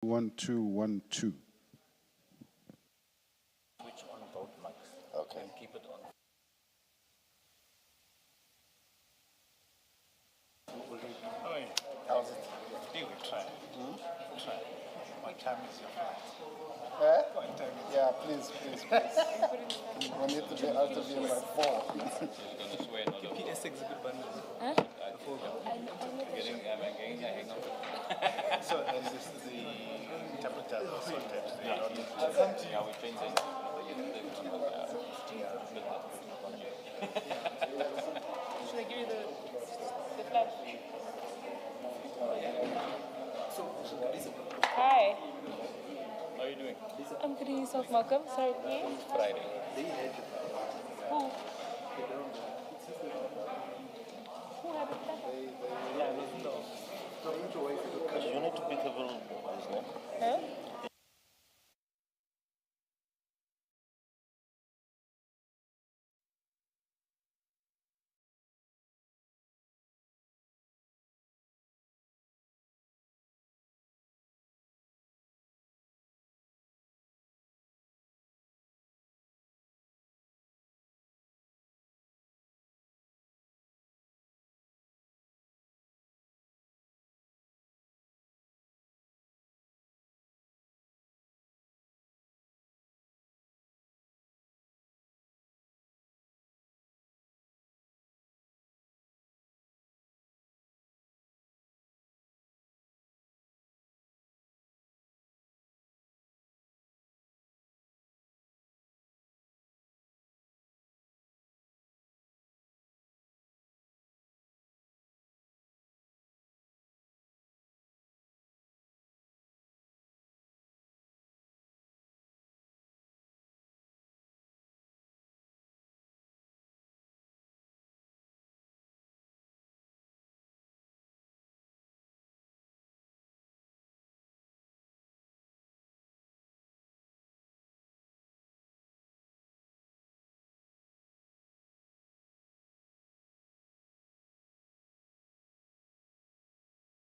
1212. Switch on both mics. Okay. And keep it on. How's it? We try. Try. What time is your flight? What time is Yeah, please. We need to be out of here by 4. PS exhibit bundle? So, and this is the interpreter sometimes. Yeah, we change it. Should I give you the flash? Hi. How are you doing? I'm good. Yourself, Malcolm. Sorry, please. Friday. Who? Who had it better? You need to pick up a isn't it? Huh?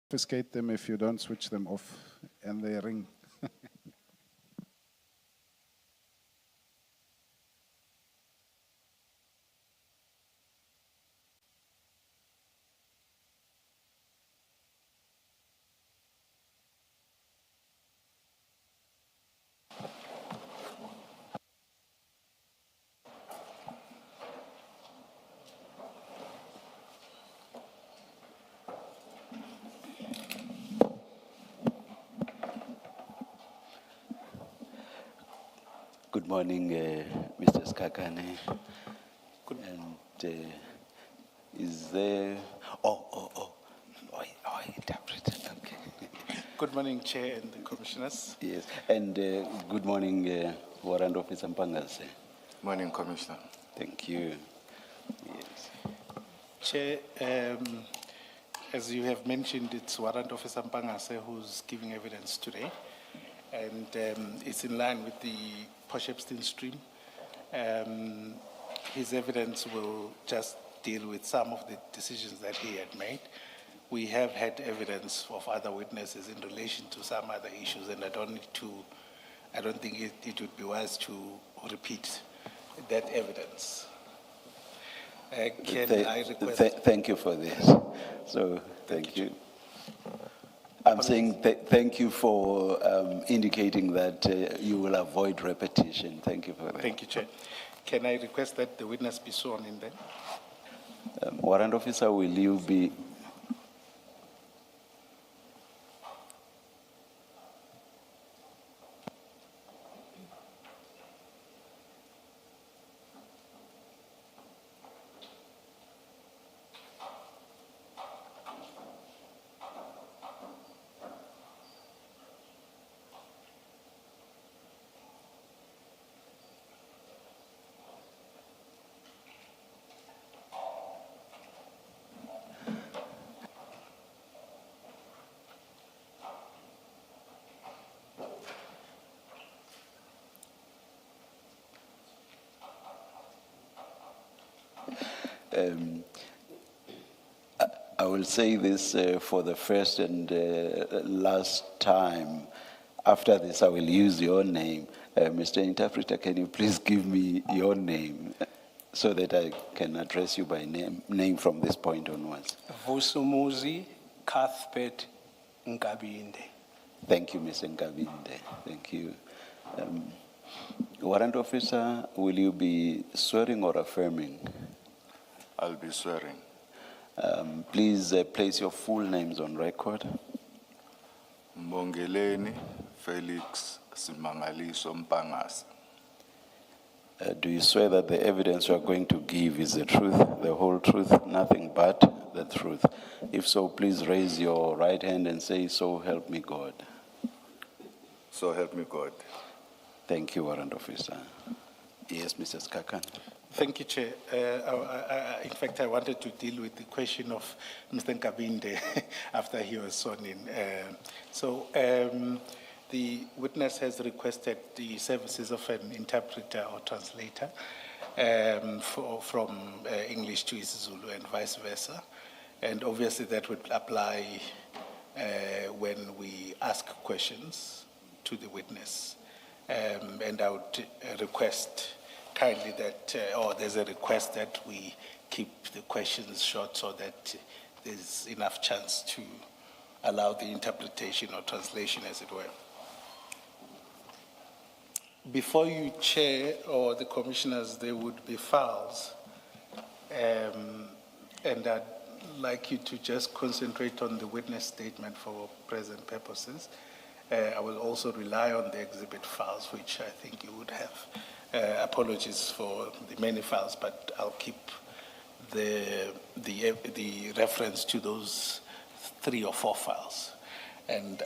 Confiscate them if you don't switch them off and they ring. Good morning, Mr. Skakane. And is there? Oh, interpreter. Okay. Good morning, Chair and the Commissioners. Yes, and good morning, Warrant Officer Mpangase. Morning, Commissioner. Thank you. Yes. Chair, as you have mentioned, it's Warrant Officer Mpangase who's giving evidence today. And it's in line with the Potchefstroom stream. His evidence will just deal with some of the decisions that he had made. We have had evidence of other witnesses in relation to some other issues, and I don't think it would be wise to repeat that evidence. Can I request? Thank you for this. So, thank you. I'm saying thank you for indicating that you will avoid repetition. Thank you for that. Thank you, Chair. Can I request that the witness be sworn in then? Warrant Officer, will you be? I will say this for the first and last time. After this, I will use your name. Mr. Interpreter, can you please give me your name so that I can address you by name from this point onwards? Vusumuzi Cuthbert Nkabinde. Thank you, Mr. Nkabinde. Thank you. Warrant Officer, will you be swearing or affirming? I'll be swearing. Please place your full names on record. Mbongeleni Felix Simangaliso Mpangasa. Do you swear that the evidence you are going to give is the truth, the whole truth, nothing but the truth? If so, please raise your right hand and say, "So help me God." So help me God. Thank you, Warrant Officer. Yes, Mr. Skakan. Thank you, Chair. In fact, I wanted to deal with the question of Mr. Nkabinde after he was sworn in. The witness has requested the services of an interpreter or translator from English to Zulu and vice versa. And obviously that would apply when we ask questions to the witness. And I would request kindly that, or there's a request that we keep the questions short so that there's enough chance to allow the interpretation or translation, as it were. Before you, Chair, or the commissioners, there would be files, and I'd like you to just concentrate on the witness statement for present purposes. I will also rely on the exhibit files, which I think you would have. Apologies for the many files, but I'll keep the reference to those 3 or 4 files. And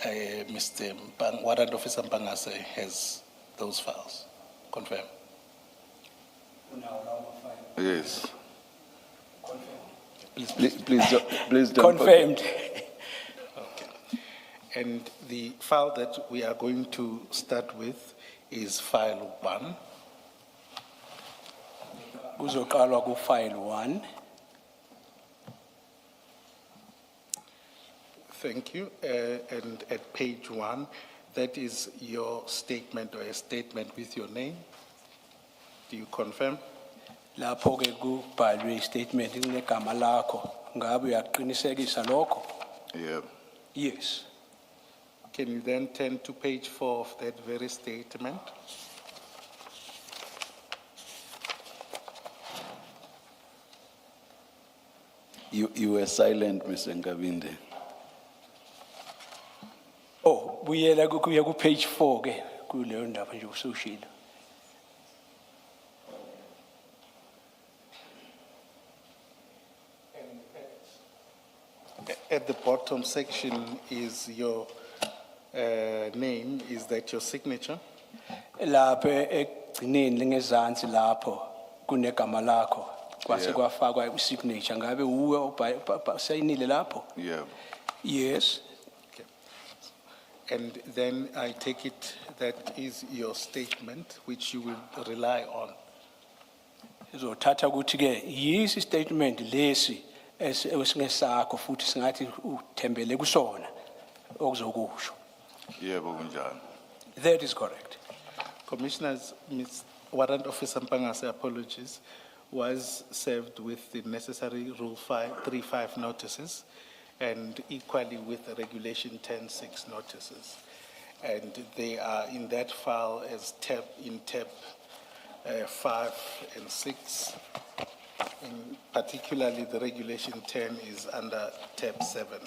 Mr. Warrant Officer Mpangase has those files. Confirm. Yes. Please don't. Confirmed. Okay. And the file that we are going to start with is file 1. Kuzoqalwa ku file 1. Thank you. And at page 1, that is your statement or a statement with your name. Do you confirm? Lapho ke kubhalwe statement inegama lakho. Ngabe uyaqinisekisa lokho? Yeah. Yes. Can you then turn to page 4 of that very statement? You were silent, Mr. Nkabinde. Oh, buyela kuya ku page 4 ke kuleyo ndaba nje usushilo. At the bottom section is your name. Is that your signature? Lapho egcineni lengezansi lapho kunegama lakho. Kwase Yeah. kwafakwa isignature ngabe uwe sayinile lapho? Yeah. Yes. Okay. And then I take it that is your statement, which you will rely on. Izothatha ukuthi ke yisi statement lesi esingesakho futhi singathi uthembele kusona okuzokusho. Yebo kunjani. That is correct. Commissioners, Ms. Warrant Officer Mpangase, apologies, was served with the necessary Rule 35 notices and equally with the Regulation 10.6 notices. And they are in that file as tab 5 and 6. And particularly the Regulation 10 is under tab 7.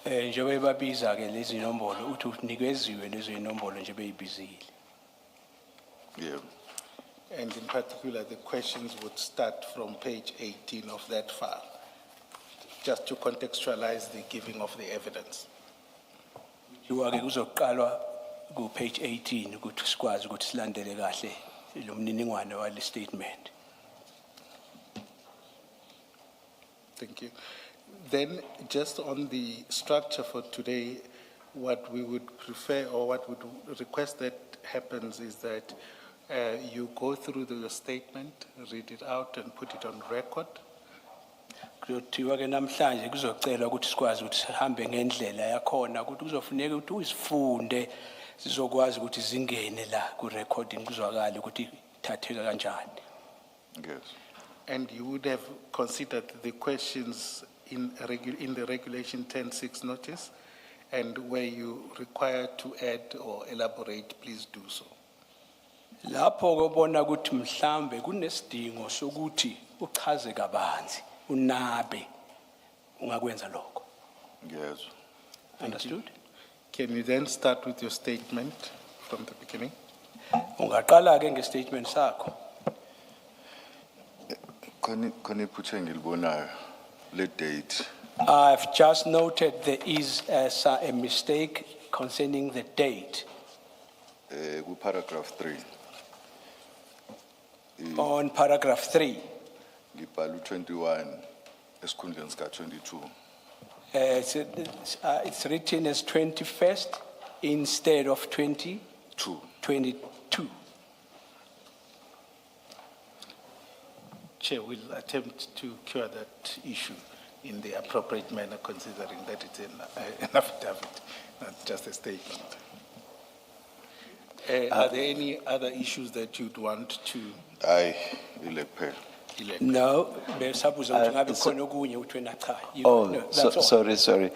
Njengoba babiza ke lezi nombolo uthi unikeziwe lezi nombolo nje beyibizile. Yeah. And in particular, the questions would start from page 18 of that file, just to contextualize the giving of the evidence. Kuwa ke kuzoqalwa ku page 18 ukuthi sikwazi ukuthi silandele kahle lo mniningwane wale statement. Thank you. Then, just on the structure for today, what we would prefer or what would request that happens is that you go through the statement, read it out and put it on record. kuzothiwa ke namhlanje kuzocelwa ukuthi sikwazi ukuthi sihambe ngendlela yakhona ukuthi kuzofuneka ukuthi usifunde sizokwazi ukuthi zingene la ku recording kuzwakala ukuthi thatheka kanjani. Yes. And you would have considered the questions in the regulation 10.6 notice, and where you required to add or elaborate, please do so. Lapho kubona ukuthi mhlambe kunesidingo sokuthi uchaze kabanzi unabe ungakwenza lokho. Yes. Understood? Can you then start with your statement from the beginning? Ungaqala ke ngestatement sakho. Koni puche ngilibonayo le date. I've just noted there is a mistake concerning the date Ku paragraph 3. on paragraph 3. Ngibhala 21 esikhundleni sika 22. It's written as 21st instead of 22. 2. Chair will attempt to cure that issue in the appropriate manner, considering that it's an affidavit, not just a statement. Are there any other issues that you'd want to Aye, ilephela. elect? No, besabuza ukuthi ngabe khona okunye uthi wena cha. Oh, No, that's all. sorry.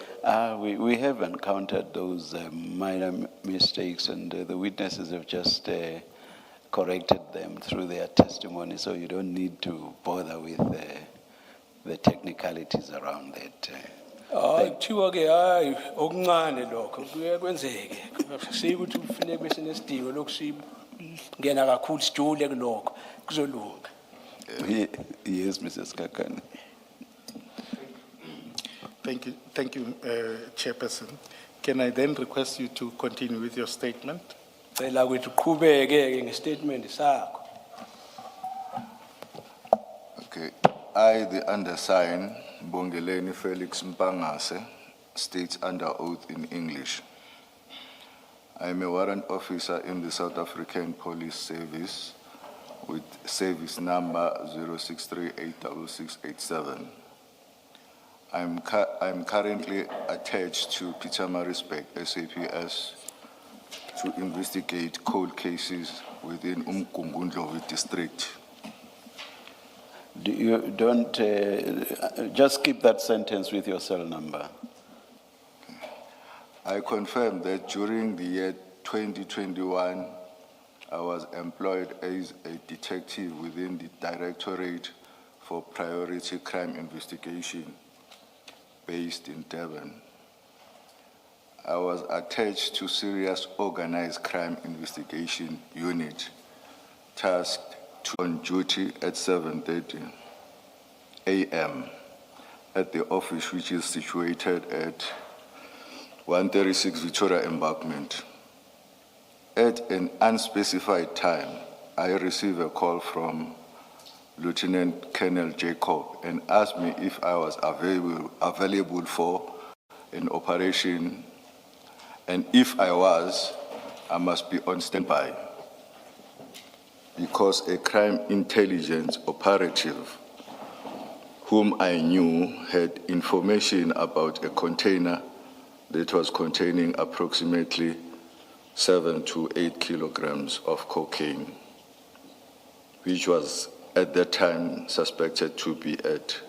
We have encountered those minor mistakes, and the witnesses have just corrected them through their testimony, so you don't need to bother with the technicalities around that. Kuthiwa ke hayi okuncane lokho kuye kwenzeke. Sikuthi kufanele bese nesidingo lokusingena kakhulu sijule kulokho kuzolunga. Yes, Mrs. Kakane. Thank you, Chairperson. Can I then request you to continue with your statement? Cela ukuthi uqhubeke ke ngestatement sakho. Okay. I, the undersigned, Bongeleni Felix Mpangase, states under oath in English. I am a warrant officer in the South African Police Service with service number 0638667. I'm currently attached to Pietermaritzburg SAPS to investigate cold cases within Umgungundlovu district. Don't just keep that sentence with your cell number. I confirm that during the year 2021, I was employed as a detective within the Directorate for Priority Crime Investigation based in Durban. I was attached to Serious Organized Crime Investigation Unit, tasked to on duty at 7:30 a.m. at the office, which is situated at 136 Pretoria Embankment. At an unspecified time, I received a call from Lieutenant Colonel Jacob and asked me if I was available for an operation, and if I was, I must be on standby, because a crime intelligence operative whom I knew had information about a container that was containing approximately 7 to 8 kilograms of cocaine, which was at that time suspected to be at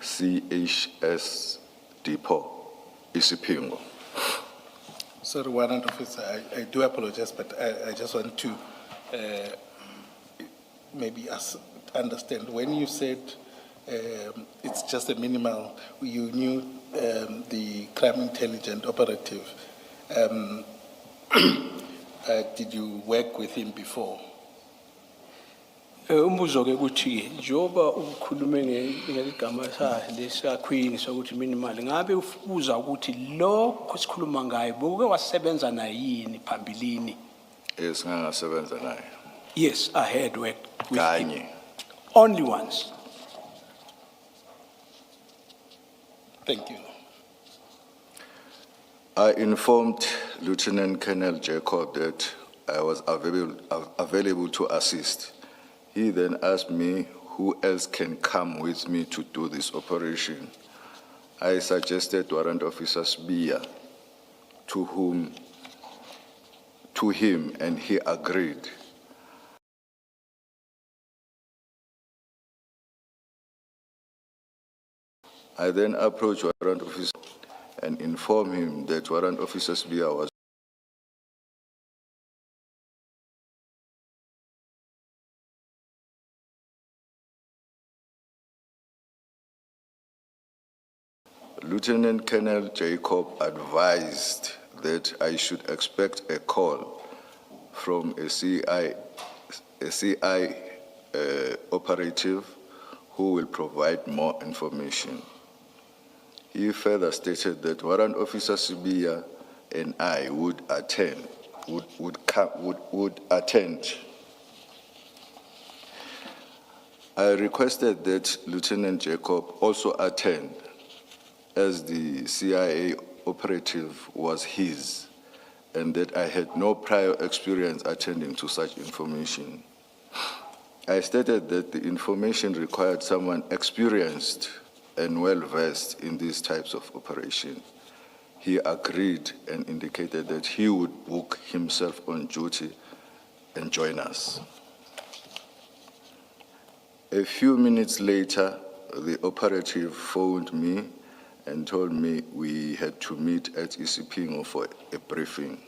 CHS Depot, Isipingo. Sorry, Warrant Officer, I do apologize, but I just want to maybe understand. When you said it's just a minimal, you knew the crime intelligence operative. Did you work with him before? Umbuzo ke kuthi njoba ukukhulume ngegama lesa queen sokuthi minimal ngabe ufuza ukuthi lokho sikhuluma ngayo buke wasebenza naye yini phambilini? Yes, ngangasebenza naye. Yes, I had worked with him. Kanye. Only once. Thank you. I informed Lieutenant Colonel Jacob that I was available to assist. He then asked me who else can come with me to do this operation. I suggested Warrant Officer Sbia to him, and he agreed. I then approached Warrant Officer and informed him that Warrant Officer Sbia was Lieutenant Colonel Jacob advised that I should expect a call from a CI operative who will provide more information. He further stated that Warrant Officer Sibia and I would attend. I requested that Lieutenant Jacob also attend, as the CIA operative was his, and that I had no prior experience attending to such information. I stated that the information required someone experienced and well-versed in these types of operation. He agreed and indicated that he would book himself on duty and join us. A few minutes later, the operative phoned me and told me we had to meet at Isipingo for a briefing.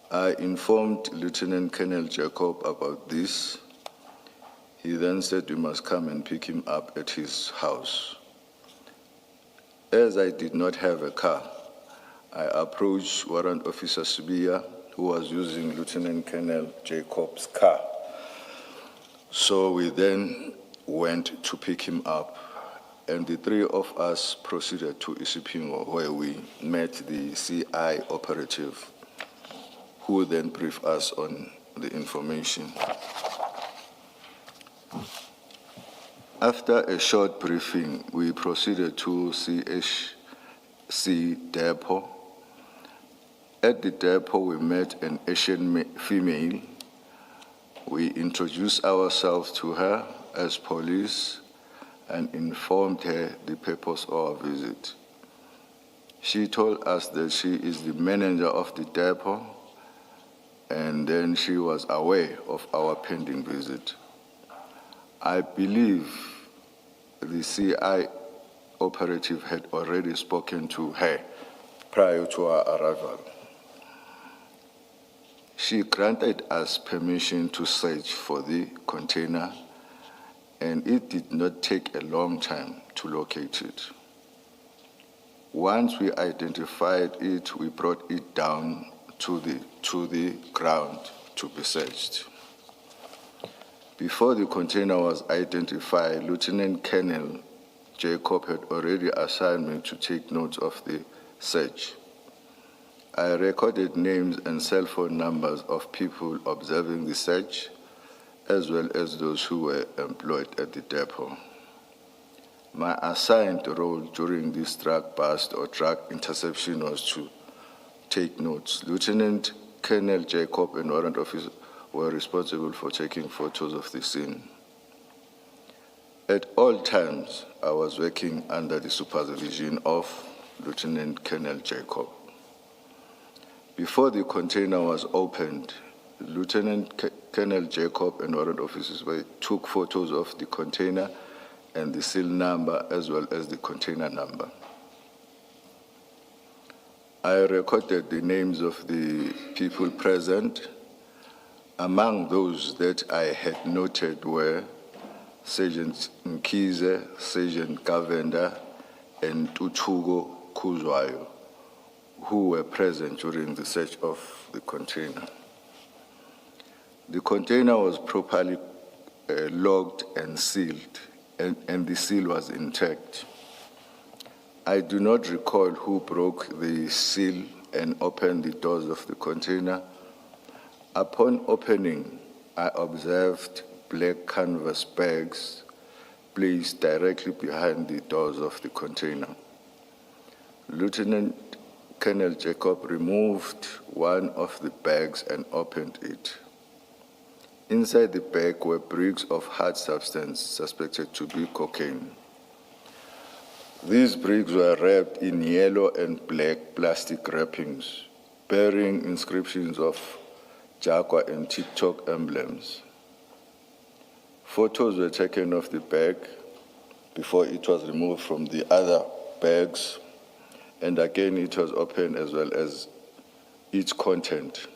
I informed Lieutenant Colonel Jacob about this. He then said we must come and pick him up at his house. As I did not have a car, I approached Warrant Officer Sibia, who was using Lieutenant Colonel Jacob's car. So we then went to pick him up, and the three of us proceeded to Isipingo, where we met the CI operative, who then briefed us on the information. After a short briefing, we proceeded to CHC depot. At the depot, we met an Asian female. We introduced ourselves to her as police and informed her the purpose of our visit. She told us that she is the manager of the depot, and then she was aware of our pending visit. I believe the CI operative had already spoken to her prior to our arrival. She granted us permission to search for the container, and it did not take a long time to locate it. Once we identified it, we brought it down to the ground to be searched. Before the container was identified, Lieutenant Colonel Jacob had already assigned me to take notes of the search. I recorded names and cell phone numbers of people observing the search, as well as those who were employed at the depot. My assigned role during this drug bust or drug interception was to take notes. Lieutenant Colonel Jacob and Warrant Officer were responsible for taking photos of the scene. At all times, I was working under the supervision of Lieutenant Colonel Jacob. Before the container was opened, Lieutenant Colonel Jacob and warrant officers took photos of the container and the seal number as well as the container number. I recorded the names of the people present. Among those that I had noted were Sergeant Mkize, Sergeant Gavenda, and Tutugo Kuzwayo, who were present during the search of the container. The container was properly locked and sealed, and the seal was intact. I do not recall who broke the seal and opened the doors of the container. Upon opening, I observed black canvas bags placed directly behind the doors of the container. Lieutenant Colonel Jacob removed one of the bags and opened it. Inside the bag were bricks of hard substance suspected to be cocaine. These bricks were wrapped in yellow and black plastic wrappings, bearing inscriptions of Jaguar and TikTok emblems. Photos were taken of the bag before it was removed from the other bags, and again it was opened as well as its content.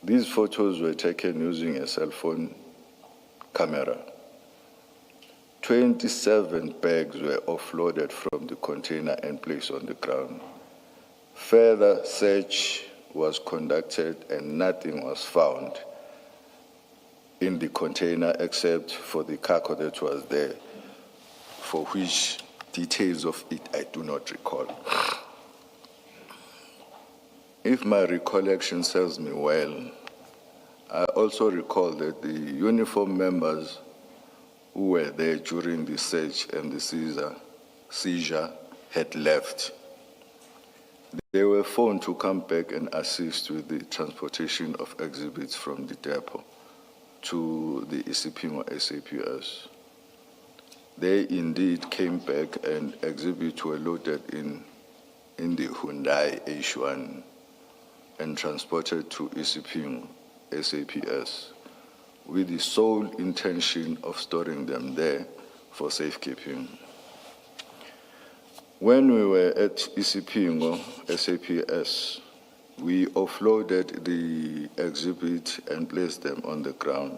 These photos were taken using a cell phone camera. 27 bags were offloaded from the container and placed on the ground. Further search was conducted and nothing was found in the container except for the cargo that was there, for which details of it I do not recall. If my recollection serves me well, I also recall that the uniform members who were there during the search and the seizure had left. They were phoned to come back and assist with the transportation of exhibits from the depot to the Isipingo SAPS. They indeed came back and exhibits were loaded in the Hyundai H1 and transported to Isipingo SAPS with the sole intention of storing them there for safekeeping. When we were at Isipingo SAPS, we offloaded the exhibit and placed them on the ground.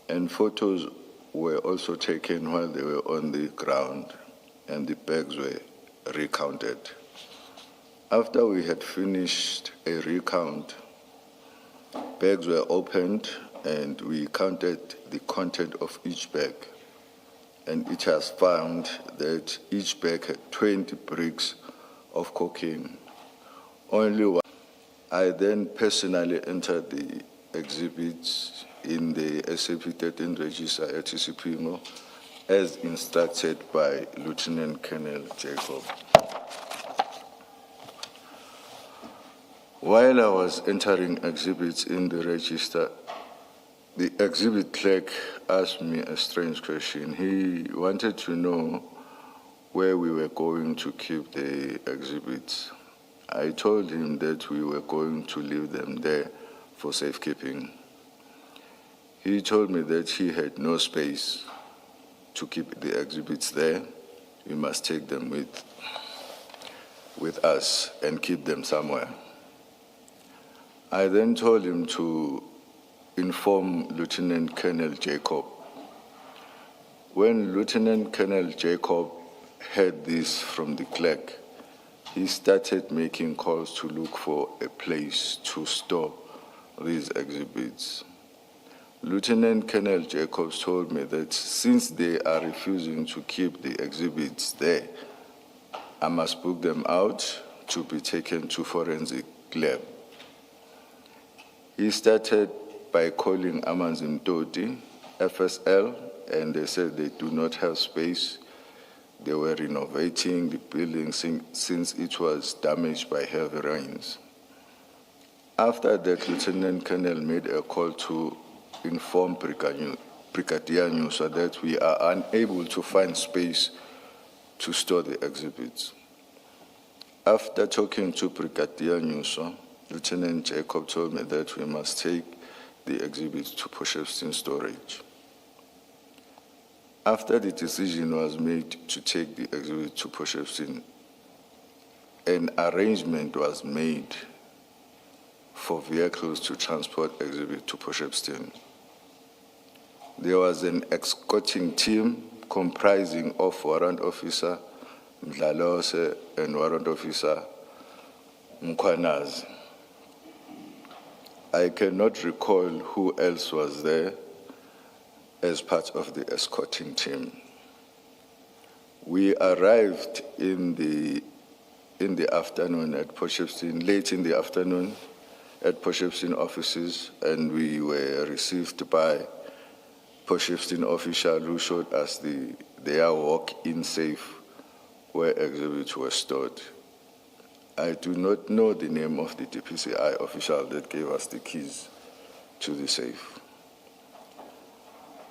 And photos were also taken while they were on the ground, and the bags were recounted. After we had finished a recount, bags were opened and we counted the content of each bag. And it has found that each bag had 20 bricks of cocaine. Only one. I then personally entered the exhibits in the SAP 13 register at Isipingo as instructed by Lieutenant Colonel Jacob. While I was entering exhibits in the register, the exhibit clerk asked me a strange question. He wanted to know where we were going to keep the exhibits. I told him that we were going to leave them there for safekeeping. He told me that he had no space to keep the exhibits there. We must take them with us and keep them somewhere. I then told him to inform Lieutenant Colonel Jacob. When Lieutenant Colonel Jacob heard this from the clerk, he started making calls to look for a place to store these exhibits. Lieutenant Colonel Jacobs told me that since they are refusing to keep the exhibits there, I must book them out to be taken to forensic lab. He started by calling Amanzi Mtoti, FSL, and they said they do not have space. They were renovating the building since it was damaged by heavy rains. After that, Lieutenant Colonel made a call to inform Brigadier Nyusa that we are unable to find space to store the exhibits. After talking to Brigadier Nyusa, Lieutenant Jacob told me that we must take the exhibits to Potchefstroom storage. After the decision was made to take the exhibit to Potchefstroom, an arrangement was made for vehicles to transport exhibit to Potchefstroom. There was an escorting team comprising of Warrant Officer Mdlalose and Warrant Officer Mkhwanazi. I cannot recall who else was there as part of the escorting team. We arrived in the afternoon at Potchefstroom, late in the afternoon at Potchefstroom offices, and we were received by Potchefstroom official who showed us their walk-in safe where exhibits were stored. I do not know the name of the DPCI official that gave us the keys to the safe.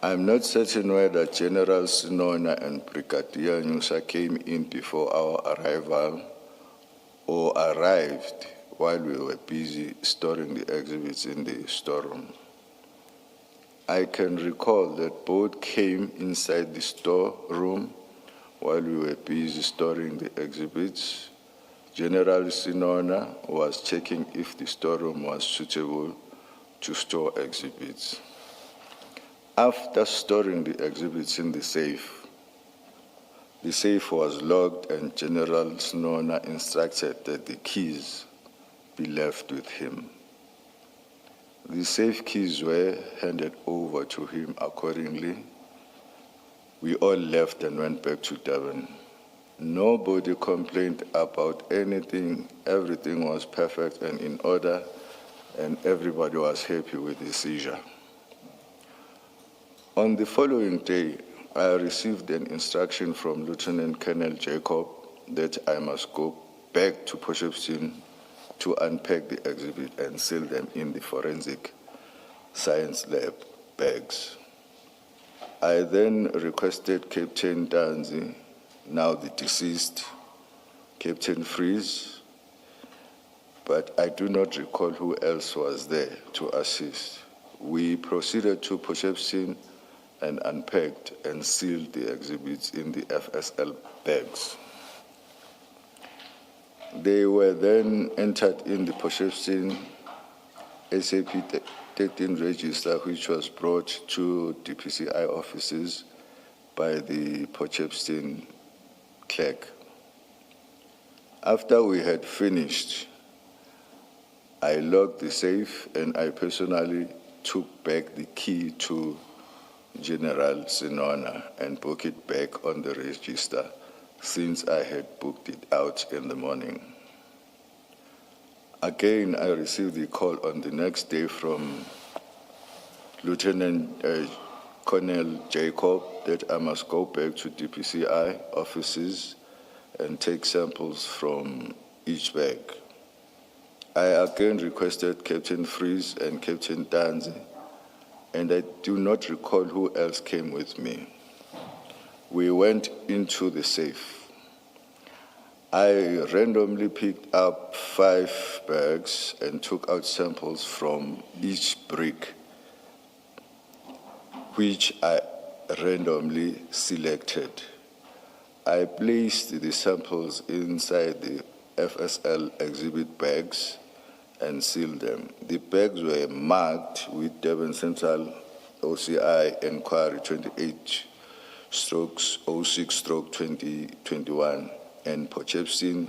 I'm not certain whether General Sinona and Brigadier Nyusa came in before our arrival or arrived while we were busy storing the exhibits in the storeroom. I can recall that both came inside the storeroom while we were busy storing the exhibits. General Sinona was checking if the storeroom was suitable to store exhibits. After storing the exhibits in the safe was locked and General Sinona instructed that the keys be left with him. The safe keys were handed over to him accordingly. We all left and went back to Durban. Nobody complained about anything. Everything was perfect and in order, and everybody was happy with the seizure. On the following day, I received an instruction from Lieutenant Colonel Jacob that I must go back to Potchefstroom to unpack the exhibit and seal them in the forensic science lab bags. I then requested Captain Danzi, now the deceased, Captain Fries, but I do not recall who else was there to assist. We proceeded to Potchefstroom and unpacked and sealed the exhibits in the FSL bags. They were then entered in the Potchefstroom SAP 13 register, which was brought to DPCI offices by the Potchefstroom clerk. After we had finished, I locked the safe and I personally took back the key to General Sinona and booked it back on the register since I had booked it out in the morning. Again, I received a call on the next day from Lieutenant Colonel Jacob that I must go back to DPCI offices and take samples from each bag. I again requested Captain Fries and Captain Danzi, and I do not recall who else came with me. We went into the safe. I randomly picked up 5 bags and took out samples from each brick, which I randomly selected. I placed the samples inside the FSL exhibit bags and sealed them. The bags were marked with Durban Central OCI Inquiry 28/06/2021 and Potchefstroom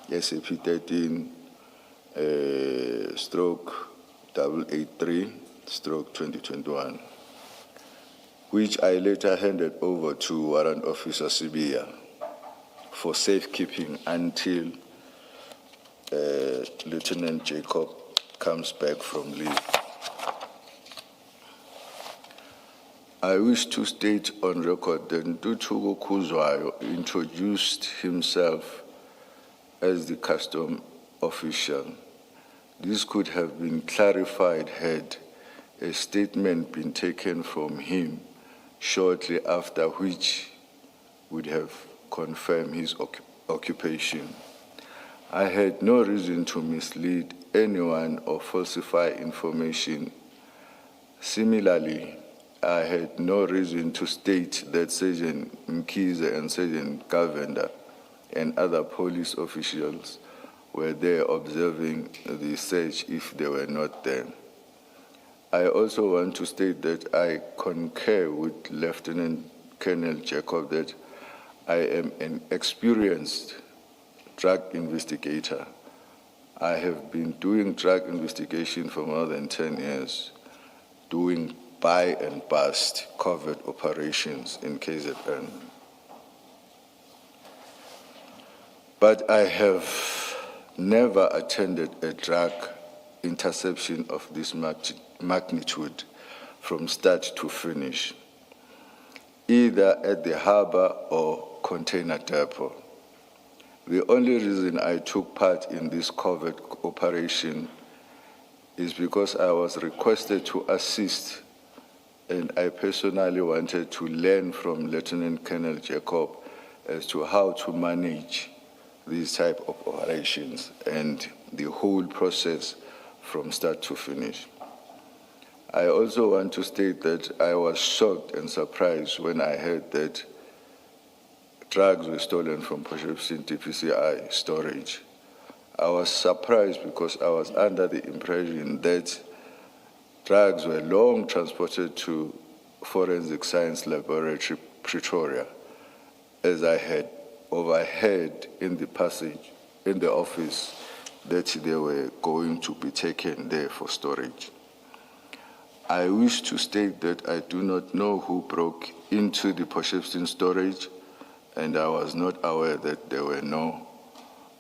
SAP 13/883/2021, which I later handed over to Warrant Officer Sibia for safekeeping until Lieutenant Jacob comes back from leave. I wish to state on record that Ntutuko Kuzwayo introduced himself as the custom official. This could have been clarified had a statement been taken from him shortly after, which would have confirmed his occupation. I had no reason to mislead anyone or falsify information. Similarly, I had no reason to state that Sergeant Mkize and Sergeant Gavenda and other police officials were there observing the search if they were not there. I also want to state that I concur with Lieutenant Colonel Jacob that I am an experienced drug investigator. I have been doing drug investigation for more than 10 years, doing buy and bust covert operations in KZN. But I have never attended a drug interception of this magnitude from start to finish, either at the harbor or container depot. The only reason I took part in this covert operation is because I was requested to assist, and I personally wanted to learn from Lieutenant Colonel Jacob as to how to manage these type of operations and the whole process from start to finish. I also want to state that I was shocked and surprised when I heard that drugs were stolen from Potchefstroom DPCI storage. I was surprised because I was under the impression that drugs were long transported to Forensic Science Laboratory, Pretoria, as I had overheard in the passage in the office that they were going to be taken there for storage. I wish to state that I do not know who broke into the Potchefstroom storage, and I was not aware that there were no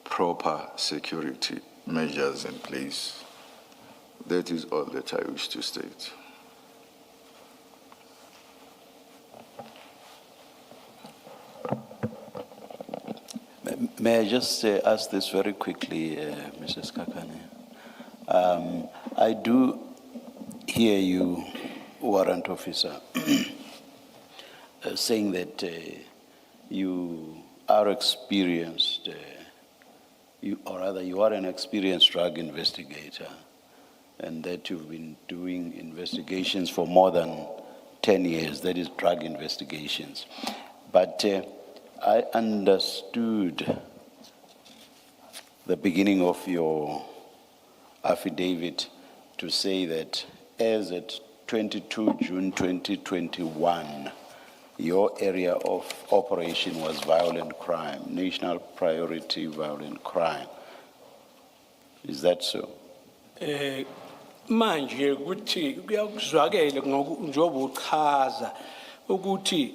proper security measures in place. That is all that I wish to state. May I just ask this very quickly, Mrs. Kakane? I do hear you, warrant officer, saying that you are experienced, you are an experienced drug investigator, and that you've been doing investigations for more than 10 years, that is drug investigations. But I understood the beginning of your affidavit to say that as at 22 June 2021, your area of operation was violent crime, national priority violent crime. Is that so? Manje ukuthi kuyakuzwakela njengoba uchaza ukuthi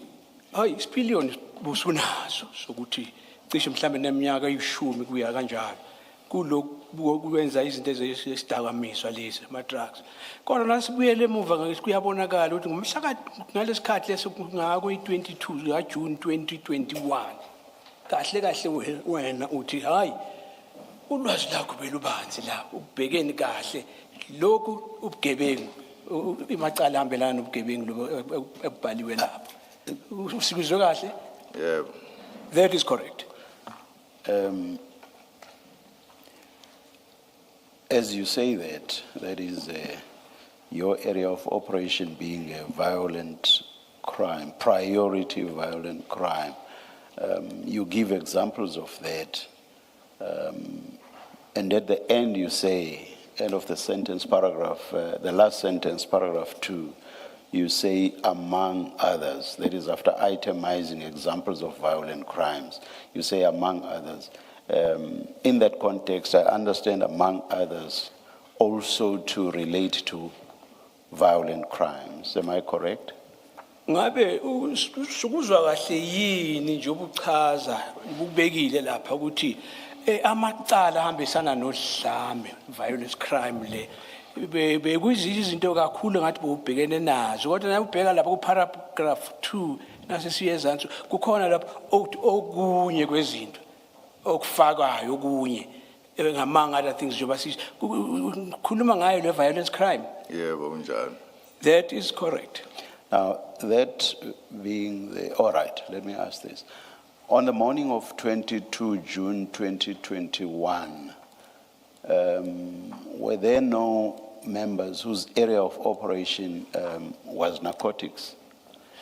hayi isipiliyoni busunazo sokuthi cishe mhlambe neminyaka eyishumi kuya kanjalo kulokhu kwenza izinto ezidakamizwa lezi ama drugs kodwa nasibuyele emuva ngakithi kuyabonakala ukuthi ngomhla ngalesikhathi leso ngako i22 ka June 2021 kahle kahle wena uthi hayi ulwazi lakho belubanzi la ubhekeni kahle lokhu ubugebengu imacala ahambelana nobugebengu ebhaliwe lapho usikuzwe kahle. Yeah. That is correct. As you say that is your area of operation being a violent crime, priority violent crime. You give examples of that. And at the end you say, end of the sentence, paragraph, the last sentence, paragraph 2, you say among others. That is after itemizing examples of violent crimes. You say among others. In that context, I understand among others also to relate to violent crimes. Am I correct? Ngabe usukuzwa kahle yini nje ubuchaza ubekile lapha ukuthi amacala ahambisana nodlame violence crime le bekuyizizwe izinto kakhulu ngathi bobhekene nazo kodwa naye ubheka lapha ku paragraph 2 nasesiyezansi kukhona lapha okunye kwezinto okufakayo okunye ngamanga other things njengoba sikhuluma ngayo le violence crime. Yebo njalo. That is correct. Now, that being all right, let me ask this. On the morning of 22 June 2021, were there no members whose area of operation was narcotics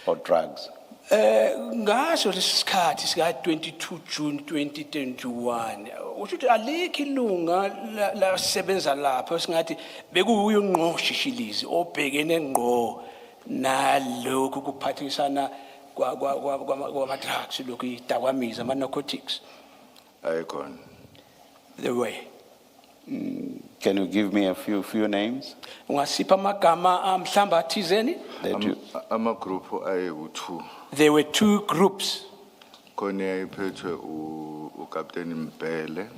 or drugs? Ngaso lesikhathi sika 22 June 2021 ukuthi alikho ilunga la sebenza lapha singathi bekuyo ngqo shishilizi obhekene ngqo nalokho kuphathisana kwama drugs lokhu idakwamiza ama narcotics. Icon. The way. Can you give me a few names? Ungasipha amagama amhlamba athizeni? Ama group ayi2. There were 2 groups. Kone ayiphethwe uCaptain Mbele.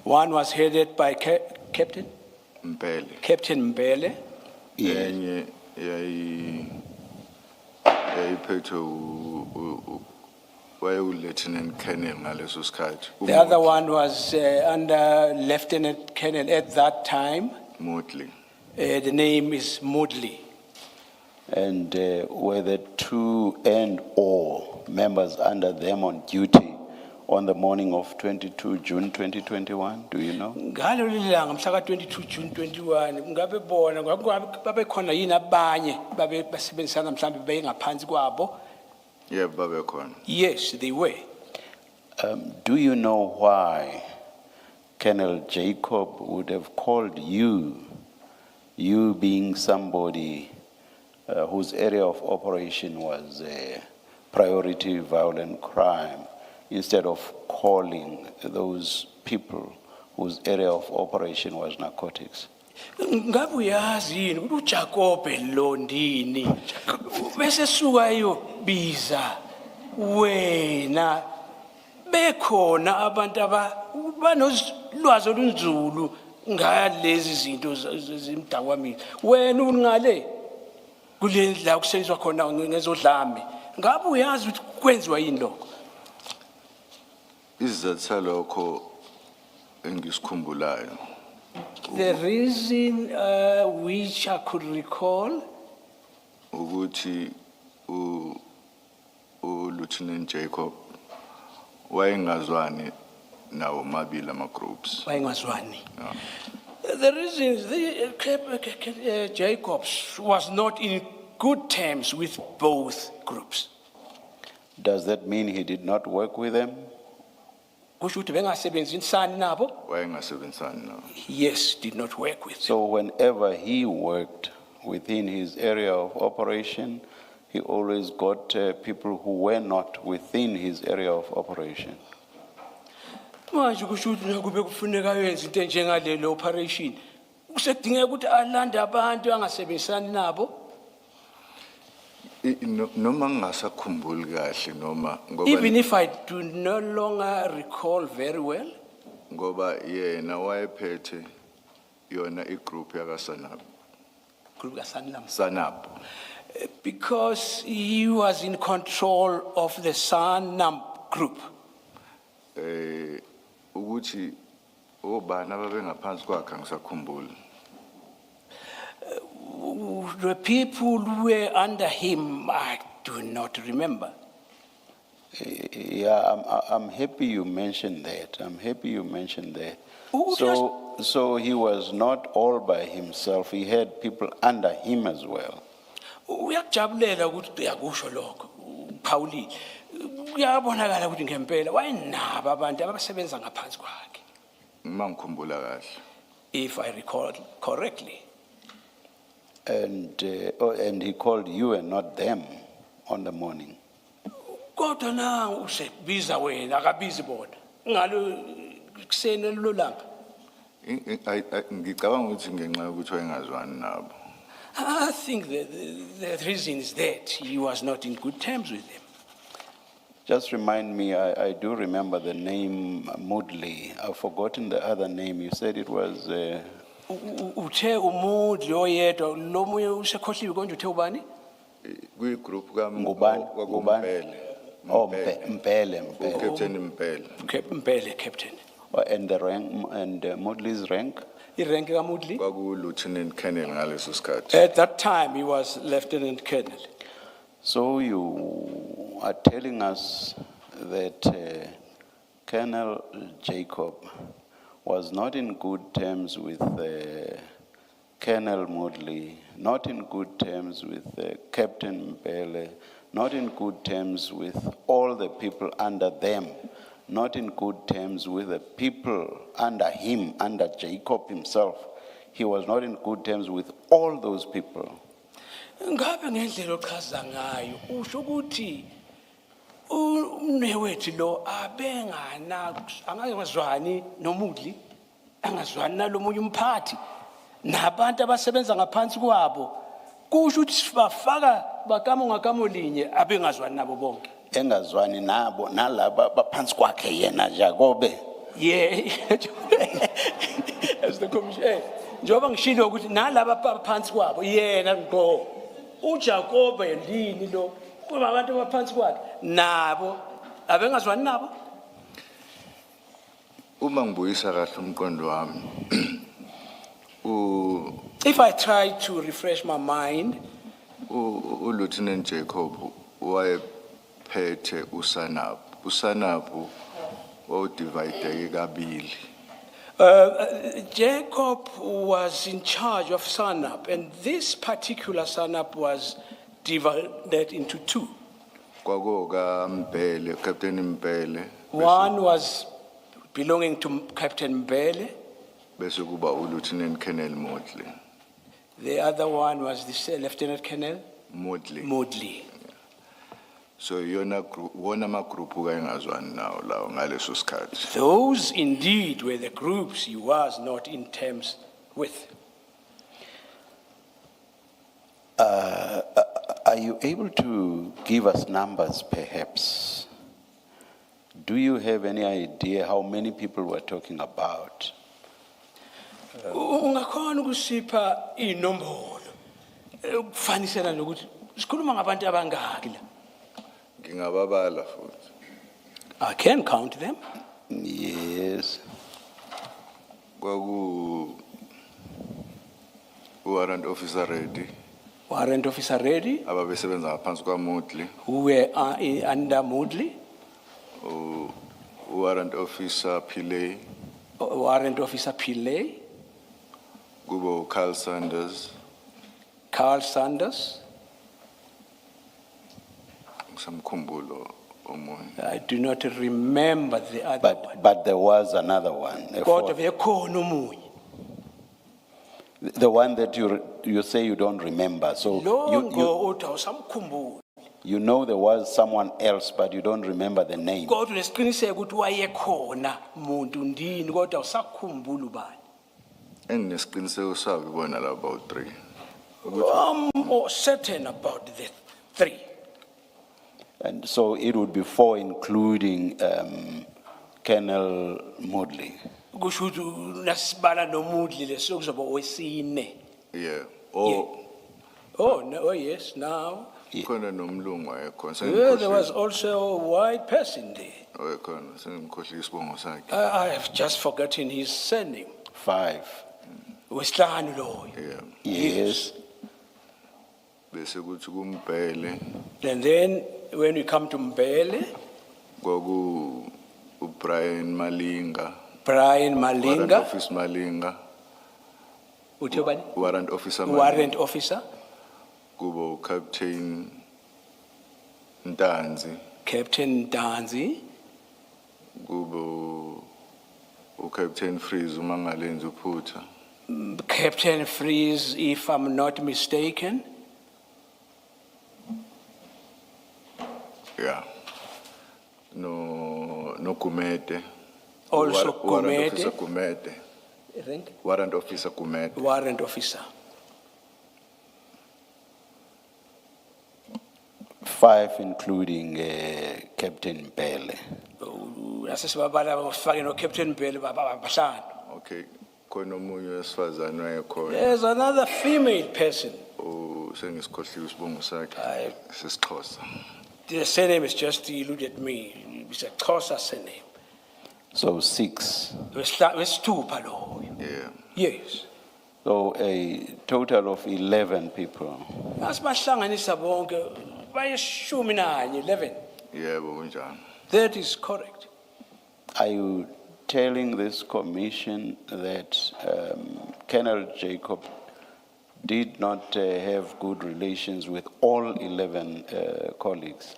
One was headed by Captain Mbele. Captain Mbele. Enye yayiphethwe Lieutenant Colonel ngaleso sikhathi. The other one was under Lieutenant Colonel at that time. Motley. The name is Modley. And were the two and or members under them on duty on the morning of 22 June 2021? Do you know? Ngalo lilanga mhla ka 22 June 21 ngabe bona babe khona yini abanye babe basebenzisana mhlambe beyengaphansi kwabo? Yeah, Babekon. Yes, they were. Do you know why Colonel Jacob would have called you being somebody whose area of operation was priority violent crime, instead of calling those people whose area of operation was narcotics? Ngabe uyazi yini ukuthi uJacob Londini bese suka biza wena bekhona abantu banolwazi olunzulu ngalezi zinto zimdakwamile wena ungale kule la kusetshenziswa khona ngezodlame ngabe uyazi ukuthi kwenziwa yini lokho? Isizathu salokho engisikhumbulayo The reason which I could recall ukuthi Lieutenant Jacob wayengazwani nawo mabili ama groups. wayengazwani. The reason is Jacobs was not in good terms with both groups. Does that mean he did not work with them? Kusho ukuthi bengasebenzisani nabo? Wayengasebenzisani nawo. Yes, did not work with them. So whenever he worked within his area of operation, he always got people who were not within his area of operation. Manje kusho ukuthi nakube kufuneka yenze into enjengalelo operation kusedingeka ukuthi alande abantu angasebenzisani nabo. Noma ngingasakhumbuli kahle noma Even if I do no longer recall very well, ngoba yena wayephethe yona igroup yakaSanab. group kaSanlam, Sanab. because he was in control of the Sanlam group. Ukuthi obani ababengaphansi kwakhe ngisakhumbula. The people who were under him, I do not remember. Yeah, I'm happy you mentioned that. I'm happy you mentioned that. Oh, So he was not all by himself. He had people under him as well. Uyakujabulela ukuthi uyakusho lokho Pauli uyabonakala ukuthi ngempela wayenabo abantu abasebenza ngaphansi kwakhe, Ngikhumbula kahle. if I recall correctly. And he called you and not them on the morning. Kodwa na usebiza wena akabizi bona ngalo kuseni lolanga. Ngicabanga ukuthi ngenxa yokuthi wayengazwani nabo. I think the reason is that he was not in good terms with them. Just remind me, I do remember the name Moodley. I've forgotten the other name. You said it was... Uthe umuntu oyedwa lo moya usekhohliwe konje uthe ubani? Kwi group Ngubani? Mpele. Captain Mpele. Mpele, captain. And the rank, and Moodley's rank? Irank kaMudli? Kwaku Lieutenant Colonel ngaleso sikhathi. At that time he was lieutenant colonel. So you are telling us that Colonel Jacob was not in good terms with Colonel Moodley, not in good terms with Captain Mpele, not in good terms with all the people under them, not in good terms with the people under him, under Jacob himself. He was not in good terms with all those people. Ngabe ngendlela ochaza ngayo usho ukuthi umnewethu lo angazwani noMudli, angazwani nalomunye umphathi nabantu abasebenza ngaphansi kwabo, kusho ukuthi sibafaka bakamo ngakamo linye abengazwani nabo bonke. Engazwani nabo nalaba baphansi kwakhe yena Jacobe. Yeah. As the commissioner njoba ngishilo ukuthi nalaba baphansi kwabo yena ngo uJacob yini lo kuba abantu baphansi kwakhe nabo abengazwani nabo. Uma ngibuyisa kahle umqondo wami If I try to refresh my mind, Lieutenant Jacob, wayephethe uSanapho. uSanapho wawudivide kabili. Jacob was in charge of Sanap, and this particular Sanap was divided into two. Kwakuka Captain Mbele, One was belonging to Captain Mbele, bese kuba uLieutenant Colonel Motley. the other one was the Lieutenant Colonel Modley. So wona amagroup kayengazwani nawo lawo ngaleso sikhathi. Those indeed were the groups he was not in terms with. Are you able to give us numbers, perhaps? Do you have any idea how many people we're talking about? Ungakhona ukusipha inombolo ukufanisela nokuthi sikhuluma ngabantu abangaki la. Ngingababala futhi. I can count them. Yes. Kwaku warrant officer ready. Warrant officer ready, Ababesebenza ngaphansi kwaMotley. who were under Modley. Warrant officer Pillay. Warrant officer Pillay, Kubo Carl Sanders. Carl Sanders. Samkhumbulo omunye. I do not remember the other one. But there was another one. a Kodwa fourth. bekhona omunye. The one that you say you don't remember. So Longo uthi awusamkhumbuli. you know there was someone else, but you don't remember the name. Kodwa nesiqiniseko ukuthi wayekhona umuntu ndini kodwa awusakhumbuli ubani. Enginesiqiniseko sabi bona la about 3. I'm certain about the three. And so it would be 4, including Colonel Modley. Kusho ukuthi nasibala noMudli leso kuzoba wesine. Yeah. Oh no, oh yes, now. Khona nomlungu wayekhona. Well, there was also a white person there. Wayekhona sengikhohlisa isibongo sakhe. I have just forgotten his surname. 5. Wesihlanu loyo. Yeah. Yes. Bese kuthi kuMbhele And then when we come to Mbele, kwaku uBrian Malinga. Brian Warrant Malinga, officer Malinga. uthi ubani? Warrant officer Malinga. Warrant officer, Kubo Captain Ntanzi. Captain Danzi, Kubo uCaptain Freeze umangalenzi uphutha. Captain Freeze, if I'm not mistaken. Yeah. No Kumete. Also Warrant officer Kumete. Kumete. I think. Warrant officer Kumete. Warrant officer. 5, including Captain Bele. Asesibabala bafake no Captain Bell bahlanu. Okay. Khona omunye wesifazane wayekhona. There's another female person. Sengisikhohliwe isibongo sakhe. SesiXhosa. The surname is just eluded me. It's a Xhosa surname. So 6. Wesithupha loyo. Yeah. Yes. So a total of 11 people. Asibahlanganisa bonke bayeshumi nanye 11. Yebo kunjani. That is correct. Are you telling this commission that Colonel Jacob did not have good relations with all 11 colleagues?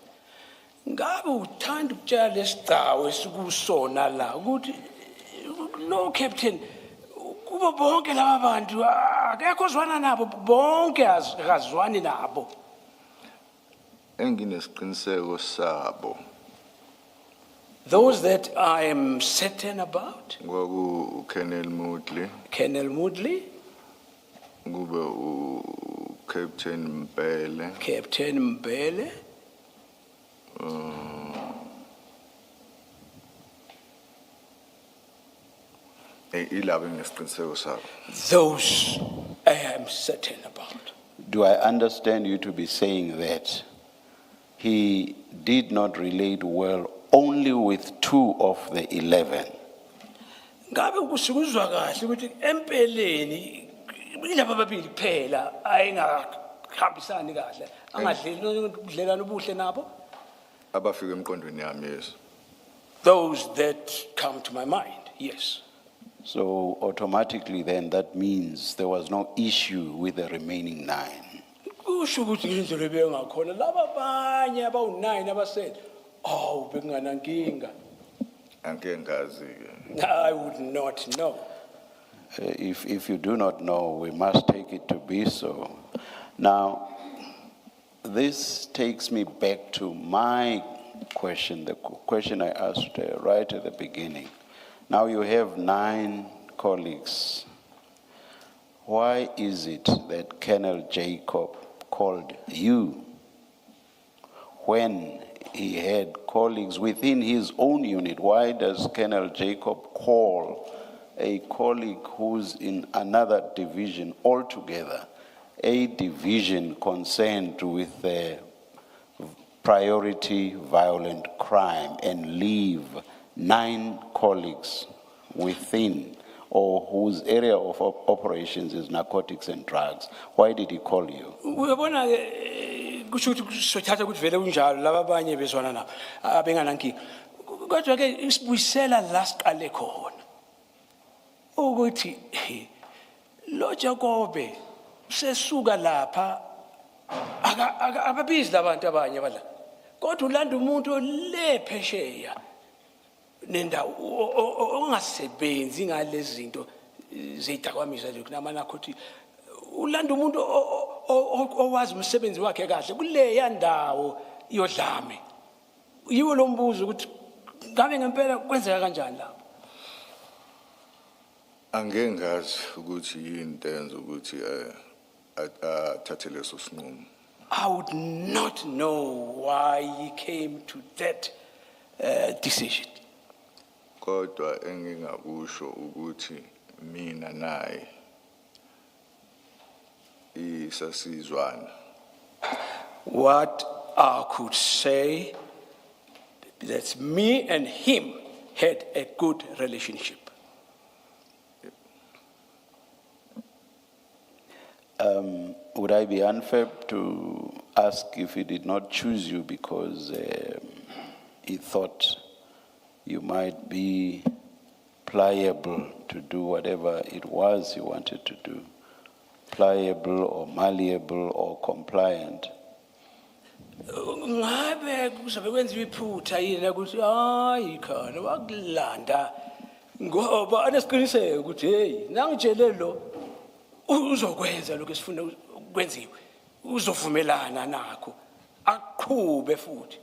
Ngabe uthanda ukutshela lesigcawu esikusona la ukuthi no captain kubo bonke laba bantu akekho ozwana nabo bonke akazwani nabo. Enginesiqiniseko sabo. Those that I am certain about, Kwaku uColonel Motley, Colonel Modley, kube uCaptain Mbele, Captain Mbele, ilabo enginesiqiniseko sabo. those I am certain about. Do I understand you to be saying that he did not relate well only with 2 of the 11? Ngabe kusikuzwa kahle ukuthi empeleni ilaba babili phela ayingahambisani kahle angadleli kudlelana ubuhle nabo. Abafika emqondweni yami, yes. Those that come to my mind, yes. So automatically then that means there was no issue with the remaining 9. Kusho ukuthi indlela ebengakhona laba abanye abawu9 abasaid, "Oh, bekunganankinga." Angeke ngazi-ke. I would not know. If you do not know, we must take it to be so. Now, this takes me back to my question, the question I asked right at the beginning. Now you have 9 colleagues. Why is it that Colonel Jacob called you when he had colleagues within his own unit? Why does Colonel Jacob call a colleague who's in another division altogether, a division concerned with priority violent crime, and leave 9 colleagues within or whose area of operations is narcotics and drugs? Why did he call you? Uyabona kusho ukuthi sothatha ukuthi vele kunjalo laba abanye bezwana nabo abenganankinga. Kodwa ke isibuyisela la siqale khona. Ukuthi lo Jacobe sesuka lapha ababizi labantu abanye abala. Kodwa ulanda umuntu ole phesheya nendawo ongasebenzi ngalezi zinto zezidakwamisa lokhu namanakhothi. Ulanda umuntu owazi umsebenzi wakhe kahle kuleya ndawo yodlame. Yiwo lo mbuzo ukuthi ngabe ngempela kwenzeka kanjani lapho. Angeke ngazi ukuthi yini enza ukuthi athathe leso sinqumo. I would not know why he came to that decision. Kodwa engingakusho ukuthi mina naye isasizwana. What I could say that me and him had a good relationship. Would I be unfair to ask if he did not choose you because he thought you might be pliable to do whatever it was he wanted to do? Pliable or malleable or compliant? Ngabe kuzabe kwenziwa iphutha yini ukuthi hayi khona wakulanda ngoba anesiqiniseko ukuthi hey nangitshele lo uzokwenza lokho esifuna ukwenziwe uzovumelana nakho aqhube futhi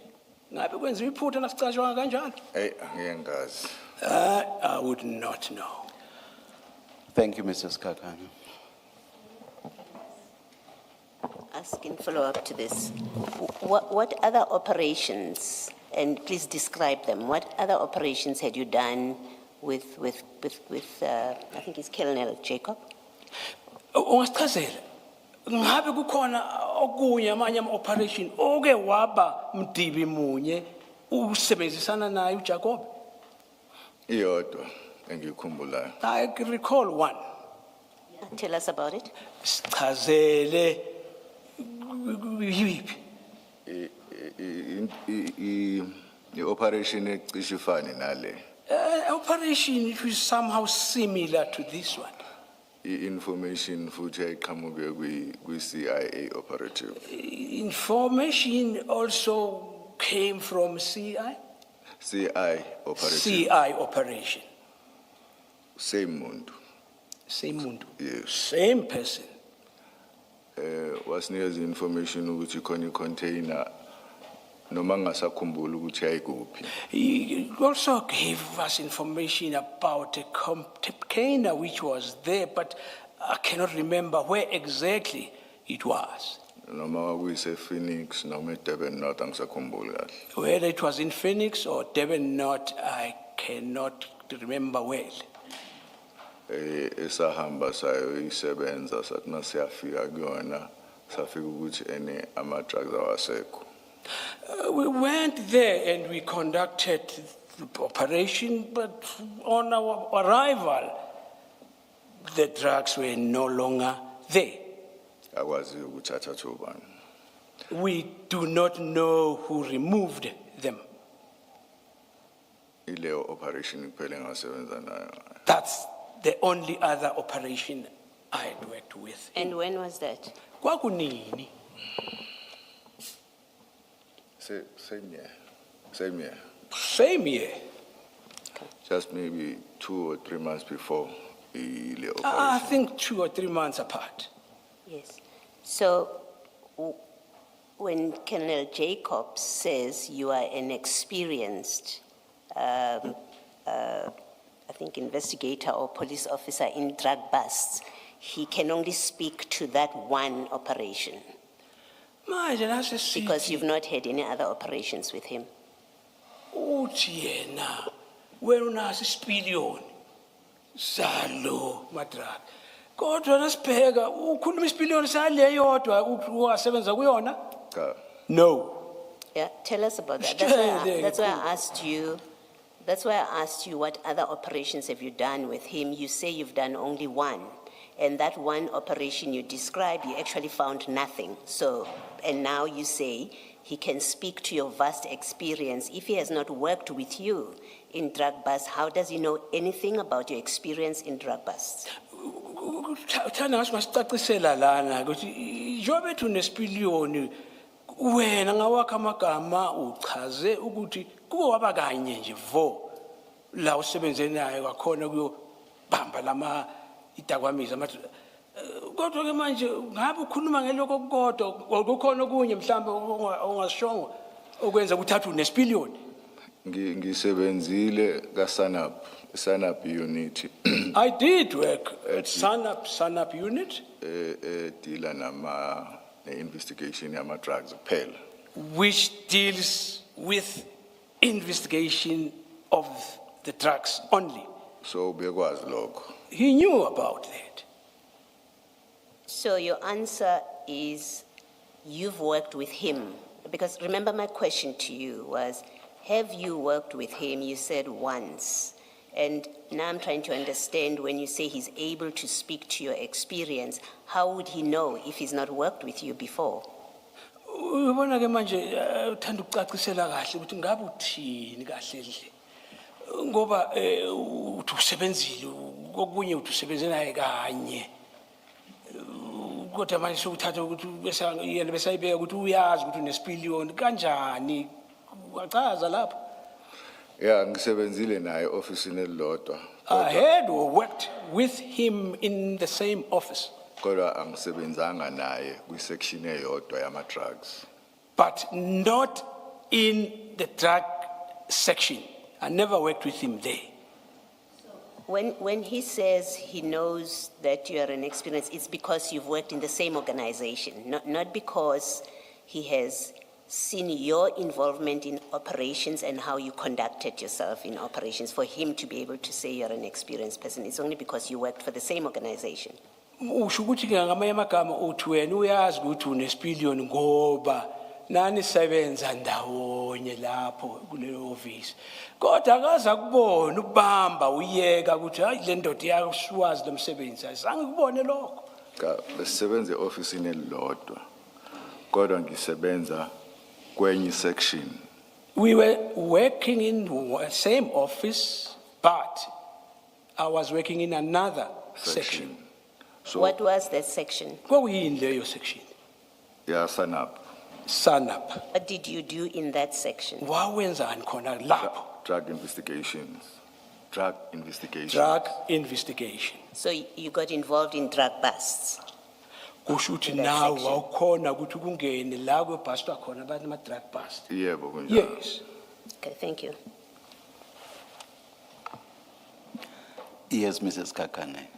ngabe kwenziwa iphutha nasicashwa kanjalo. Hey, angeke ngazi. I would not know. Thank you, Mrs. Kakana. Asking follow-up to this. What other operations, and please describe them, what other operations had you done with I think it's Colonel Jacob? Ungasichazela ngabe kukhona okunye amanye ama-operation oke waba mdibi munye usebenzisana naye uJacob? Iyodwa engikhumbulayo. I recall one. Tell us about it. Sichazele yiphi? I-operation ecishe ifane nale. Operation which was somehow similar to this one. I-information futhi ayiqhamuke kwi-CIA operative. Information also came from CI? CI operative. CI operation. Same muntu. Same muntu. Yes. Same person. Wasinikeza information ukuthi khona i-container noma ngasakhumbula ukuthi ayikuphi. He also gave us information about a container which was there, but I cannot remember where exactly it was. Noma kuyise Phoenix noma eDurban North angisakhumbuli kahle. Whether it was in Phoenix or Devon North, I cannot remember well. Esahamba sayo isebenza sathi nasiyafika kuyona safika ukuthi ama-drugs awasekho. We went there and we conducted the operation, but on our arrival, the drugs were no longer there. akwazi ukuthatha thobani. We do not know who removed them. Ileyo operation kuphela ngasebenza nayo. That's the only other operation I had worked with. And when was that? Kwakunini? Same year. Same year. Same year. Just maybe 2 or 3 months before the operation. I think 2 or 3 months apart. Yes. So when Colonel Jacobs says you are an experienced, I think investigator or police officer in drug busts, he can only speak to that one operation Manje nase because you've not had any other operations with him. uthi yena wena unaso isipiliyoni salo madrag. Kodwa nasibheka ukhuluma isipiliyoni sale yodwa uwasebenza kuyona? Cha. No. Yeah, tell us about that. Sitshele That's why kakhulu. I asked you. That's why I asked you what other operations have you done with him. You say you've done only one, and that one operation you described, you actually found nothing. So, and now you say he can speak to your vast experience. If he has not worked with you in drug busts, how does he know anything about your experience in drug busts? Thana ngasicacisela lana ukuthi njobe thu nesipiliyoni wena ngawakha amagama uchaze ukuthi kuke waba kanye nje vo la usebenze naye kwakhona kuyobamba lama idakwamisa kodwa ke manje ngabe ukhuluma ngeloko kodwa kukhona okunye mhlambe ongasishongo okwenza ukuthatha unesipiliyoni. Ngisebenzile ka-SANAP unit I did work at SANAP unit dealer ne-investigation yama-drugs kuphela. which deals with investigation of the drugs only. So bekwazi lokho. He knew about that. So your answer is you've worked with him. Because remember my question to you was, have you worked with him? You said once. And now I'm trying to understand when you say he's able to speak to your experience, how would he know if he's not worked with you before? Ubona ke manje uthanda ukucacisela kahle ukuthi ngabe uthini kahle nje. Ngoba uthi usebenzile kokunye uthi usebenze naye kanye. Kodwa manje sokuthatha ukuthi bese yena besayibeka ukuthi uyazi ukuthi unesipiliyoni kanjani. Wachaza lapho. Yeah, ngisebenzile naye officeini elilodwa. I had worked with him in the same office, Kodwa angisebenzanga naye kwi-section eyodwa yama-drugs. but not in the drug section. I never worked with him there. When he says he knows that you are an experienced, it's because you've worked in the same organization, not because he has seen your involvement in operations and how you conducted yourself in operations. For him to be able to say you're an experienced person, it's only because you worked for the same organization. Usho ukuthi ke ngamanye amagama uthi wena uyazi ukuthi unesipiliyoni ngoba nani sebenza ndawonye lapho kuleyo office. Kodwa akaza kubona ubamba uyeka ukuthi hayi le ndoda iyaswazi lomsebenzi. Azange kubone lokho. Cha, besisebenza e-officeini elilodwa. Kodwa ngisebenza kwenye section. We were working in the same office, but I was working in another section. So What was that section? Kwakuyini leyo section? yeah, SANAP, SANAP. What did you do in that section? Wawenzani khona lapho? drug investigations. Drug investigation. Drug investigation. So you got involved in drug busts. Kusho ukuthi In that nawe section. wawukhona ukuthi kungene la kwebhastwa khona abantu ama-drug bust. Yebo kunjalo. Yes. Okay, thank you. Yes, Mrs. Kakane.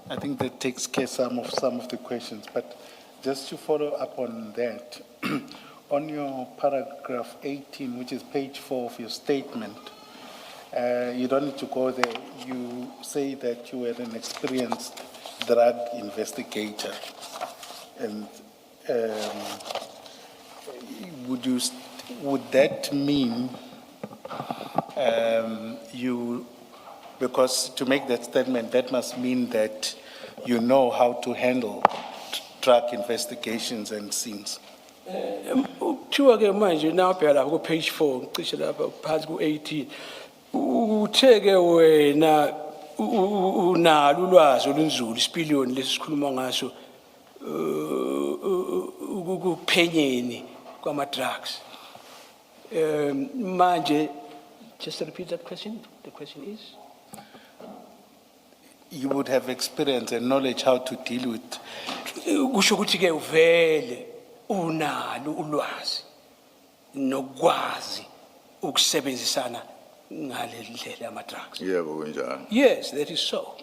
I think that takes care some of the questions, but just to follow up on that, on your paragraph 18, which is page 4 of your statement, you don't need to go there. You say that you were an experienced drug investigator, and would that mean Because to make that statement, that must mean that you know how to handle drug investigations and scenes. Kuthiwa ke manje nawubheka lapha ku page 4 ngicishe lapha phansi ku 18 utheke wena unalo ulwazi olunzulu isipiliyoni lesikhuluma ngaso ukuphenyeni kwama drugs. Manje just repeat that question. The question is You would have experience and knowledge how to deal with. kusho ukuthi ke uvele unalo ulwazi nokwazi ukusebenzisana ngale ndlela ama drugs. Yebo kunjalo. Yes, that is so.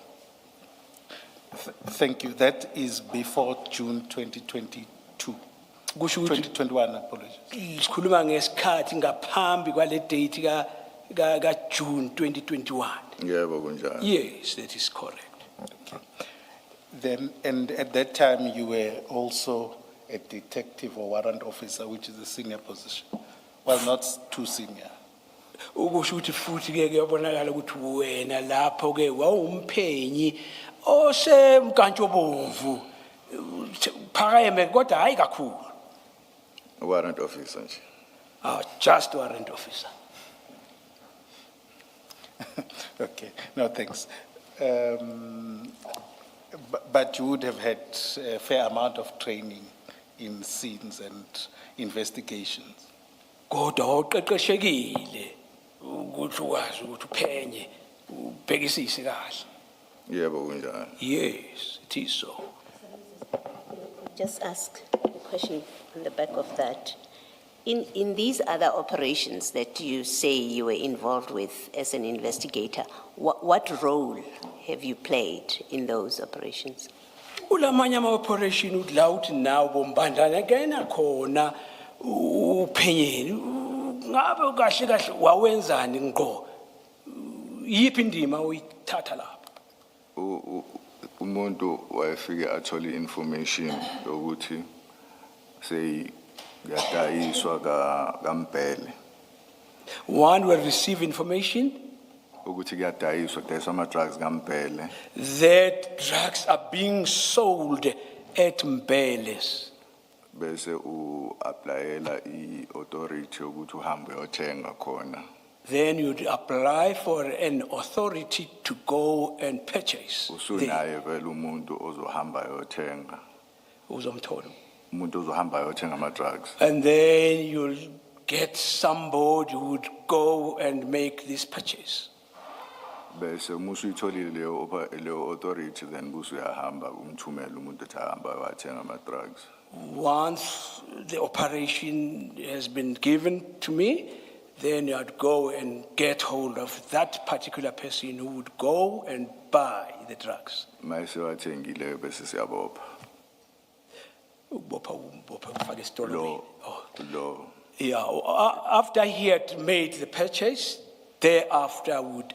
Thank you. That is before June 2022. Kusho ukuthi 2021, apologies. sikhuluma ngesikhathi ngaphambi kwale date ka June 2021. Yebo kunjalo. Yes, that is correct. Then, and at that time, you were also a detective or warrant officer, which is a senior position. Well, not too senior. Ukusho ukuthi futhi ke kuyabonakala ukuthi wena lapho ke wawumphenyi osemkantshobomvu phakeme kodwa hayi kakhulu. Warrant officer nje. Just warrant officer. Okay, no, thanks. But you would have had a fair amount of training in scenes and investigations. Kodwa uqeqeshekile ukuthi ukwazi ukuthi uphenye ubhekisise kahle. Yebo kunjalo. Yes, it is so. Just ask a question on the back of that. In these other operations that you say you were involved with as an investigator, what role have you played in those operations? Ulamanye ama-operation uthi la uthi nawo bombandlana kena khona uphenyeni ngabe kahle kahle wawenzani ngqo yiphi indima uyithatha lapho? Umuntu wayefike athole information ukuthi say yadayiswa kaMbele. One will receive information Ukuthi kuyadayiswa kudayiswa ama drugs kaMbele. that drugs are being sold at Mbele's. Bese applyela i-authority ukuthi uhambe uyothenga khona. Then you'd apply for an authority to go and purchase. Usunaye vele umuntu ozohamba uyothenga. Uzomthola. Umuntu ozohamba uyothenga ama drugs. And then you'll get somebody who would go and make this purchase. Bese musuyitholile leyo authority then busuyahamba umthumela umuntu ethi ahamba uyothenga ama drugs. Once the operation has been given to me, then I'd go and get hold of that particular person who would go and buy the drugs. Mayise wathengile bese siyabopha. Ukubopha kufaka esitolo. Lo. Yeah, after he had made the purchase, thereafter I would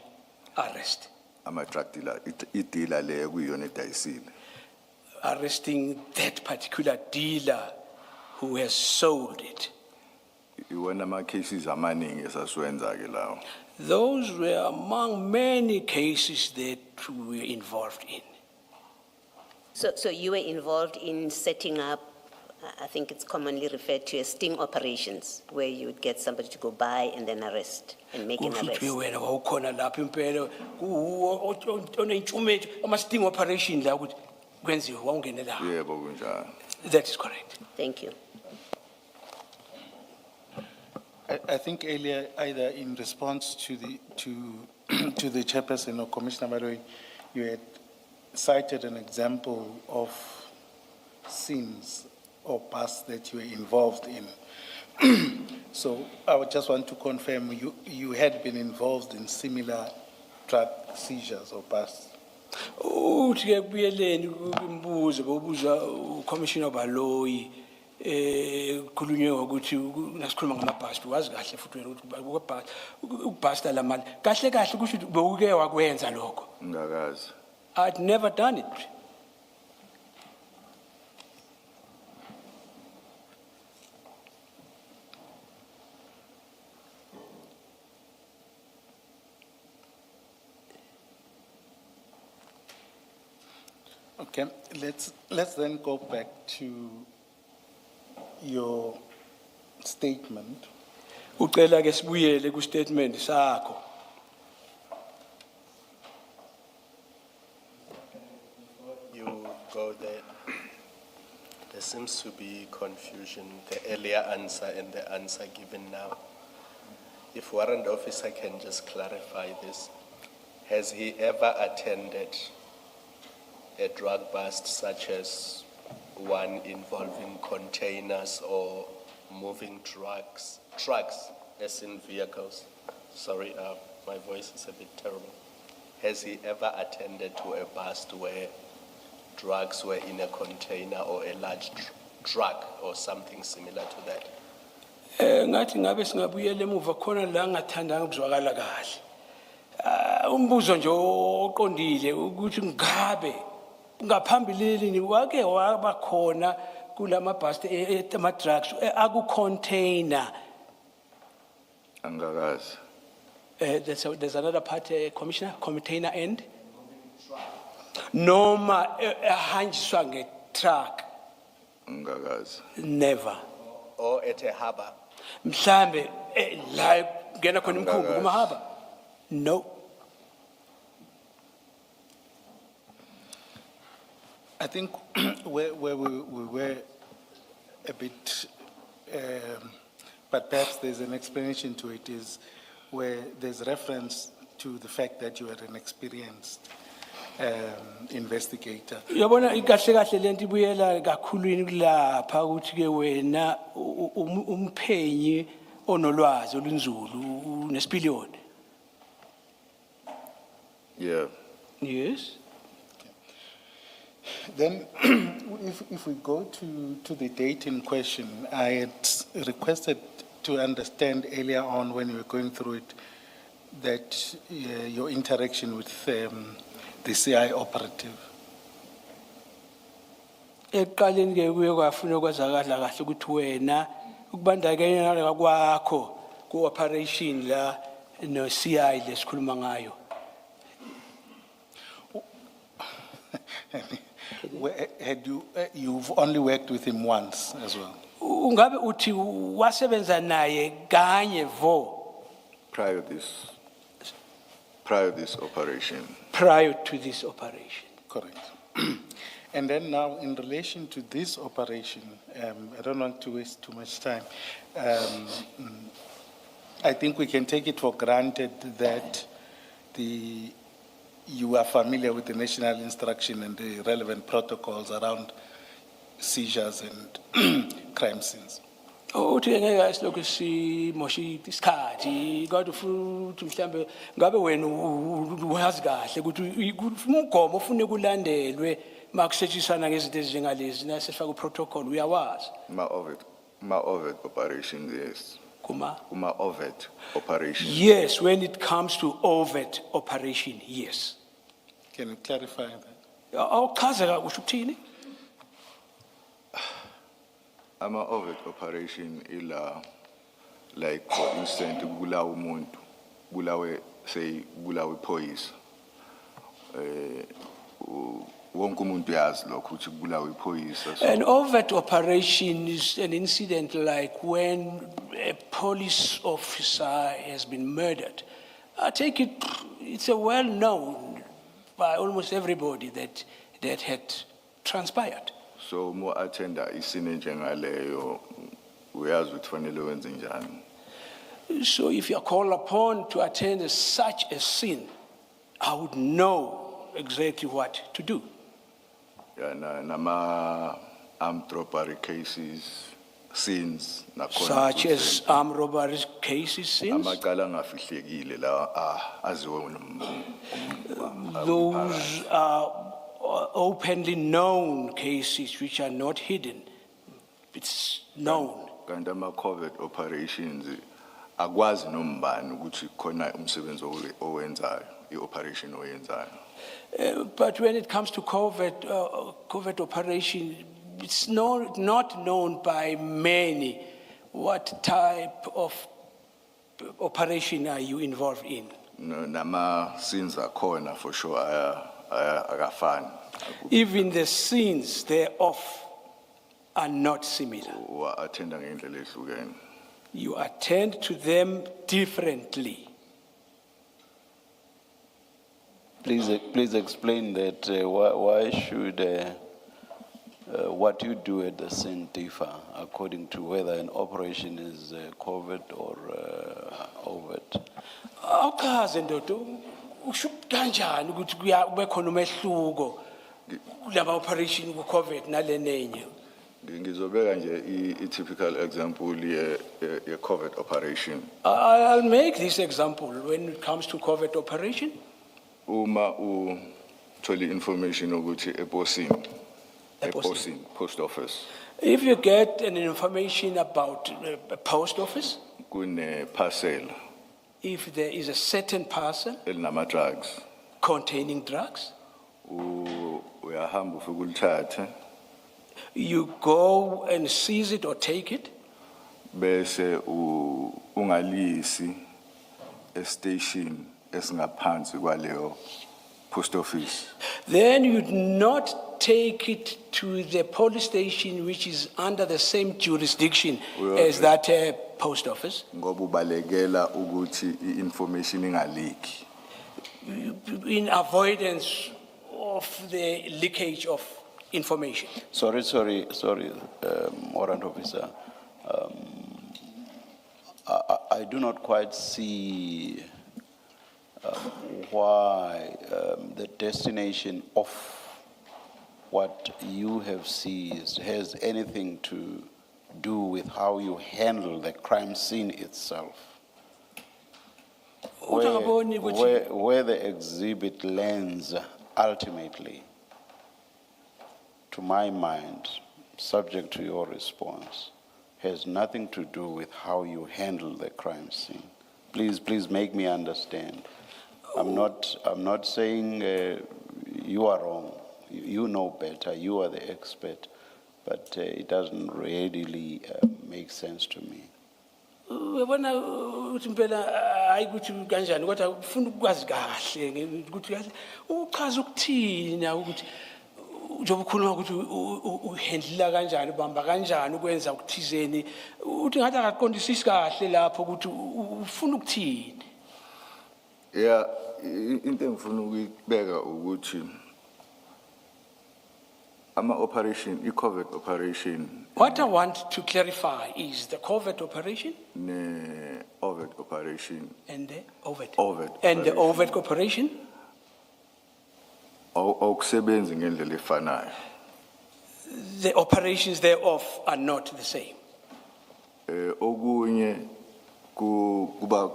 arrest. Ama drug dealer i-dealer le kuyona edayisile. Arresting that particular dealer who has sold it. Iwona ama cases amaningi esasiwenza ke lawo. Those were among many cases that we were involved in. So you were involved in setting up, I think it's commonly referred to as sting operations, where you would get somebody to go buy and then arrest and make an arrest. Wena wawukhona lapha impela onentshumetho ama-sting operation la ukuthi kwenziwe wawungene la. Yebo kunjalo. That is correct. Thank you. I think earlier, either in response to the chairperson or Commissioner Malloy, you had cited an example of sins or past that you were involved in. So I would just want to confirm you had been involved in similar drug seizures or past. Uthi ke kubuyeleni kumbuzo bobuza uCommissioner Baloyi khulunywe ukuthi nasikhuluma ngamabhasi wazi kahle futhi wena ukuthi ubhasta la mali kahle kahle kusho ukuthi bewuke wakwenza lokho. Ngakazi. I'd never done it. Okay, let's then go back to your statement. Ucela ke sibuyele ku statement sakho. You go there. There seems to be confusion, the earlier answer and the answer given now. If warrant officer can just clarify this, has he ever attended a drug bust such as one involving containers or moving trucks as in vehicles? Sorry, my voice is a bit terrible. Has he ever attended to a bust where drugs were in a container or a large truck or something similar to that? Ngathi ngabe singabuyela emuva khona la ngathandanga ukuzwakala kahle. Umbuzo nje oqondile ukuthi ngabe ngaphambilini wake waba khona kulama bus ama drugs aku container. Angakazi. There's another part, Commissioner, container end. Noma hanjiswa nge-truck. Angakazi. Never. Or at a harbor? Mhlambe la ngena khona imkhumbi kuma harbor. No. I think where we were a bit, but perhaps there's an explanation to it, is where there's reference to the fact that you are an experienced investigator. Yabona ikahle kahle lento ibuyela kakhulwini kulapha ukuthi ke wena umphenyi onolwazi olunzulu nesipiliyoni. Yeah. Yes. Then, if we go to the date in question, I had requested to understand earlier on when you were going through it that your interaction with the CI operative. Eqaleni ke kuye kwafuna kwazakala kahle ukuthi wena ukubandakanya kwakho ku operation la no CI lesikhuluma ngayo. Had you've only worked with him once as well? Ungabe uthi wasebenza naye kanye vo Prior this operation. prior to this operation. Correct. And then now, in relation to this operation, I don't want to waste too much time. I think we can take it for granted that you are familiar with the national instruction and the relevant protocols around seizures and crime scenes. Uthi ngeke asilokhu simoshi isikhathi kodwa futhi mhlambe ngabe wena uyazi kahle ukuthi umgomo ufune kulandelwe makusetshenziswana ngezinto ezinjengalezi nasefaka uprotocol uyawazi. Ma overt operation, yes. Kuma Overt operation. yes, when it comes to overt operation, yes. Can you clarify that? Awuchaza usho ukuthini? Ama overt operation ila, like for instance, bulawa umuntu, bulawa iphoyisa. Wonke umuntu uyazi lokho ukuthi bulawa iphoyisa. An overt operation is an incident like when a police officer has been murdered. I take it, it's a well known by almost everybody that had transpired. So mo attenda isine njengaleyo uyazi ukuthi fanele wenze njani. So if you are called upon to attend such a scene, I would know exactly what to do. Yeah, nama armed robbery cases, scenes, Such as armed robbery cases, scenes. amacala angafihlekile la aziwe Those are openly known cases which are not hidden. It's known. kanti ama covert operations akwazi nombani ukuthi khona umsebenzi owenzayo ioperation oyenzayo. But when it comes to covert operation, it's not known by many. What type of operation are you involved in? Nama scenes akhona for sure akafani. Even the scenes thereof are not similar. Wa-attenda ngendlela ehlukene. You attend to them differently. Please explain that. Why should what you do at the scene differ according to whether an operation is covert or overt? Awuchaze ndoda usho kanjani ukuthi kube khona umehluko kulama operation ku covert nalenenye. Ngizobeka nje i-typical example ye-covert operation. I'll make this example when it comes to covert operation. Uma uthole information ukuthi eposini, post office, If you get an information about a post office, kune parcel if there is a certain parcel elinama drugs, containing drugs, uyahamba ufike ulithathe you go and seize it or take it, bese ungalisi e-station esingaphansi kwaleyo post office. then you'd not take it to the police station which is under the same jurisdiction as that post office, Ngoba ubalekela ukuthi i-information ingaliki. in avoidance of the leakage of information. Sorry, Warrant Officer. I do not quite see why the destination of what you have seized has anything to do with how you handle the crime scene itself. Where the exhibit lands ultimately, to my mind, subject to your response, has nothing to do with how you handle the crime scene. Please make me understand. I'm not saying you are wrong. You know better. You are the expert, but it doesn't really make sense to me. Uyabona ukuthi impela hayi ukuthi kanjani kodwa ufuna ukwazi kahle ukuthi kahle uchaza ukuthini ukuthi njengoba ukhuluma ukuthi uhandlela kanjani ubamba kanjani ukwenza ukuthizeni uthi ngathi akaqondisisi kahle lapho ukuthi ufuna ukuthini. Yeah, into engifuna ukubeka ukuthi i-covert operation What I want to clarify is the covert operation ne-overt operation and the overt. Overt And the operation. overt operation, awukusebenzi ngendlela efanayo. the operations thereof are not the same. Okunye kuba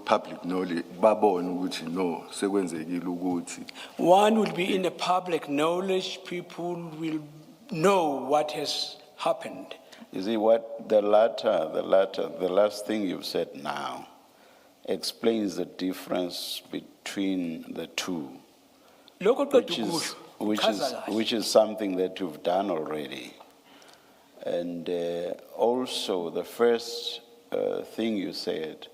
public knowledge babone ukuthi no sekwenzekile ukuthi One will be in the public knowledge, people will know what has happened. You see what the last thing you've said now explains the difference between the two, Lokho qeda ukusho, which is something that you've done already. And also the first thing you said,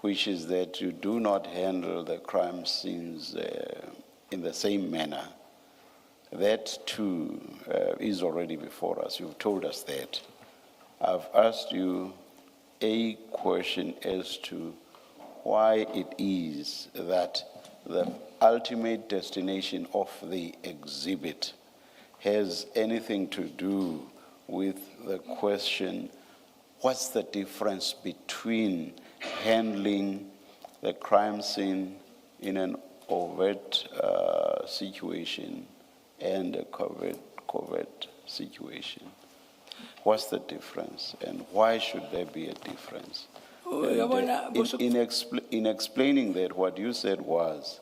which is that you do not handle the crime scenes in the same manner. That too is already before us. You've told us that. I've asked you a question as to why it is that the ultimate destination of the exhibit has anything to do with the question, what's the difference between handling the crime scene in an overt situation and a covert situation? What's the difference, and why should there be a difference? In explaining that, what you said was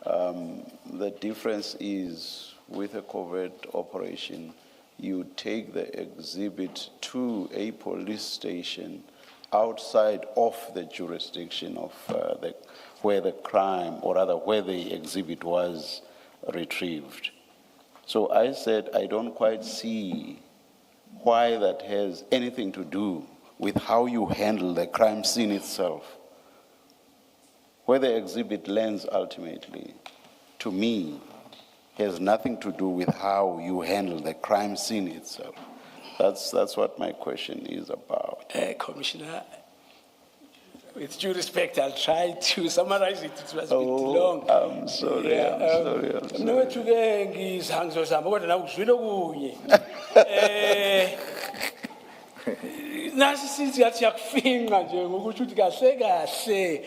the difference is with a covert operation, you take the exhibit to a police station outside of the jurisdiction of where the crime, or rather where the exhibit was retrieved. So I said, I don't quite see why that has anything to do with how you handle the crime scene itself. Where the exhibit lands ultimately, to me, has nothing to do with how you handle the crime scene itself. That's what my question is about. Commissioner, with due respect, I'll try to summarize it. It was a bit long. I'm sorry, I'm sorry, I'm sorry. Mnowethu-ke ngizangizo zami kodwa nawe uzwile okunye. Nasi sithi yathi yakufinqa nje ngokuthi uthi kahle kahle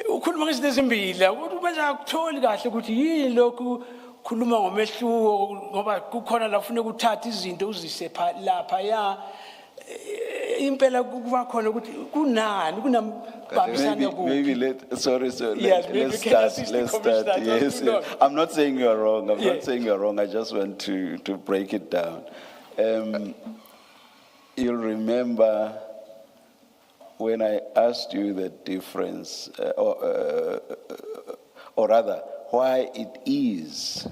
ukhuluma ngezinto ezimbili ukuthi ubenza akutholi kahle ukuthi yini lokhu khuluma ngomehluko ngoba kukhona la ufuna ukuthatha izinto uzise lapha ya impela kuba khona ukuthi kunani kunambambisana kuphi. Maybe sorry, Yes, maybe let's you can start, assist the let's commissioner, start. not Yes, too long. yes. I'm not saying you're wrong, I'm Yeah. not saying you're wrong, I just want to break it down. You'll remember when I asked you the difference, or rather, why it is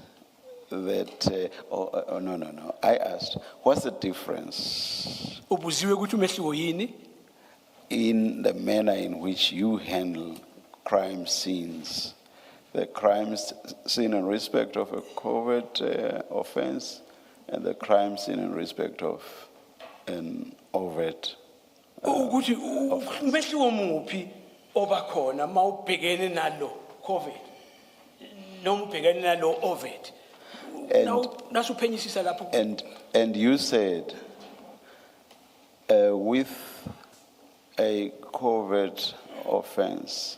that, no. I asked, what's the difference Ubuziwe ukuthi umehluko yini? in the manner in which you handle crime scenes? The crime scene in respect of a covert offense and the crime scene in respect of an overt. Ukuthi umehluko muphi obakhona mawubhekene nalo COVID noma ubhekene nalo overt. Nasuphenyisisa lapho. And you said, with a covert offense,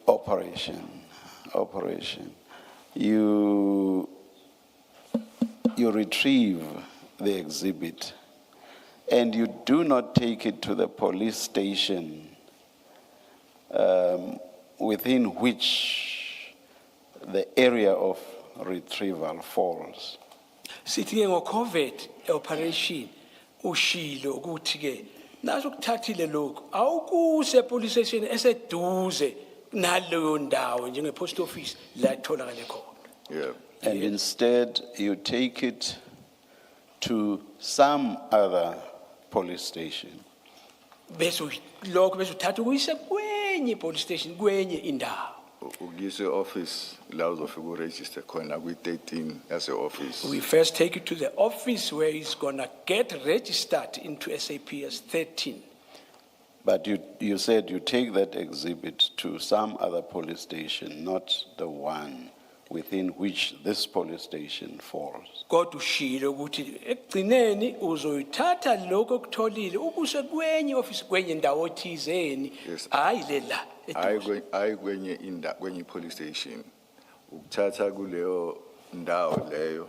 operation, you retrieve the exhibit and you do not take it to the police station within which the area of retrieval falls. Sithi ke ngo-COVID operation ushilo ukuthi ke naso kuthathile lokho awukuse police station eseduze naleyo ndawo njenge post office la itholakale khona. Yeah. And instead, you take it to some other police station. Bese lokho bese uthatha ukuyise kwenye police station kwenye indawo. Ugise office la uzofika uregister khona kwi-13 as a office. We first take it to the office where he's gonna get registered into SAPS 13. But you said you take that exhibit to some other police station, not the one within which this police station falls. Kodwa ushilo ukuthi ekugcineni uzoyithatha lokho okutholile ukuse kwenye office kwenye ndawo thizeni Yes. hayi lela eduze. Ayi kwenye police station. Ukuthatha kuleyo ndawo leyo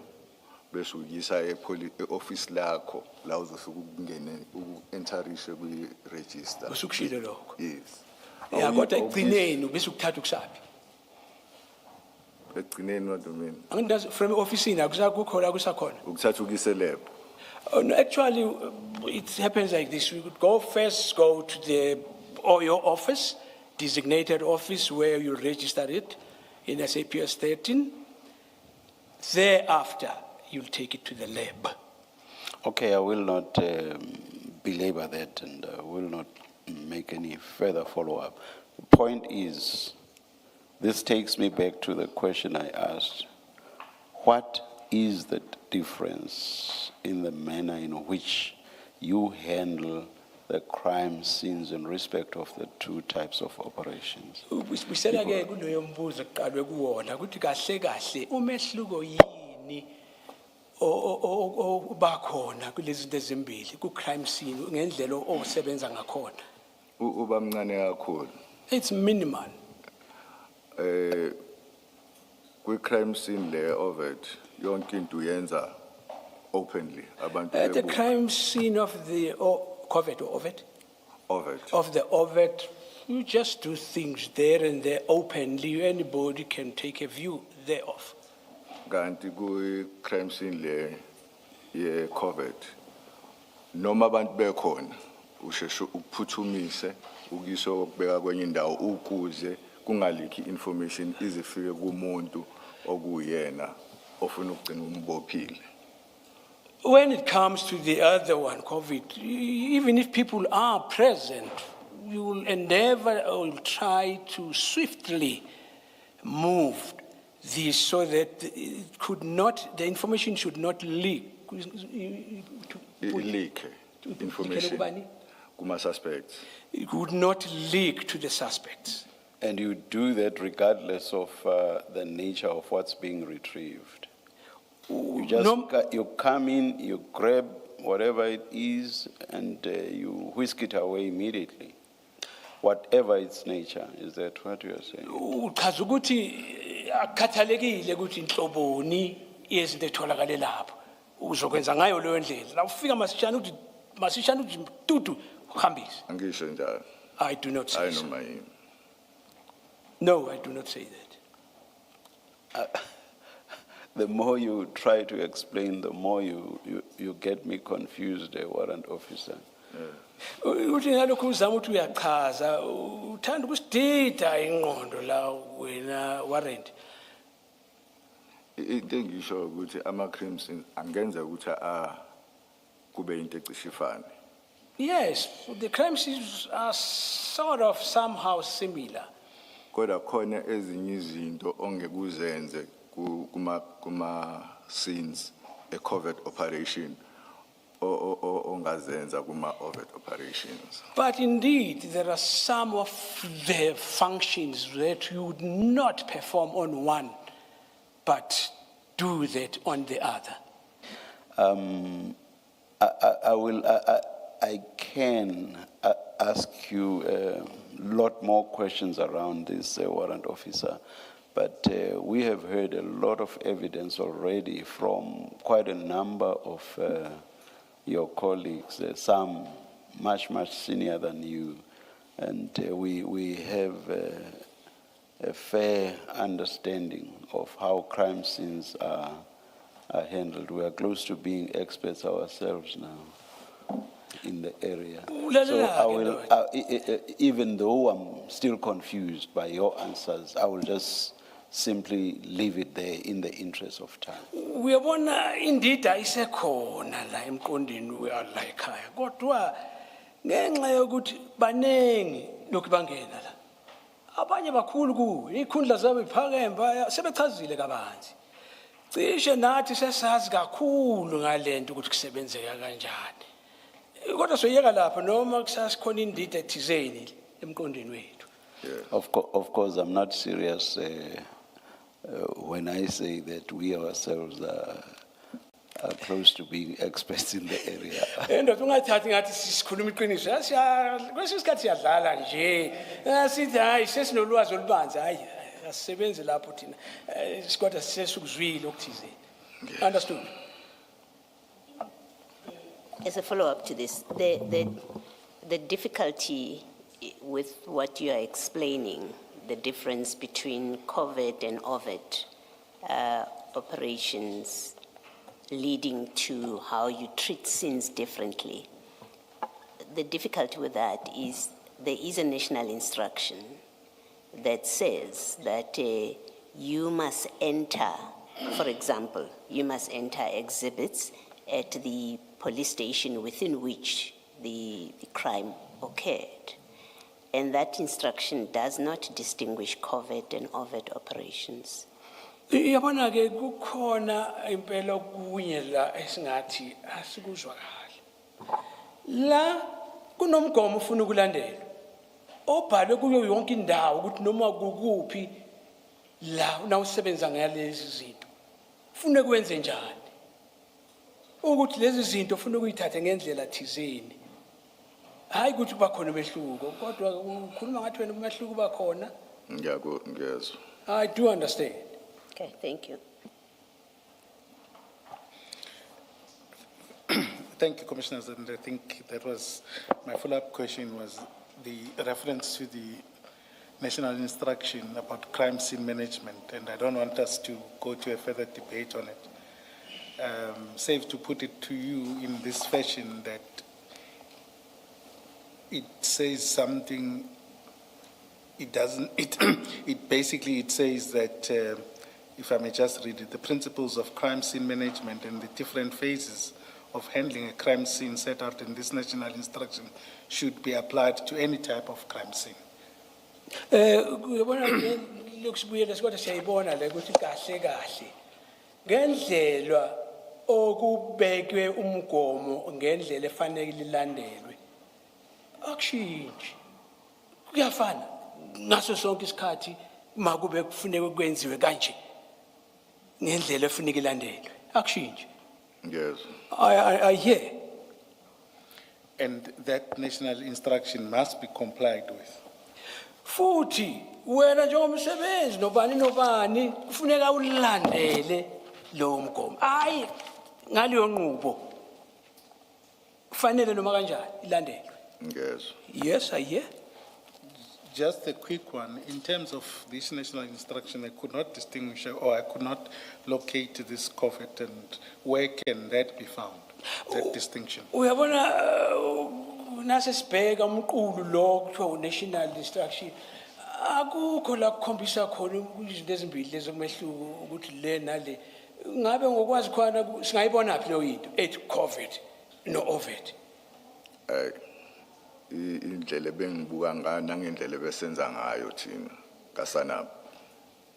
bese uyisa e-office lakho la uzofika ukungene uku-entarishe kwi-register. Usukushilo lokho. Yes. Ya kodwa ekugcineni bese ukuthatha kusaphi. Ekugcineni what do you mean? Angidazi from office akusakhona kusakhona. Ukuthatha ukise lab. Oh, no, actually, it happens like this. We could go to your office, designated office where you register it in SAPS 13. Thereafter, you'll take it to the lab. Okay, I will not belabor that and will not make any further follow-up. The point is, this takes me back to the question I asked. What is the difference in the manner in which you handle the crime scenes in respect of the two types of operations? Bisela ke kuloyo mbuzo qalwe kuwona ukuthi kahle kahle umehluko yini obakhona kulezi zinto ezimbili ku crime scene ngendlela osebenza ngakhona. Uba mncane kakhulu. It's minimal. Kwi-crime scene le overt yonke into uyenza openly abantu The bebuka. crime scene of the covert or overt? Overt. Of the overt, you just do things there and there openly. Anybody can take a view thereof. Kanti kwi-crime scene le ye covert noma abantu bekhona usheshe ukuphuthumise ukuyise ukubeka kwenye indawo ukuze kungalikhi information izifike kumuntu okuyena ofuna ukugcina umbophile. When it comes to the other one, COVID, even if people are present, you will endeavor or will try to swiftly move this so that it could not, the information should not leak. Leak information It kuma suspects. would not leak to the suspects. And you do that regardless of the nature of what's being retrieved. You just No. you come in, you grab whatever it is, and you whisk it away immediately, whatever its nature. Is that what you are saying? Uchaza ukuthi akukhathalekile ukuthi inhloboni yezinto etholakale lapho. Uzokwenza ngayo leyo ndlela. La ufika masishana uthi tutu uhambise. Angisho njalo. I do not say I know so. my. No, I do not say that. The more you try to explain, the more you get me confused, warrant officer. Uthi ngalokho uzama ukuthi uyachaza uthanda ukusidida ingqondo la wena warrant. Into engisho ukuthi ama crime scenes angenza ukuthi kube into ecisifane. Yes, the crime scenes are sort of somehow similar. Kodwa khona ezinye izinto ongekuzenze kuma scenes a covert operation ongazenza kuma overt operations. But indeed, there are some of the functions that you would not perform on one, but do that on the other. I can ask you a lot more questions around this, warrant officer, but we have heard a lot of evidence already from quite a number of your colleagues, some much senior than you, and we have a fair understanding of how crime scenes are handled. We are close to being experts ourselves now in the area. So I will, even though I'm still confused by your answers, I will just simply leave it there in the interest of time. Uyabona indeed ayisekhona la emqondini uyala ekhaya kodwa ngenxa yokuthi banengi lokhu bangena la abanye bakhulu ku ikhundla zabo iphakemba sebechazile kabanzi cishe nathi sesazi kakhulu ngalento ukuthi kusebenzeka kanjani kodwa soyeka lapha noma kusasikhona indida ethizeni emqondini wethu. Of course, I'm not serious when I say that we ourselves are close to being experts in the area. Ndoda ungathathi ngathi sisikhuluma iqiniso kwesinye isikhathi siyadlala nje sithi hayi sesinolwazi olubanzi hayi asisebenzi lapho thina kodwa sesukuzwile okuthizeni. Understood? As a follow-up to this, the difficulty with what you are explaining, the difference between covert and overt operations leading to how you treat sins differently. The difficulty with that is there is a national instruction that says that you must enter, for example, you must enter exhibits at the police station within which the crime occurred. And that instruction does not distinguish covert and overt operations. Yabona ke kukhona impela kunye la esingathi asikuzwakala. La kunomgomo ufuna ukulandela. Obhalwe kuyo yonke indawo ukuthi noma kukuphi la nawusebenza ngalezi zinto. Ufuna kwenze njani? Ukuthi lezi zinto ufuna ukuyithatha ngendlela thizeni. Hayi ukuthi bakhona umehluko kodwa ukhuluma ngathi wena umehluko bakhona. Ngiyazwa. I do understand. Okay, thank you. Thank you, Commissioners, and I think that was, my follow-up question was the reference to the national instruction about crime scene management, and I don't want us to go to a further debate on it. Safe to put it to you in this fashion that it says something, it doesn't, it basically it says that, if I may just read it, the principles of crime scene management and the different phases of handling a crime scene set out in this national instruction should be applied to any type of crime scene. lokusibuyela kodwa siyayibona le ukuthi kahle kahle ngendlela okubekwe umgomo ngendlela efanele ilandelwe akushintshi kuyafana ngaso sonke isikhathi makube kufuneka kwenziwe kanje ngendlela efanele ilandelwe akushintshi. Yes. I hear. And that national instruction must be complied with. Futhi wena njengomsebenzi nobani kufuneka ulandele lo mgomo. Hayi ngaleyo nqubo kufanele noma kanjani ilandelwe. Yes. Yes, I hear. Just a quick one, in terms of this national instruction, I could not distinguish or I could not locate this COVID, and where can that be found, that distinction? Uyabona nase sibheka umqulu lo kuthiwa national instruction akukho la kukhombisa khona izinto ezimbili lezi omehluko ukuthi le nale ngabe ngokwazi khona singayibona phi lo into ethi COVID no ovid. Indlela bengibuka ngayo nangendlela besenza ngayo thina kaSanap.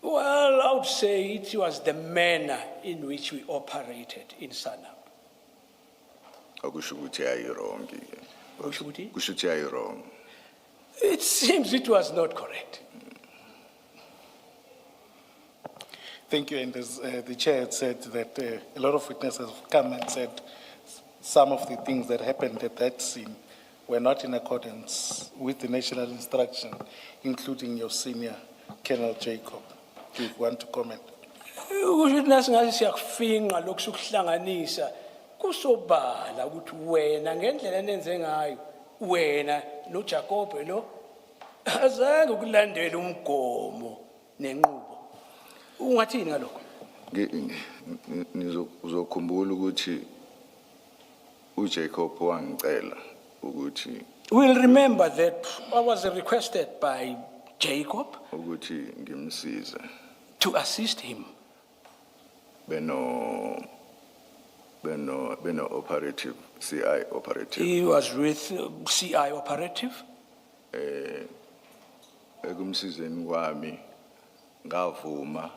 Well, I would say it was the manner in which we operated in Sanap. Akusho ukuthi ayi wrong. Kusho ukuthi? Kusho ukuthi ayi wrong. It seems it was not correct. Thank you, and as the chair had said that a lot of witnesses have come and said some of the things that happened at that scene were not in accordance with the national instruction, including your senior, Colonel Jacob. Do you want to comment? Kusho ukuthi nasingathi siyakufinqa lokusukuhlanganisa kusobala ukuthi wena ngendlela nenze ngayo wena no Jacob lo azange ukulandela umgomo nenqubo. Ungathini ngalokho? Uzokhumbula ukuthi uJacob wangicela ukuthi We'll remember that I was requested by Jacob ukuthi ngimsize to assist him. beno operative CI operative He was with CI operative. ekumsizeni kwami ngavuma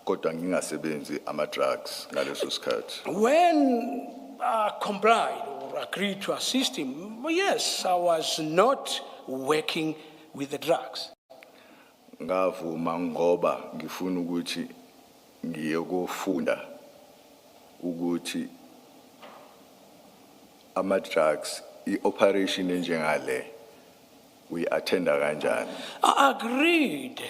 kodwa ngingasebenzi ama drugs ngaleso sikhathi. When I complied or agreed to assist him, yes, I was not working with the drugs. Ngavuma ngoba ngifuna ukuthi ngiyokufunda ukuthi ama drugs I-operation enjengale we attenda kanjani. I agreed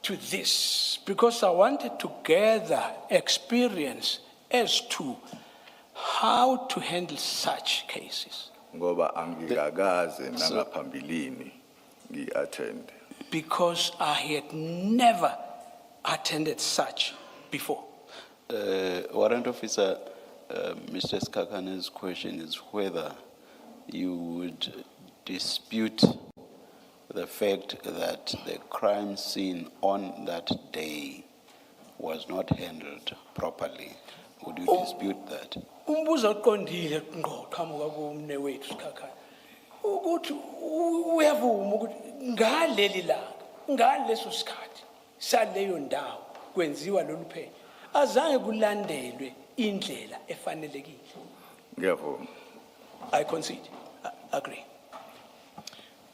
to this because I wanted to gather experience as to how to handle such cases. Ngoba angikakaze nangaphambilini ngi-attend. Because I had never attended such before. Warrant Officer, Mr. Skakane's question is whether you would dispute the fact that the crime scene on that day was not handled properly. Would you dispute that? Umbuzo oqondile ngqo qhamuka kumne wethu Sikhakhane ukuthi uyavuma ukuthi ngaleli langa ngaleso sikhathi saleyo ndawo kwenziwa lolu phenyo azange kulandelwe indlela efanelekile. Ngiyavuma. I concede. I agree.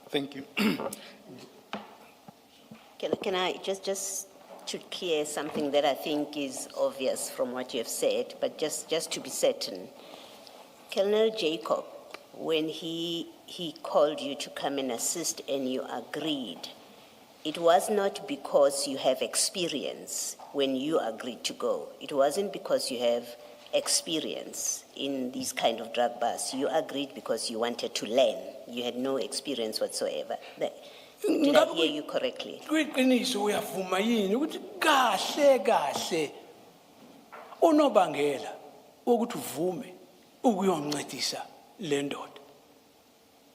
Thank you. Can I just to clear something that I think is obvious from what you have said, but just to be certain. Colonel Jacob, when he called you to come and assist and you agreed, it was not because you have experience when you agreed to go. It wasn't because you have experience in these kind of drug busts. You agreed because you wanted to learn. You had no experience whatsoever. Did I hear you correctly? Kwiqiniso uyavuma yini ukuthi kahle kahle unobangela ukuthi uvume ukuyoncedisa le ndoda.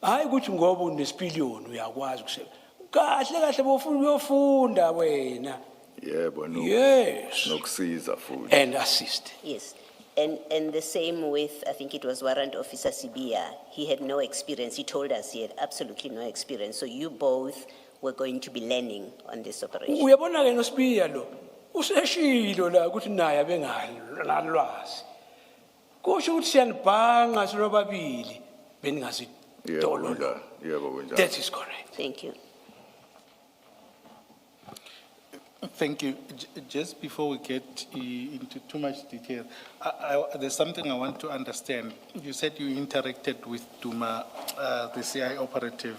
Hayi ukuthi ngoba unesipiliyoni uyakwazi ukusebenza. Kahle kahle bofuna uyofunda wena. Yebo no. Yes. Nokusiza futhi. And assist. Yes. And the same with, I think it was Warrant Officer Sibia. He had no experience. He told us he had absolutely no experience. So you both were going to be learning on this operation. Uyabona ke noSibiya lo useshilo la ukuthi naye abengalwazi. Kusho ukuthi siyanibhanga sinobabili beningazi dolo. That is correct. Thank you. Thank you. Just before we get into too much detail, there's something I want to understand. You said you interacted with Duma, the CI operative,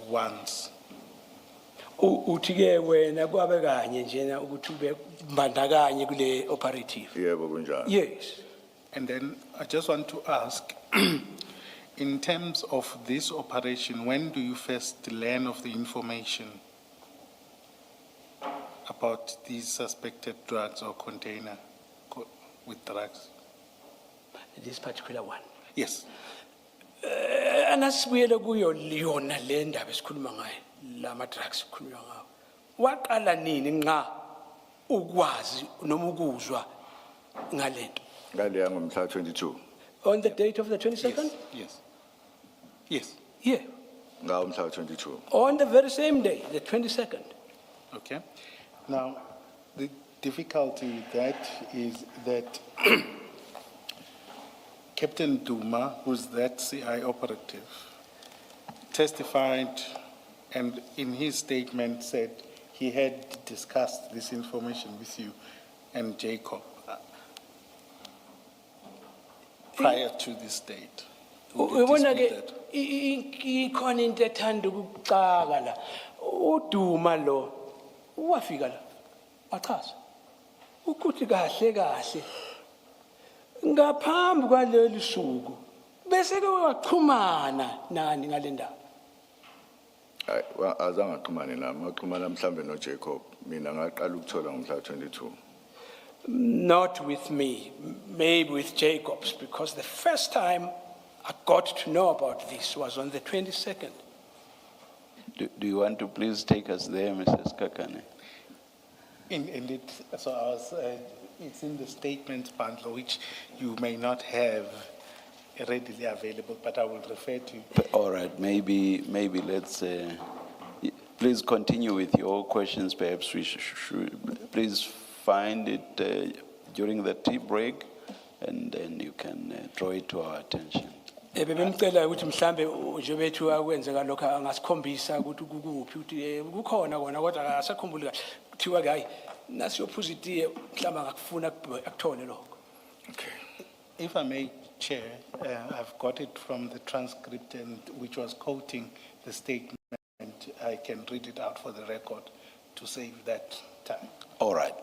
once. Uthi ke wena kwabe kanye njena ukuthi ube mbandakanye kule operative. Yes. And then I just want to ask, in terms of this operation, when do you first learn of the information about these suspected drugs or container with drugs? This particular one. Yes. Anasibuyele kuyo liyona le ndaba esikhuluma ngayo lama drugs sikhuluma ngawo. Waqala nini nqa ukwazi noma ukuzwa ngalento? Ngaleya ngomhla 22. On the date of the 22nd? Yes. Yes. Yeah. Ngomhla 22. On the very same day, the 22nd. Okay. Now, the difficulty with that is that Captain Duma, who's that CI operative, testified and in his statement said he had discussed this information with you and Jacob prior to this date. Ubona ke ikhona into ethanda ukucaka la. uDuma lo wafika la. Achaza. Ukuthi kahle kahle ngaphambi kwaleli suku bese ke waxhumana nani ngale ndaba. Hayi azange axhumane nami, waxhumana mhlambe no Jacob. Mina ngaqala ukuthola ngomhla 22. Not with me, maybe with Jacobs, because the first time I got to know about this was on the 22nd. Do you want to please take us there, Mrs. Kakane? Indeed, so I was, it's in the statement bundle, which you may not have readily available, but I will refer to you. All right, maybe let's, please continue with your questions. Perhaps we should please find it during the tea break, and then you can draw it to our attention. Bebemcela ukuthi mhlambe njebethu akwenzeka lokho angasikhombisa ukuthi kukuphi ukuthi kukhona kona kodwa akasakhumbuli kahle kuthiwa ke hayi nasiyophuza itiye mhlamba ngakufuna akuthole lokho. Okay. If I may, Chair, I've got it from the transcript and which was quoting the statement. I can read it out for the record to save that time. All right.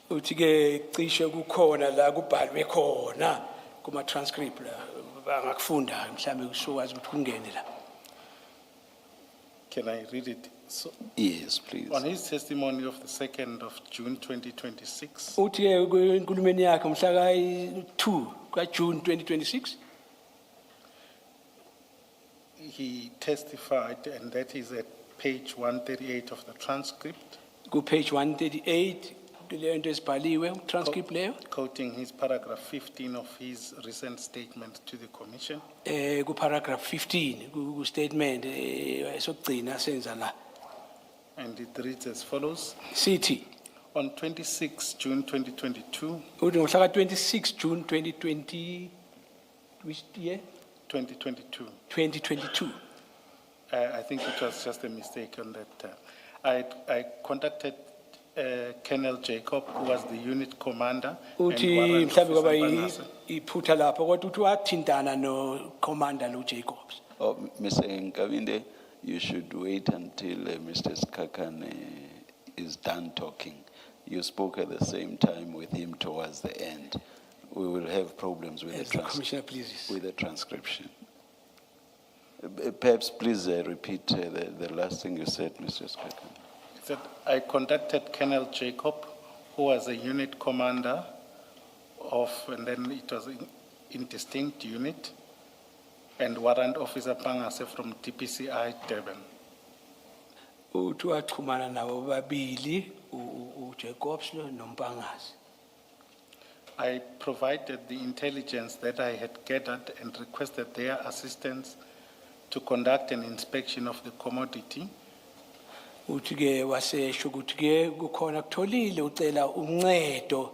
Uthi ke cishe kukhona la kubhalwe khona kuma transcript la bangakufunda mhlambe kusokwazi ukuthi kungene la. Can I read it? So, Yes, please. on his testimony of the 2nd of June 2026, Uthi ke enkulumeni yakhe mhla ka2 kaJune 2026 he testified, and that is at page 138 of the transcript, ku page 138 le nto esibhaliwe transcript leyo quoting his paragraph 15 of his recent statement to the commission. ku paragraph 15 ku statement esokugcina senza la. And it reads as follows. Sithi On 26 June 2022, uthi ngomhla ka26 June 2020 which year 2022, 2022 I think it was just a mistake on that. I contacted Colonel Jacob, who was the unit commander. and uthi warrant mhlambe kwaba officer Mbanasa. iphutha lapho kodwa uthi wathintana no commander lo Jacobs. Oh, Mr. Nkabinde, you should wait until Mr. Skakane is done talking. You spoke at the same time with him towards the end. We will have problems with, As the Commissioner pleases. with the transcription. Perhaps please repeat the last thing you said, Mr. Skakane. He said, I contacted Colonel Jacob, who was a unit commander of, and then it was in distinct unit, and warrant officer Pangase from TPCI Durban. Uthi waxhumana nabo babili uJacobs lo noMpangasi. I provided the intelligence that I had gathered and requested their assistance to conduct an inspection of the commodity. Uthi-ke wasesho ukuthi-ke kukhona kutholile ucela uncedo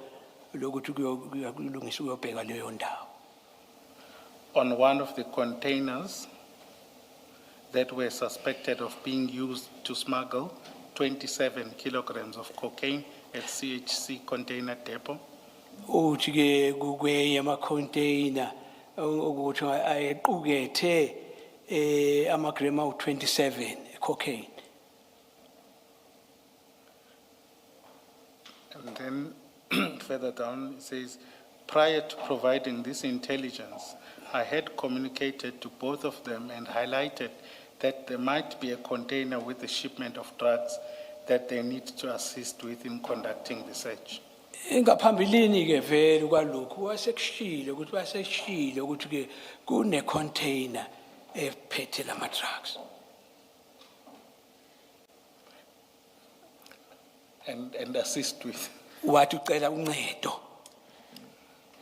lokuthi kulungisa uyobheka leyo ndawo. On one of the containers that were suspected of being used to smuggle 27 kilograms of cocaine at CHC container depot. Uthi-ke kukwenye ama-container ukuthi ayequkethe amagrama awu-27 cocaine. And then further down, it says, prior to providing this intelligence, I had communicated to both of them and highlighted that there might be a container with a shipment of drugs that they need to assist with in conducting the search. Ngaphambilini-ke vele kwalokhu wasekushilo ukuthi kune-container ephethe lama-drugs. And assist with. Wathi ucela uncedo.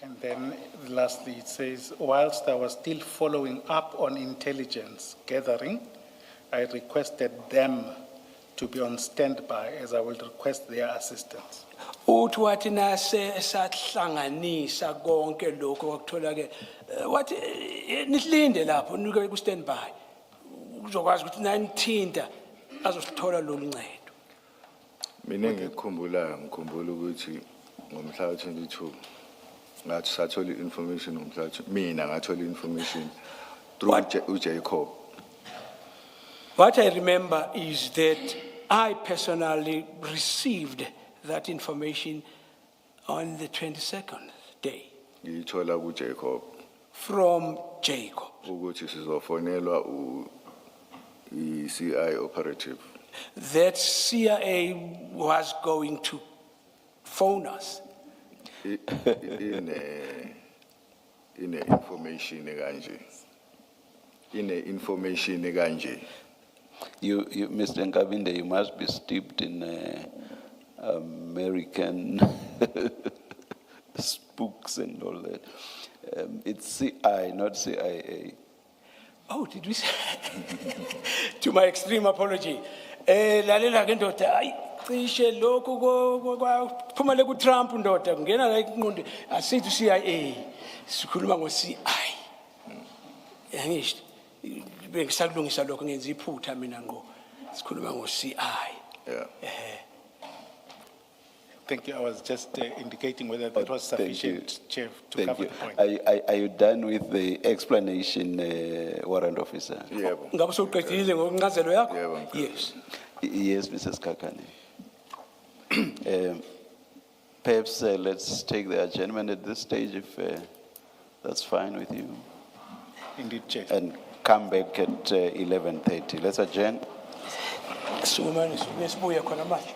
And then lastly, it says, whilst I was still following up on intelligence gathering, I requested them to be on standby as I will request their assistance. Uthi wathi nase esahlanganisa konke lokho kwakutholakele wathi nihlinde lapho nike ku standby uzokwazi ukuthi nanithinta azosithola lo ncedo. Mina ngikhumbula ukuthi ngomhla wa-22 ngathi sathola information ngomhla mina ngathola information through uJacob. What I remember is that I personally received that information on the 22nd day Ngiyithola kuJacob from Jacob. ukuthi sizofonelwa i-CI operative. That CIA was going to phone us. In information kanje. In information kanje. You, Mr. Nkabinde, you must be steeped in American spooks and all that. It's CI, not CIA. Oh, did we say? To my extreme apology. Lalela ke ndoda, ayi cishe lokho kwaphuma le ku Trump ndoda ngena la iqondo asithi CIA. Sikhuluma ngo CI. Yangisho bengisakulungisa lokho ngenza iphutha mina ngo sikhuluma ngo CI. Yeah. Thank you. I was just indicating whether that was Thank sufficient, you. Chair, to Thank cover you. the point. Are you done with the explanation, warrant officer? Yebo. Ngabe soqedile ngokuncazelo yakho? Yebo. Yes. Yes, Mrs. Kakane. Perhaps let's take the adjournment at this stage if that's fine with you. Indeed, Chair. And come back at 11:30. Let's adjourn. Sumani sibuya khona manje.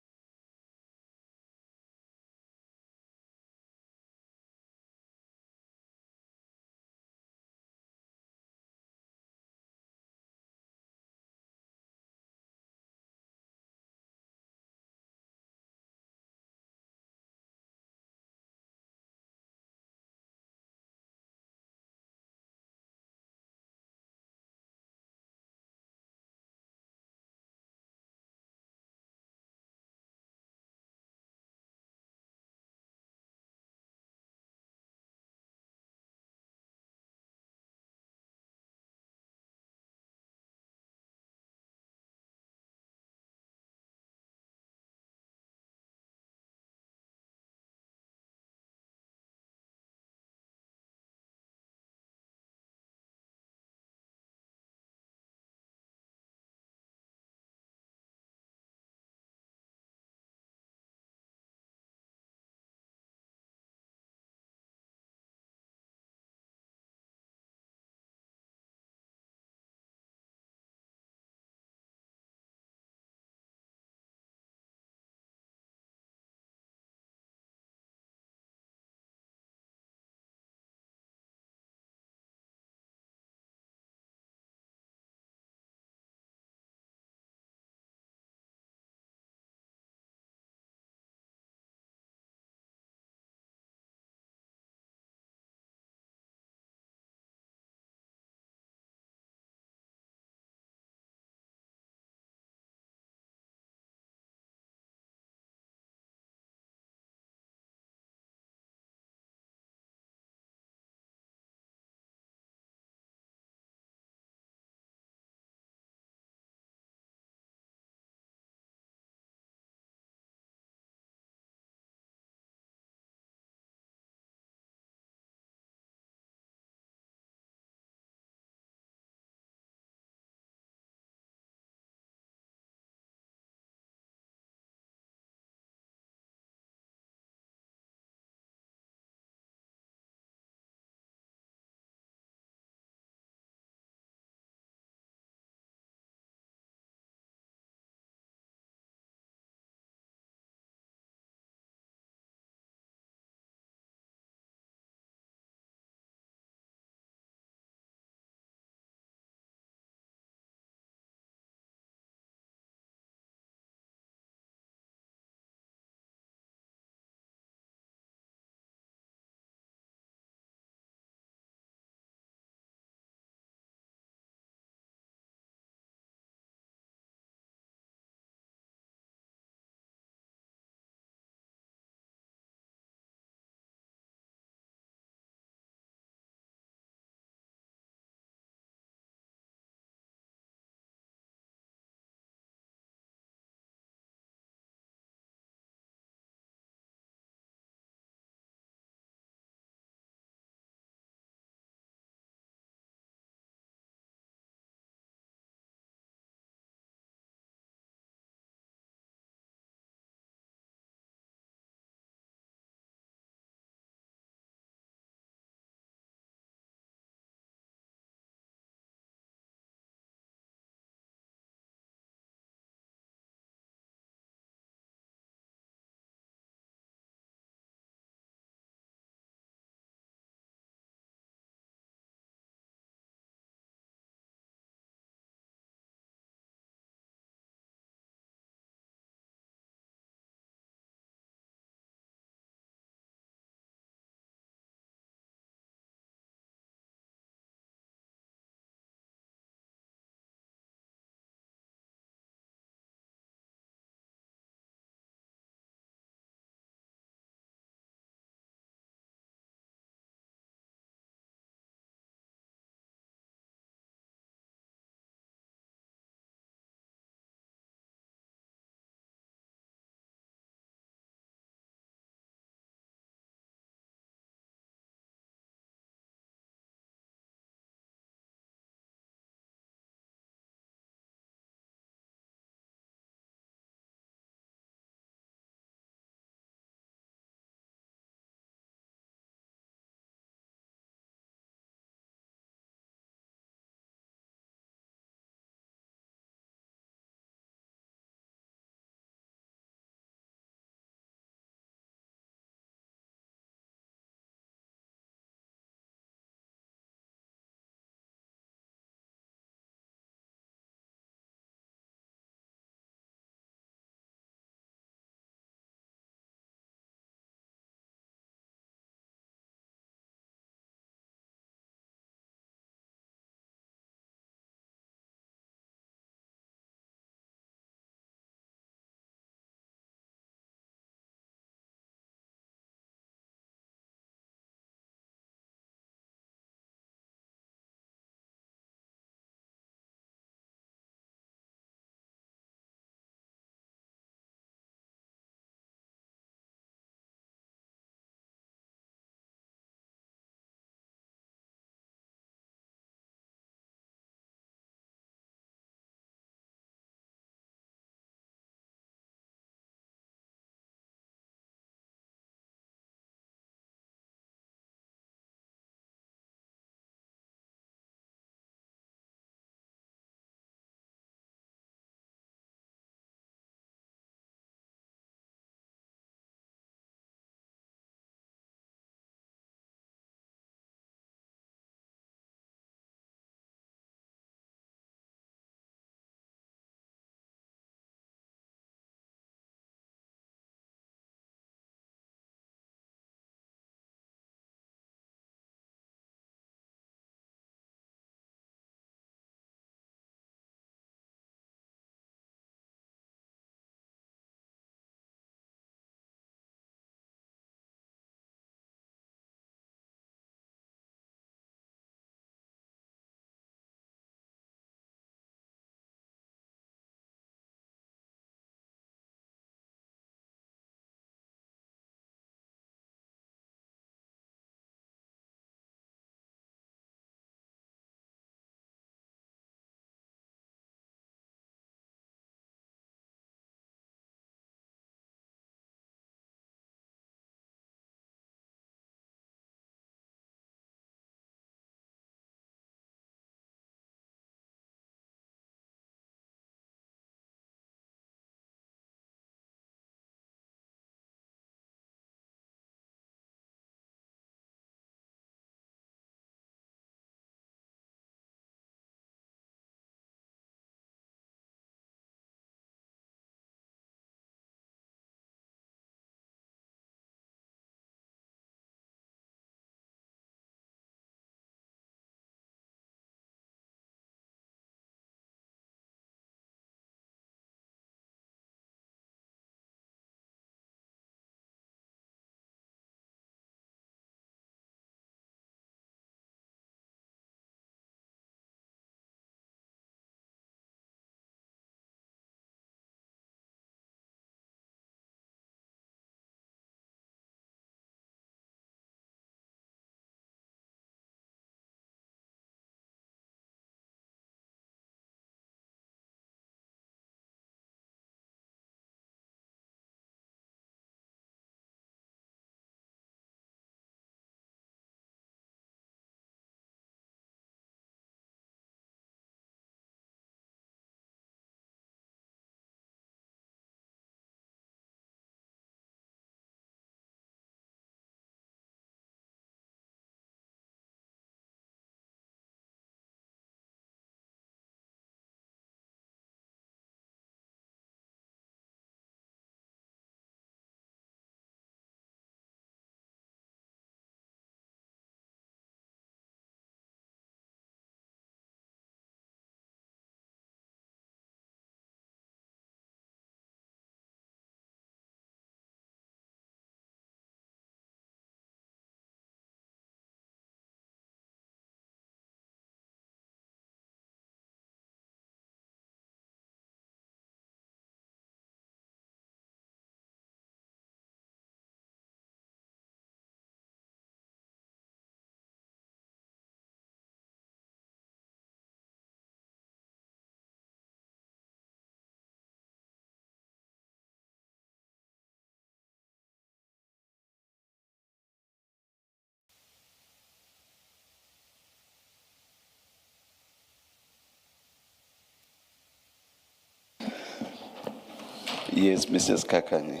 Yes, Mrs. Kakani.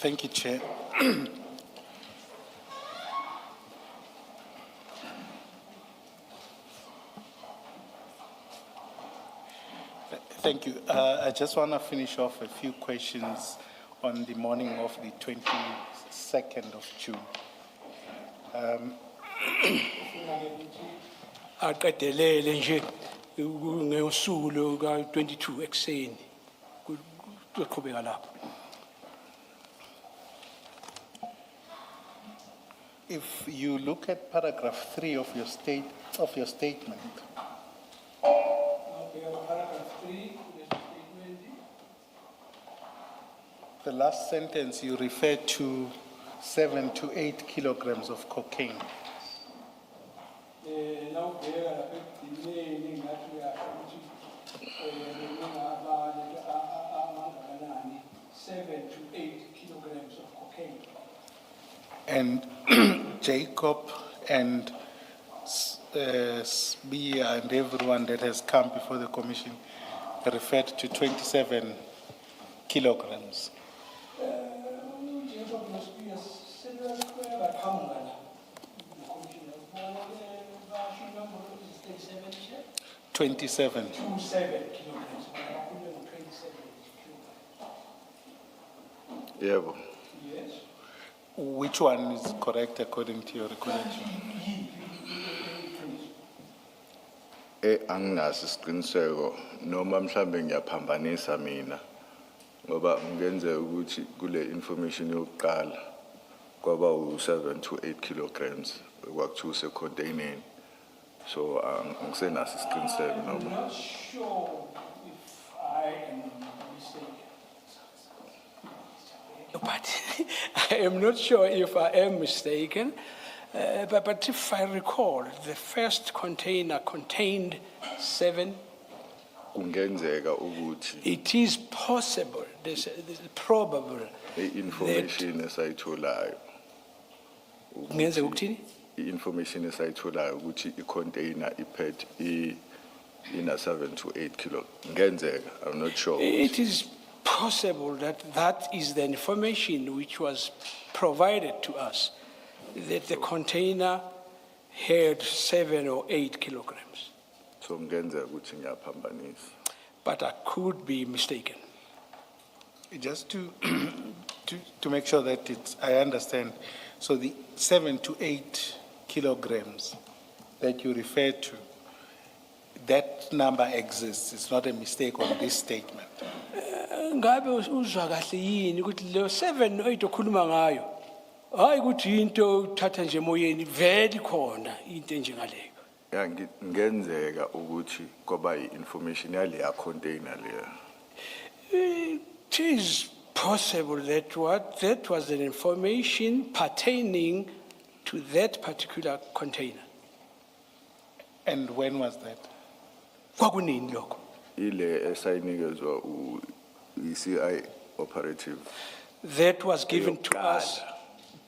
Thank you, Chair. Thank you. I just want to finish off a few questions on the morning of the 22nd of June. Aqedelele nje ngosuku luka 22 ekseni. Kuqhubeka lapho. If you look at paragraph 3 of your statement, Paragraph 3 statement. the last sentence you refer to 7 to 8 kilograms of cocaine. Now there are ekugcineni ngathi uyasho ukuthi ngingaba 7 to 8 kilograms of cocaine. And Jacob and Sbia and everyone that has come before the commission referred to 27 kilograms. Jacob must be a serious square but humble. The commissioner basho number is 37 share. 27. 27 kilograms. But I put it on 27 kilograms. Yebo. Yes. Which one is correct according to your recollection? Anginaso isiqiniseko noma mhlambe ngiyaphambanisa mina ngoba ngenzeka ukuthi kule information yokuqala kwaba u7 to 8 kilograms kwakuthiwa usecontaineni so angisenaso isiqiniseko I'm noma not sure if I am mistaken. But I am not sure if I am mistaken. But if I recall, the first container contained 7. kungenzeka ukuthi It is possible, this is probable. information esayitholayo Kungenzeka ukuthini? information esayitholayo ukuthi icontainer iphet ina 7 to 8 kilo ngenzeka I'm not sure It is possible that that is the information which was provided to us, that the container had 7 or 8 kilograms. so ngenzeka ukuthi ngiyaphambanisa But I could be mistaken. Just to make sure that I understand, so the 7 to 8 kilograms that you refer to, that number exists. It's not a mistake on this statement. Ngabe uzwa kahle yini ukuthi le 7 no 8 okhuluma ngayo hayi ukuthi into uthatha nje emoyeni vele khona into enjengaleyo. ya ngenzeka ukuthi kwaba information yale ya container leya It is possible that that was an information pertaining to that particular container. And when was that? Kwakunini lokho? ile esayinikezwa CI operative That was given to us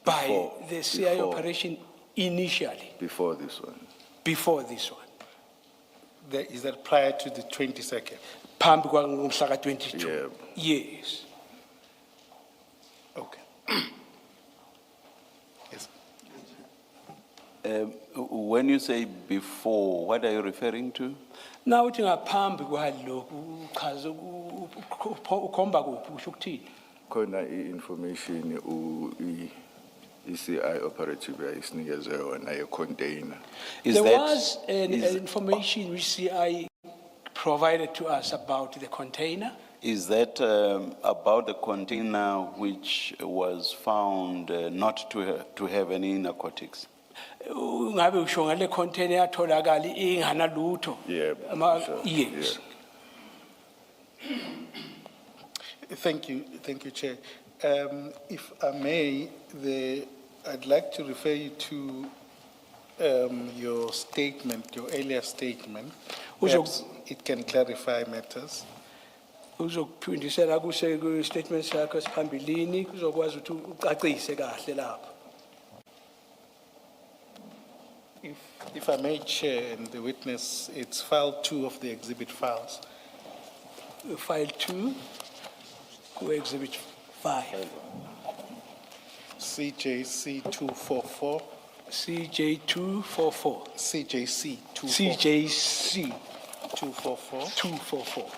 by Before- the CI before. operation initially, before this one before this one. Is that prior to the 22nd? Phambi kwangomhla ka 22. Yebo. Yes. Okay. Yes. When you say before, what are you referring to? Na uthi ngaphambi kwalokhu uchaza ukhomba kuphi usho ukuthini? khona information CI operative yayisinikeze yona ye container Is There that- was an is- information which CI provided to us about the container. Is that about the container which was found not to have any narcotics? Ngabe usho ngale container yatholakala inganalutho. Yebo, sure, Yes. Thank you, Chair. If I may, I'd like to refer you to your statement, your earlier statement. Perhaps it can clarify matters. Uzokuphindisela kuse statement sakho siphambilini kuzokwazi ukuthi ucacise kahle lapho. If I may, Chair, and the witness, it's file 2 of the exhibit files. File 2, exhibit 5, CJC 244, CJ 244, CJC 244. CJC 244. 244.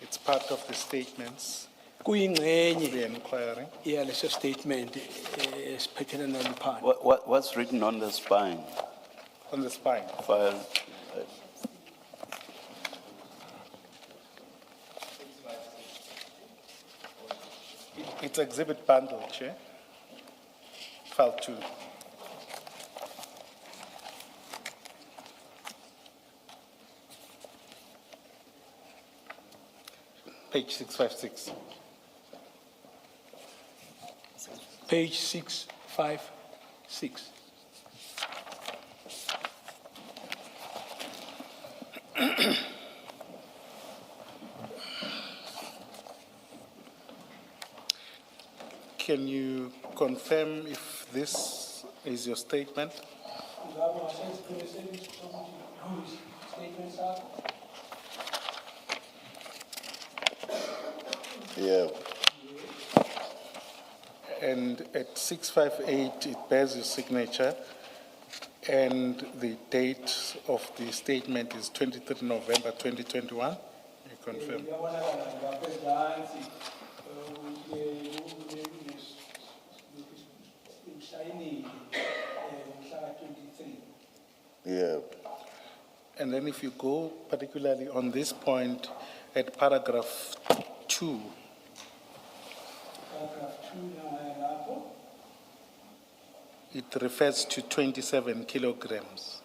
It's part of the statements, Kuyingxenye the inquiry. yaleso statement esiphethelana noluphando. What's written on the spine? On the spine. File, It's exhibit bundle, Chair. File 2. Page 656. Page 656. Can you confirm if this is your statement? Yeah, And at 658, it bears your signature, and the date of the statement is 23 November 2021. You confirm? yeah. And then if you go particularly on this point at paragraph 2, it refers to 27 kilograms.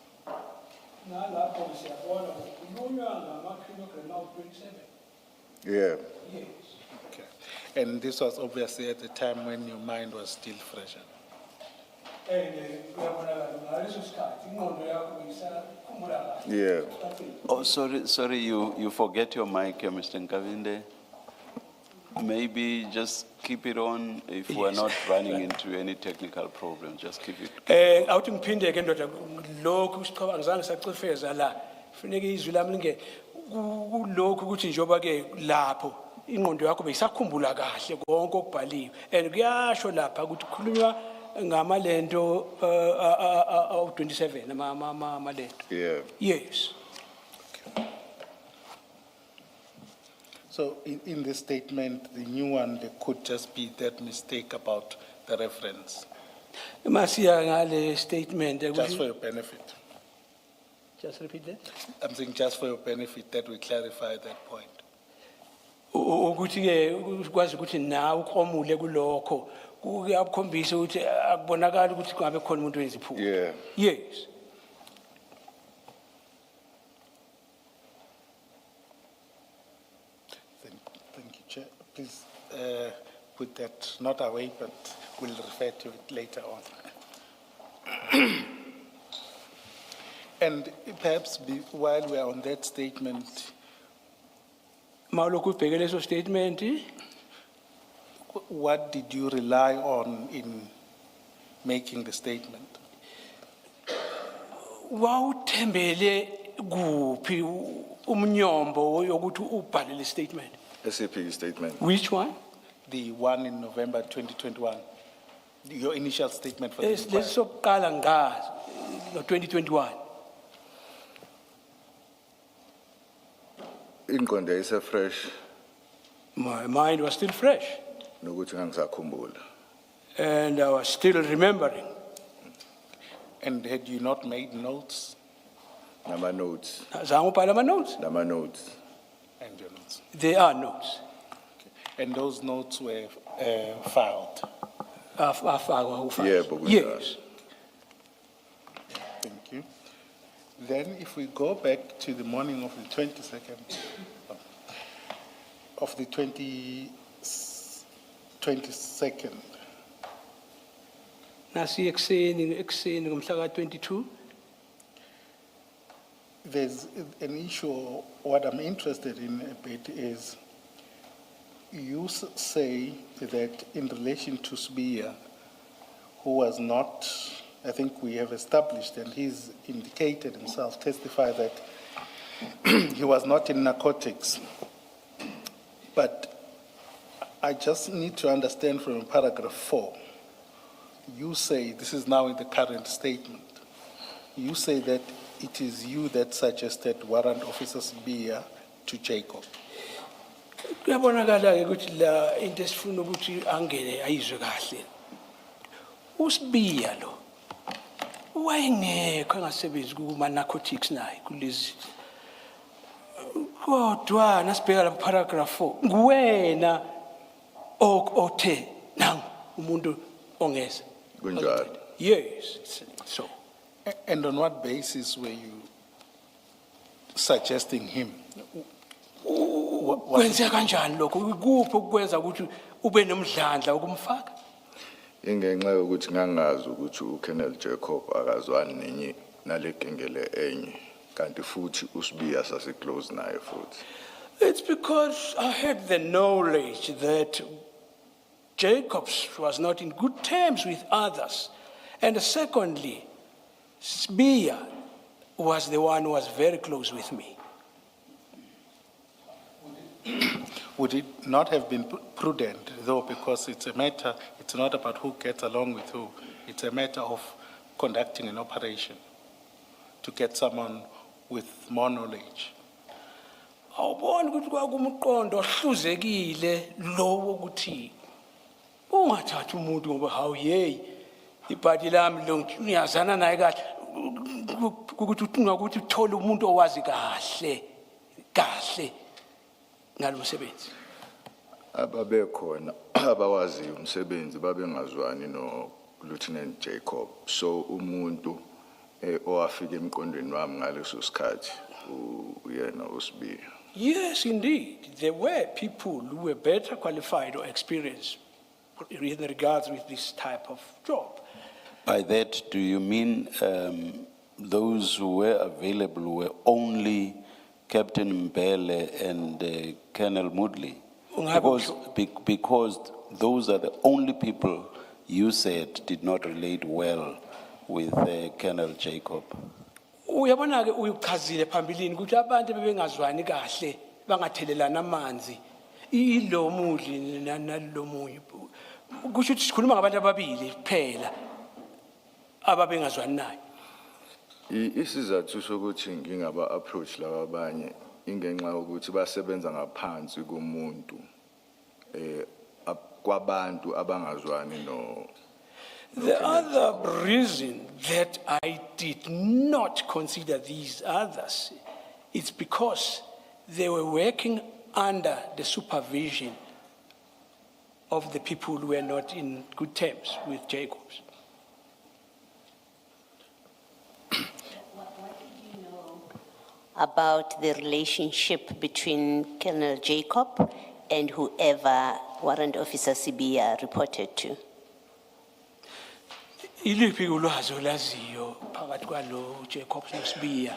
Yeah, Okay. And this was obviously at the time when your mind was still fresher. yeah. oh, sorry, you forget your mic, Mr. Nkavinde. Maybe just keep it on if we're Yes. not running into any technical problem, just keep it. Awuthi ngiphinde ke ndoda lokhu siqhaba ngizange sacifeza la. Kufanele izwi lami linge kulokhu ukuthi njoba ke lapho ingqondo yakho beyisakhumbula kahle konke okubhaliwe. And kuyasho lapha ukuthi kukhulunywa ngamalento 27 amalento. Yeah. Yes. So in this statement, the new one, there could just be that mistake about the reference, Masiya ngale statement just for your benefit. Just repeat that. I'm saying just for your benefit that we clarify that point. Ukuthi ke ukwazi ukuthi nawe ukromule kulokho kuyakhombisa ukuthi akubonakala ukuthi kungabe khona umuntu wenza iphutha. Yeah. Yes. Thank you, Chair. Please put that not away, but we'll refer to it later on. And perhaps while we're on that statement, Mawulokhu ubheke leso statement what did you rely on in making the statement? wawuthembele kuphi umnyombo yokuthi ubhale le statement? SAP statement. Which one? The one in November 2021, your initial statement for the inquiry. Lesokuqala ngazi no 2021. Ingqondo yayise fresh My mind was still fresh nokuthi ngangisakhumbula. and I was still remembering. And had you not made notes Nama notes, Zange ubhala ama notes. nama notes. and your notes? There are notes. And those notes were filed. Afakwa ufile. Yebo, kunjalo. Yes. Thank you. Then if we go back to the morning of the 22nd, of the 22nd, Nasi ekseni ngomhla ka-22. there's an issue, what I'm interested in a bit is, you say that in relation to Sbia, who was not, I think we have established, and he's indicated himself, testified that he was not in narcotics But I just need to understand from paragraph 4. You say, this is now in the current statement, you say that it is you that suggested Warrant Officer Sibiya to Jacob. Kuyabonakala ke ukuthi la into esifuna ukuthi angene ayizwe kahle. Usibiya lo. Wayengekho engasebenzi kuma narcotics naye kulezi. Kodwa nasibheka la paragraph 4 nguwena othe nang umuntu ongeza. Kunjalo. Yes, so. And on what basis were you suggesting him? Kwenza kanjani lokho? Kuphi ukwenza ukuthi ube nomdlandla ukumfaka? Ingenxa yokuthi ngangazi ukuthi uKenneth Jacob akazwani nenye nalegengele enye kanti futhi uSibiya sasiclose naye futhi. It's because I had the knowledge that Jacobs was not in good terms with others. And secondly, Sibiya was the one who was very close with me. Would it not have been prudent, though, because it's a matter, it's not about who gets along with who, it's a matter of conducting an operation to get someone with more knowledge? Awubona ukuthi kwakumqondo ohluzekile lo ukuthi ungathatha umuntu ngoba hawu hey ibhadi lami lo ngiyazana naye kahle ukuthi ungakuthi uthole umuntu owazi kahle ngalomsebenzi. Ababekhona abawazi umsebenzi babengazwani no Lieutenant Jacob. So umuntu owafika emqondweni wami ngaleso sikhathi uyena uSibiya. Yes, indeed. There were people who were better qualified or experienced in regards with this type of job. By that, do you mean those who were available were only Captain Mbele and Colonel Mudley? Because those are the only people you said did not relate well with Colonel Jacob. Uyabona ke uyichazile phambilini ukuthi abantu bebengazwani kahle bangathelelana amanzi ilo mudli nalo munye kusho ukuthi sikhuluma ngabantu ababili kuphela ababengazwani naye. Isizathu sokuthi ngingaba approach laba abanye ingenxa ukuthi basebenza ngaphansi komuntu kwabantu abangazwani no. The other reason that I did not consider these others is because they were working under the supervision of the people who were not in good terms with Jacobs. What did you know about the relationship between Colonel Jacob and whoever Warrant Officer Sibiya reported to? Iliphi ulwazi olaziyo phakathi kwalo Jacobs noSibiya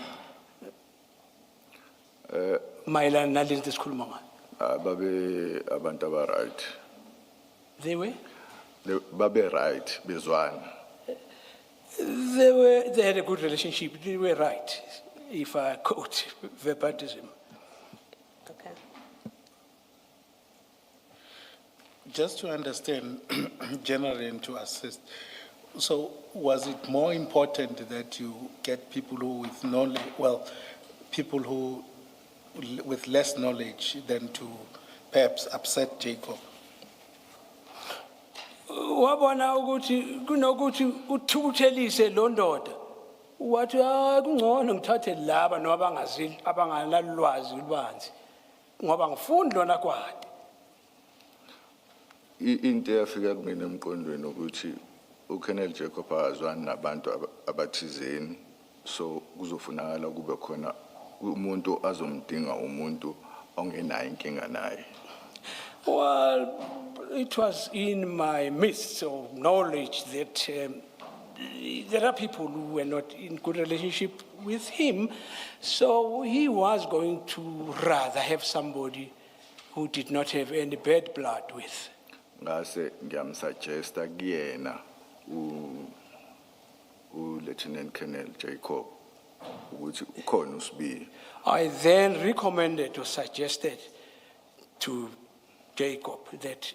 mayelana nalento esikhuluma ngayo? Babe abantu aba right. They were? Babe right bezwana. They had a good relationship. They were right, if I quote verbatim. Okay. Just to understand generally and to assist, so was it more important that you get people who with knowledge, people who with less knowledge than to perhaps upset Jacob? Wabona ukuthi kunokuthi uthukuthelise lo ndoda wathi kungcono ngithathe laba noma bangazili abanganalwazi lubanzi ngoba ngifuni lona kwade. Into yafika kumina emqondweni ukuthi uKenneth Jacob azwani nabantu abathizeni so kuzofunakala kube khona umuntu azomdinga umuntu ongenayo inkinga naye. Well, it was in my midst of knowledge that there are people who were not in good relationship with him, so he was going to rather have somebody who did not have any bad blood with. Ngase ngiyamsuggesta kuyena Lieutenant Colonel Jacob ukuthi ukhona uSibiya. I then recommended or suggested to Jacob that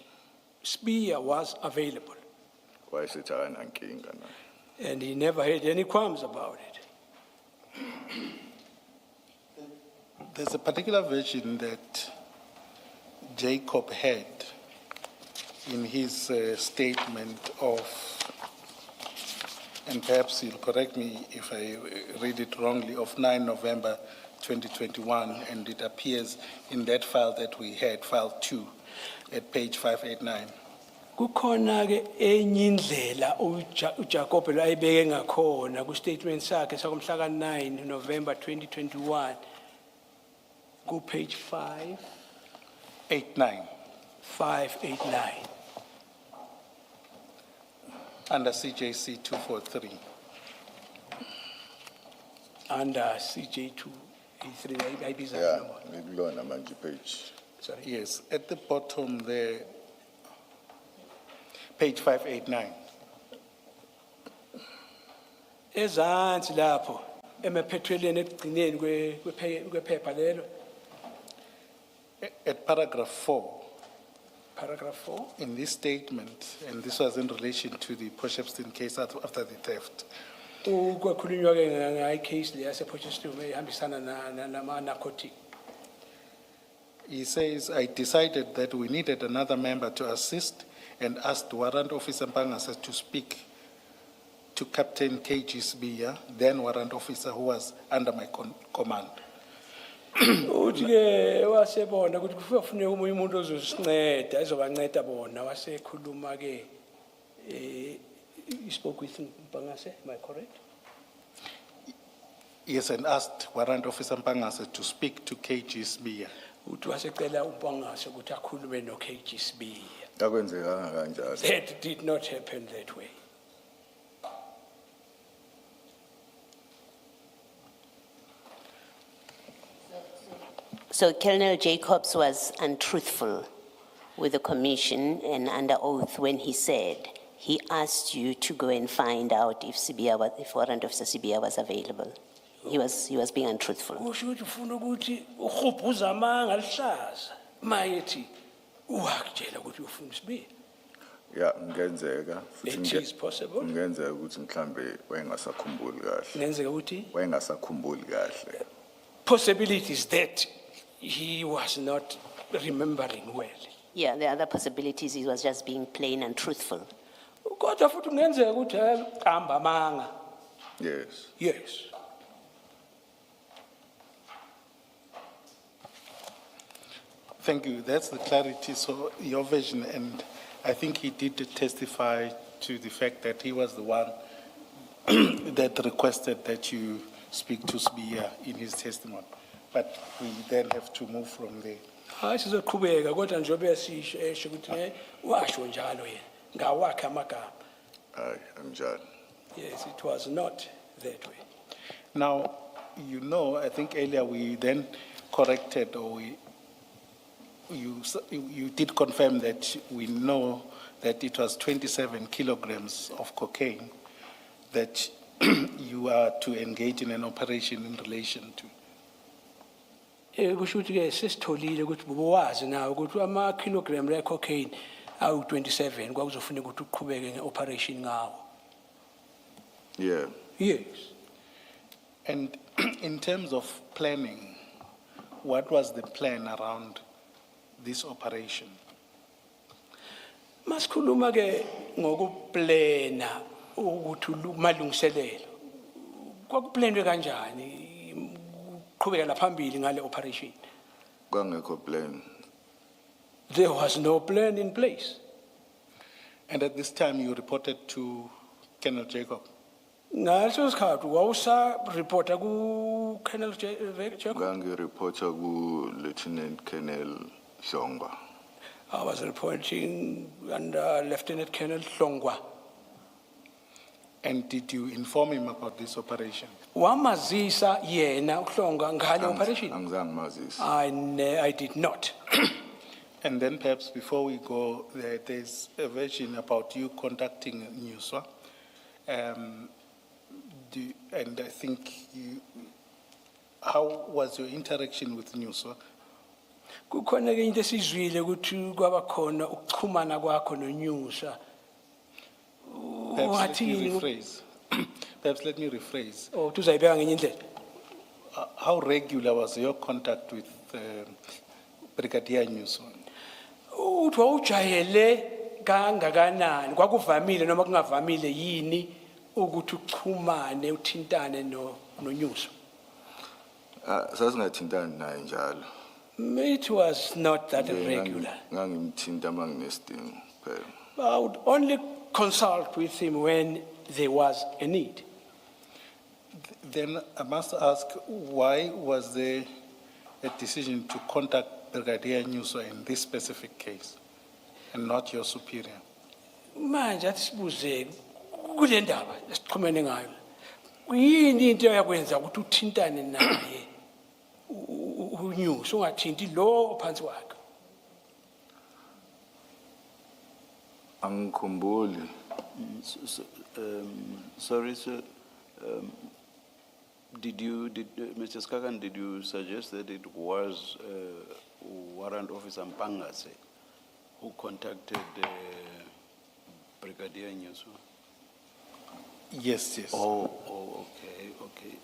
spear was available, Wayesithi akanankinga na. and he never had any qualms about it. There's a particular version that Jacob had in his statement of, and perhaps he'll correct me if I read it wrongly, of 9 November 2021, and it appears in that file that we had, file 2, at page 589. Kukhona ke enye indlela uJacob ayibeke ngakhona ku statement sakhe sakumhla ka 9 November 2021 ku page 89, 589. under CJC 243. Under CJ2, ayibiza Yeah, number. nikulona manje page. Sorry. Yes, at the bottom there, page 589. Ezansi lapho emaphethelweni ekugcineni kwephepha lelo, At paragraph 4, paragraph 4. in this statement, and this was in relation to the Poshepston case after the theft, Kwakhulunywa ke ngayi case le yase Potchefstroom ehambisana nama narcotic. he says, I decided that we needed another member to assist and asked Warrant Officer Mpangase to speak to Captain KG Sbiya, then Warrant Officer who was under my command. Uthi ke wasebona ukuthi kufanele umunye umuntu ozosinceda ezobanceda bona wasekhuluma ke he spoke with Mpangase, am I correct? Yes, and asked Warrant Officer Mpangase to speak to KG Sbiya. Uthi wasecela uMpangase ukuthi akhulume no KG Sbiya. Akwenzekanga kanjalo. That did not happen that way. So Colonel Jacobs was untruthful with the commission and under oath when he said he asked you to go and find out if Warrant Officer Sbiya was available. He was being untruthful. Usho ukuthi ufuna ukuthi ukhuphuza amanga lihlaza mayethi uwakutshela ukuthi ufuna Sbiya. Yeah, ngenzeka. It is possible. Ngenzeka ukuthi mhlambe wayengasakhumbuli kahle. Ngenzeka ukuthi Wayengasakhumbuli kahle. possibilities that he was not remembering well. Yeah, the other possibilities, he was just being plain untruthful. Kodwa futhi kungenzeka ukuthi hamba amanga. Yes. Yes. Thank you. That's the clarity. So your version, and I think he did testify to the fact that he was the one that requested that you speak to Sbiya in his testimony. But we then have to move from there. Hayi sizoqhubeka kodwa njengoba sisho esho ukuthi washo njalo yena ngawakhe amagama. Hayi, anjalo. Yes, it was not that way. Now, you know, I think earlier we then corrected, or you did confirm that we know that it was 27 kilograms of cocaine that you are to engage in an operation in relation to. Kusho ukuthi ke sesitholile ukuthi bowazi nawe ukuthi ama kilogram le cocaine awu 27 kwakuzofuneka ukuthi uqhubeke ngeoperation ngawo. Yeah. Yes. And in terms of planning, what was the plan around this operation? Masikhuluma ke ngokuplana ukuthi malungiselelo. Kwakuplanwe kanjani uqhubekela phambili ngale operation? Kwangekho plan. There was no plan in place. And at this time, you reported to Colonel Jacob. Ngaleso sikhathi wawusa reporta ku Colonel Jacob. Reporter ku Lieutenant Colonel Shongwa. I was reporting under Lieutenant Colonel Hlongwa. And did you inform him about this operation? Wamazisa yena uHlongwa ngale operation? Angizange mazisi. I did not. And then perhaps before we go, there's a version about you contacting Newswa. And I think how was your interaction with Newswa? Kukhona ke into esizwile ukuthi kwaba khona ukuxhumana kwakho noNyusa. Perhaps let me Ungathini? rephrase. Perhaps let me rephrase. Oh, tuzayibeka ngenye indlela. How regular was your contact with Brigadier Nyuso? Uthi wawujayele kangakanani? Kwakuvamile noma kungavamile yini ukuthi uxhumane uthintane noNyusa? Sasingathintani naye njalo. It was not that regular. Ngangimthinta manginesidingo kuphela. I would only consult with him when there was a need. Then I must ask, why was there a decision to contact Brigadier Nyuso in this specific case and not your superior? Manje asibuze kule ndaba esiqhumene ngayo. Yini into yakwenza ukuthi uthintane naye uNyusa ungathinti lo ophansi wakhe? Angikhumbuli. Sorry, sir. Mr. Skakan, did you suggest that it was Warrant Officer Mpangase who contacted Brigadier Nyuso? Yes, yes. Oh, okay.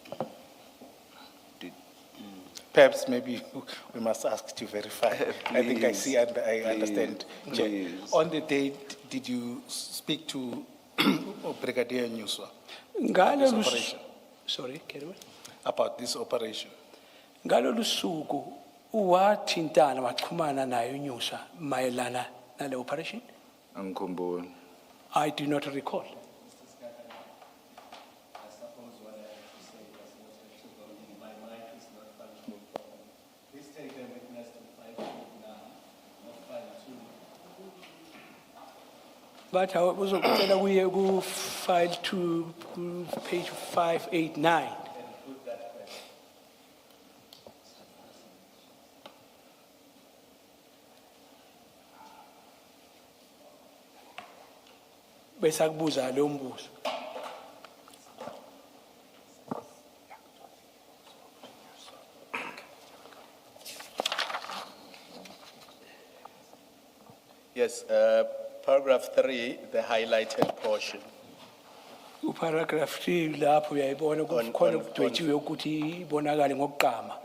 Perhaps maybe we must ask to verify. I think I see and I understand. Chair. Please. On the day, did you speak to Brigadier Nyuso Ngalolu operation. Sorry, carry on. About this operation? Ngalolu suku wathintana waxhumana naye uNyusa mayelana nale operation? Angikhumbuli. I do not recall. But I was going we go file to page 589. Bese akubuza lo mbuzo. Yes, paragraph 3, the highlighted portion. Paragraph 3 lapho uyayibona On- kukhona on- ukudwetshiwe ukuthi ibonakale ngokugqama.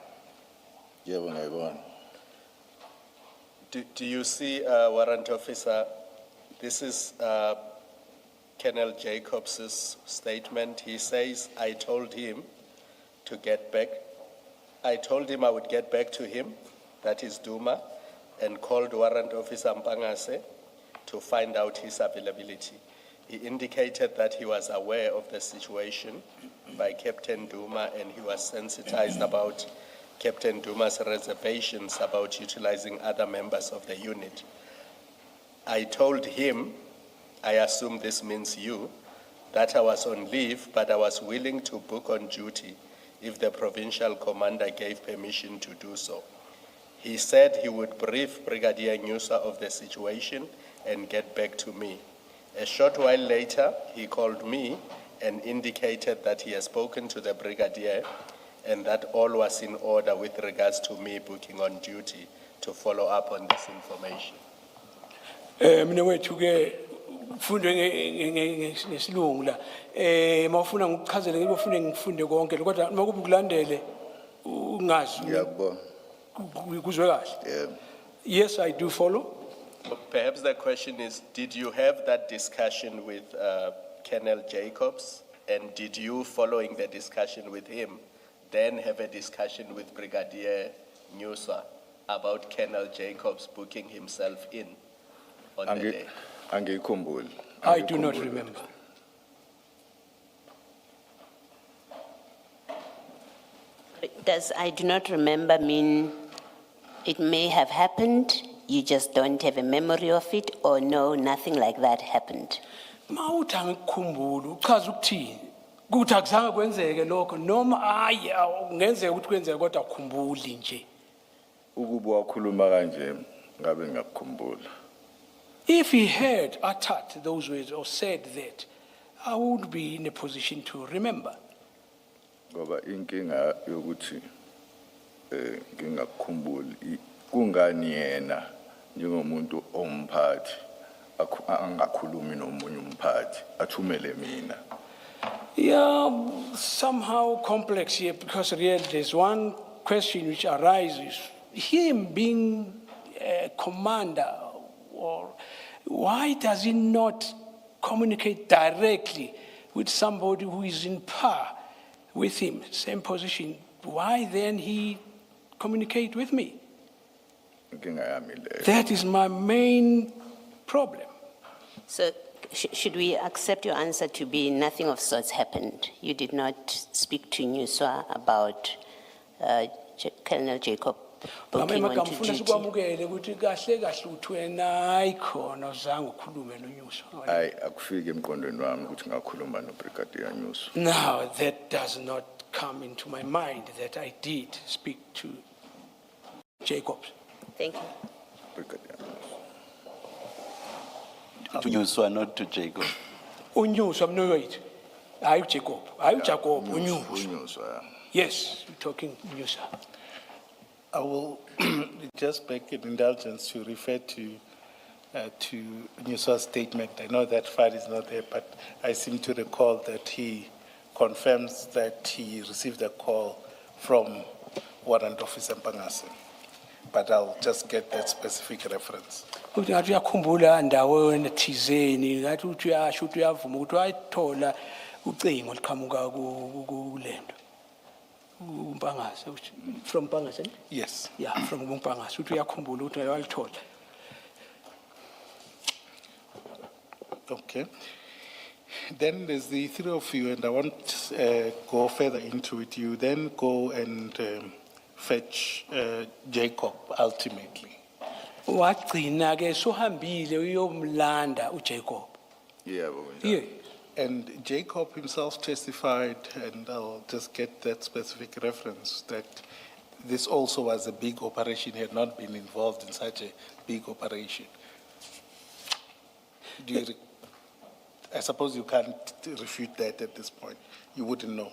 Yebo ngiyabona. Do you see, Warrant Officer, this is Colonel Jacobs's statement. He says, I told him to get back. I told him I would get back to him, that is Duma, and called Warrant Officer Mpangase to find out his availability. He indicated that he was aware of the situation by Captain Duma and he was sensitized about Captain Duma's reservations about utilizing other members of the unit. I told him, I assume this means you, that I was on leave, but I was willing to book on duty if the provincial commander gave permission to do so. He said he would brief Brigadier Nyusa of the situation and get back to me. A short while later, he called me and indicated that he had spoken to the Brigadier and that all was in order with regards to me booking on duty to follow up on this information. Mina wethu ke kufundwe ngesilungu la. Mawufuna ngikuchazele ngibofunde ngifunde konke kodwa makuba ukulandele ungazi Ngiyakubona. kuzwe kahle. Yeah. Yes, I do follow. Perhaps the question is, did you have that discussion with Colonel Jacobs? And did you, following the discussion with him, then have a discussion with Brigadier Nyusa about Colonel Jacobs booking himself in on the day? Angikhumbuli. I do not remember. Does I do not remember mean it may have happened, you just don't have a memory of it, or no, nothing like that happened? Mawuthi angikukhumbula uchaza ukuthini? Kuthi akuzange kwenzeke lokho noma hayi kungenzeka ukuthi kwenzeke kodwa ukukhumbuli nje. Ukuba wakhuluma kanje ngabe ngakukhumbula. If he had uttered those words or said that, I would be in a position to remember. Ngoba inkinga yokuthi ngingakukhumbuli kungani yena njengomuntu omphathi angakhulumi nomunye umphathi athumele mina. Yeah, somehow complex here because really there's one question which arises. Him being a commander, or why does he not communicate directly with somebody who is in par with him, same position? Why then he communicate with me? Inkinga yami leyo. That is my main problem. So should we accept your answer to be nothing of sorts happened? You did not speak to Nyuswa about Colonel Jacob booking onto duty? Sikwamukele ukuthi kahle kahle uthi wena ayikhona uzange ukhulume noNyuswa. Hayi akufike emqondweni wami ukuthi ngakhuluma noBrigadier Nyuso. No, that does not come into my mind that I did speak to Jacob. Thank you. Brigadier Nyuso. To Nyuswa, not to Jacob. Unyuswa mno wait. Are you Jacob? Are you Jacob? Unyuswa. Unyuso. Yes, you're talking Unyuswa. I will just beg an indulgence to refer to Nyuswa's statement. I know that file is not there, but I seem to recall that he confirms that he received a call from Warrant Officer Mpangase. But I'll just get that specific reference. Uthi ngathi uyakhumbula ndaweni thizeni ngathi uthi uyasho ukuthi uyavuma ukuthi wayithola ucingo liqhamuka kulento uMpangase from Mpangase. Yes. Yeah, from Mpangase uthi uyakhumbula ukuthi walithola. Okay. Then there's the three of you, and I won't go further into it. You then go and fetch Jacob ultimately. Wagcina ke sohambile uyomlanda uJacob. Yeah, Yes. And Jacob himself testified, and I'll just get that specific reference, that this also was a big operation. He had not been involved in such a big operation. I suppose you can't refute that at this point. You wouldn't know.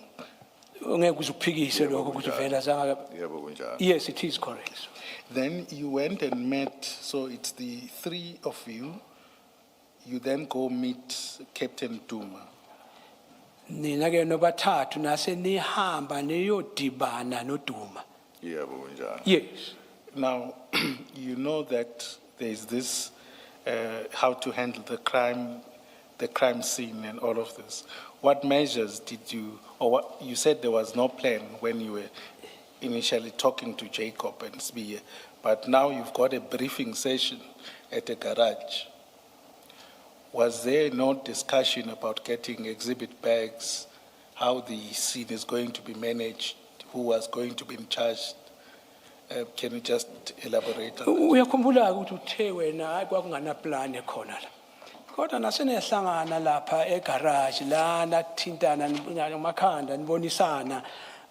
Ungeke uzuphikise lokho ukuthi vela zanga. Yebo kunjalo. Yes, it is correct. Then you went and met, so it's the three of you. You then go meet Captain Duma. Nina ke nobathathu nase nihamba neyodibana noDuma. Yebo kunjalo. Yes. Now, you know that there is this, how to handle the crime scene and all of this. What measures did you, or what, you said there was no plan when you were initially talking to Jacob and Sbiye, but now you've got a briefing session at a garage. Was there no discussion about getting exhibit bags, how the scene is going to be managed, who was going to be in charge? Can you just elaborate on that? Uyakhumbula ukuthi uthe wena hayi kwakungana plan ekhona la. Kodwa nasenehlangana lapha egarage la nathintana ngamakhanda nibonisana.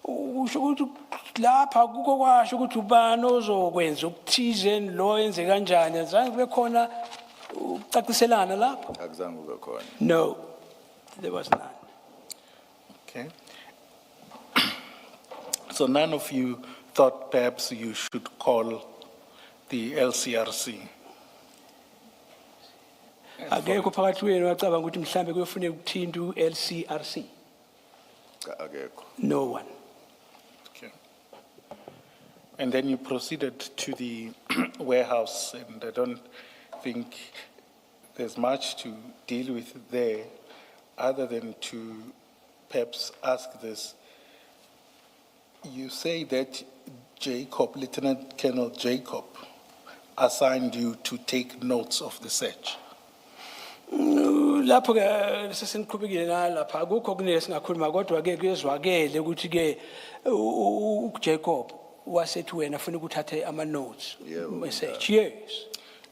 Usho ukuthi lapha kuko kwasho ukuthi ubani ozokwenza ukuthize lo yenze kanjani azange kube khona ucaciselana lapha. Akuzange kube khona. No, there was none. Okay. So none of you thought perhaps you should call the LCRC? Akekho phakathi wenu wacabanga ukuthi mhlambe kuyofuneka ukuthinta uLCRC. Akekho. No one. Okay. And then you proceeded to the warehouse, and I don't think there's much to deal with there other than to perhaps ask this. You say that Jacob, Lieutenant Colonel Jacob, assigned you to take notes of the search. Lapho ke seseniqhubekile nalapha akukho kunele singakhuluma kodwa ke kuyezwakele ukuthi ke uJacob wasethi wena ufuna ukuthatha ama notes message. Yes.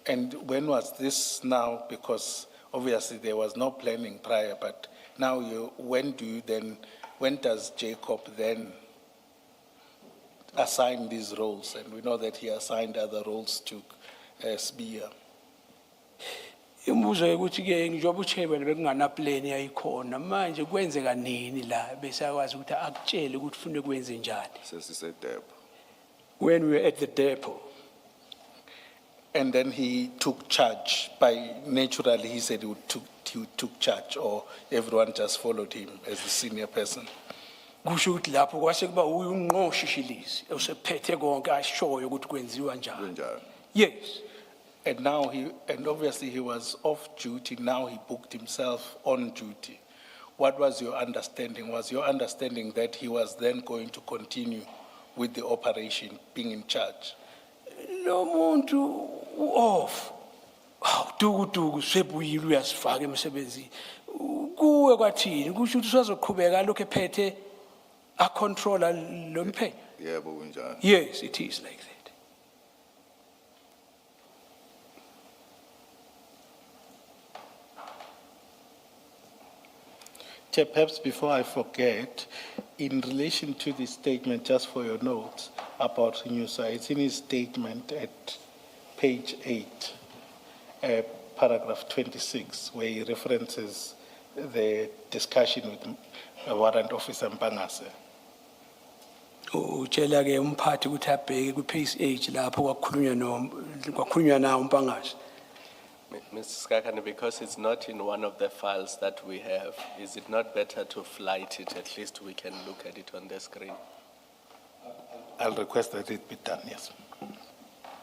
And when was this now? Because obviously there was no planning prior, but now when does Jacob then assign these roles? And we know that he assigned other roles to Sbiya. Imbuzo ukuthi ke njengoba uthe wena bekungana plan yayikhona manje kwenzeka nini la bese akwazi ukuthi akutshele ukuthi ufune kwenze njani. Sesisedepho. When we were at the depot. And then he took charge. Naturally, he said he took charge, or everyone just followed him as a senior person. kusho ukuthi lapho kwase kuba uye unqoshishilisi usephethe konke ashoyo ukuthi kwenziwa njani. Kunjani. Yes. And obviously he was off duty, now he booked himself on duty. What was your understanding? Was your understanding that he was then going to continue with the operation, being in charge? Lo muntu off. Duku sebuyile uyasifaka emsebenzini. Kuwe kwathini kusho ukuthi usazoqhubeka lokho ephethe a controller lo mphenyo. Yebo kunjani. Yes, it is like that. Chair, perhaps before I forget, in relation to the statement, just for your notes, about Nyusa, it's in his statement at page 8, paragraph 26, where he references the discussion with Warrant Officer Mpangase. Utshela ke umphathi ukuthi abheke ku page 8 lapho kwakhulunywa nawo uMpangase. Mr. Skakane, because it's not in one of the files that we have, is it not better to flight it? At least we can look at it on the screen. I'll request that it be done, yes.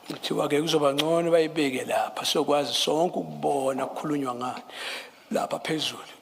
Kuthiwa ke kuzoba ngcono bayibeke lapha sokwazi sonke ukubona kukhulunywa ngani lapha phezulu.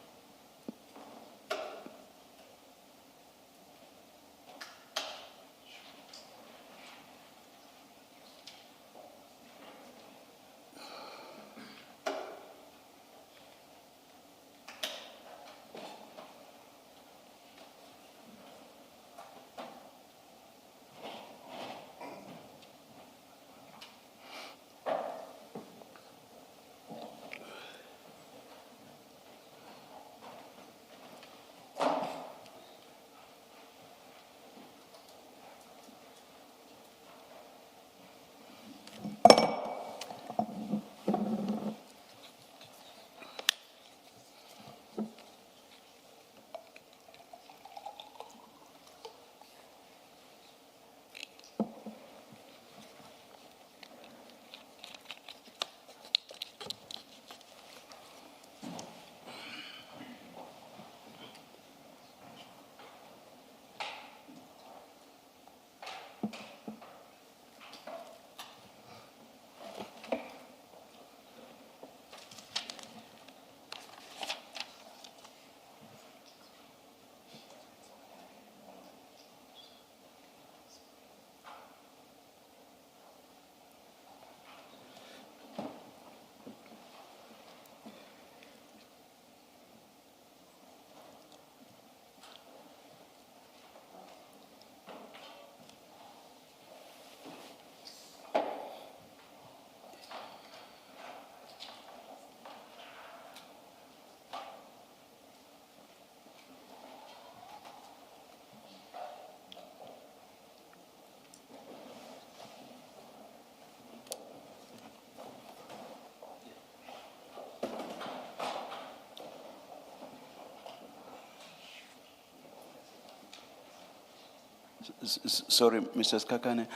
Sorry, Mr. Skakane,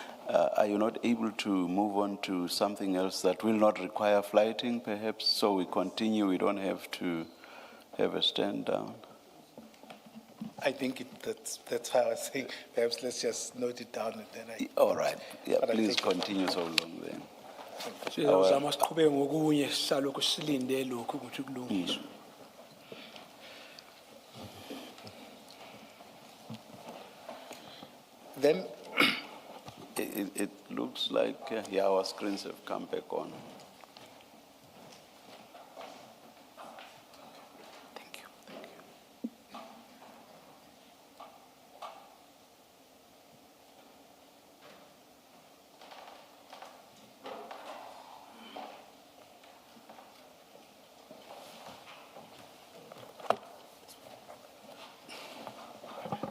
are you not able to move on to something else that will not require flighting, perhaps, so we continue, we don't have to have a stand down? I think that's how I say, perhaps let's just note it down and then All right, yeah, But I please think- continue so long then. Sizama siqhubeke ngokunye sisalokhu silinde lokhu ukuthi kulungiswe. Then, It looks like, yeah, our screens have come back on. Thank you.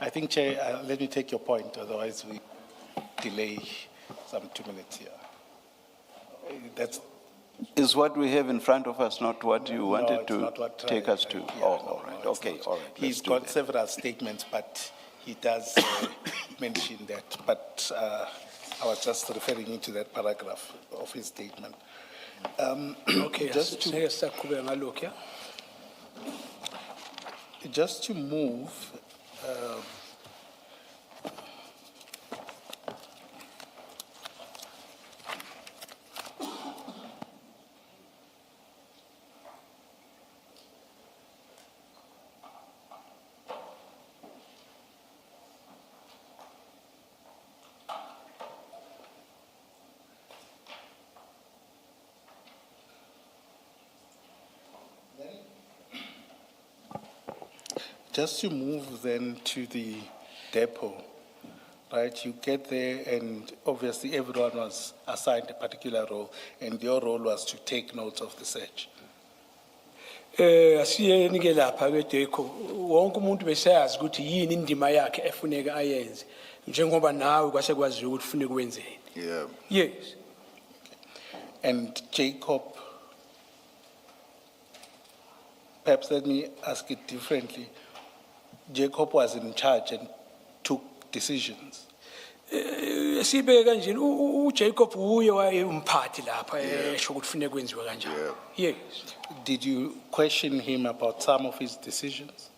I think, Chair, let me take your point, otherwise we delay some 2 minutes here. That's, Is what we have in front of us not what you wanted it's not to what take us to? yeah, Oh, no, all right, no, it's okay, not. all right. He's let's do got that. several statements, but he does mention that. But I was just referring into that paragraph of his statement. Okay, Just to- sike saqhubeka ngalokho ya. Just to move, just to move then to the depot, right? You get there and obviously everyone was assigned a particular role and your role was to take notes of the search. Asiyeni ke lapha ke Deco. Wonke umuntu besayazi ukuthi yini indima yakhe efuneka ayenze. Njengoba nawe kwase kwaziwa ukuthi kufuneka wenzeni. Yeah. Yes. And Jacob, perhaps let me ask it differently. Jacob was in charge and took decisions. Sibe kanjeni uJacob uye wayempathi lapha esho ukuthi kufuneka kwenziwe kanjani. Yes. Did you question him about some of his decisions?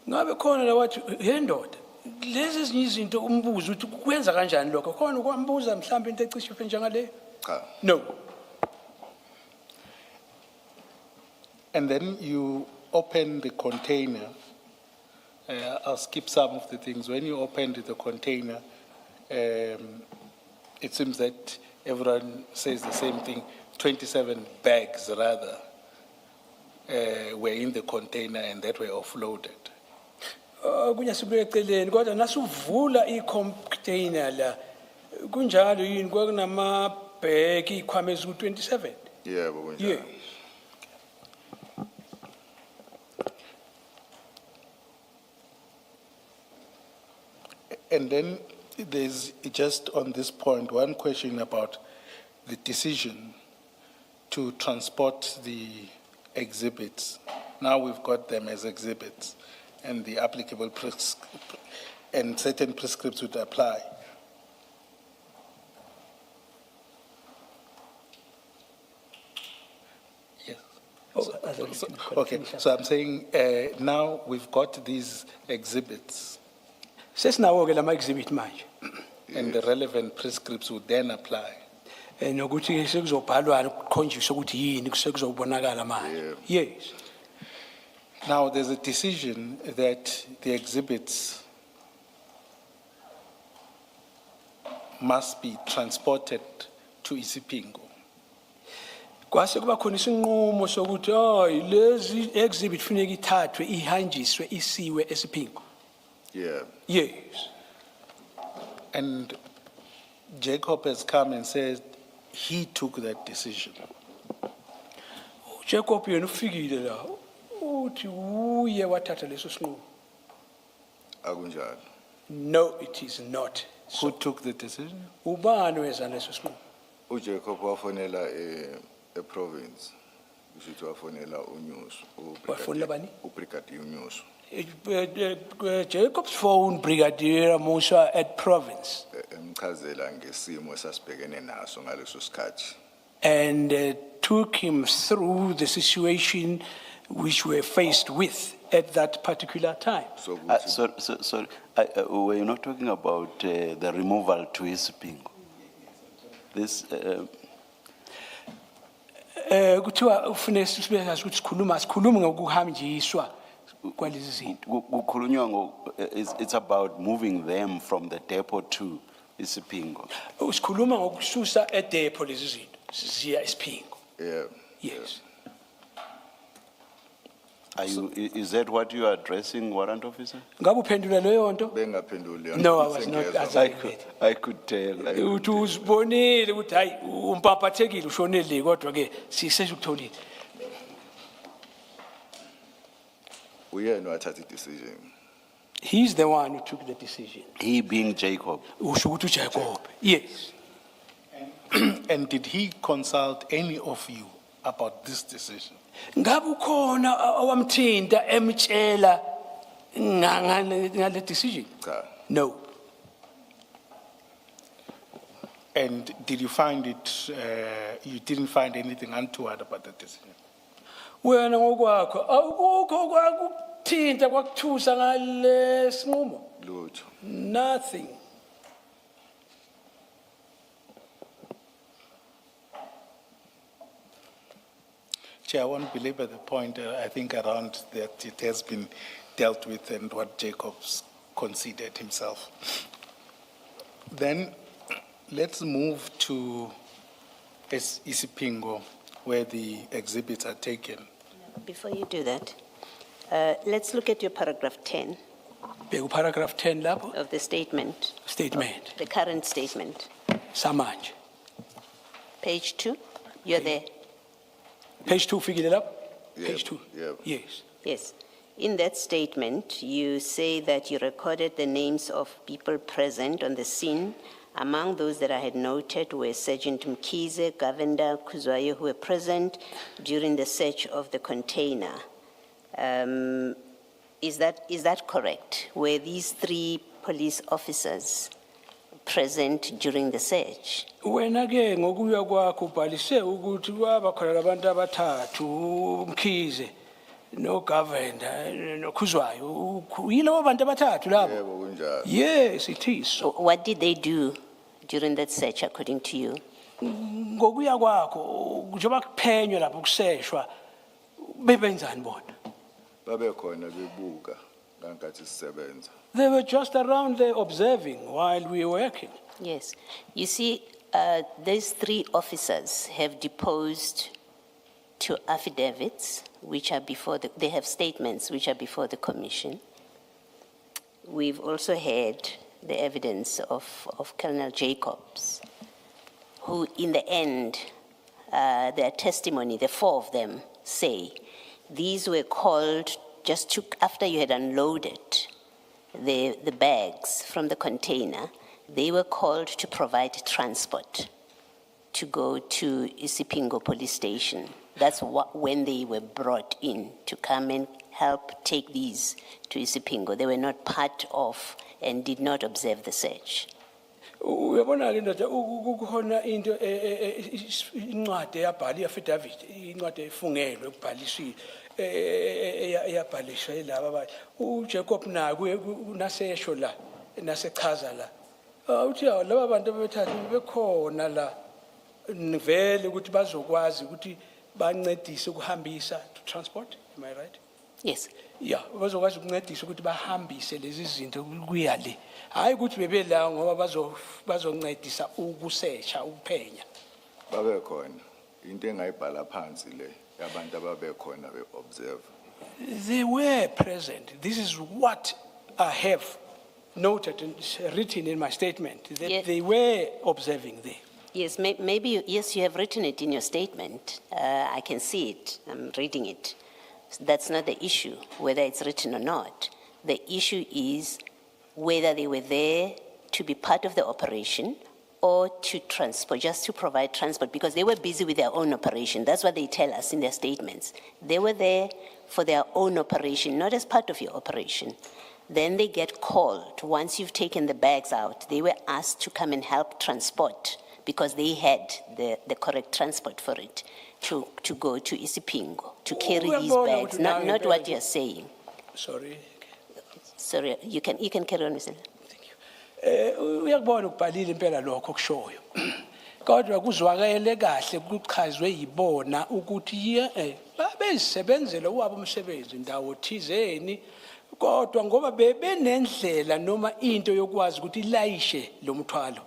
Ngabe khona la wathi hey ndoda lezi ezinye izinto umbuzo ukuthi kwenza kanjani lokho khona ukwambuza mhlawumbe into ecishe njengale. Cha. No. And then you open the container. I'll skip some of the things. When you opened the container, it seems that everyone says the same thing. 27 bags, rather, were in the container and that were offloaded. Kunya sibuye eceleni kodwa nasuvula i-container la kunjalo yini kwakunama bag ikhwama eziku 27. Yeah, but when Yes. And then there's just on this point, one question about the decision to transport the exhibits. Now we've got them as exhibits and the applicable and certain prescripts would apply. Yes. Okay, so I'm saying now we've got these exhibits Sesinawo ke lama exhibit manje. and the relevant prescripts would then apply. Nokuthi sekuzobhalwa kukhonjiswe ukuthi yini kusekuzobonakala manje. Yes. Now, there's a decision that the exhibits must be transported to Isipingo. Kwase kuba khona isinqumo sokuthi hayi lezi exhibit funeka ithathwe ihanjiswe isiwe eSiphingo. Yeah. Yes. And Jacob has come and said he took that decision. Jacob yena ufikile la uthi uye wathatha leso sinqumo. Akunjalo. No, it is not. Who took the decision? Ubani weza leso sinqumo? uJacob wafonela province. Ushithi wafonela uNyusu. Wafonela bani? Ubrigadier uNyusu. Jacob's phone Brigadier Musa at province Emchazela ngesimo esasibhekene naso ngaleso sikhathi. and took him through the situation which we're faced with at that particular time. So Sorry, we're not talking about the removal to Isipingo. This, Kuthiwa ufune sibekazi ukuthi sikhulume ngokuhanjiswa kwalezi zinto. it's about moving them from the depot to Isipingo. Sikhuluma ngokususa eDepot lezi zinto siziya eSiphingo. yeah. Yes. Is that what you are addressing, warrant officer? Ngabe uphendula leyo nto? Bengaphenduli. No, I was not. I could tell. Uthi uzibonile ukuthi hayi umpapathekile ushonele kodwa ke sisezukutholile. Uyena wathatha decision. He's the one who took the decision. He being Jacob. Usho ukuthi uJacob. Yes. And did he consult any of you about this decision? Ngabe ukhona owamthinta emtshela ngale decision? Cha. No. And did you find it, you didn't find anything untoward about the decision? Wena ngokwakho awukho kwakuthinta kwakuthusa ngale sinqumo. Lutho. Nothing. Chair, I won't belabor the point, I think around that it has been dealt with and what Jacobs conceded himself. Then let's move to Isipingo, where the exhibits are taken. Before you do that, let's look at your paragraph 10 Bheka paragraph 10 lapho of the statement, statement the current statement. samanje. Page 2, you're there. Page 2 fikile lapho? Yep, Page 2. yep. Yes. Yes. In that statement, you say that you recorded the names of people present on the scene. Among those that I had noted were Sergeant Mkize, Governor Kuzwayo, who were present during the search of the container. Is that correct? Were these 3 police officers present during the search? Wena ke ngokuya kwakho ubhalise ukuthi kwaba khona labantu abathathu uMkhize no Governor no Khuzwayo yilabo bantu abathathu labo. Yebo kunjalo. Yes, it is. So What did they do during that search, according to you? ngokuya kwakho njengoba kuphenywa lapho kuseshwa bebenzani bona? Babe khona bebuka ngangathi sisebenza. They were just around there observing while we were working. Yes. You see, these 3 officers have deposed to affidavits, which are before they have statements which are before the commission. We've also had the evidence of Colonel Jacobs, who in the end, their testimony, the 4 of them say, these were called after you had unloaded the bags from the container, they were called to provide transport to go to Isipingo police station. That's when they were brought in to come and help take these to Isipingo. They were not part of and did not observe the search. Uyabona ke ndoda ukukhona into incwadi eyabhala iaffidavit incwadi efungelwe ukubhaliswa eyabhaliswa yilabo uJacob naku unasesho la nasechaza la uthi laba bantu abethathu bekhona la vele ukuthi bazokwazi ukuthi bancedise ukuhambisa to transport, am I right? Yes. Yeah, bazokwazi ukuncedisa ukuthi bahambise lezi zinto kuyale. Hayi ukuthi bebela ngoba bazoncedisa ukusesha ukuphenya. Babe khona into engayibhala phansi le yabantu ababe khona be observe. They were present. This is what I have noted and written in my statement, that Yeah. they were observing there. Yes, maybe, yes, you have written it in your statement. I can see it, I'm reading it. That's not the issue, whether it's written or not. The issue is whether they were there to be part of the operation or to transport, just to provide transport, because they were busy with their own operation. That's what they tell us in their statements. They were there for their own operation, not as part of your operation. Then they get called. Once you've taken the bags out, they were asked to come and help transport because they had the correct transport for it, to go to Isipingo, to carry these bags, not what you're saying. Sorry. Sorry, you can carry on, Mr. Uyakubona ukubhalile impela lokho kushoyo. Kodwa kuzwakele kahle kuchazwe yibona ukuthi babezisebenzela wabo umsebenzi indawo thizeni kodwa ngoba bebenendlela noma into yokwazi ukuthi ilayishe lo mthwalo.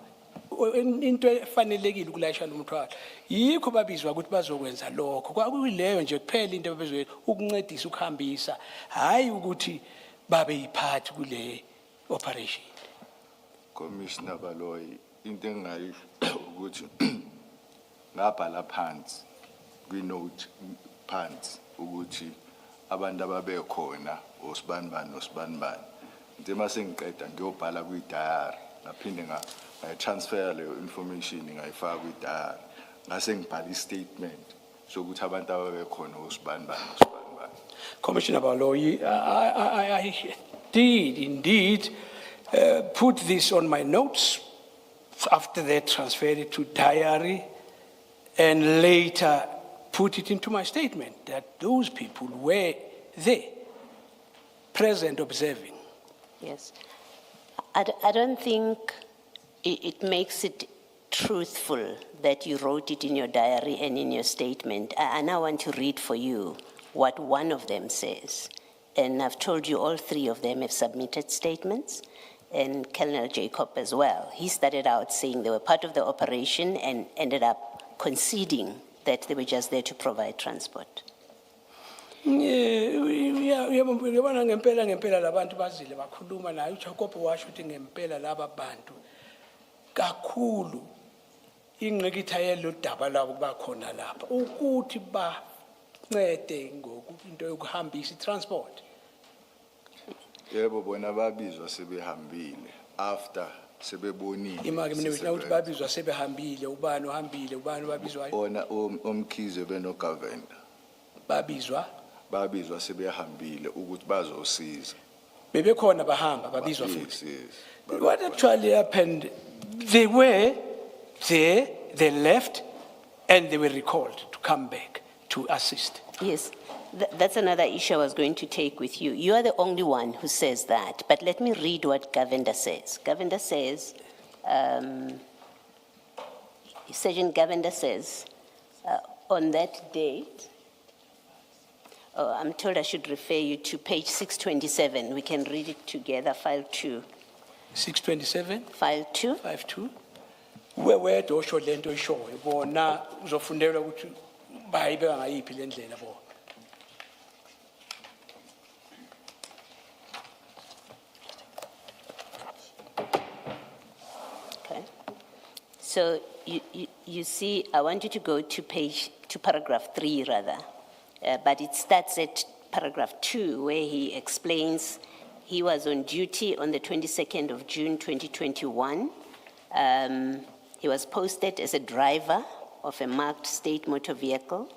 Into efanelekile ukulayisha lo mthwalo. Yikho babizwa ukuthi bazokwenza lokho. Kwakuyileyo nje kuphela into bezwe ukuncedisa ukuhambisa, hayi ukuthi babe yiphathi kule operation. Commissioner Baloyi into engayi ukuthi ngabhala phansi kwi-note phansi ukuthi abantu ababe khona osibanibani osibanibani. Nje mase ngiqeda ngiyobhala kwi-diary ngaphinde ngayitransfer leyo information ngayifaka kwi-diary ngase ngibhala i-statement sokuthi abantu ababe khona osibanibani osibanibani. Commissioner Baloyi, I did indeed put this on my notes After that, transferred it to diary and later put it into my statement that those people were there, present, observing. Yes. I don't think it makes it truthful that you wrote it in your diary and in your statement. I now want to read for you what one of them says. And I've told you all three of them have submitted statements, and Colonel Jacob as well. He started out saying they were part of the operation and ended up conceding that they were just there to provide transport. Uyabona ngempela labantu bazile bakhuluma naye uJacob washo ukuthi ngempela laba bantu kakhulu ingqikitha yelo daba labo bakhona lapha ukuthi bancede ngokuthi yokuhambisa transport. Yebo bona babizwa sebehambile after sebebonile. Imake mina ukuthi babizwa sebehambile ubani ohambile ubani babizwa Ona umkhize benogavenda. Babizwa sebehambile ukuthi bazosiza. Bebekhona bahamba babizwa futhi. Yes. What actually happened, they were there, they left, and they were recalled to come back to assist. Yes, that's another issue I was going to take with you. You are the only one who says that, but let me read what Govender says. Govender says, Sergeant Govender says, on that date, I'm told I should refer you to page 627. We can read it together, file 2. 627? File 2. 52. Where do show lento show? Bona uzofundelwa ukuthi bayibe ngayiphi le ndlela bona. Okay. So you see, I want you to go to paragraph 3 rather. But it starts at paragraph 2 where he explains he was on duty on the 22nd of June 2021. He was posted as a driver of a marked state motor vehicle,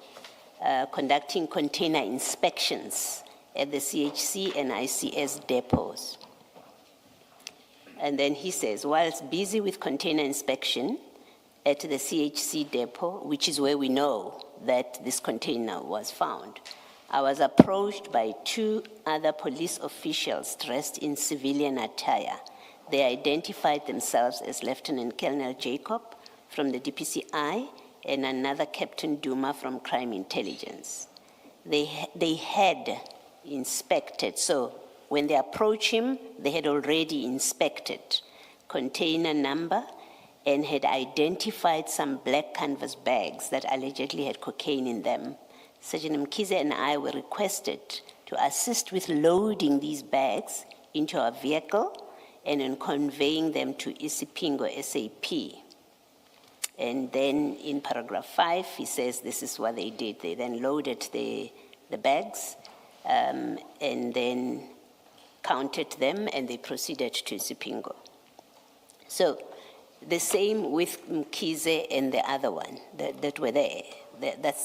conducting container inspections at the CHC and ICS depots. And then he says, whilst busy with container inspection at the CHC depot, which is where we know that this container was found, I was approached by 2 other police officials dressed in civilian attire. They identified themselves as Lieutenant Colonel Jacob from the DPCI and another Captain Duma from Crime Intelligence. They had inspected, so when they approached him, they had already inspected container number and had identified some black canvas bags that allegedly had cocaine in them. Sergeant Mkize and I were requested to assist with loading these bags into our vehicle and in conveying them to Isipingo SAP. And then in paragraph 5, he says this is what they did. They then loaded the bags and then counted them and they proceeded to Isipingo. So the same with Mkize and the other one that were there.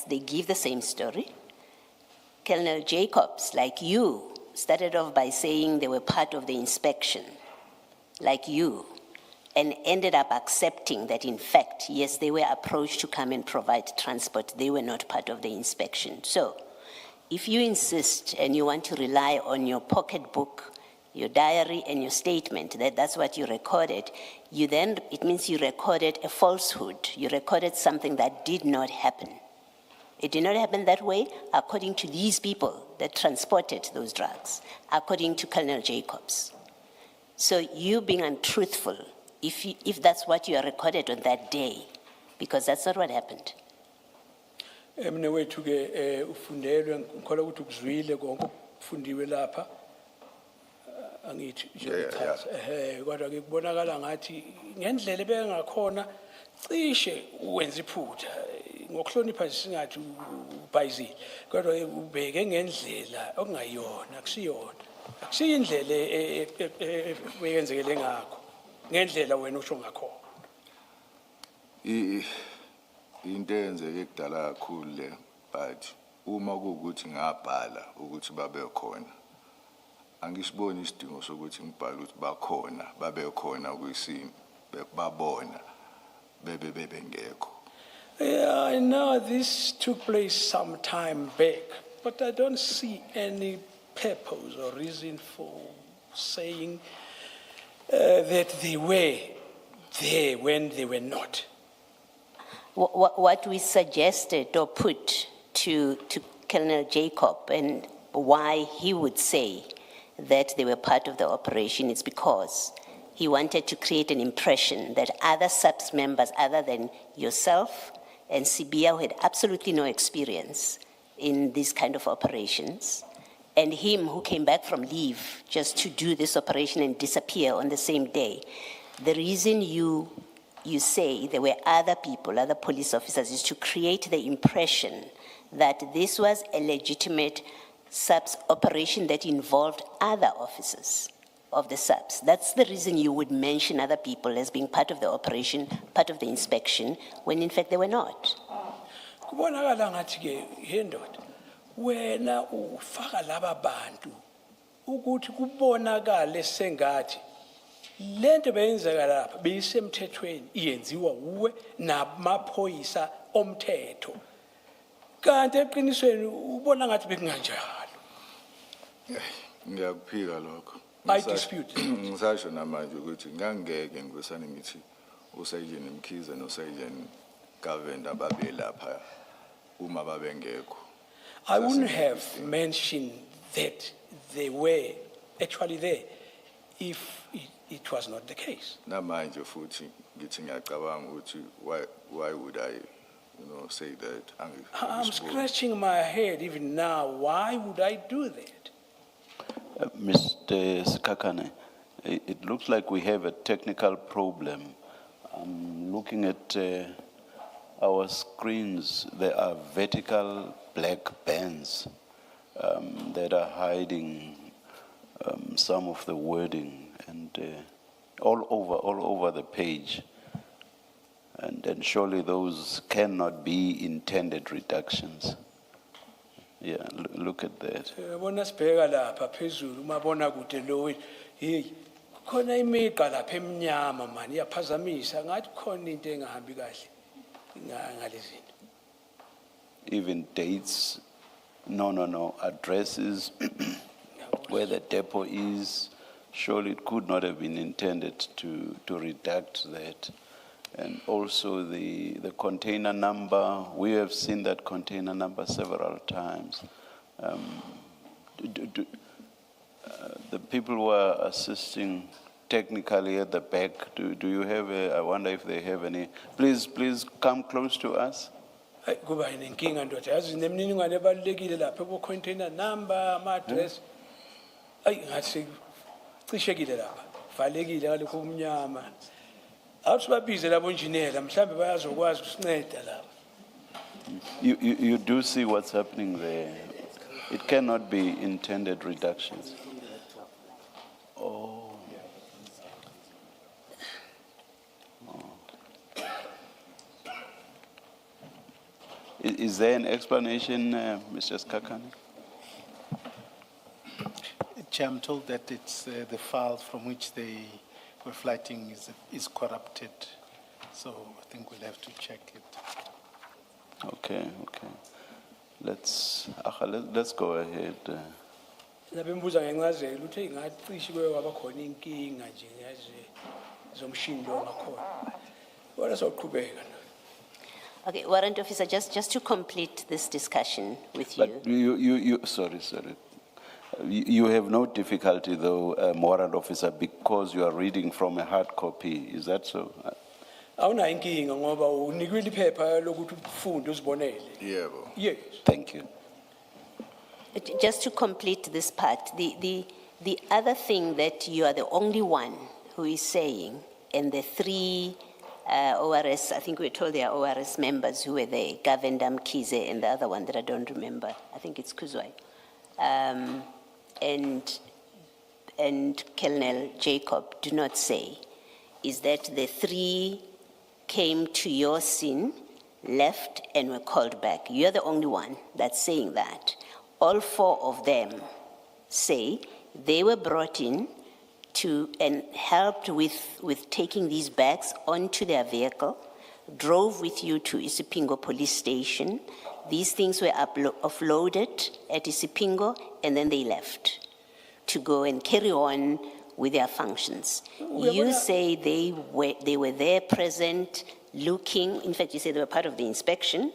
They give the same story. Colonel Jacobs, like you, started off by saying they were part of the inspection, like you, and ended up accepting that, in fact, yes, they were approached to come and provide transport. They were not part of the inspection. So if you insist and you want to rely on your pocketbook, your diary, and your statement, that's what you recorded, it means you recorded a falsehood. You recorded something that did not happen. It did not happen that way according to these people that transported those drugs, according to Colonel Jacobs. So you being untruthful, if that's what you are recorded on that day, because that's not what happened. Mne wethu ke ufundelwe ngikholwa ukuthi ukuzwile konke okufundiwe lapha angithi kodwa ke kubonakala ngathi ngendlela bengakhona cishe wenza iphutha ngokuhlonipha singathi ubhayizile kodwa ubheke ngendlela okungayona akusiyindlela weyenzekele ngakho ngendlela wena usho ngakhona into eyenzeke kudala kakhulu le, but uma kuwukuthi ngabhala ukuthi babe khona angisiboni isidingo sokuthi ngibhale ukuthi bakhona babe khona kwisimo babona bengekho. Yeah, I know this took place some time back, but I don't see any purpose or reason for saying that they were there when they were not. What we suggested or put to Colonel Jacob and why he would say that they were part of the operation is because he wanted to create an impression that other SAPS members other than yourself and Sibia, who had absolutely no experience in these kind of operations, and him who came back from leave just to do this operation and disappear on the same day. The reason you say there were other people, other police officers, is to create the impression that this was a legitimate SAPS operation that involved other officers of the SAPS. That's the reason you would mention other people as being part of the operation, part of the inspection, when in fact they were not. Kubonakala ngathi ke hendoda wena ufaka laba bantu ukuthi kubonakale sengathi lento beyenzeka lapha beyisemthethweni iyenziwa uwe namaphoyisa omthetho kanti eqinisweni ubona ngathi bekunganjalo. Ngiyakuphika lokho. I dispute. Ngisasho namanje ukuthi ngangeke ngibesane ngithi uSayidini Mkhize noSayidini Gavenda babe lapha uma babengekho. I wouldn't have mentioned that they were actually there if it was not the case. Namanje futhi ngithi ngiyacabanga ukuthi why would I say that? I'm scratching my head even now. Why would I do that? Mr. Skakane, it looks like we have a technical problem. I'm looking at our screens. There are vertical black bands that are hiding some of the wording and all over the page. And surely those cannot be intended reductions. Yeah, look at that. Bona sibheka lapha phezulu umabona kude lo hey khona imigqa lapha emnyama manje iyaphazamisa ngathi khona into engahambi kahle ngalezinto. Even dates, no, addresses where the depot is, surely it could not have been intended to redact that. And also the container number, we have seen that container number several times. The people who are assisting technically at the back, do you have I wonder if they have any, please come close to us. Kuba inenkinga ndoda yazi nemininingwane ebalekile lapha ku container number, ama address. Ay ngathi cishekile lapha. Valekile ngalokho umnyama. You do see what's happening there. It cannot be intended reductions. Oh. Is there an explanation, Mr. Skakane? Chair, I'm told that it's the files from which they were flighting is corrupted, so I think we'll have to check it. Okay. Let's go ahead. Nabembuza ngencazelo uthe ngacishi kwe wabakhona inkinga nje yazi zomshindo ngakhona. Wala soqhubeka. Okay, Warrant Officer, just to complete this discussion with you. But you sorry. You have no difficulty, though, Warrant Officer, because you are reading from a hard copy. Is that so? Awuna inkinga ngoba unikwe iphepha lokuthi ufunde uzibonele. Yebo. Yes. Thank you. Just to complete this part, the other thing that you are the only one who is saying, and the three ORS, I think we were told they are ORS members who were there, Gavenda Mkhize and the other one that I don't remember, I think it's Kuzwai. And Colonel Jacob do not say, is that the three came to your scene, left, and were called back. You're the only one that's saying that. All four of them say they were brought in to and helped with taking these bags onto their vehicle drove with you to Isipingo police station. These things were offloaded at Isipingo, and then they left to go and carry on with their functions. You say they were there present, looking. In fact, you say they were part of the inspection.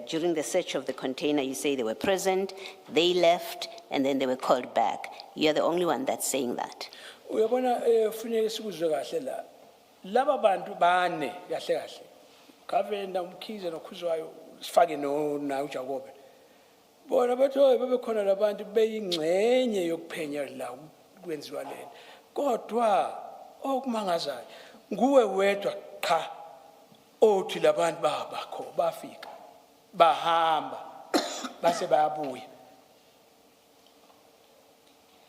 During the search of the container, you say they were present, they left, and then they were called back. You're the only one that's saying that. Uyabona kufuneka sikuzwe kahle la. Laba bantu bane kahle kahle. Kavenda umkhize nokhuzwayo sifake na uJakobe. Bona bathi hoye bebekhona labantu beyingcenye yokuphenya la kwenziwa lena. Kodwa okumangazayo nguwe wedwa cha othi labantu babakho bafika bahamba base bayabuya.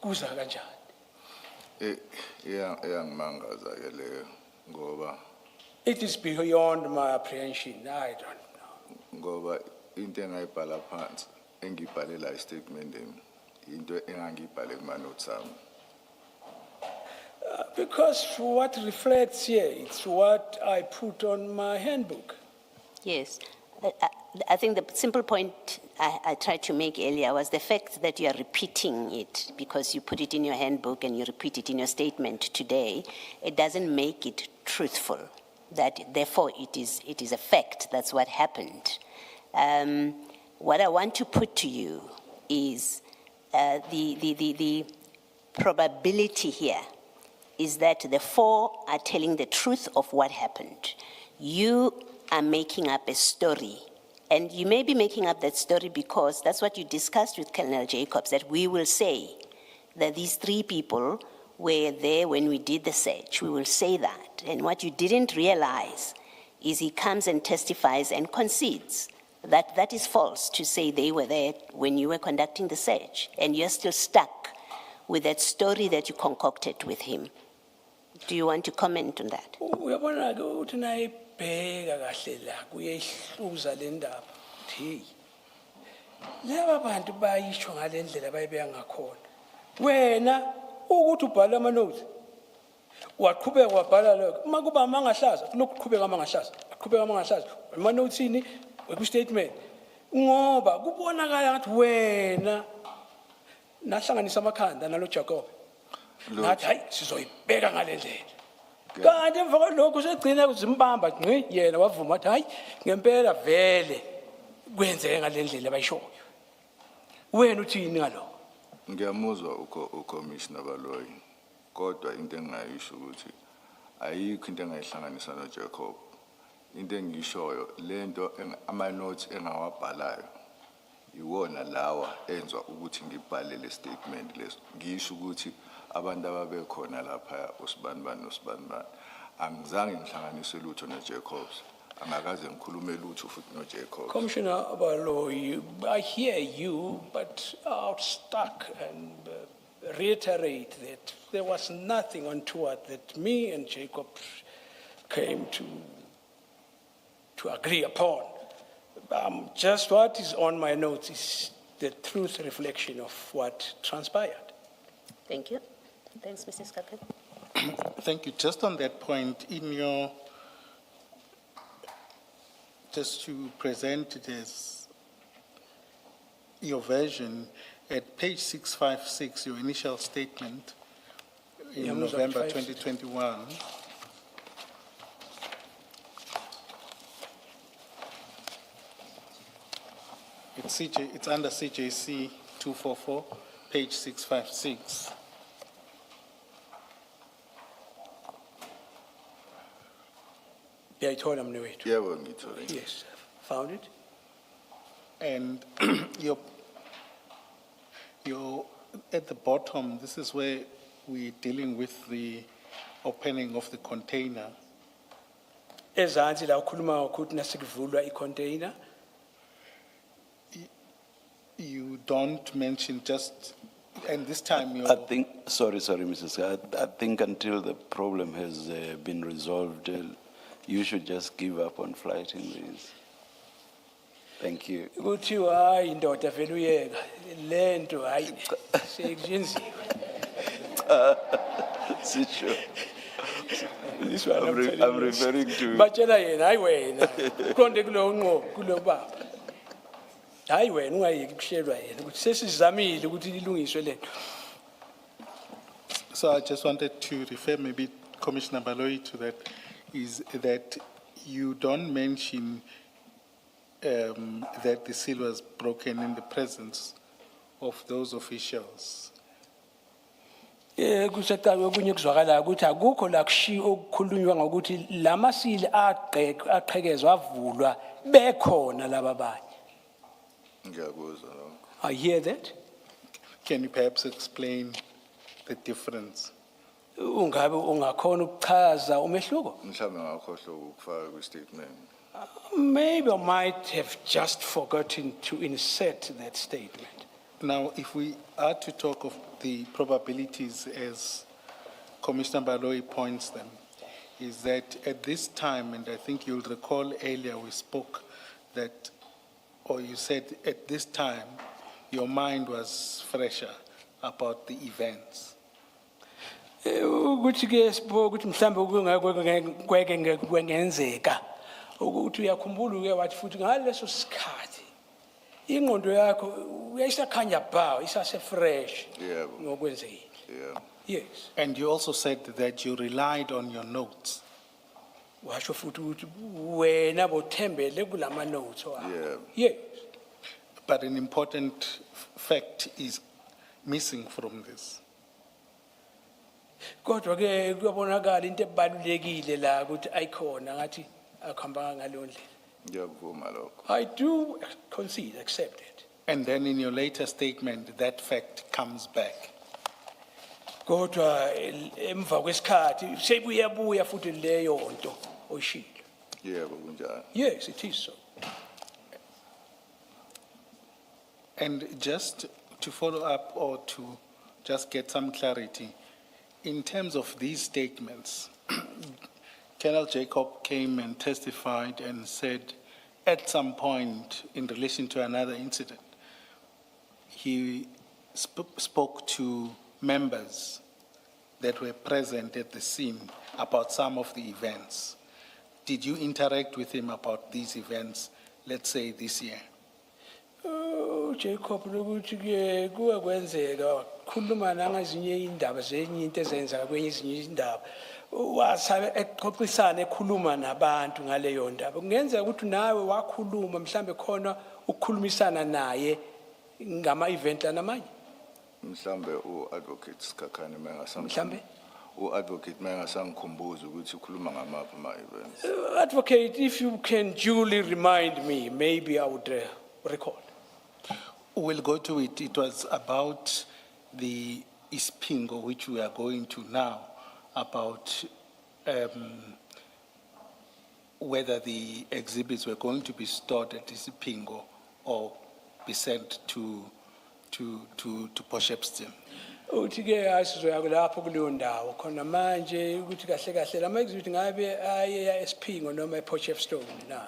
Kuza kanjani? Iyangimangaza ke leyo ngoba It is beyond my apprehension. I don't know. ngoba into engayibhala phansi engibhalela istatement into engangibhale kuma notes ami. Because what reflects here, it's what I put on my handbook. Yes. I think the simple point I tried to make earlier was the fact that you are repeating it because you put it in your handbook and you repeat it in your statement today. It doesn't make it truthful. That therefore it is a fact. That's what happened. What I want to put to you is the probability here is that the four are telling the truth of what happened. You are making up a story. And you may be making up that story because that's what you discussed with Colonel Jacobs, that we will say that these three people were there when we did the search. We will say that. And what you didn't realize is he comes and testifies and concedes that that is false to say they were there when you were conducting the search. And you're still stuck with that story that you concocted with him. Do you want to comment on that? Uyabona ke uthi nayibheka kahle la kuyehluza le ndaba. Hey. Laba bantu bayisho ngalendlela bayibeka ngakhona. Wena ukuthi ubhala ama notes. Waqhubeka wabhala lokho. Makuba mangahlaza, lokuqhubeka mangahlaza. Aqhubeka mangahlaza. Ama notes ini ku statement. Ngoba kubonakala ngathi wena nahlanganisa amakhanda nalo Jacob. Ngathi hayi sizoyibeka ngalendlela. Kanti emva kwalokho segcina kuzimbamba ngci yena wavuma wathi hayi ngempela vele kwenzeke ngalendlela abayishoyo. Wena uthini ngalokho? Ngiyamuzwa uCommissioner Baloyi kodwa into engayisho ukuthi ayikho into engayihlanganisa noJacob. Into engishoyo lento ama notes engawabhalayo iwona lawa enzwa ukuthi ngibhale le statement leso. Ngisho ukuthi abantu ababekhona lapha uSibanibani noSibanibani angizange ngihlanganise lutho noJacobs. Angakaze ngikhulume lutho futhi noJacob. Commissioner Baloyi, I hear you, but I'll stuck and reiterate that there was nothing untoward that me and Jacob came to agree upon. Just what is on my notes is the truth reflection of what transpired. Thank you. Thanks, Mrs. Kakan. Thank you. Just on that point, just to present it as your version, at page 656, your initial statement in November 2021, it's under CJC 244, page 656. Yeah, I told him no way to. Yeah, well, me too. Yes, found it. And you're at the bottom, this is where we're dealing with the opening of the container. Ezansi la ukhuluma ukuthi nasikuvulwa icontainer. You don't mention just, and this time you're... I think, sorry, Mrs. I think until the problem has been resolved, you should just give up on flighting these. Thank you. Kuthiwa hayi indoda vele uyeka lento hayi sekuyenziwe. Sisho. This one I'm telling you. referring to, Batshela yena hayi wena. Uqonde kulo nqo kulo baba. Hayi wena ungayiki kushelwa yena ukuthi sesizamile ukuthi ilungiswe lento. So I just wanted to refer maybe Commissioner Baloyi to that, is that you don't mention that the seal was broken in the presence of those officials. Kusaqala okunye kuzwakala ukuthi akukho la okukhulunywa ngokuthi lamasili aqhekezwa avulwa bekhona laba abanye. ngiyakuzwa lokho. I hear that. Can you perhaps explain the difference? Ungabe ungakhona ukuchaza umehluko? Mhlawumbe ngakhohlwa ukufaka kwi-statement. Maybe I might have just forgotten to insert that statement. Now, if we are to talk of the probabilities as Commissioner Baloyi points them, is that at this time, and I think you'll recall earlier we spoke that, or you said at this time, your mind was fresher about the events. Ukuthi ke sibo ukuthi mhlambe kwengenzeka ukuthi uyakhumbula uke wathi futhi ngaleso sikhathi ingqondo yakho uyayisakhanya bha isase fresh Yebo. ngokwenzekile. Yeah. Yes. And you also said that you relied on your notes. Washo futhi ukuthi wena bothembele kulama notes wakho. Yeah. Yes. But an important fact is missing from this. Kodwa ke kuyabonakala into ebalulekile la ukuthi ayikhona ngathi akuhamba ngalo ndlela. Ngiyakuvuma lokho. I do concede, accept it. And then in your later statement, that fact comes back. Kodwa emva kwesikhathi sebuyabuya futhi leyo nto oyishilo. Yebo kunjalo. Yes, it is so. And just to follow up or to just get some clarity, in terms of these statements, Colonel Jacob came and testified and said at some point in relation to another incident, he spoke to members that were present at the scene about some of the events. Did you interact with him about these events, let's say this year? Jacob lokuthi ke kuwe kwenzeka khuluma nangezinye indaba zenye into ezenzeka kwenye izinye indaba wasabe exoxisana ekhuluma nabantu ngaleyo ndaba kungenzeka ukuthi nawe wakhuluma mhlambe khona ukukhulumisana naye ngama event namanye Mhlambe u-advocate Skakhane mhlambe u-advocate mengasangikhumbuza ukuthi ukhuluma ngamaphi ama-events. Advocate, if you can duly remind me, maybe I would recall. We'll go to it. It was about the Ispingo, which we are going to now, about whether the exhibits were going to be stored at Ispingo or be sent to Potchefstroom. Uthi ke asizoya lapho kuleyo ndawo khona manje ukuthi kahle kahle lama exhibit ngabe aye eSphingo noma ePotchefstroom na.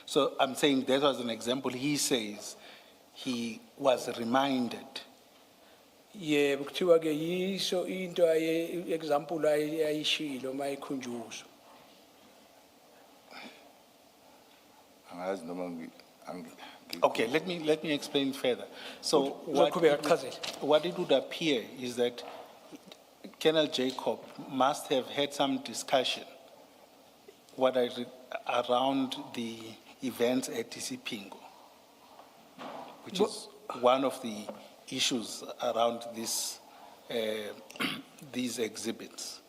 So I'm saying that was an example. He says he was reminded. Yebo kuthiwa ke yiso into aye example ayishilo mayikhunjuzwa. Angazi noma Okay, let me explain further. So what it would appear is that Colonel Jacob must have had some discussion around the events at Isipingo, which is one of the issues around this, these exhibits.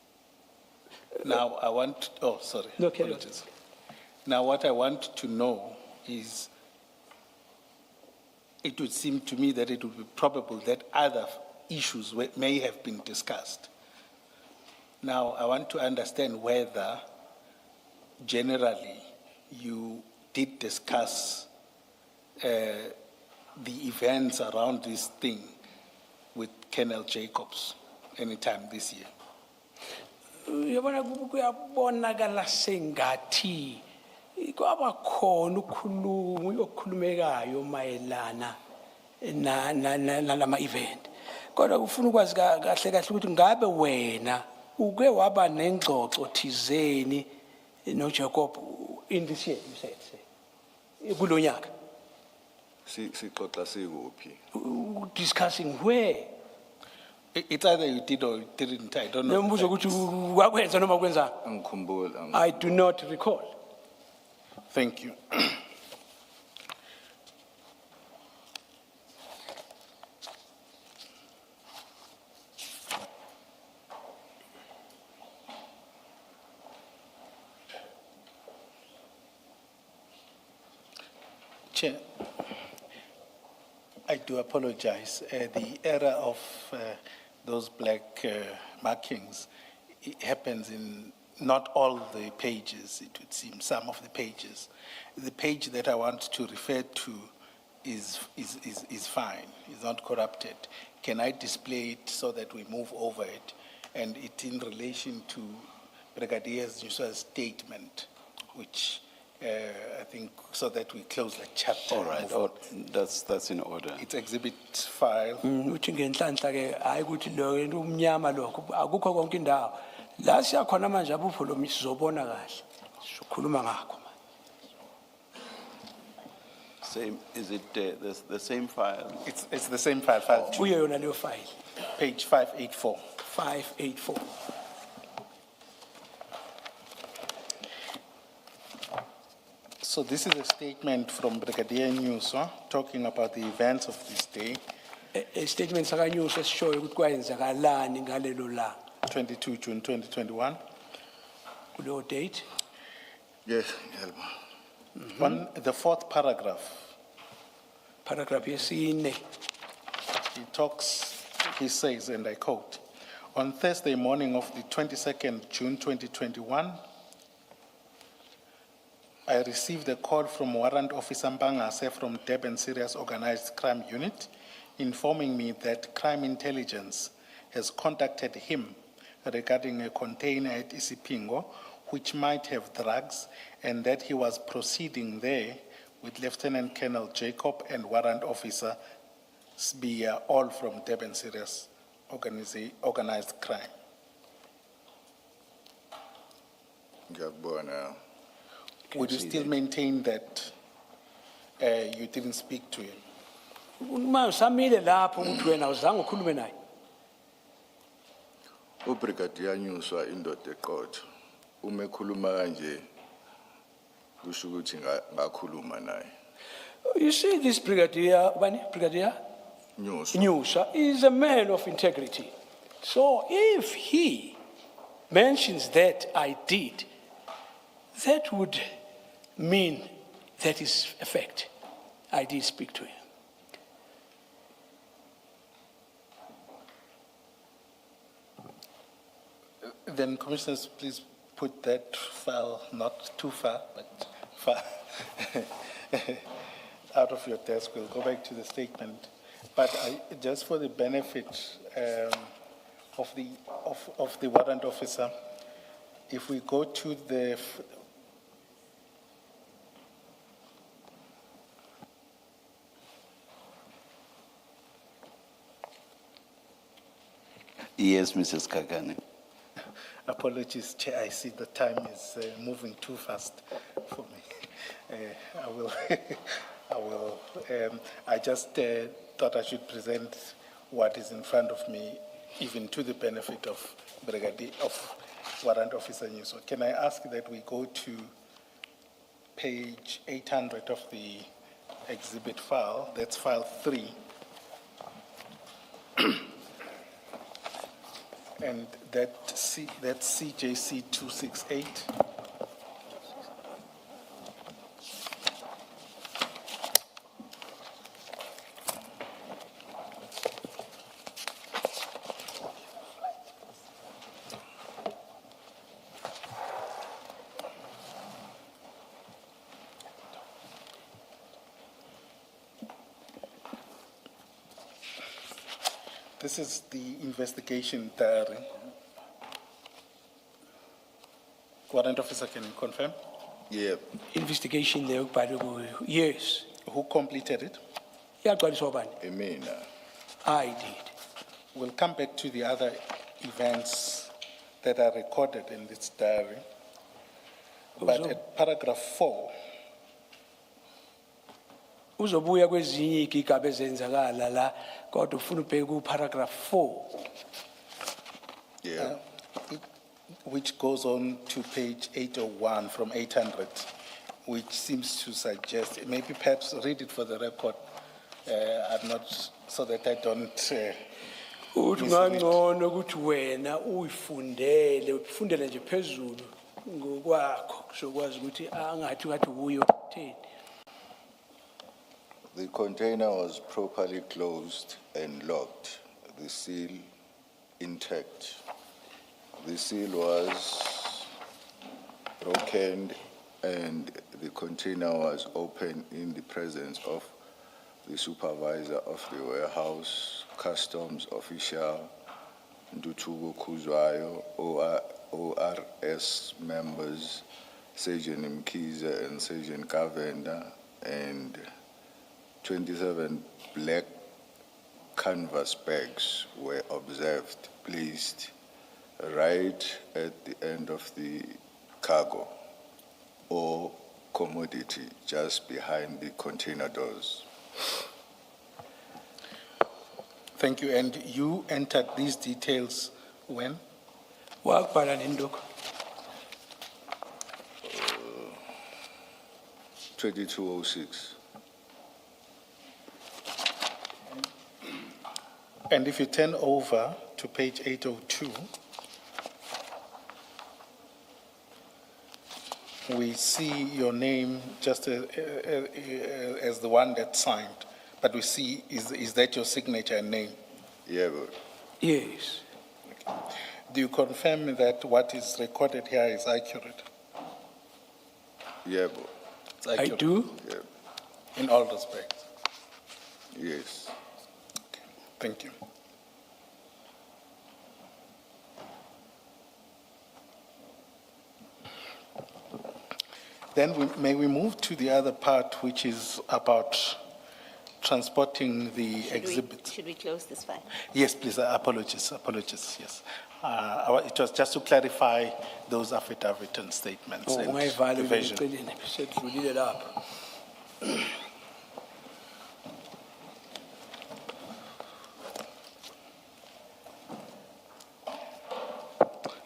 Now I want, No, carry on. apologies. Now what I want to know is, it would seem to me that it would be probable that other issues may have been discussed. Now, I want to understand whether generally you did discuss the events around this thing with Colonel Jacobs anytime this year. Yabona kuyabonakala sengathi kwaba khona ukukhulumekayo mayelana na lama event kodwa ufuna ukwazi kahle kahle ukuthi ngabe wena uke waba nengxoxo thizeni no Jacob in this year, you said, kulo nyaka, Sixoxa sikuphi? discussing where. It's either you did or you didn't, I don't know. Nombuzo ukuthi wakwenza noma kwenza. Angikhumbuli. I do not recall. Thank you. Chair, I do apologize. The error of those black markings, it happens in not all the pages, it would seem, some of the pages. The page that I want to refer to is fine, is not corrupted. Can I display it so that we move over it? And it's in relation to Brigadier Justice's statement, which I think, so that we close the chapter. All right, that's in order. It's exhibit file. Uthi ngenhlanhla ke hayi ukuthi lo into umnyama lokho akukho konke indawo. La siyakhona manje abupho lo sizobona kahle. Sikhuluma ngakho manje. Same, is it the same file? It's the same file, file two, Kuyo yona leyo file page 584. 584. So this is a statement from Brigadier Nyuswa talking about the events of this day, A statement sakanyusa esishoyo ukuthi kwenzakalani ngalelo la 22 June 2021. kuleyo date. Yes, Yelma. On the fourth paragraph, Paragraph yesine. he says, and I quote, on Thursday morning of the 22nd June 2021, I received a call from Warrant Officer Mbangase from Durban Serious Organized Crime Unit informing me that Crime Intelligence has contacted him regarding a container at Isipingo which might have drugs and that he was proceeding there with Lieutenant Colonel Jacob and Warrant Officer Sbia, all from Durban Serious Organized Crime. Ngiyakubona. Would you still maintain that you didn't speak to him? Uma usamile lapho ukuthi wena uzange ukhulume naye. Ubrigadier Nyuswa indoda eqotho. Uma ekhuluma kanje kusho ukuthi ngakhuluma naye. You see this Brigadier Nyuswa. Nyusha is a man of integrity. So if he mentions that I did, that would mean that is a fact. I did speak to him. Then, Commissioners, please put that file not too far, but far out of your desk. We'll go back to the statement. But just for the benefit of the warrant officer, if we go to the Yes, Mrs. Kagane. apologies, Chair, I see the time is moving too fast for me. I just thought I should present what is in front of me, even to the benefit of Warrant Officer Nyuswa. Can I ask that we go to page 800 of the exhibit file, that's file 3. And that's CJC 268. This is the investigation diary. Warrant Officer, can you confirm? Yeah. Investigation there by the yes. Who completed it? Yaqaliswa bani? Emina. I did. We'll come back to the other events that are recorded in this diary. But at paragraph 4, Uzobuya kwezinye igigaba ezenzakala la kodwa ufuna ubheke ku paragraph 4. Yeah. which goes on to page 801 from 800, which seems to suggest, maybe perhaps read it for the record, I'm not, so that I don't, Uthi misread. ngangcono ukuthi wena uyifundele ufundele nje phezulu ngokwakho sokwazi ukuthi angathi ngathi uyo thini. The container was properly closed and locked, the seal intact. The seal was broken and the container was opened in the presence of the supervisor of the warehouse, customs official, Ndutugo Kuzwayo, ORS members, Sergeant Mkiza and Sergeant Kavenda, and 27 black canvas bags were observed placed right at the end of the cargo or commodity just behind the container doors. Thank you, and you entered these details when? Wakubhala nendoko 2206. And if you turn over to page 802, we see your name just as the one that signed, but we see, is that your signature and name? Yeah, but yes. Do you confirm that what is recorded here is accurate? yeah, but It's I accurate do. yeah, in all respects. yes. Thank you. Then may we move to the other part, which is about transporting the exhibit. Should we close this file? Yes, please, apologies, yes. It was just to clarify those affidavit and statements and Ungayivala the version. uceleni sedlulile lapho.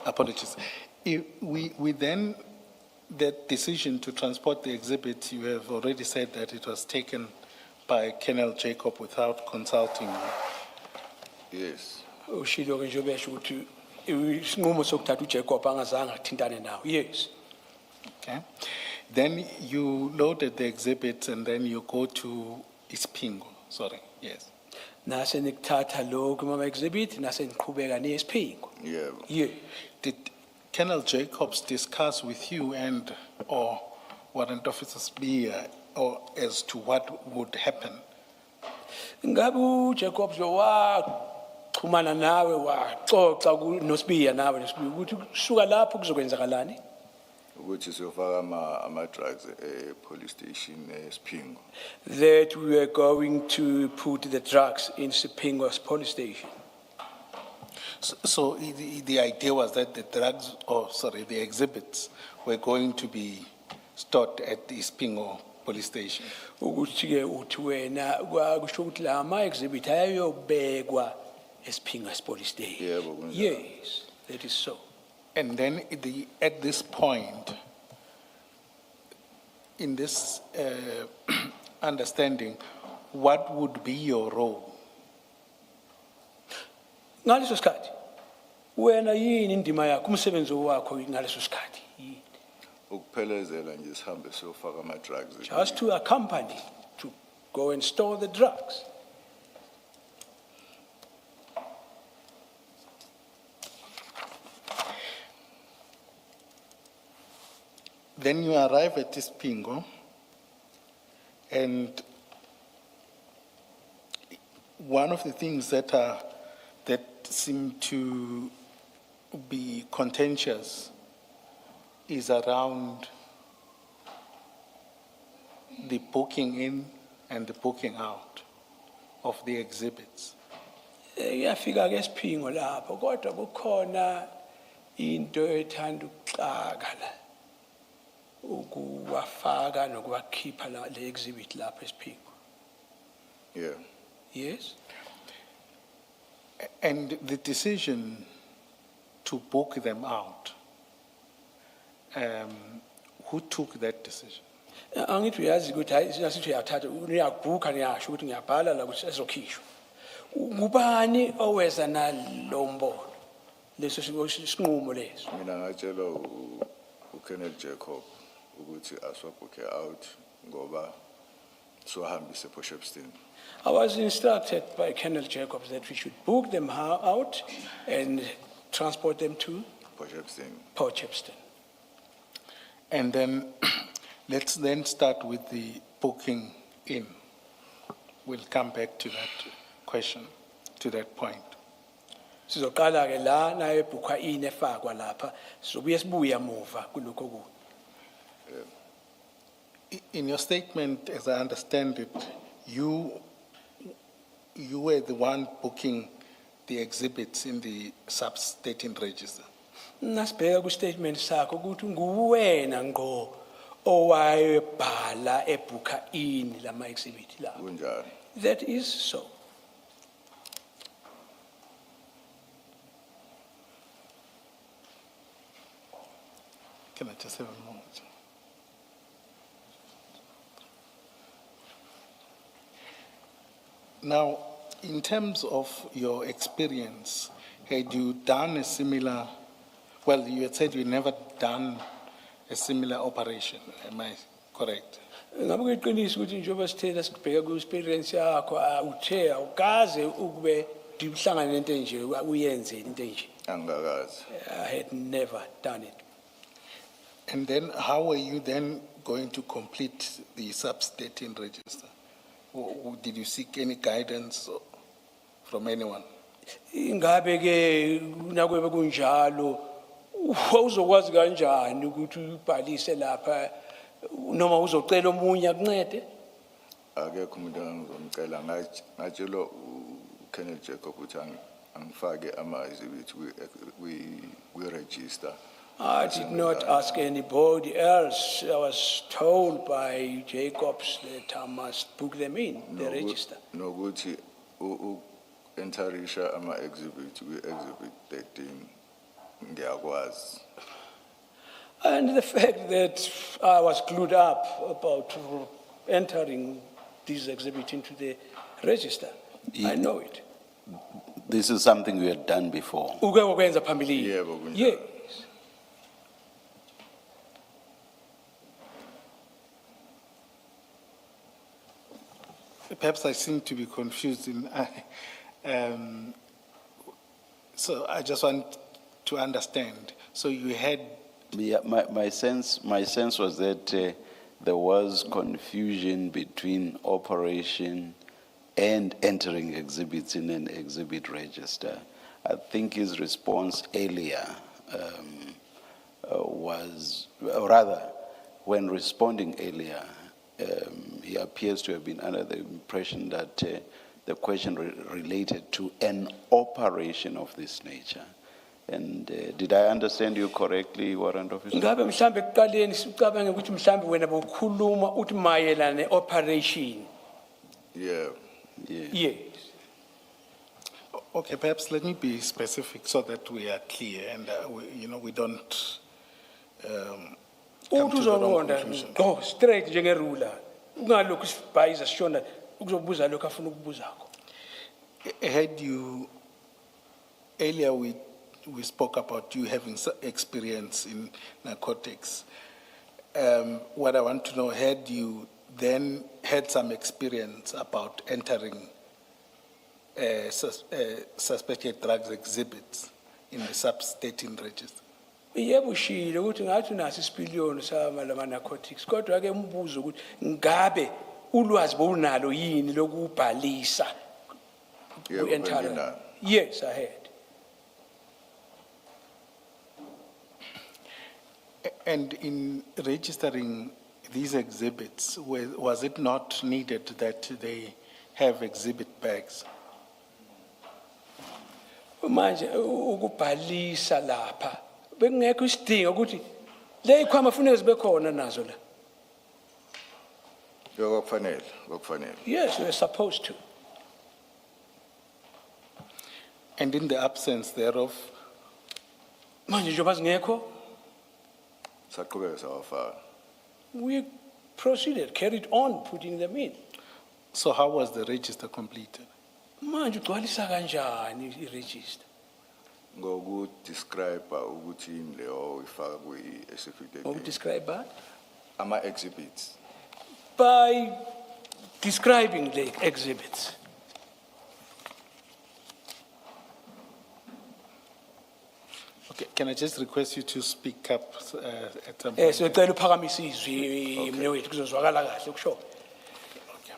Apologies. We then, that decision to transport the exhibit, you have already said that it was taken by Colonel Jacob without consulting you. Yes. Ushilo ke nje besho ukuthi isinqumo sokuthatha uJacob angazange athintane nawo. Yes. Okay. Then you loaded the exhibit and then you go to Ispingo. Sorry, yes. Nase nikuthatha lokho mama exhibit nase niqhubeka nesiphingo. Yeah. Yeah. Did Colonel Jacobs discuss with you and or Warrant Officers B or as to what would happen? Ngabe uJacob waxhumana nawe waxoxa kuNosibiya nawe nesibiya ukuthi kusuka lapho kuzokwenzakalani? Which is your father, drugs, police station, Spingo. That we were going to put the drugs in Sipingo's police station. So the idea was that the exhibits were going to be stored at the Ispingo police station. Ukuthi ke uthi wena kwakusho ukuthi la ama exhibit ayobekwa eSipingo's police station. Yeah, but Yes, that is so. And then at this point, in this understanding, what would be your role? Ngaleso sikhathi wena yini indima yakho umsebenzi wakho ngaleso sikhathi yini? Ukuphelezela nje sihambe siyofaka ama-drugs. Just to accompany to go and store the drugs. Then you arrive at Ispingo, and one of the things that seem to be contentious is around the booking in and the booking out of the exhibits. Yafika ke eSipingo lapho kodwa kukhona into ethanda ukuxaka la ukuwafaka nokuwakhipha le exhibit lapha esiphiko. Yeah. Yes? And the decision to book them out, who took that decision? Angithi uyazi ukuthi hayi sinasithi uyathatha uyabhuka niyasho ukuthi ngiyabhala la ukuthi ezokhishwa. Ngubani oweza nalombono? Leso sinqumo leso. Mina ngatshela uKenneth Jacob ukuthi aswabhuke out ngoba siwahambise ePortshepstone. I was instructed by Colonel Jacobs that we should book them out and transport them to Portshepstone. Portchepston. And then, let's then start with the booking in. We'll come back to that question, to that point. Sizoqala ke la na ebhukwa in efakwa lapha sizobuye sibuya muva kuloko ku. In your statement, as I understand it, you were the one booking the exhibits in the sub-stating register. Nasibheka ku statement sakho ukuthi nguwena ngqo owayebhala ebhukha in lama exhibit la. Kunjani? That is so. Can I just have a moment? Now, in terms of your experience, had you done a similar, well, you had said you never done a similar operation, am I correct? Ngabe kuyiqiniso ukuthi njengoba sithela sibheka ku experience yakho uthe awukaze ukube dihlangana nento enje uyenze into enje. Angakazi. I had never done it. And then how were you then going to complete the sub-stating register? Or did you seek any guidance from anyone? Ingabe ke nakwebe kunjalo uzokwazi kanjani ukuthi ubhalise lapha noma uzocela omunye akuncede? Akekho umuntu engizomcela ngatshelwa uKenneth Jacob ukuthi angifake ama-exhibit kwi-register. I did not ask anybody else. I was told by Jacobs that I must book them in the register. Nokuthi entarisha ama-exhibit kwi-exhibit 13 ngiyakwazi. And the fact that I was glued up about entering this exhibit into the register, I know it. This is something we had done before. Uke wakwenza phambilini. Yebo, kunjalo. Yes. Perhaps I seem to be confused so I just want to understand. So you had, Yeah, my sense was that there was confusion between operation and entering exhibits in an exhibit register. I think his response earlier was, or rather, when responding earlier, he appears to have been under the impression that the question related to an operation of this nature. And did I understand you correctly, Warrant Officer? Ngabe mhlambe ekuqaleni sicabange ukuthi mhlambe wena bokhuluma uthi mayelana ne-operation. Yeah. Yeah. Yes. okay, perhaps let me be specific so that we are clear and we don't come Uthi to the wrong uzonqonda conclusion. go straight njengerula. Ungalokhu sibhayiza sishona ukuzobuza lokho afuna ukubuzakho. Had you, earlier we spoke about you having experience in narcotics. What I want to know, had you then had some experience about entering suspected drugs exhibits in the sub-stating register? Yebo ushilo ukuthi ngathi naso isipiliyoni sama lama narcotics kodwa ke umbuzo ukuthi ngabe ulwazi bonalo yini lokubhalisa Yebo, ku-enter? benginalo. Yes, I had. And in registering these exhibits, was it not needed that they have exhibit bags? Manje ukubhalisa lapha bekungekho isidingo ukuthi le ikhwama funeka zibe khona nazo la. Kwakufanele. Yes, we're supposed to. And in the absence thereof, Manje njengoba zingekho, Saqhubeka sawafaka. we proceeded, carried on putting them in. so how was the register completed? Manje ugcwalisa kanjani i-register? Describe ukuthi yini leyo ifaka kwi-affidavit. Describe that? Ama-exhibits. By describing the exhibits. Okay, can I just request you to speak up at some So ngicela uphakamisa izwi mnewethu kuzozwakala kahle ukusho. Okay.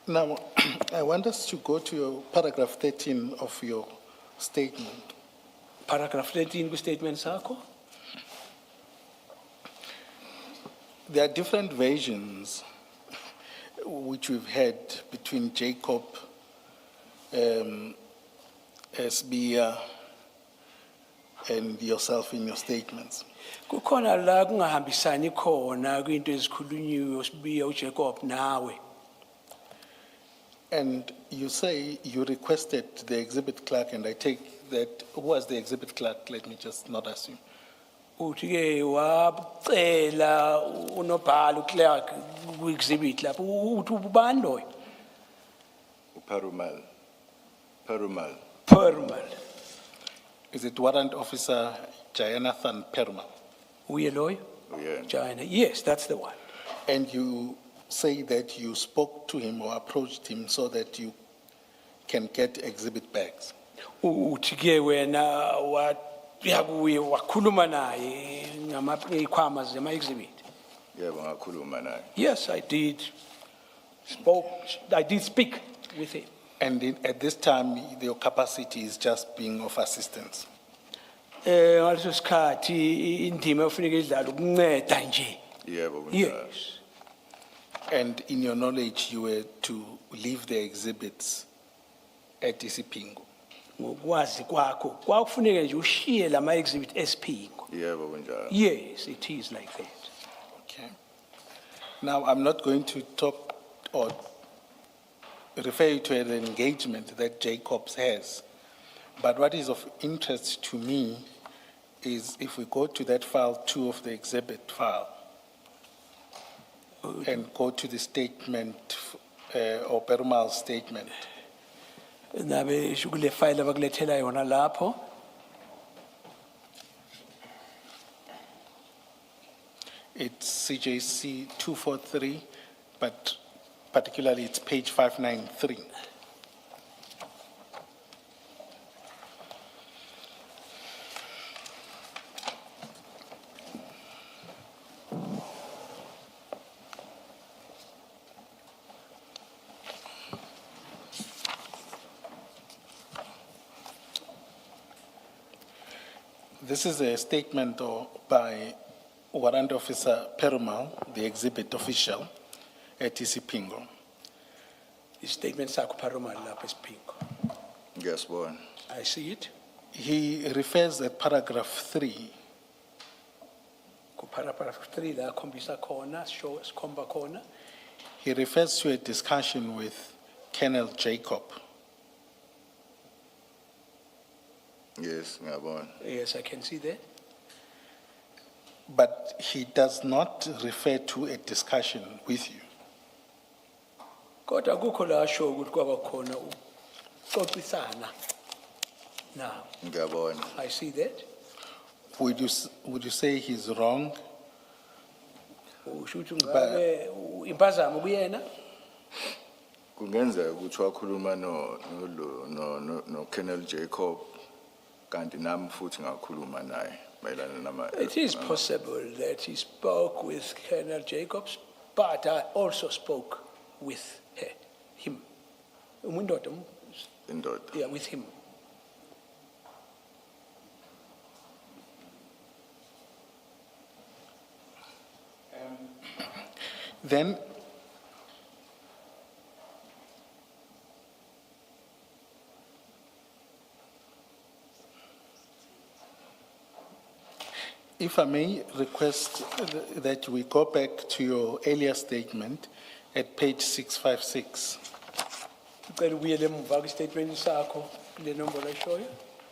Now, I want us to go to your paragraph 13 of your statement. Paragraph 13 kwi-statement sakho. There are different versions which we've had between Jacob, Sbia, and yourself in your statements. Kukhona la kungahambisani khona kwinto ezikhulunyiwe uSibiya uJacob nawe. And you say you requested the exhibit clerk, and I take that, who was the exhibit clerk? Let me just not assume. Uthi ke wacela unobhala uclerk ku-exhibit lapho uthi ubani loyo? Perumal. Perumal. Is it Warrant Officer Jayanathan Perma? Uye loyo? Yeah. China. Yes, that's the one. And you say that you spoke to him or approached him so that you can get exhibit bags. Uthi ke wena yakuye wakhuluma naye ngamakhwama zema-exhibit. Yebo ngakhuluma naye. Yes, I did speak with him. And at this time, your capacity is just being of assistance. Ngaleso sikhathi indima efuneka idlala ukunceda nje. Yebo kunjalo. Yes. And in your knowledge, you were to leave the exhibits at Isipingo. Ngokwazi kwakho kwakufuneka nje ushiye lama-exhibit esiphingo. Yebo kunjalo. Yes, it is like that. Okay. Now, I'm not going to talk or refer you to an engagement that Jacobs has. But what is of interest to me is if we go to that file 2 of the exhibit file and go to the statement or Perumal's statement. Nabe shukule file abakulethela yona lapho. It's CJC 243, but particularly it's page 593. This is a statement by Warrant Officer Perumal, the exhibit official at Isipingo. Statement sakho Perumal lapho esiphingo. Ngiyasibona. I see it. He refers at paragraph 3 Paragraph 3 la khombisa khona, show sikhomba khona. he refers to a discussion with Colonel Jacob. Yes, ngiyabona. Yes, I can see that. But he does not refer to a discussion with you. Kodwa akukho la show ukuthi kwaba khona uxoxisana. Now, Ngiyabona. I see that. Would you say he's wrong? Usho ukuthi ngabe impazamo kuyena. Kungenzeka ukuthi wakhuluma no Colonel Jacob kanti nami futhi ngakhuluma naye mayelana nama. It is possible that he spoke with Colonel Jacobs, but I also spoke with him. Indoda. Yeah, with him. Then If I may request that we go back to your earlier statement at page 656. Ucela ubuyele emuva kwi-statement sakho le nombolo ayishoyo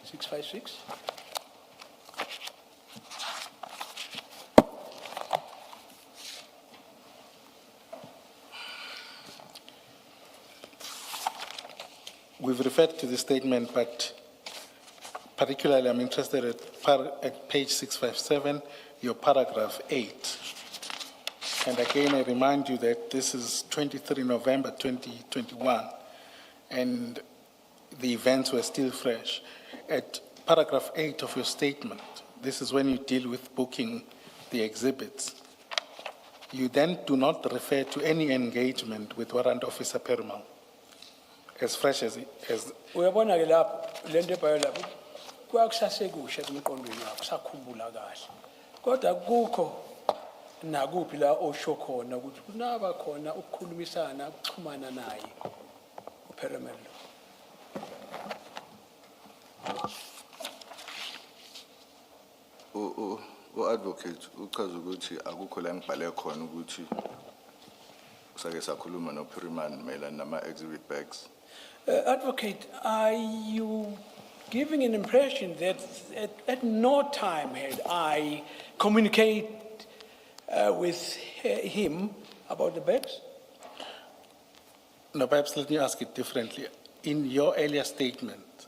656. We've referred to the statement, but particularly I'm interested at page 657, your paragraph 8. And again, I remind you that this is 23 November 2021, and the events were still fresh. At paragraph 8 of your statement, this is when you deal with booking the exhibits. You then do not refer to any engagement with Warrant Officer Perumal, as fresh as Uyabona ke lapho le nto ebhayo lapho kuyakusasekusha emqondweni wakho sakhumbula kahle. Kodwa kukho nakuphi la osho khona ukuthi kunaba khona ukukhulumisana ukuxhumana naye uPerumal. U-advocate uchaza ukuthi akukho la ngibhale khona ukuthi sake sakhuluma noPerumal mayelana nama-exhibit bags. Advocate, are you giving an impression that at no time had I communicated with him about the bags? No, perhaps let me ask it differently. In your earlier statement,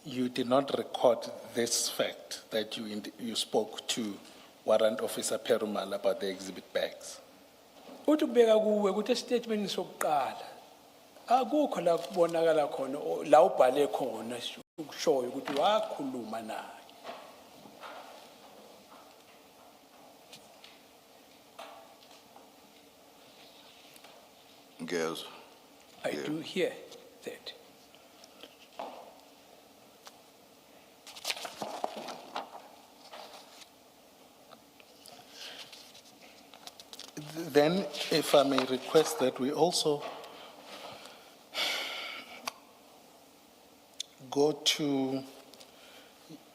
you did not record this fact that you spoke to Warrant Officer Perumal about the exhibit bags. Uthi kubeka kuwe ukuthi estatement sokuqala akukho la kubonakala khona la ubhale khona ukushoyo ukuthi wakhuluma naye. Ngiyezwa. I do hear that. Then, if I may request that we also go to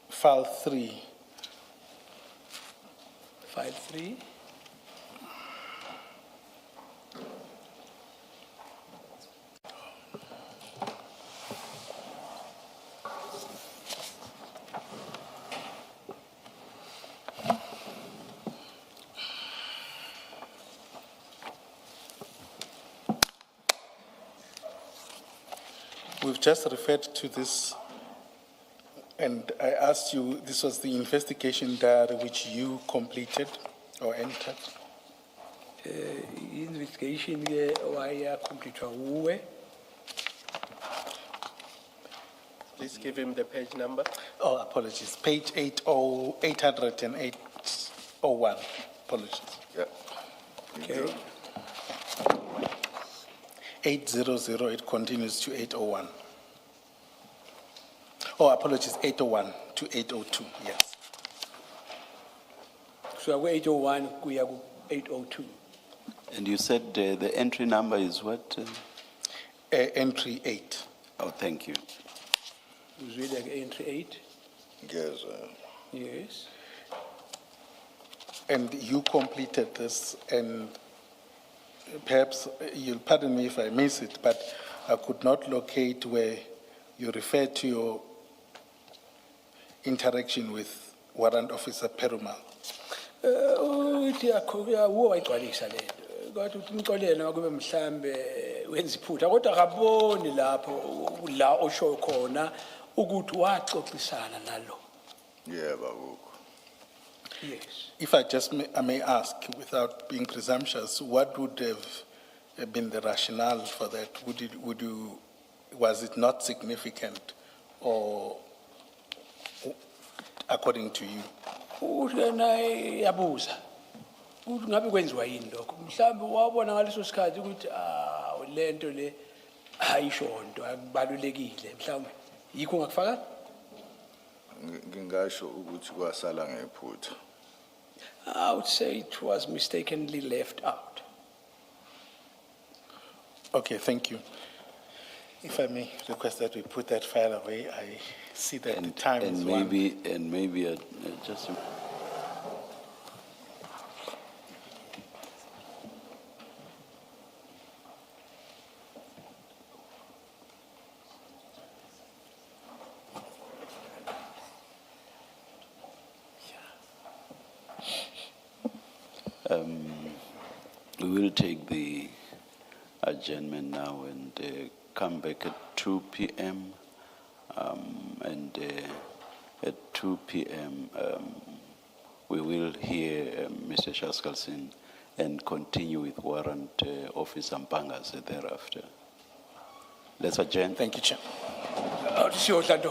file 3. File 3. We've just referred to this, and I asked you, this was the investigation diary which you completed or entered. Investigation ke waya complete uwe. Please give him the page number. Oh, apologies, page 80801, apologies. Yeah. Okay. 800, it continues to 801. Oh, apologies, 801 to 802, yes. So we 801 kuya ku 802. And you said the entry number is what? Entry 8. Oh, thank you. Uzwile ke entry 8. Ngiyezwa. Yes. And you completed this, and perhaps you'll pardon me if I miss it, but I could not locate where you refer to your interaction with Warrant Officer Perumal. Uthi akhoya wo wayigcwalisa le nto. Kodwa uthi umxolele makube mhlambe wenza iphutha kodwa akaboni lapho la osho khona ukuthi waxoxisana nalo. Yebo akukho. Yes. If I may ask, without being presumptuous, what would have been the rationale for that? Was it not significant, or according to you? Uthi naye yabuza. Uthi ngabe kwenziwa yini lokho? Mhlambe wabona ngaleso sikhathi ukuthi le nto le ayishonto akubalulekile mhlambe. Yikho ngakufaka? Ngingasho ukuthi kwasala ngephutha. I would say it was mistakenly left out. Okay, thank you. If I may request that we put that file away, I see that the time is And maybe just take the adjournment now and come back at 2 p.m. At 2 p.m. We will hear Mr. Shaskalson and continue with Warrant Officer Mpangas thereafter. Let's adjourn. Thank you, Chair. Siyodla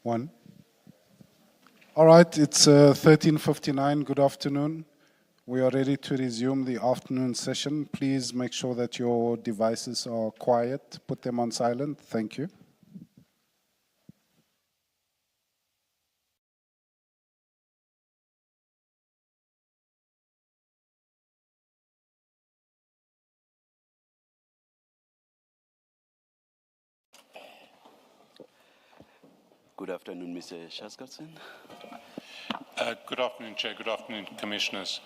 One. All right, it's 13:59. Good afternoon. We are ready to resume the afternoon session. Please make sure that your devices are quiet. Put them on silent. Thank you. Good afternoon, Mr. Shaskalson. Good afternoon, Chair. Good afternoon, Commissioners.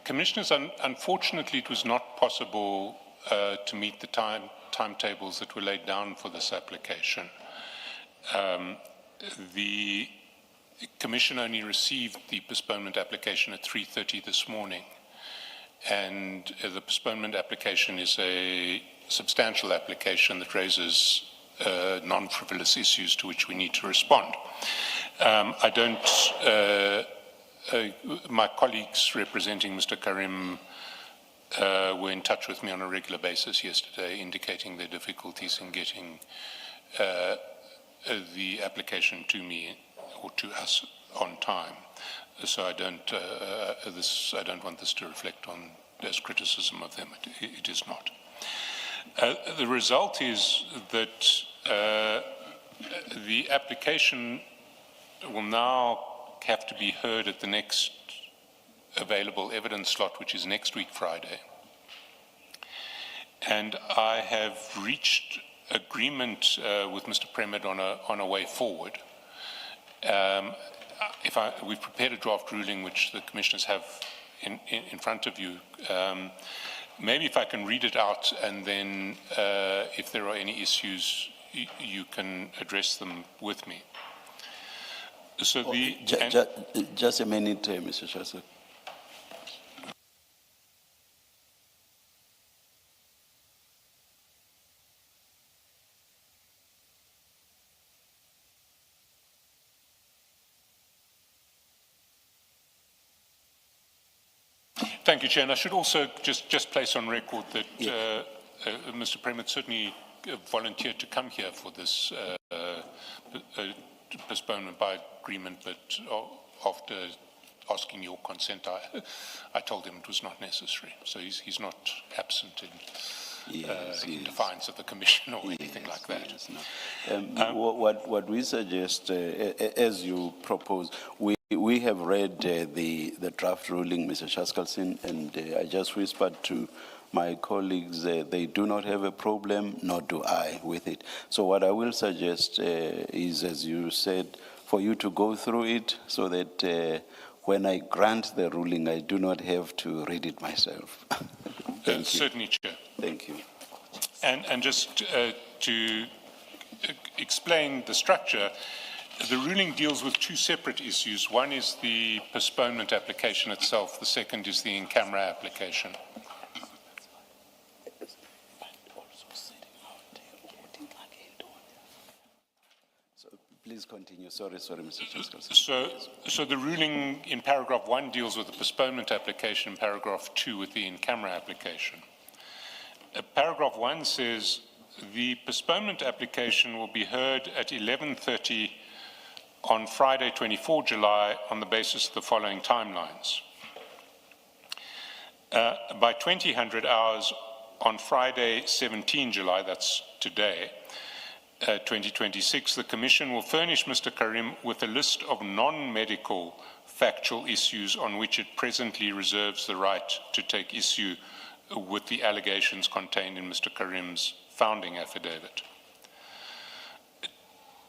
Commissioners, unfortunately, it was not possible to meet the timetables that were laid down for this application. The Commission only received the postponement application at 3:30 this morning, and the postponement application is a substantial application that raises non-frivolous issues to which we need to respond. My colleagues representing Mr. Karim were in touch with me on a regular basis yesterday, indicating their difficulties in getting the application to me or to us on time. So I don't want this to reflect on as criticism of them. It is not. The result is that the application will now have to be heard at the next available evidence slot, which is next week, Friday. And I have reached agreement with Mr. Premed on a way forward. We've prepared a draft ruling, which the commissioners have in front of you. Maybe if I can read it out, and then if there are any issues, you can address them with me. So just a minute, Mr. Shaskalson. Thank you, Chair. And I should also just place on record that Mr. Premed certainly volunteered to come here for this postponement by agreement, but after asking your consent, I told him it was not necessary. So he's not absent in defiance of the Commission or anything like that. Yes, no. What we suggest, as you propose, we have read the draft ruling, Mr. Shaskalson, and I just whispered to my colleagues, they do not have a problem, nor do I, with it. So what I will suggest is, as you said, for you to go through it so that when I grant the ruling, I do not have to read it myself. Certainly, Chair. Thank you. And just to explain the structure, the ruling deals with two separate issues. One is the postponement application itself. The second is the in-camera application. Please continue. Sorry, Mr. Shaskalson. So the ruling in paragraph 1 deals with the postponement application, and paragraph 2 with the in-camera application. Paragraph 1 says the postponement application will be heard at 11:30 on Friday, 24 July, on the basis of the following timelines. By 2000 hours on Friday, 17 July, that's today, 2026, the Commission will furnish Mr. Karim with a list of non-medical factual issues on which it presently reserves the right to take issue with the allegations contained in Mr. Karim's founding affidavit.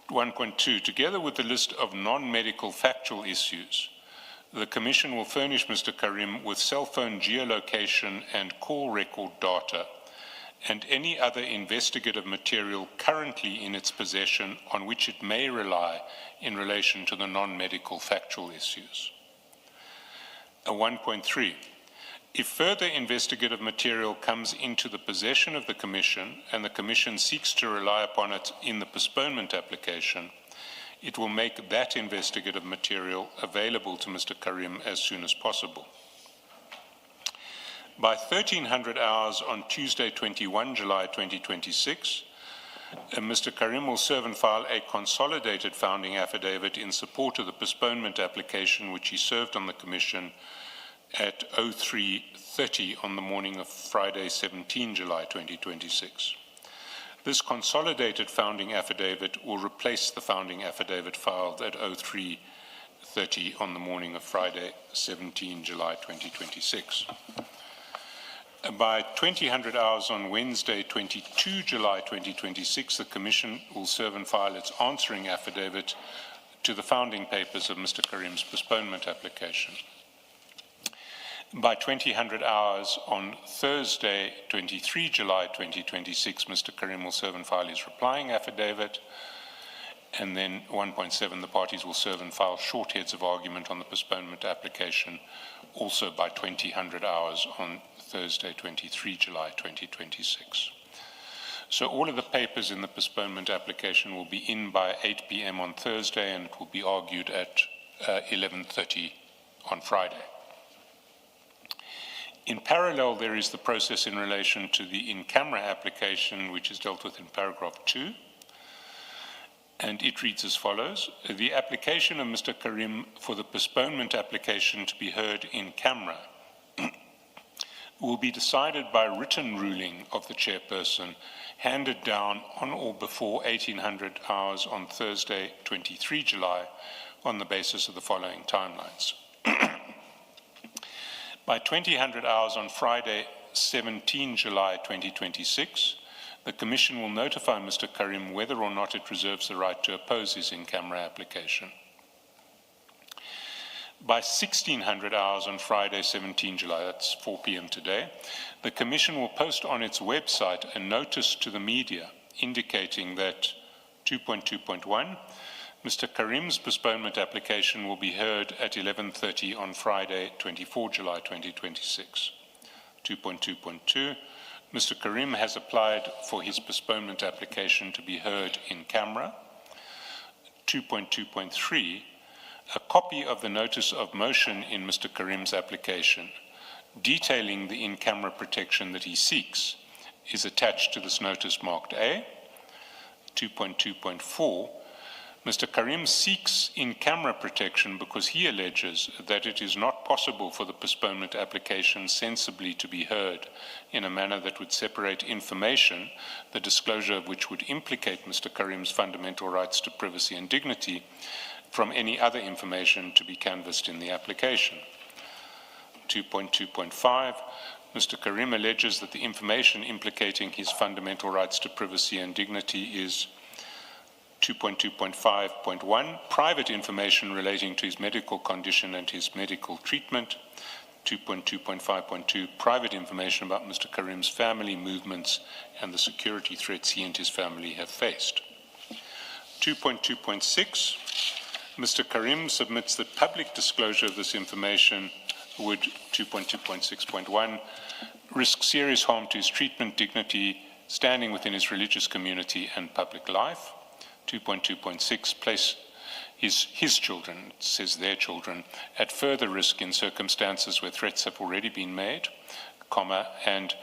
1.2, together with the list of non-medical factual issues, the Commission will furnish Mr. Karim with cell phone geolocation and call record data and any other investigative material currently in its possession on which it may rely in relation to the non-medical factual issues. 1.3, if further investigative material comes into the possession of the Commission and the Commission seeks to rely upon it in the postponement application, it will make that investigative material available to Mr. Karim as soon as possible. By 1300 hours on Tuesday, 21 July 2026, Mr. Karim will serve and file a consolidated founding affidavit in support of the postponement application which he served on the Commission at 03:30 on the morning of Friday, 17 July 2026. This consolidated founding affidavit will replace the founding affidavit filed at 03:30 on the morning of Friday, 17 July 2026. By 2000 hours on Wednesday, 22 July 2026, the Commission will serve and file its answering affidavit to the founding papers of Mr. Karim's postponement application. By 2000 hours on Thursday, 23 July 2026, Mr. Karim will serve and file his replying affidavit. And then 1.7, the parties will serve and file shortheads of argument on the postponement application, also by 2000 hours on Thursday, 23 July 2026. So all of the papers in the postponement application will be in by 8 p.m. on Thursday, and it will be argued at 11:30 on Friday. In parallel, there is the process in relation to the in-camera application, which is dealt with in paragraph 2. And it reads as follows: the application of Mr. Karim for the postponement application to be heard in camera will be decided by written ruling of the chairperson handed down on or before 1800 hours on Thursday, 23 July, on the basis of the following timelines. By 2000 hours on Friday, 17 July 2026, the Commission will notify Mr. Karim whether or not it reserves the right to oppose his in-camera application. By 1600 hours on Friday, 17 July, that's 4 p.m. today, the Commission will post on its website a notice to the media indicating that 2.2.1, Mr. Karim's postponement application will be heard at 11:30 on Friday, 24 July 2026. 2.2.2, Mr. Karim has applied for his postponement application to be heard in camera. 2.2.3, a copy of the notice of motion in Mr. Karim's application detailing the in-camera protection that he seeks is attached to this notice marked A. 2.2.4, Mr. Karim seeks in-camera protection because he alleges that it is not possible for the postponement application sensibly to be heard in a manner that would separate information, the disclosure of which would implicate Mr. Karim's fundamental rights to privacy and dignity, from any other information to be canvassed in the application. 2.2.5, Mr. Karim alleges that the information implicating his fundamental rights to privacy and dignity is 2.2.5.1, private information relating to his medical condition and his medical treatment. 2.2.5.2, private information about Mr. Karim's family movements and the security threats he and his family have faced. 2.2.6, Mr. Karim submits that public disclosure of this information would, 2.2.6.1, risk serious harm to his treatment, dignity, standing within his religious community and public life. 2.2.6, place his children, it says their children, at further risk in circumstances where threats have already been made, comma, and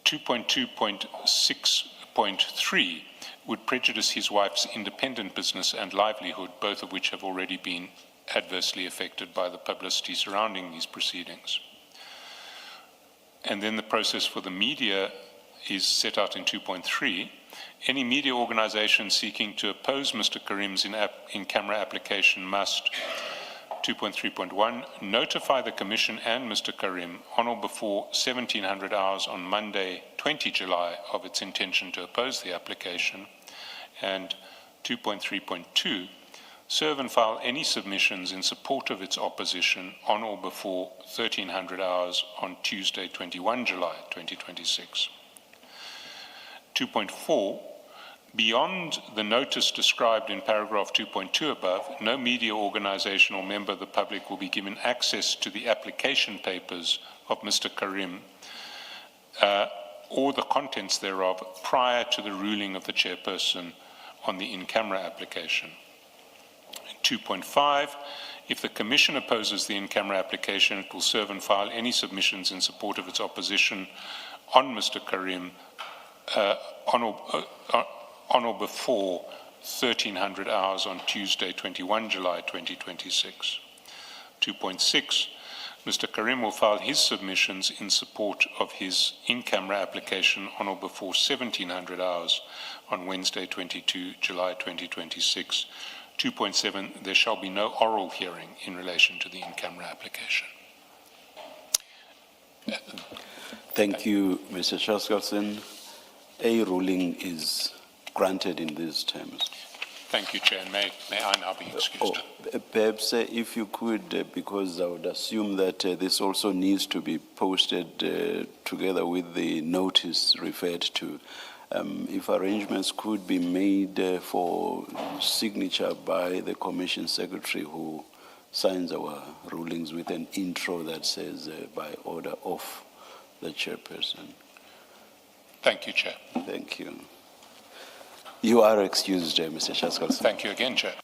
2.2.6.3 would prejudice his wife's independent business and livelihood, both of which have already been adversely affected by the publicity surrounding these proceedings. And then the process for the media is set out in 2.3. Any media organization seeking to oppose Mr. Karim's in-camera application must, 2.3.1, notify the Commission and Mr. Karim on or before 1700 hours on Monday, 20 July, of its intention to oppose the application. And 2.3.2, serve and file any submissions in support of its opposition on or before 1300 hours on Tuesday, 21 July, 2026. 2.4, beyond the notice described in paragraph 2.2 above, no media organization or member of the public will be given access to the application papers of Mr. Karim or the contents thereof prior to the ruling of the chairperson on the in-camera application. 2.5, if the Commission opposes the in-camera application, it will serve and file any submissions in support of its opposition on Mr. Karim on or before 1300 hours on Tuesday, 21 July 2026. 2.6, Mr. Karim will file his submissions in support of his in-camera application on or before 1700 hours on Wednesday, 22 July 2026. 2.7, there shall be no oral hearing in relation to the in-camera application. Thank you, Mr. Chaskalson. A ruling is granted in these terms. Thank you, Chair. May I now be excused? Perhaps if you could, because I would assume that this also needs to be posted together with the notice referred to. If arrangements could be made for signature by the Commission Secretary who signs our rulings with an intro that says by order of the Chairperson. Thank you, Chair. Thank you. You are excused, Mr. Chaskalson. Thank you again, Chair.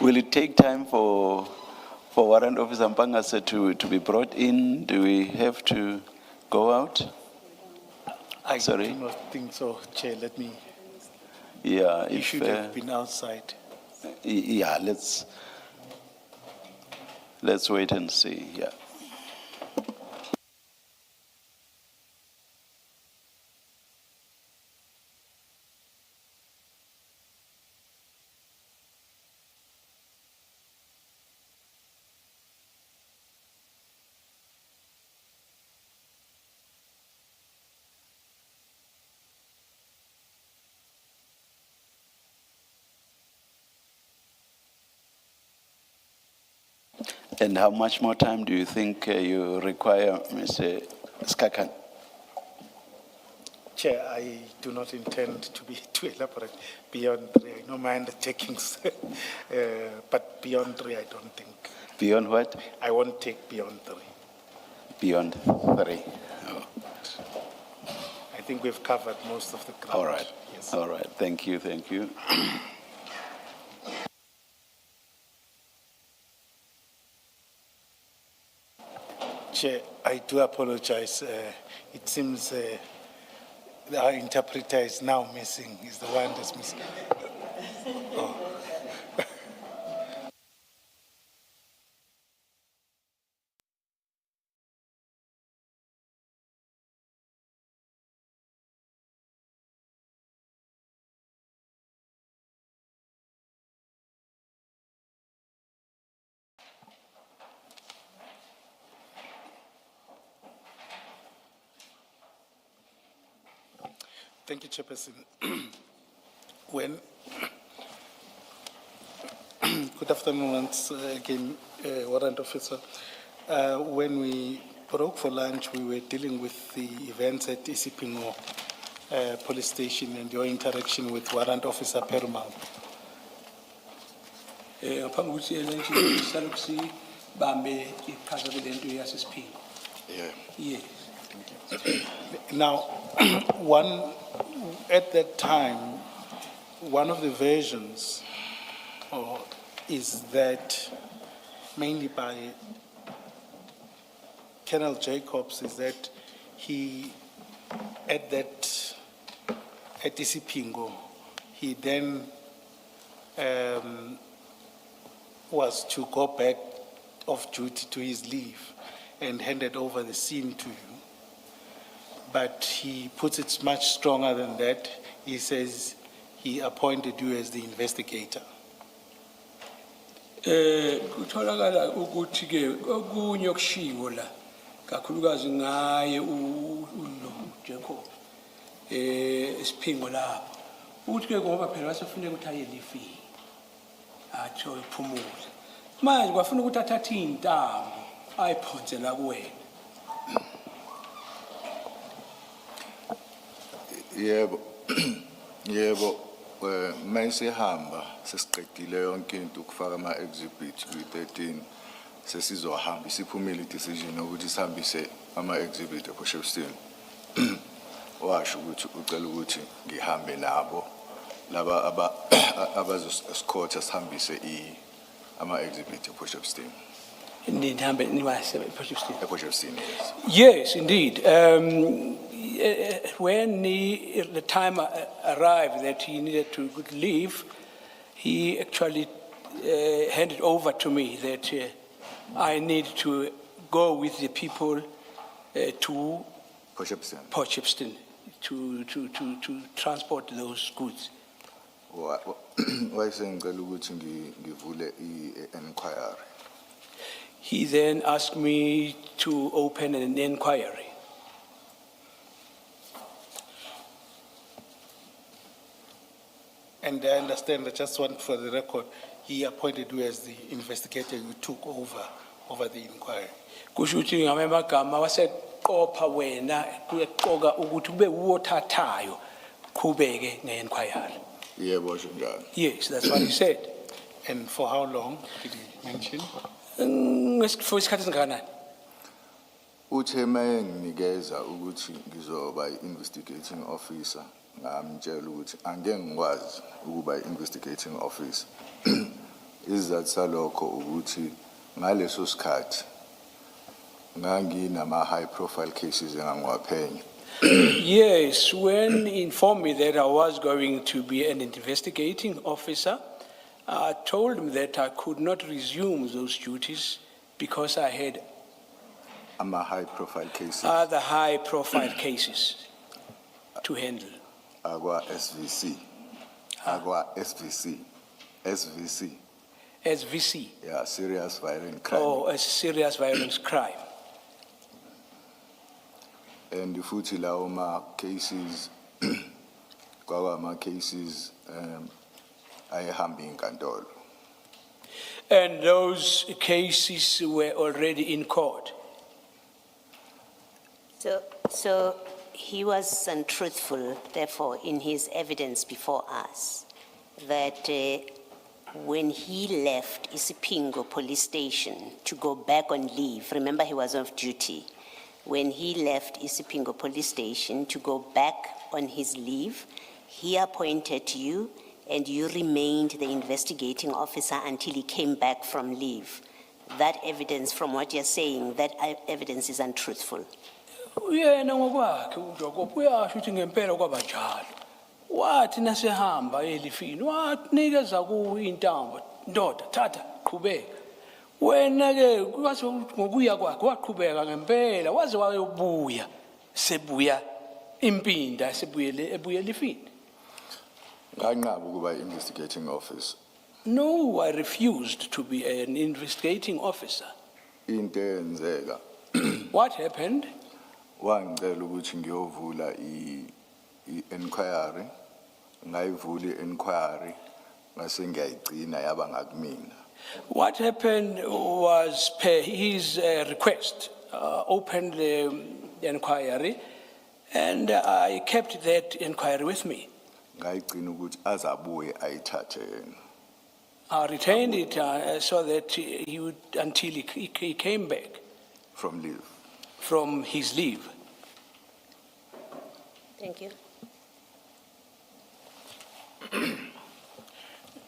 Will it take time for Warrant Officer Mpangase to be brought in? Do we have to go out? I Sorry? do not think so, Chair. Let me, Yeah, you if, should have been outside. yeah, let's wait and see, yeah. And how much more time do you think you require, Mr. Skakan? Chair, I do not intend to be too elaborate beyond 3. I know my undertakings, but beyond 3, I don't think. Beyond what? I won't take beyond 3. Beyond 3. Oh. I think we've covered most of the ground. All right. Yes. All right. Thank you. Thank you. Chair, I do apologize. It seems our interpreter is now missing. He's the one that's missing. Oh. Thank you, Chairperson. Good afternoon once again, Warrant Officer. When we broke for lunch, we were dealing with the events at Isipingo Police Station and your interaction with Warrant Officer Perumal. Ngaphambi kokuthi elenje sisalokhu sibambe iqhaza lento yasesiphingo. Yeah. Yes. Now, at that time, one of the versions is that, mainly by Colonel Jacobs, is that he, at Isipingo, he then was to go back off duty to his leave and handed over the scene to you. But he puts it much stronger than that. He says he appointed you as the investigator. Kutholakala ukuthi ke okunye okushiwo la kakhulukazi ngaye Jacob isiphingo lapho ukuthi ke ngoba phela wasefuneka ukuthi aye leave athi uphumule manje kwafuna ukuthi athathe intambo ayiphonse la kuwena. Yebo, yebo, mayisehamba sesiqedile yonke into ukufaka ama-exhibit kwi-13 sesizohamba isiphumile i-decision ukuthi sihambise ama-exhibit ePortshepstone. Washo ukuthi ucela ukuthi ngihambe nabo laba abazoscourt asihambise ama-exhibit ePortshepstone. Nihambe niwase ePortshepstone. ePortshepstone, yes. Yes, indeed. When the time arrived that he needed to leave, he actually handed over to me that I need to go with the people to Portshepstone. Potchefstroom to transport those goods. Wayesengicela ukuthi ngivule i-inquiry. He then asked me to open an inquiry. And I understand that, just one for the record, he appointed you as the investigator, you took over the inquiry. Kusho ukuthi ngamanye amagama waseqopha wena kuyeqoka ukuthi kube uwothathayo qhubeke nge-inquiry. Yebo njalo. Yes, that's what he said. And for how long did he mention? For isikhathi esingakanani? Uthe mayenginikeza ukuthi ngizoba investigating officer, ngamtshela ukuthi angeke ngikwazi ukuba investigating officer. Isizathu salokho ukuthi ngaleso sikhathi nganginama high profile cases engangiwaphenya. Yes, when he informed me that I was going to be an investigating officer, I told him that I could not resume those duties because I had High profile cases. other high profile cases to handle. Agwa SVC. SVC. SVC, Yeah, serious violent crime. or a serious violence crime. And futhi lawo ma cases kwawa ma cases ayehamba inkantolo. And those cases were already in court. So he was untruthful, therefore, in his evidence before us, that when he left Isipingo police station to go back on leave, remember he was off duty, when he left Isipingo police station to go back on his leave, he appointed you and you remained the investigating officer until he came back from leave. That evidence, from what you're saying, that evidence is untruthful. Uyena ngokwakhe uJacob uyasho ukuthi ngempela kwabanjalo. Wathi nasehamba elifini wanikeza kuwe intambo, ndoda thatha qhubeka. Wena ke kwathi ngokuya kwakhe waqhubeka ngempela waze wayobuya sebuya impinda sebuyele ebuya elifini. Nganqaba ukuba investigating officer. No, I refused to be an investigating officer. Into eyenzeka What happened? wangicela ukuthi ngiyovula i-inquiry, ngayivula i-inquiry ngase ngiyayigcina yaba ngakumina. What happened was, per his request, opened the inquiry, and I kept that inquiry with me. Ngayigcina ukuthi azabuye ayithathe yena. I retained it so that he would, until he came back From leave. from his leave. Thank you.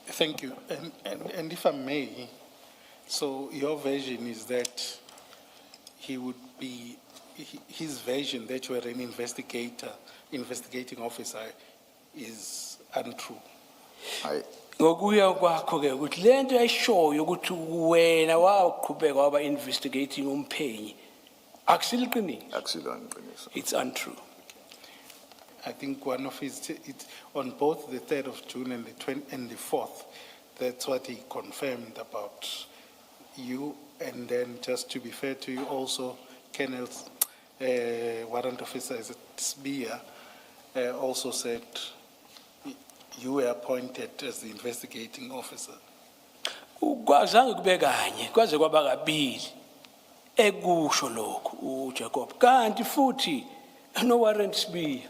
Thank you. And if I may, so your version is that he would be, his version that you are an investigating officer is untrue. Ngokuya kwakho ke ukuthi lento ayishoyo ukuthi wena waqhubeka waba investigating umphenyi akusiliqiniso. Akusilona iqiniso. It's untrue. I think one of his, it's on both the 3rd of June and the 4th, that's what he confirmed about you. And then just to be fair to you also, Colonel's warrant officer Sbia also said you were appointed as the investigating officer. Kwazange kube kanye kwaze kwaba kabili ekusho lokho uJacob kanti futhi no warrant Sbia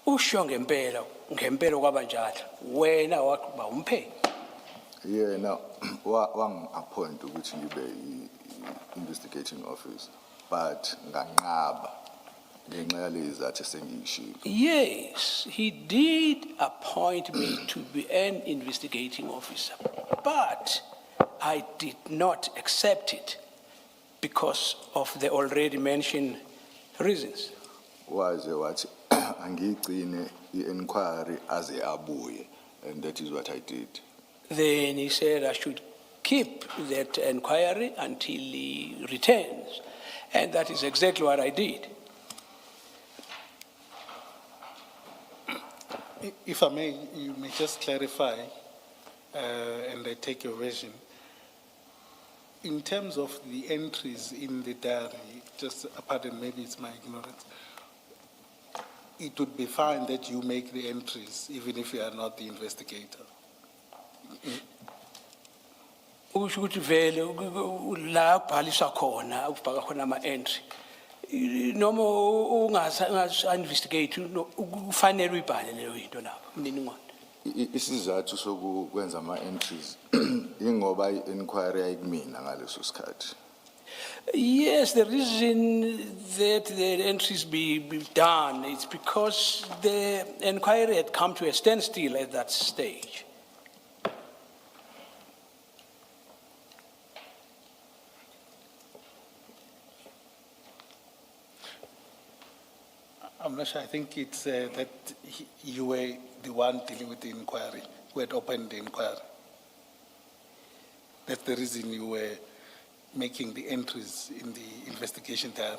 usho ngempela kwabanjalo wena waqhuba umphenyi. Yena wang-appoint ukuthi ngibe i-investigating officer, but nganqaba ngenxa yalezizathu esengiyishilo. Yes, he did appoint me to be an investigating officer, but I did not accept it because of the already mentioned reasons. Waze wathi angiyigcine i-inquiry aze abuye, and that is what I did. Then he said I should keep that inquiry until he returns, and that is exactly what I did. If I may, you may just clarify, and I take your version. In terms of the entries in the diary, just pardon, maybe it's my ignorance, it would be fine that you make the entries, even if you are not the investigator. Usho ukuthi vele la kubhaliswa khona ukubhaka khona ama-entry noma ungasa-investigate kufanele uyibhale leyo yinto lapho imininingwane. Isizathu sokwenza ama-entries ingoba i-inquiry ayikumina ngaleso sikhathi. Yes, the reason that the entries be done is because the inquiry had come to a standstill at that stage. I'm not sure, I think it's that you were the one dealing with the inquiry, who had opened the inquiry. That's the reason you were making the entries in the investigation diary.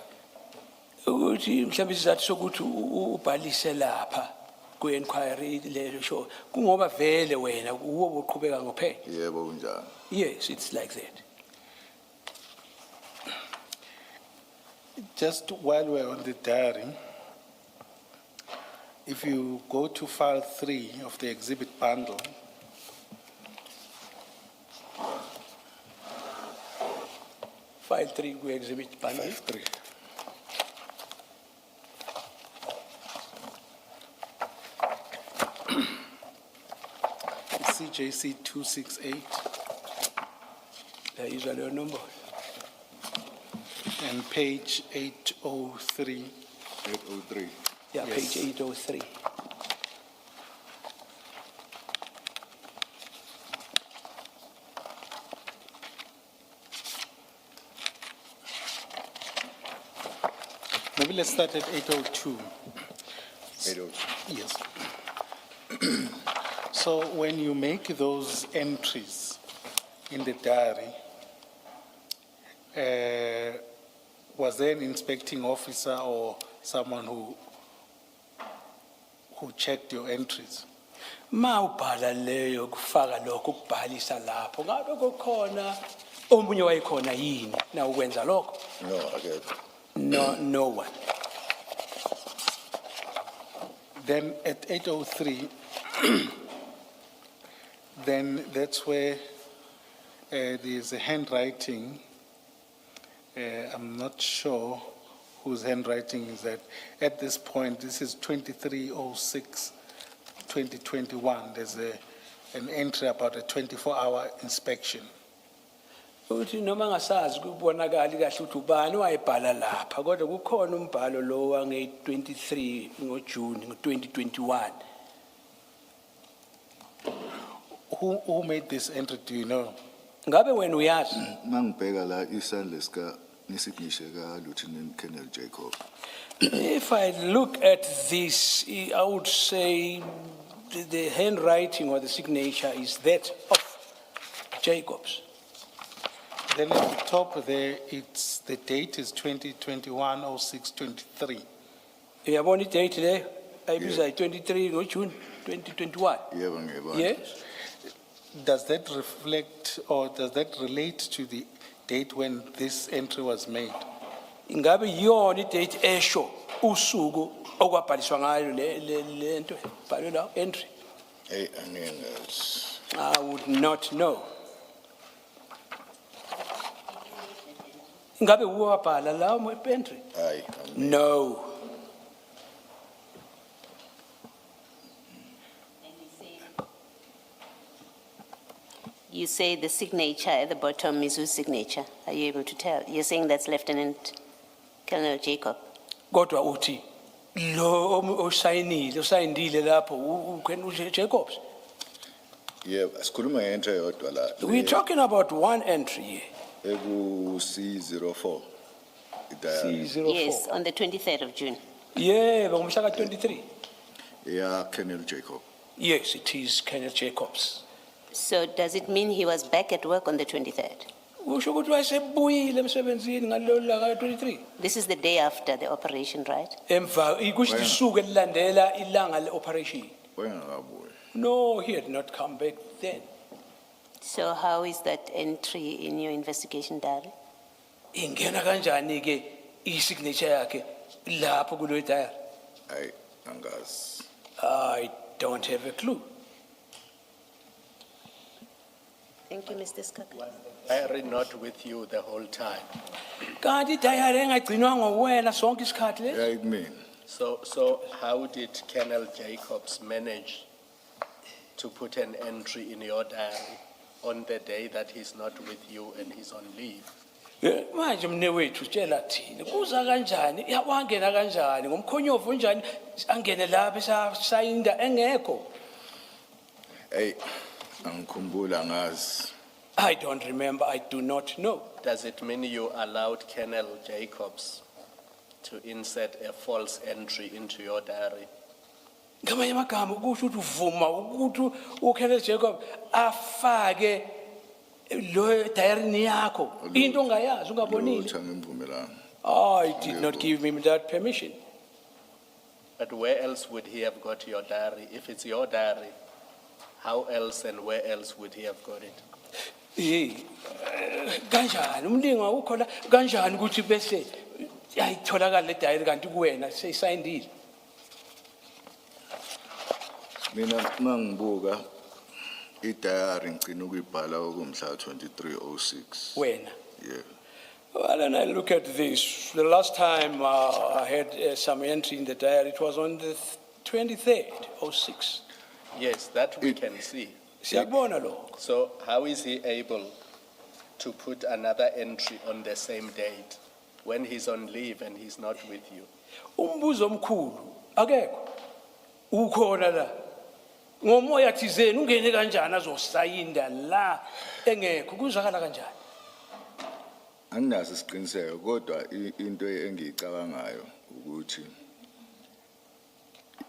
Ukuthi mhlawumbe isizathu sokuthi ubhalise lapha ku-inquiry leyo show kungoba vele wena uwo uqhubeka ngophela. Yebo kunjalo. Yes, it's like that. Just while we're on the diary, if you go to file 3 of the exhibit bundle, File 3 we exhibit bundle. 5-3. CJC 268 There is a leyo number. and page 803. 803. Yeah, Yes. page 803. Maybe let's start at 802. 802. Yes. So when you make those entries in the diary, was there an inspecting officer or someone who checked your entries? Ma ubhala leyo kufaka lokho ukubhalisa lapho ngabe kukhona omunye wayekhona yini na ukwenza lokho? No, akekho. No one. Then at 803, then that's where there's a handwriting. I'm not sure whose handwriting is that. At this point, this is 23/06/2021. There's an entry about a 24-hour inspection. Uthi noma ngasazi kubonakala kahle ukuthi ubani wayebhala lapha kodwa kukhona umbhalo lo wange-23 ngoJune ngo-2021. Who made this entry, do you know? Ngabe wena uyazi? Mangibheka la isandla sika nesignishe ka Lieutenant Colonel Jacob. If I look at this, I would say the handwriting or the signature is that of Jacobs. Then at the top there, it's, the date is 2021/06/23. Uyabona i-date leyo ayibiza yi-23 ngoJune 2021. Yebo ngiyabona. Yes. Does that reflect or does that relate to the date when this entry was made? Ingabe yona i-date esho usuku okwabhaliswa ngayo le nto bhalwe la entry? Hey, angengazi. I would not know. Ingabe uwe wabhala la entry? Hayi. No. You say the signature at the bottom is whose signature? Are you able to tell? You're saying that's Lieutenant Colonel Jacob? Kodwa uthi lo osayinile lapho Jacobs. Yeah, sikhuluma ngento eyodwa la. We're talking about one entry here. Eku C04. Diary. C04. Yes, on the 23rd of June. Yeah, ngomhla ka 23. Yeah, Colonel Jacob. Yes, it is Kenneth Jacobs. So does it mean he was back at work on the 23rd? Usho ukuthi wayesebuyile emsebenzini ngalelo langa 23. This is the day after the operation, right? Emva ikuthi isuku elilandela ilanga le-operation. Wayengakabuyi. No, he had not come back then. So how is that entry in your investigation diary? Ingena kanjani ke i-signature yakhe lapho kulo diary? Ay, angazi. I don't have a clue. Thank you, Mr. Skaka. Diary not with you the whole time. Kanti diary engagcinwanga nguwena sonke isikhathi le? Yeah, it mean. So how did Colonel Jacobs manage to put an entry in your diary on the day that he's not with you and he's on leave? Manje mnewethu tshela thina kuza kanjani wangena kanjani ngomkhonyovu njani angene lapha esayinda engekho. Hey, angikhumbula ngazi. I don't remember, I do not know. Does it mean you allowed Colonel Jacobs to insert a false entry into your diary? Ngamanye amagama kusho ukuthi uvuma ukuthi uKenneth Jacob afake lo diary yakho into ongayazi ungabonile. Lutho angimvumelanga. I did not give him that permission. But where else would he have got your diary? If it's your diary, how else and where else would he have got it? Kanjani umlingo ukhona kanjani ukuthi bese ayitholakala le diary kanti kuwena seyisayindile? Mina mangibuka i-diary ngicina ukuyibhala okumhla 2306. Wena. Yeah. Well, and I look at this. The last time I had some entry in the diary, it was on the 23rd, 06. Yes, that we can see. Siyakubona lokho. So how is he able to put another entry on the same date when he's on leave and he's not with you? Umbuzo omkhulu akekho. Ukhona la. Ngomoya thizeni ungene kanjani azosayinda la engekho kuzakala kanjani? Anginaso isiqiniseko kodwa into engiyicabangayo ukuthi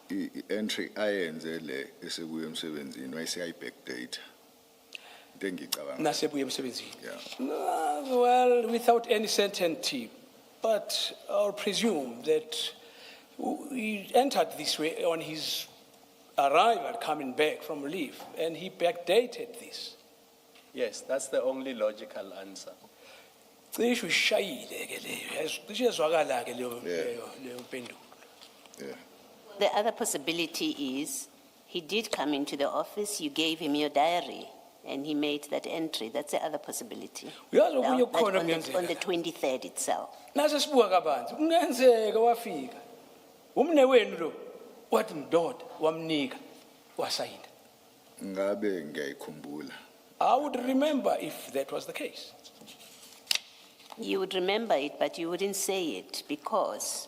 i-entry ayenze le esebuye emsebenzini wayeseyayi-backdate. Into engicabanga. Nasebuye emsebenzini. Yeah. Well, without any certainty, but I'll presume that he entered this way on his arrival coming back from leave, and he backdated this. Yes, that's the only logical answer. Cishe ushayile ke leyo. Cishe ezwakala ke leyo mpendulo. Yeah. The other possibility is he did come into the office, you gave him your diary, and he made that entry. That's the other possibility. Uyazi okunye Now, kukhona on kuyenzeka. the 23rd itself. Nase sibuka kabanzi kungenzeka wafika. Umne wenu lo wathi ndoda wamnika wasayina. Ngabe ngiyayikhumbula. I would remember if that was the case. You would remember it, but you wouldn't say it because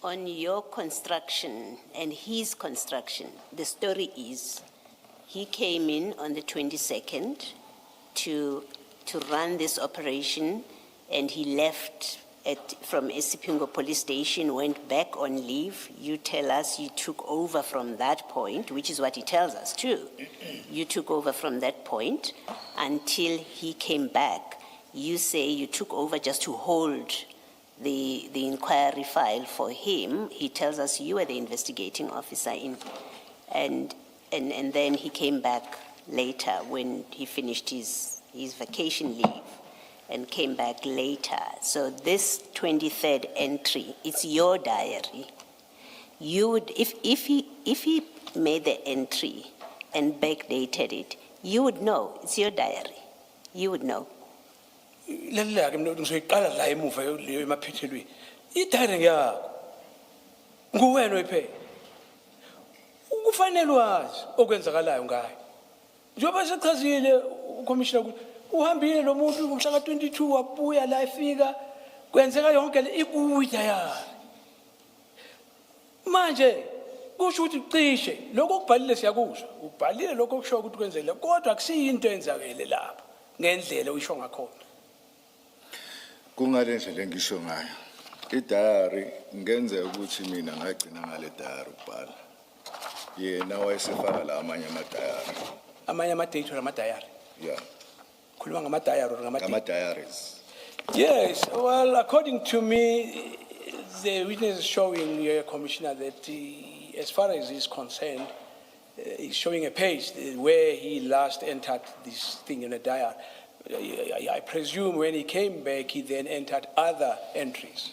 on your construction and his construction, the story is he came in on the 22nd to run this operation, and he left from Esipingo police station, went back on leave. You tell us you took over from that point, which is what he tells us too. You took over from that point until he came back. You say you took over just to hold the inquiry file for him. He tells us you were the investigating officer and then he came back later when he finished his vacation leave and came back later. So this 23rd entry, it's your diary. You would, if he made the entry and backdated it, you would know, it's your diary. You would know. Lalela ke mina ngizoyiqala la emuva leyo emaphethelweni. Idiary yakho. Nguwena oyiphethe. Ukufanele wazi okwenzakalayo ngayo. Njengoba sechazile ucommissioner ukuthi uhambile lo muntu ngomhla ka 22 wabuya la efika kwenzeka yonke le ikuya diary. Manje kusho ukuthi cishe lokho okubhalile siyakuzwa ubhalile lokho okusho ukuthi kwenzekile kodwa akusiyinto enzakele lapha ngendlela uyisho ngakhona. Kungale ndlela engisho ngayo. I-diary ngenze ukuthi mina ngagcina ngale diary ukubhala. Yena wayesefaka la amanye ama-diary. Amanye ama-date or ama-diary? Yeah. Khuluma ngama-diary or ngama-date? Ama-diaries. Yes, well, according to me, the witness is showing Commissioner that as far as he's concerned, he's showing a page where he last entered this thing in a diary. I presume when he came back, he then entered other entries.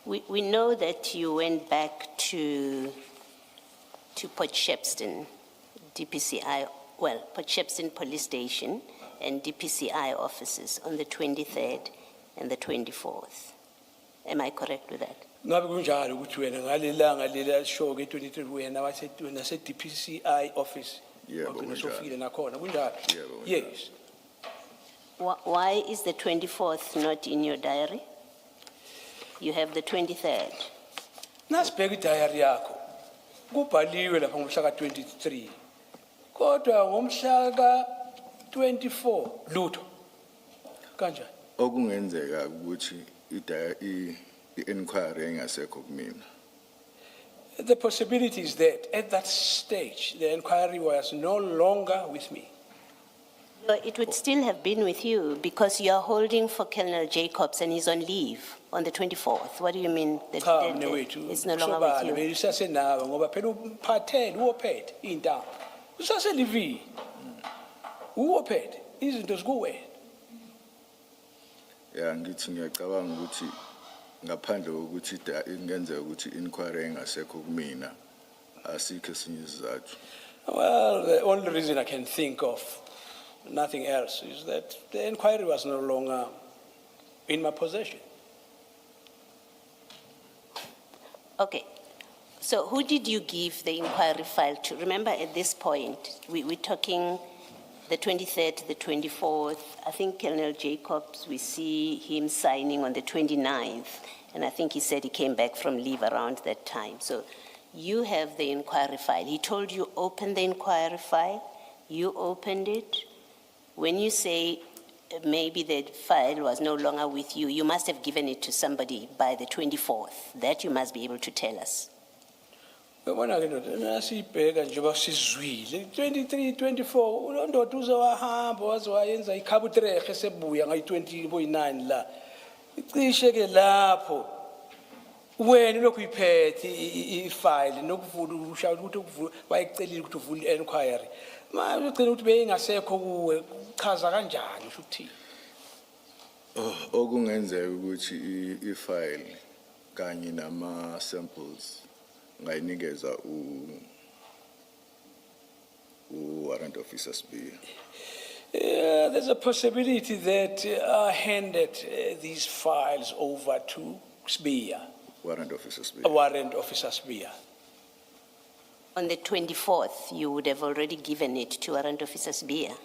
We know that you went back to Port Shepstone, DPCI, well, Port Shepstone Police Station and DPCI offices on the 23rd and the 24th. Am I correct with that? Ngabe kunjalo ukuthi wena ngalelanga lela show ke 23 wena wase DPCI office. Yebo, Wagcina kunjalo. sofile nakhona kunjalo. Yebo, kunjalo. Yes. Why is the 24th not in your diary? You have the 23rd. Nasibheka idiary yakho. Kubhaliwe lapha ngomhla ka23. Kodwa ngomhla ka24 lutho. Kanjani? Okungenzeka ukuthi i-inquiry engasekho kumina. The possibility is that at that stage, the inquiry was no longer with me. No, it would still have been with you because you are holding for Colonel Jacobs and he's on leave on the 24th. What do you mean that it's no longer with you? Beyisasenawe ngoba phela uphathele uwophethe intambo. Usaselivini. Uwophethe izinto zikuwena. Ya ngithi ngiyacabanga ukuthi ngaphandle kokuthi ingenzeka ukuthi inquiry engasekho kumina asikho esinye isizathu. Well, the only reason I can think of, nothing else, is that the inquiry was no longer in my possession. Okay. So who did you give the inquiry file to? Remember at this point, we're talking the 23rd, the 24th. I think Colonel Jacobs, we see him signing on the 29th. And I think he said he came back from leave around that time. So you have the inquiry file. He told you open the inquiry file. You opened it. When you say maybe the file was no longer with you, you must have given it to somebody by the 24th. That you must be able to tell us. Yabona ke ndoda nasibheka njengoba sizwile 23 24 undoda uzowahamba wazoyenza ikhabutrehe sebuya ngayi20 boyi9 la icishe ke lapho wena lokhu iphethe ifile nokuvula ushawa ukuthi ukuvula wayecelile ukuthi uvule inquiry manje ugcina ukuthi beyingasekho kuwe chaza kanjani usho ukuthini Okungenzeka ukuthi i-file kanye nama samples ngayinikeza warrant officer Sibia. There's a possibility that I handed these files over to Sibia. Warrant officer Sibia. Warrant officer Sibia. On the 24th, you would have already given it to Warrant Officer Sibia.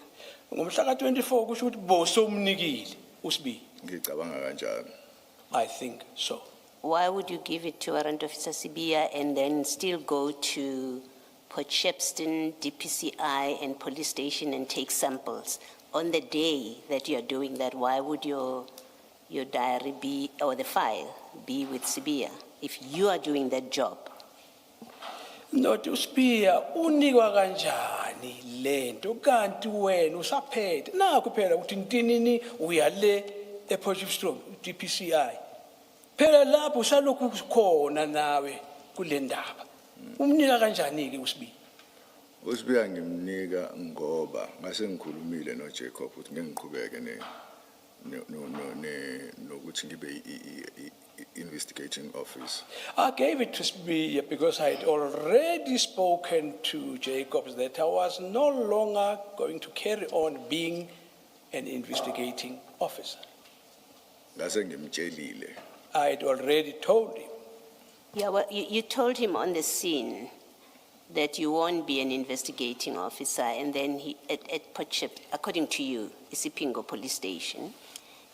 Ngomhla ka24 kusho ukuthi bosomnikile uSibia. Ngicabanga kanjalo. I think so. Why would you give it to Warrant Officer Sibia and then still go to Port Shepstone, DPCI and police station and take samples? On the day that you are doing that, why would your diary be, or the file, be with Sibia if you are doing that job? Not uSibia unikwa kanjani lento kanti wena usaphethe naku phela ukuthi intinini uyale ePort Shepstone DPCI phela lapho usalokhu khona nawe kule ndaba umnika kanjani ke uSibia uSibia ngimnika ngoba ngase ngikhulumile noJacob ukuthi ngiqhubeke nokuthi ngibe investigating office. I gave it to Sibia because I had already spoken to Jacobs that I was no longer going to carry on being an investigating officer. Ngase ngimtshelile. I had already told him. Yeah, well, you told him on the scene that you won't be an investigating officer, and then he, at Port Shepstone, according to you, Isipingo police station,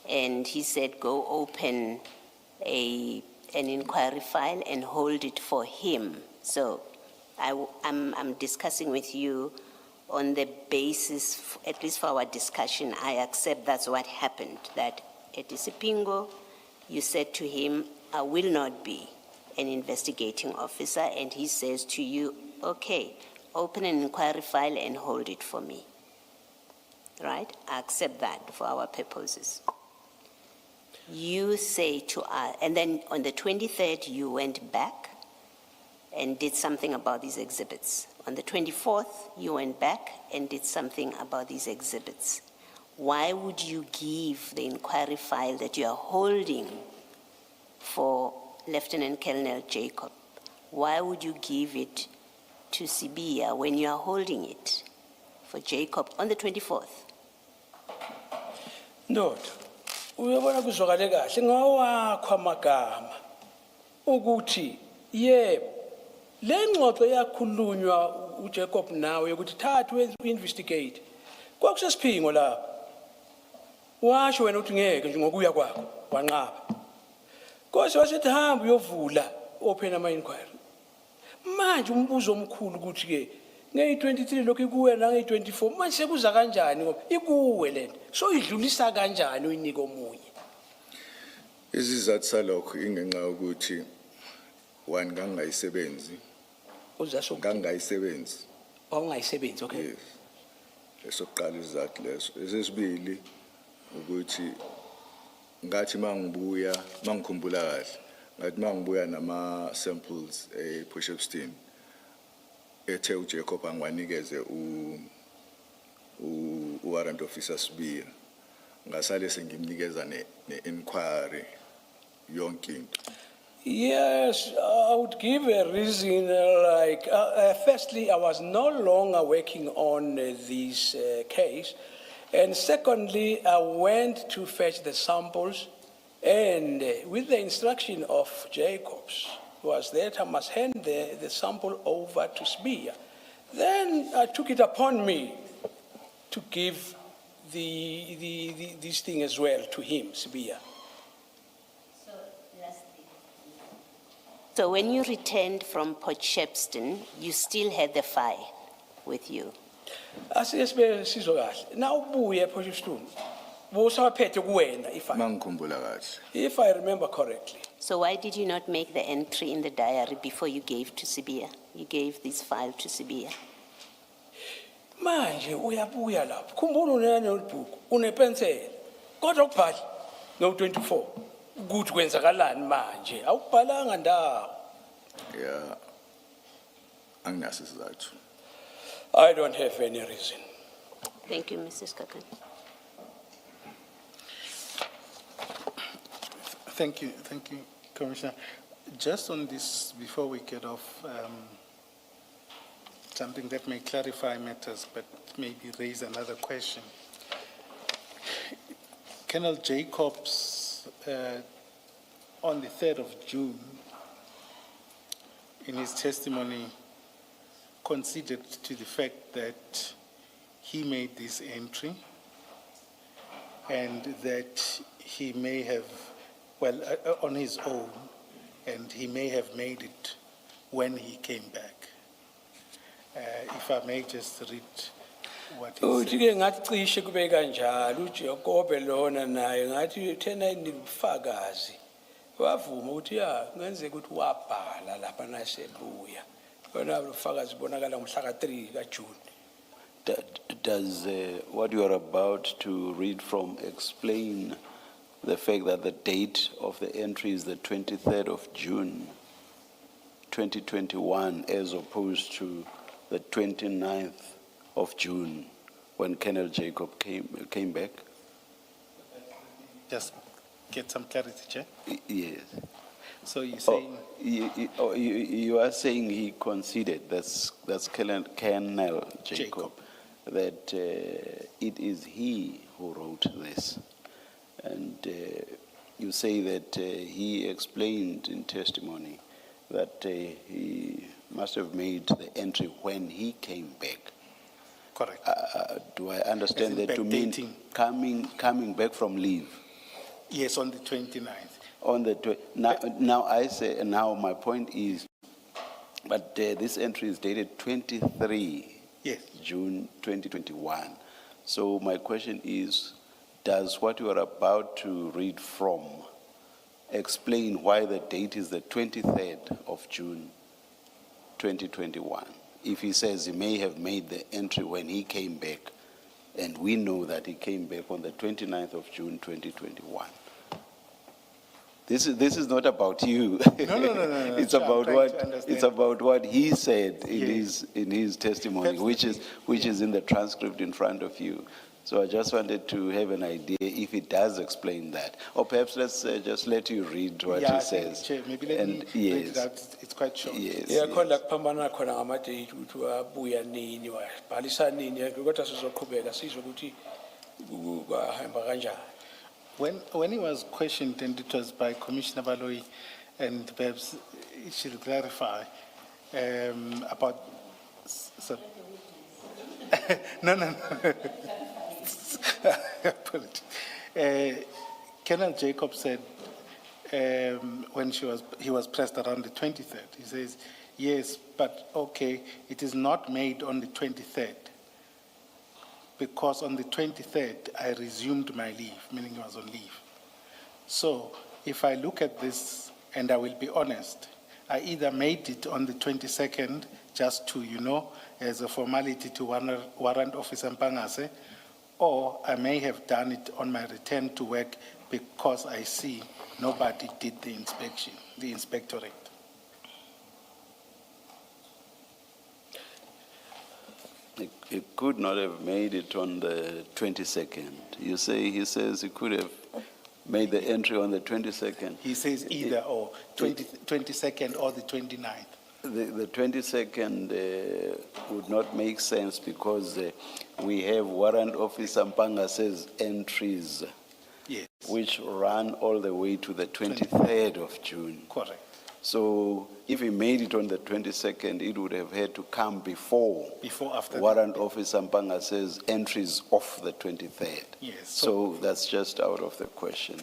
and he said, go open an inquiry file and hold it for him. So I'm discussing with you on the basis, at least for our discussion, I accept that's what happened, that at Isipingo, you said to him, I will not be an investigating officer, and he says to you, okay, open an inquiry file and hold it for me. Right? I accept that for our purposes. You say to us, and then on the 23rd, you went back and did something about these exhibits. On the 24th, you went back and did something about these exhibits. Why would you give the inquiry file that you are holding for Lieutenant Colonel Jacob? Why would you give it to Sibia when you are holding it for Jacob on the 24th? Ndoda, uyabona kuzwakale kahle ngawakho amagama ukuthi yebo le ngxoxo yakhulunywa uJacob nawe ukuthi thathu uinvestigate kwakusesiphingo lapha washo wena uthi ngeke nje ngokuya kwakho wanqaba kodwa wasethi hamba uyovula open ama inquiry manje umbuzo omkhulu ukuthi ke nge-23 lokho ikuwe na nge-24 manje sekuza kanjani ngoba ikuwe lento so idlulisa kanjani uyinika omunye Isizathu salokho ingenxa yokuthi one kangayisebenzi uzaso kangayisebenzi awungayisebenzi okay yes esoqala izathu leso esesibili ukuthi ngathi mangikhumbula kahle ngathi mangibuya nama samples ePortshepstone ethe uJacob angwanikeze warrant officer Sibia ngasale sengimnikeza ne-inquiry yonke into. Yes, I would give a reason like, firstly, I was no longer working on this case. And secondly, I went to fetch the samples and with the instruction of Jacobs, was that I must hand the sample over to Sibia. Then I took it upon me to give this thing as well to him, Sibia. So when you returned from Potchefstroom, you still had the file with you? Asiyesibe sizwe kahle. Na ubuye ePotchefstroom. Busaphethe kuwena Mangikhumbula kahle. if I remember correctly. So why did you not make the entry in the diary before you gave to Sibia? You gave this file to Sibia. Manje uyabuya lapho. Khumbula unene olibhuku, unepenseli. Kodwa ukubhala no24. Ukuthi kwenzakalani manje? Awubhalanga ndawo. Yeah. Anginaso isizathu. I don't have any reason. Thank you, Mrs. Kakan. Thank you, Commissioner. Just on this, before we get off, something that may clarify matters, but maybe raise another question. Colonel Jacobs, on the 3rd of June, in his testimony, conceded to the fact that he made this entry and that he may have, on his own, and he may have made it when he came back. If I may just read what he said. Uthi-ke ngathi cishe kube kanjalo uJacob lona naye ngathi thena inibufakazi wavuma ukuthi ya ngenzeka ukuthi wabhala lapha nasebuya wena ubufakazi bonakala ngomhla ka3 kaJune. Does what you are about to read from explain the fact that the date of the entry is the 23rd of June 2021 as opposed to the 29th of June when Colonel Jacob came back? Just get some clarity, Chair. Yes. So you're saying... You are saying he conceded, that's Colonel Jacob, that it is he who wrote this. And you say that he explained in testimony that he must have made the entry when he came back. Correct. Do I understand that to mean coming back from leave? Yes, on the 29th. On the, now I say, now my point is, but this entry is dated 23 Yes. June 2021. So my question is, does what you are about to read from explain why the date is the 23rd of June 2021? If he says he may have made the entry when he came back, and we know that he came back on the 29th of June 2021. This is not about you. No. It's Sure, I'm about trying what to understand. it's about what he said in Yes. his testimony, which is in the transcript in front of you. So I just wanted to have an idea if it does explain that, or perhaps let's just let you read what Yeah, he I think, says. Chair, maybe let me And read it out. It's quite short. yes, Yeah, yes. khona kuphambana khona ngamadate ukuthi wabuya nini wabhalisa nini kodwa sizoqhubeka sizwe ukuthi kwahamba kanjani. When he was questioned, and it was by Commissioner Baloyi, and perhaps she'll clarify about. So, no. Apologies. Colonel Jacob said when he was pressed around the 23rd, he says, yes, but okay, it is not made on the 23rd. Because on the 23rd, I resumed my leave, meaning I was on leave. So if I look at this, and I will be honest, I either made it on the 22nd, just to, as a formality to warrant officer Mpangase, or I may have done it on my return to work because I see nobody did the inspection, the inspectorate. He could not have made it on the 22nd. You say, he says he could have made the entry on the 22nd. He says either or, 22nd or the 29th. The 22nd would not make sense because we have Warrant Officer Mpangase's entries, Yes, which run all the way to the 23rd of June. correct. So if he made it on the 22nd, it would have had to come before After Warrant Officer Mpangase's entries of the 23rd. Yes. So that's just out of the question.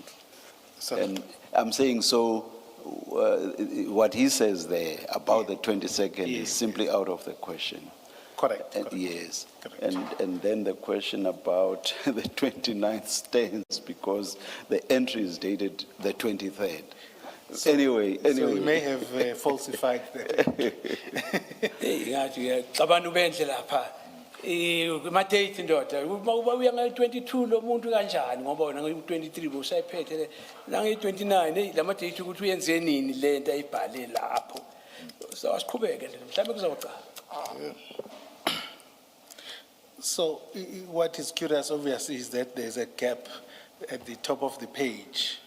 So, And I'm saying so. What he says there about the 22nd Yes. is simply out of the question. correct. And correct. yes. Correct. And then the question about the 29th stands because the entry is dated the 23rd. Anyway. So he may have falsified that. Ngathi abantu benhle lapha ma date ndoda uya nga 22 lo muntu kanjani ngoba wena nge 23 busayiphethe la nge 29 la ma date ukuthi uyenze nini lento ayibhale lapho so asiqhubeke mhlawumbe kuzocala. So what is curious, obviously, is that there's a gap at the top of the page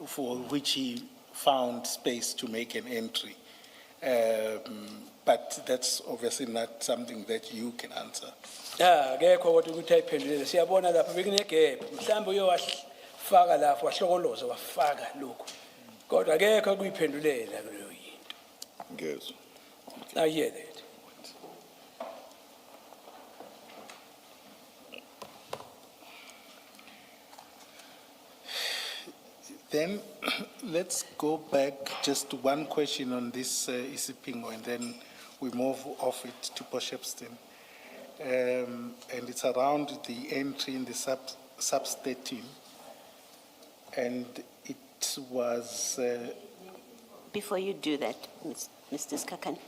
for which he found space to make an entry. But that's obviously not something that you can answer. Akekho kodwa ukuthi ayiphendulele siyabona lapha bekune gap mhlawumbe uyowafaka lapho wahlokoloza wafaka lokho kodwa akekho kuyiphendulela leyo yinto. Yes. I hear that. Then let's go back just to one question on this Isipingo, and then we move off it to Poshepston. And it's around the entry in the sub-13. And it was... Before you do that, Mr. Skakan,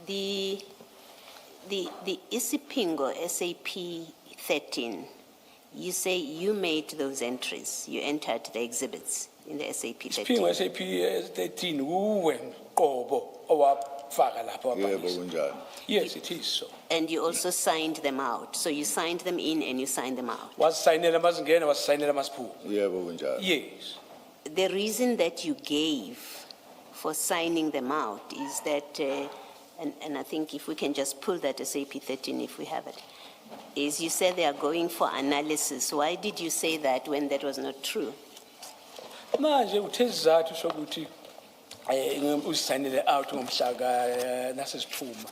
the Isipingo SAP 13, you say you made those entries, you entered the exhibits in the SAP 13. Isiphingo SAP 13 uwe qobo owafaka lapho Yebo wabhalisa. kunjalo. Yes, it is so. And you also signed them out. So you signed them in and you signed them out. Wasayinela mazingena wasayinela masiphuma. Yebo kunjalo. Yes. The reason that you gave for signing them out is that, and I think if we can just pull that SAP 13 if we have it, is you said they are going for analysis. Why did you say that when that was not true? Manje uthe izathu sokuthi usayinele out ngomhla nasesiphuma.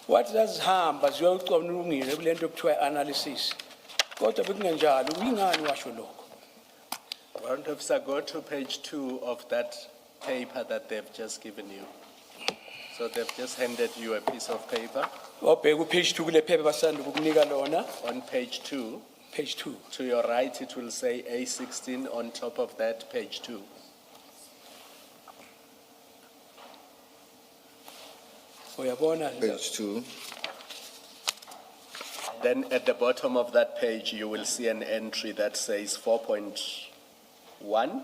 What does hamba ziyocwanungile kulento ekuthiwa analysis. Kodwa bekungenjalo uyingani washo lokho? Warrant officer, go to page 2 of that paper that they've just given you. So they've just handed you a piece of paper. Wabheka upage 2 kule phepha basanda ukukunika lona, On page 2, page 2. to your right, it will say A16 on top of that, page 2. Uyabona? Page 2. Then at the bottom of that page, you will see an entry that says 4.1.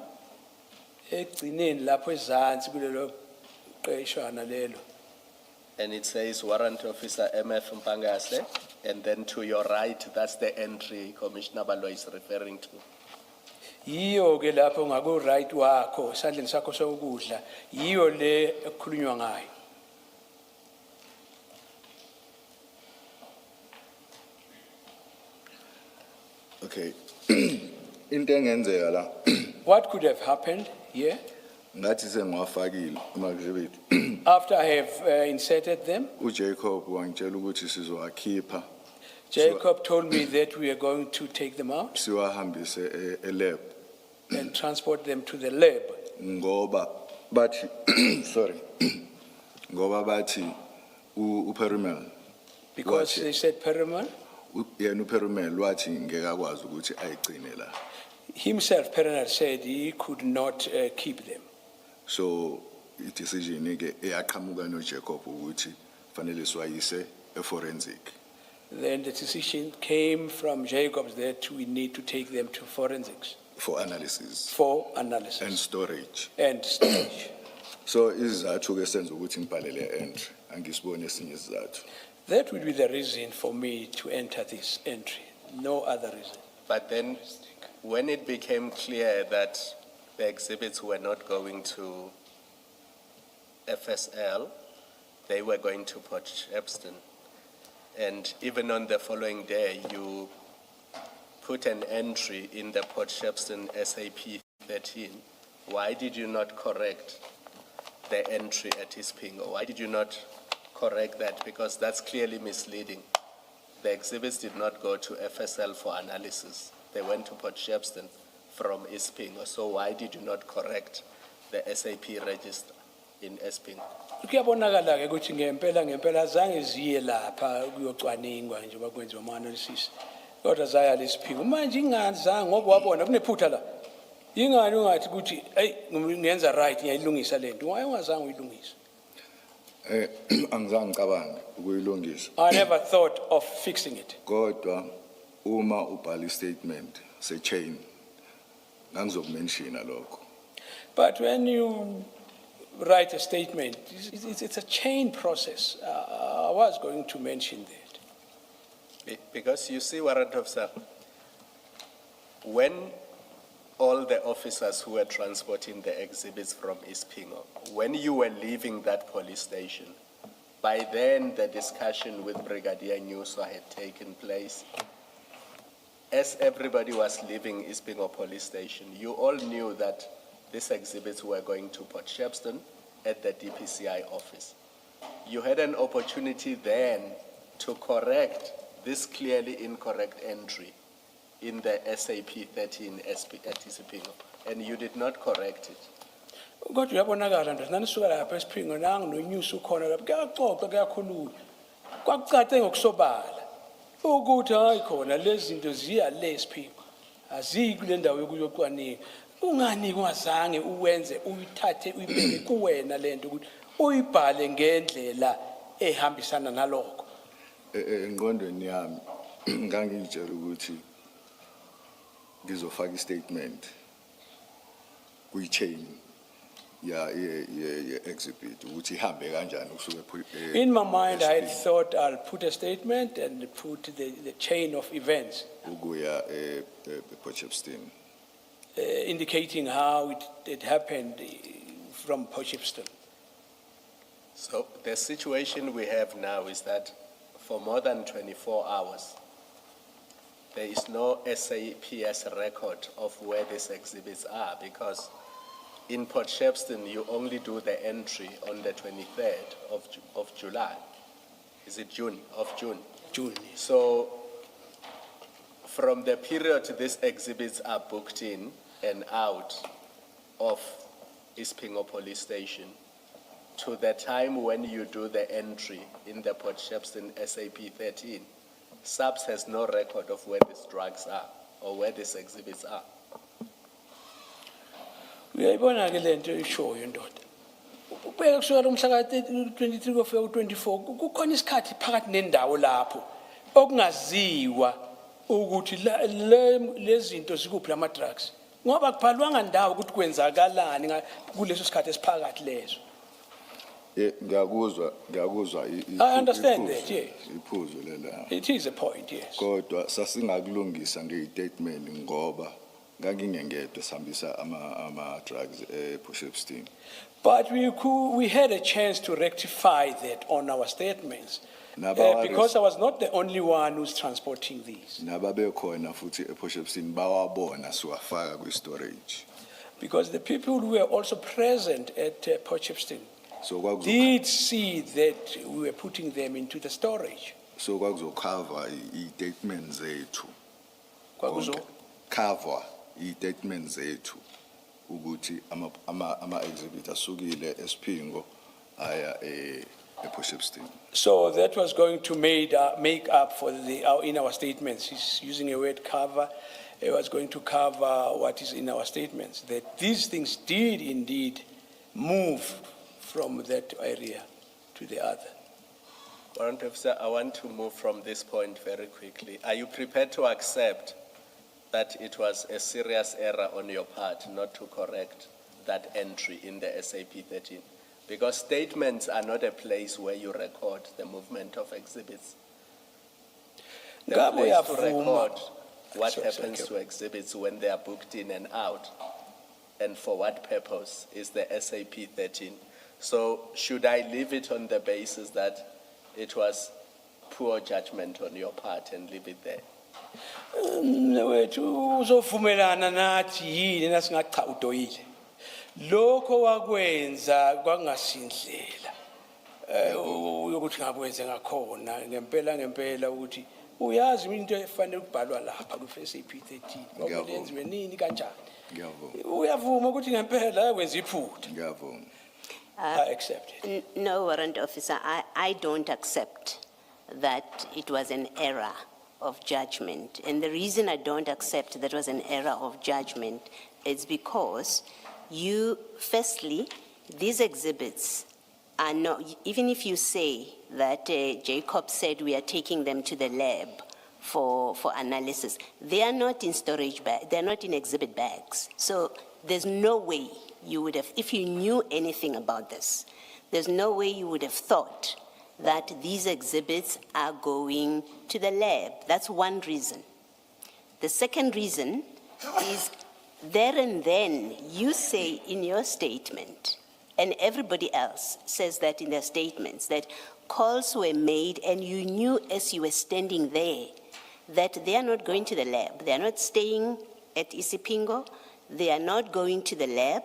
Ekugcineni lapho ezansi kulelo qeshwana lelo. And it says Warrant Officer MF Mpangase. And then to your right, that's the entry Commissioner Balwa is referring to. Yiyo ke lapho ngaku right wakho, sandleni sakho sokudla, yiyo le ekukhulunywa ngayo. Okay. Into engenzeka la What could have happened here ngathi sengiwafakile ama-exhibit. after I have inserted them? uJacob wangitshela ukuthi sizowakhipha Jacob told me that we are going to take them out siwahambise e-lab and transport them to the lab ngoba bathi sorry ngoba bathi uPerumal because Wathi- they said Perumal, yena uPerumal wathi ngeke akwazi ukuthi ayigcine la. himself, Perumal said he could not keep them. So i-decision ke eyaqhamuka noJacob ukuthi fanele siwayise e-forensic. Then the decision came from Jacob's that we need to take them to forensics For analysis for and analysis storage. and storage. So izathu ke senza ukuthi ngibhalele entry angisibone esinye isizathu. That would be the reason for me to enter this entry, no other reason. But then, when it became clear that the exhibits were not going to FSL, they were going to Port Shepstone. And even on the following day, you put an entry in the Port Shepstone SAP 13. Why did you not correct the entry at Ispingo? Why did you not correct that? Because that's clearly misleading. The exhibits did not go to FSL for analysis. They went to Port Shepstone from Ispingo. So why did you not correct the SAP register in Ispingo? Kuyabonakala ke ukuthi ngempela zange ziye lapha kuyocwaningwa nje bakwenziwa ama analysis. Kodwa zaya lesiphingo. Manje ingani zange ngoba wabona kunephutha la. Ingani ungathi ukuthi hey ngiyenza right ngiyayilungisa lento. Why ungazange uyilungise? Angizange ngicabange ukuyilungisa. I never thought of fixing it. Kodwa uma ubhala statement se-chain ngangizokumenshina lokho. But when you write a statement, it's a chain process. I was going to mention that. Because you see, Warrant Officer, when all the officers who were transporting the exhibits from Ispingo, when you were leaving that police station, by then the discussion with Brigadier Nyuswa had taken place. As everybody was leaving Ispingo police station, you all knew that these exhibits were going to Port Shepstone at the DPCI office. You had an opportunity then to correct this clearly incorrect entry in the SAP 13 at Ispingo, and you did not correct it. Kodwa uyabonakala nje nanisuka lapha esiphingo nangu noNyusa ukhona lapha kuyaxoxa kuyakhuluma. Kwakucace ngokusobala ukuthi hayi khona lezi zinto ziya lesiphingo. Aziyi kule ndawo yokuyocwaninga. Ungani ungazange uwenze uyithathe uyibeke kuwena lento ukuthi uyibhale ngendlela ehambisana nalokho. Engqondweni yami ngangitshela ukuthi ngizofaka istatement kuyi-chain ya exhibit ukuthi ihambe kanjani kusuke In my mind, I had thought I'll put a statement and put the chain of events ukuya Port Shepstone. indicating how it happened from Port Shepstone. So the situation we have now is that for more than 24 hours, there is no SAPS record of where these exhibits are, because in Port Shepstone, you only do the entry on the 23rd of July. Is it June? Of June. June. So from the period these exhibits are booked in, and out of Ispingo police station to the time when you do the entry in the Port Shepstone SAP 13, SAPS has no record of where these drugs are or where these exhibits are. Uyayibona ke lento ishoyo ndoda. Ubeka kusukela umhla ka-23 kufika ku-24 kukhona isikhathi phakathi nendawo lapho okungaziwa ukuthi lezi zinto zikuphi lama drugs. Ngoba kubhalwanga ndawo ukuthi kwenzakalani kuleso sikhathi esiphakathi lezo. Ngiyakuzwa I understand that, yes. Iphuzu lela. It is a point, yes. Kodwa sasingakulungisa ngestatement ngoba ngangingengedwe sihambisa ama drugs Port Shepstone. But we had a chance to rectify that on our statements. Because I was not the only one who's transporting these. Nababekhona futhi Port Shepstone bawabona siwafaka kwi-storage. Because the people who were also present at Port Shepstone So did see that we were putting them into the storage. So kwakuzokhava i-statement zethu. Kwakuzo? Cover i-statement zethu ukuthi ama-exhibit asukile eSpingo aya Port Shepstone. So that was going to make up for in our statements. He's using a word cover. It was going to cover what is in our statements, that these things did indeed move from that area to the other. Warrant Officer, I want to move from this point very quickly. Are you prepared to accept that it was a serious error on your part not to correct that entry in the SAP 13? Because statements are not a place where you record the movement of exhibits. The place to record what happens to exhibits when they are booked in and out, and for what purpose, is the SAP 13. So should I leave it on the basis that it was poor judgment on your part and leave it there? Wethu uzovumelana nathi yini nasingacha udoyile. Lokho wakwenza kwangasindlela. Ukuthi ngakwenze ngakhona ngempela ukuthi uyazi into efanele ukubhalwa lapha ku SAP 13. Ngokulenziwe nini kanjani? Ngiyavuma. Uyavuma ukuthi ngempela wenza iphutha. Ngiyavuma. I accept it. No, Warrant Officer, I don't accept that it was an error of judgment. And the reason I don't accept that was an error of judgment is because firstly, these exhibits are not, even if you say that Jacob said we are taking them to the lab for analysis, they are not in storage bags, they're not in exhibit bags. So there's no way you would have, if you knew anything about this, there's no way you would have thought that these exhibits are going to the lab. That's one reason. The second reason is there and then you say in your statement, and everybody else says that in their statements, that calls were made and you knew as you were standing there that they are not going to the lab. They are not staying at Isipingo. They are not going to the lab.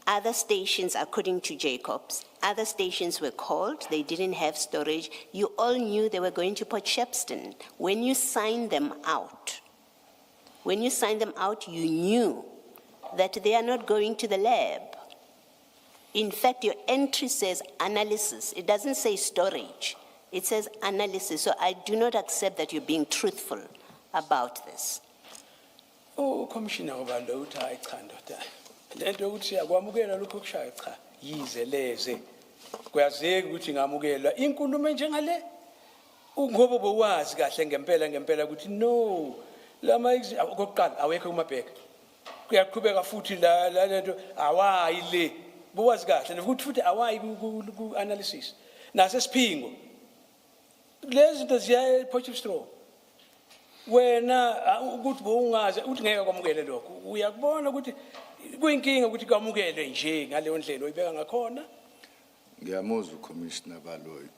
Other stations, according to Jacobs, other stations were called. They didn't have storage. You all knew they were going to Port Shepstone. When you signed them out, you knew that they are not going to the lab. In fact, your entry says analysis. It doesn't say storage. It says analysis. So I do not accept that you're being truthful about this. Oh, Commissioner Obalo, I can't. Lento ukuthi siyakwamukela lokho kushaya cha yize leze kuyazeka ukuthi ngamukela inkulumo njengale ngoba bowazi kahle ngempela ukuthi no lama okokuqala awekho kumabheka kuyaqhubeka futhi la lento awayi le bowazi kahle futhi awayi ku analysis nasesiphingo lezi zinto ziya Port Shepstone wena ukuthi bowungaze uthi ngeke kwamukele lokho uyakubona ukuthi kuyinkinga ukuthi kwamukele nje ngaleyo ndlela oyibeka ngakhona. Ngiyamuzwa uCommissioner Baloyi.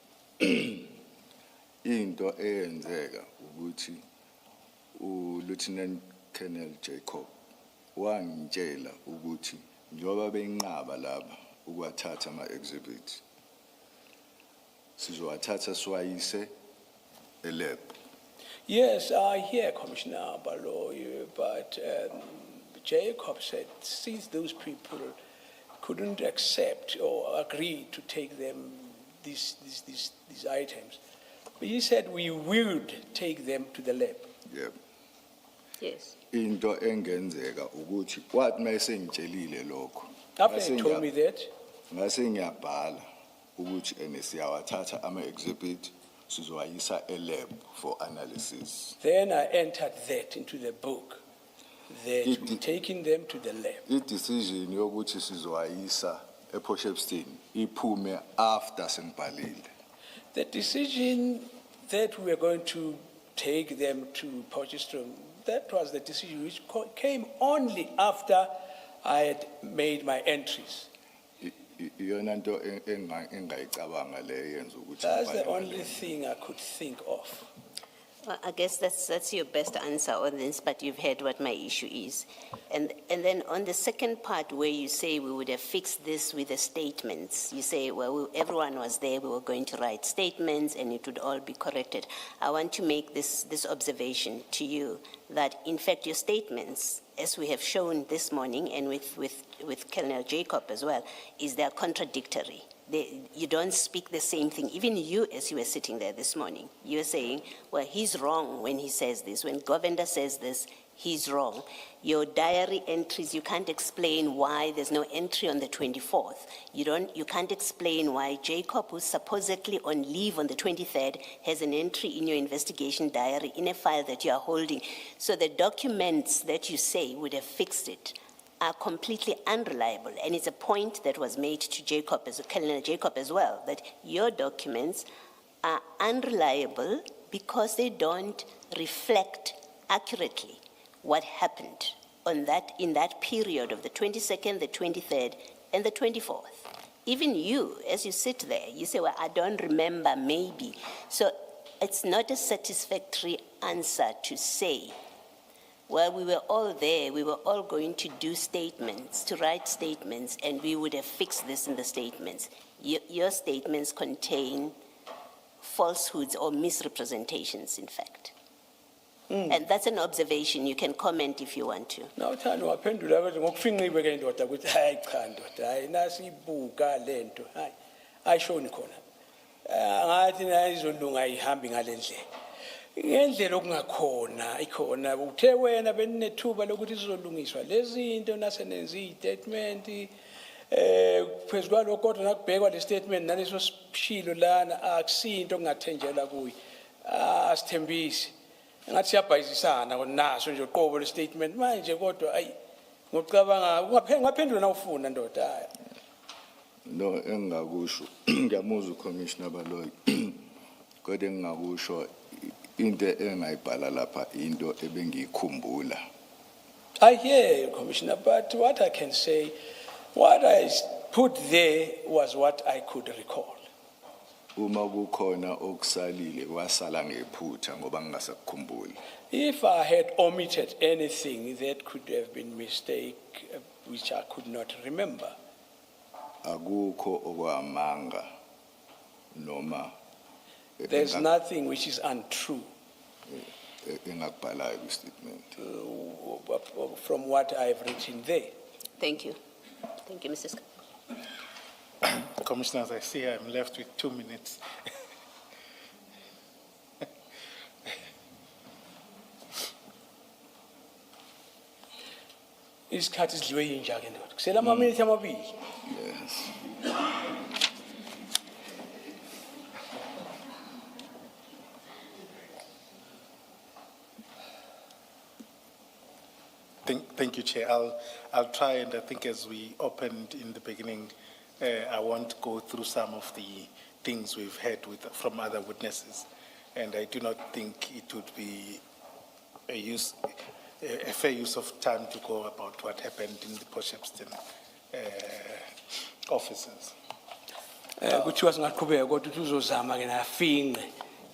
Into eyenzeka ukuthi uLieutenant Colonel Jacob wangitshela ukuthi njoba benqaba laba ukwathatha ama-exhibits sizowathatha siwayise elab. Yes, I hear Commissioner Baloyi, but Jacob said, since those people couldn't accept or agree to take them these items, he said we would take them to the lab. Yep. Yes. Into engenzeka ukuthi wathi mayesengitshelile lokho. After he told me that, Ngase ngiyabhala ukuthi siyawathatha ama-exhibit sizowayisa e-lab for analysis. then I entered that into the book, that we're taking them to the lab. I-decision yokuthi sizowayisa ePortshepstone iphume after sengibhalile. The decision that we were going to take them to Potchefstroom, that was the decision which came only after I had made my entries. Iyona nto engayicabanga le yenza ukuthi That's the ngibhalele. only thing I could think of. Well, I guess that's your best answer on this, but you've heard what my issue is. And then on the second part where you say we would have fixed this with the statements, you say, well, everyone was there, we were going to write statements and it would all be corrected. I want to make this observation to you that in fact your statements, as we have shown this morning and with Colonel Jacob as well, is they're contradictory. You don't speak the same thing. Even you, as you were sitting there this morning, you're saying, well, he's wrong when he says this. When Govender says this, he's wrong. Your diary entries, you can't explain why there's no entry on the 24th. You can't explain why Jacob, who's supposedly on leave on the 23rd, has an entry in your investigation diary in a file that you are holding. So the documents that you say would have fixed it are completely unreliable. And it's a point that was made to Jacob, Colonel Jacob as well, that your documents are unreliable because they don't reflect accurately what happened in that period of the 22nd, the 23rd, and the 24th. Even you, as you sit there, you say, well, I don't remember, maybe. So it's not a satisfactory answer to say, well, we were all there, we were all going to do statements, to write statements, and we would have fixed this in the statements. Your statements contain falsehoods or misrepresentations, in fact. And that's an observation. You can comment if you want to. Now, Tano, waphendula bathi ngokufinqiwe ke ndoda ukuthi hayi cha ndoda hayi nasibuka lento hayi ayishoni khona. Ngathi na izolunga ihambi ngalendlela. Ngendlela okungakhona ikhona uthe wena benethuba lokuthi sizolungiswa lezi zinto nasenenza istatement phezulu kodwa nakubhekwa le statement naleso sishilo lana akusinto ongathenjela kuyi asithembisi ngathi siyabhayisana naso nje uqobo le statement manje kodwa ayi ngocabanga ungaphendula na ufuna ndoda haya No engakusho ngiyamuzwa uCommissioner Baloyi kodwa engakusho into engayibhala lapha into ebengiyikhumbula. I hear you, Commissioner, but what I can say, what I put there was what I could recall. Uma kukhona okusalile wasala ngephutha ngoba ngingasakukhumbuli. If I had omitted anything that could have been mistake, which I could not remember. Akukho okwamanga noma There's nothing which is untrue engakubhalayo kwistatement. From what I have written there. Thank you. Thank you, Mrs. Commissioners, I see I'm left with 2 minutes. Isikhathi sidliwe yinja ke ndoda. Kusela ama-minute amabili. Yes. Thank you, Chair. I'll try, and I think as we opened in the beginning, I won't go through some of the things we've heard from other witnesses, and I do not think it would be a fair use of time to go about what happened in the Potchefstroom offices. Kuthiwa singaqhubeka kodwa uthi uzozama ke nafinqe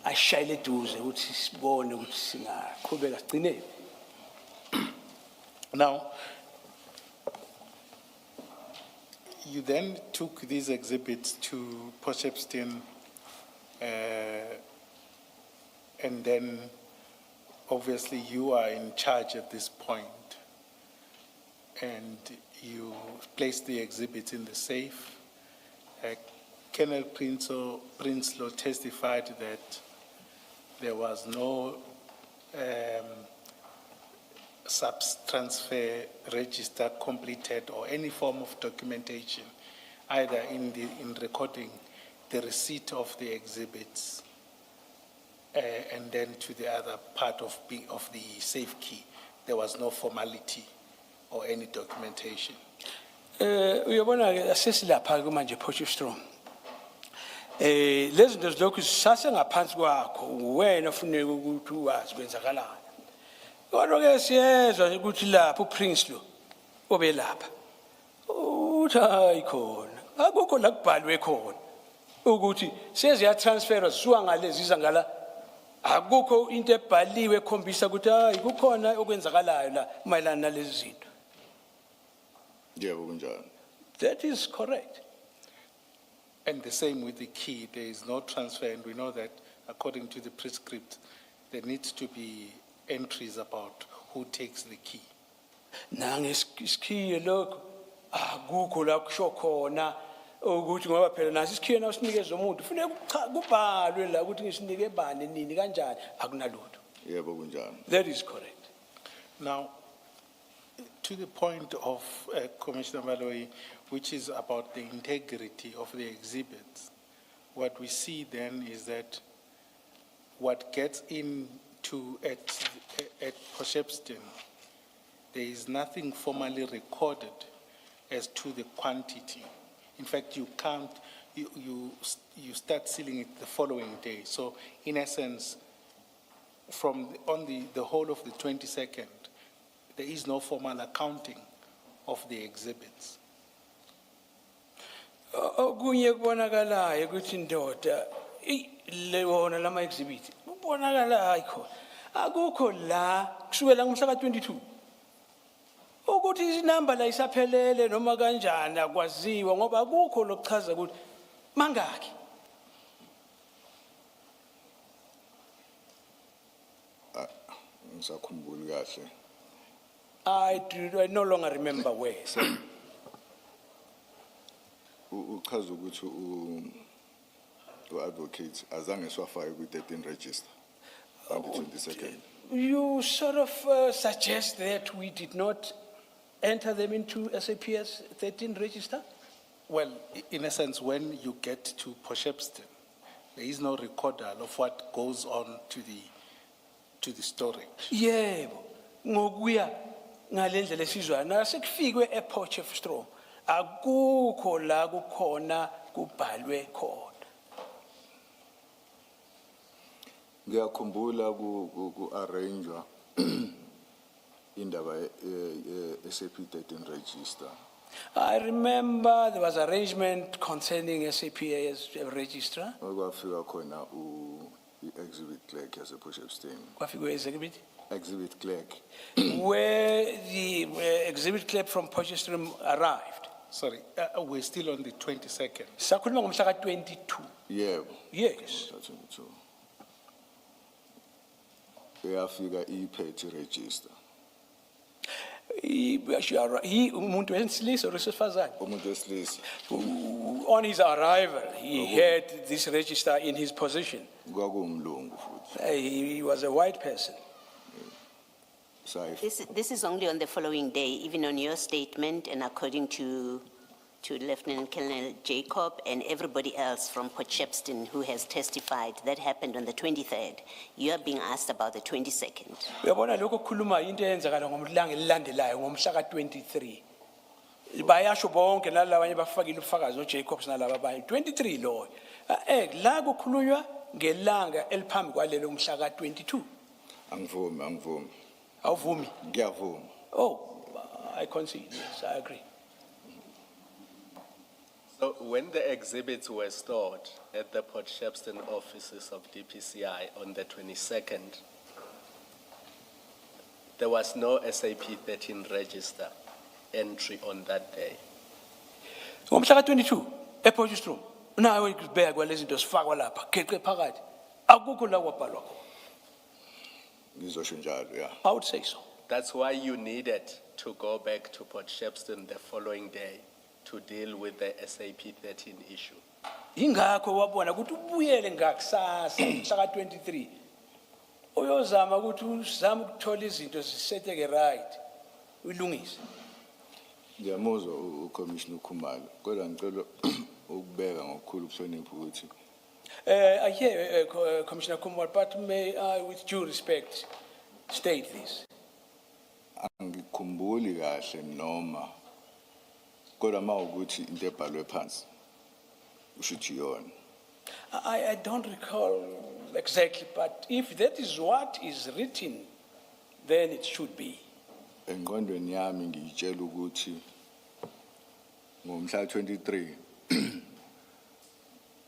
ashayile eduze ukuthi sibone ukuthi singaqhubeka sigcineni. Now, you then took these exhibits to Potchefstroom, and then obviously you are in charge at this point. and you placed the exhibits in the safe. Colonel Prinsloo testified that there was no sub-transfer register completed or any form of documentation, either in recording the receipt of the exhibits and then to the other part of the safe key. There was no formality or any documentation. Uyabona ke asesilapha ke manje Potchefstroom. Lezi zinto zilokhu sase ngaphansi kwakho wena ufune ukuthi wazi kwenzakalani. Kodwa ke siyezwa ukuthi lapha uPrinsloo obelapha. Uthi hayi khona. Akukho la kubhalwe khona ukuthi seziya transfer zisuka ngalezi izangala. Akukho into ebhaliwe ekhombisa ukuthi hayi kukhona okwenzakalayo la mayelana nalezi zinto. Yebo kunjalo. That is correct. And the same with the key, there is no transfer, and we know that according to the prescript, there needs to be entries about who takes the key. Nangesikhiye lokho akukho la kusho khona ukuthi ngoba phela nasi isikhiye na usinikeza umuntu kufanele kubhalwe la ukuthi ngisinike bani nini kanjani akunalutho. Yebo kunjalo. That is correct. Now, to the point of Commissioner Malloy, which is about the integrity of the exhibits, what we see then is that what gets into at Potchefstroom, there is nothing formally recorded as to the quantity. In fact, you can't, you start sealing it the following day. So in essence, on the whole of the 22nd, there is no formal accounting of the exhibits. Okunye kubonakalayo ukuthi indoda lewona lama exhibit kubonakala ayikho akukho la kusukela ngomhla ka22 ukuthi inamba la isaphelele noma kanjani akwaziwa ngoba akukho lokuchaza ukuthi mangaki. Ngisakhumbula kahle. I no longer remember where. Uchaza ukuthi u-advocate azange siwafake kwi-13 register on the 22nd. You sort of suggest that we did not enter them into SAPS 13 register? Well, in essence, when you get to Potchefstroom, there is no recorder of what goes on to the storage. Yebo, ngokuya ngalendlela esizwana sekufikwe ePotchefstroom akukho la kukhona kubhalwe khona. Ngiyakhumbula ku-arrangewa indaba SAP 13 register. I remember there was arrangement concerning SAPS register. Kwafika khona i-exhibit clerk yasePotchefstroom. Kwafika exhibit? Exhibit clerk. Where the exhibit clerk from Potchefstroom arrived. Sorry, we're still on the 22nd. Sakhuluma ngomhla ka22. Yebo. Yes. 22. Uyafika iphethe register. Umuntu wesilisa or wesifazane? Umuntu wesilisa. On his arrival, he had this register in his possession. Kwakuwumlungu futhi. He was a white person. This is only on the following day, even on your statement and according to Lieutenant Colonel Jacob and everybody else from Potchefstroom who has testified. That happened on the 23rd. You are being asked about the 22nd. Uyabona lokho kukhuluma into eyenzakala ngomlanga elilandelayo ngomhla ka23. Bayasho bonke nalabanye bafakile ubufakazi noJacobs nalabo abanye 23 lo. La kukhulunywa ngelanga eliphambi kwalelo umhla ka22. Angivumi. Awuvumi? Ngiyavuma. Oh, I concede. Yes, I agree. So when the exhibits were stored at the Potchefstroom offices of DPCI on the 22nd, there was no SAP 13 register entry on that day. Ngomhla ka22 ePotchefstroom nawe kubeka kwalezi zinto sifakwa lapha geqe phakathi akukho la kwabhalwa. Ngizosho njalo, yeah. I would say so. That's why you needed to go back to Port Shepstone the following day to deal with the SAP 13 issue. Ingakho wabona ukuthi ubuyele ngakusasa mhla ka-23 uyozama ukuthi uzame ukuthola izinto ziseteke right uyilungise. Ngiyamuzwa uCommissioner Khumalo, kodwa ngicela ukubeka ngokukhulu ukuhlonipha ukuthi I hear Commissioner Kumar, but may I, with due respect, state this. angikhumbuli kahle noma kodwa mawukuthi into ebhalwe phansi ushuthi yona. I don't recall exactly, but if that is what is written, then it should be. Engqondweni yami ngiyitshela ukuthi ngomhla 23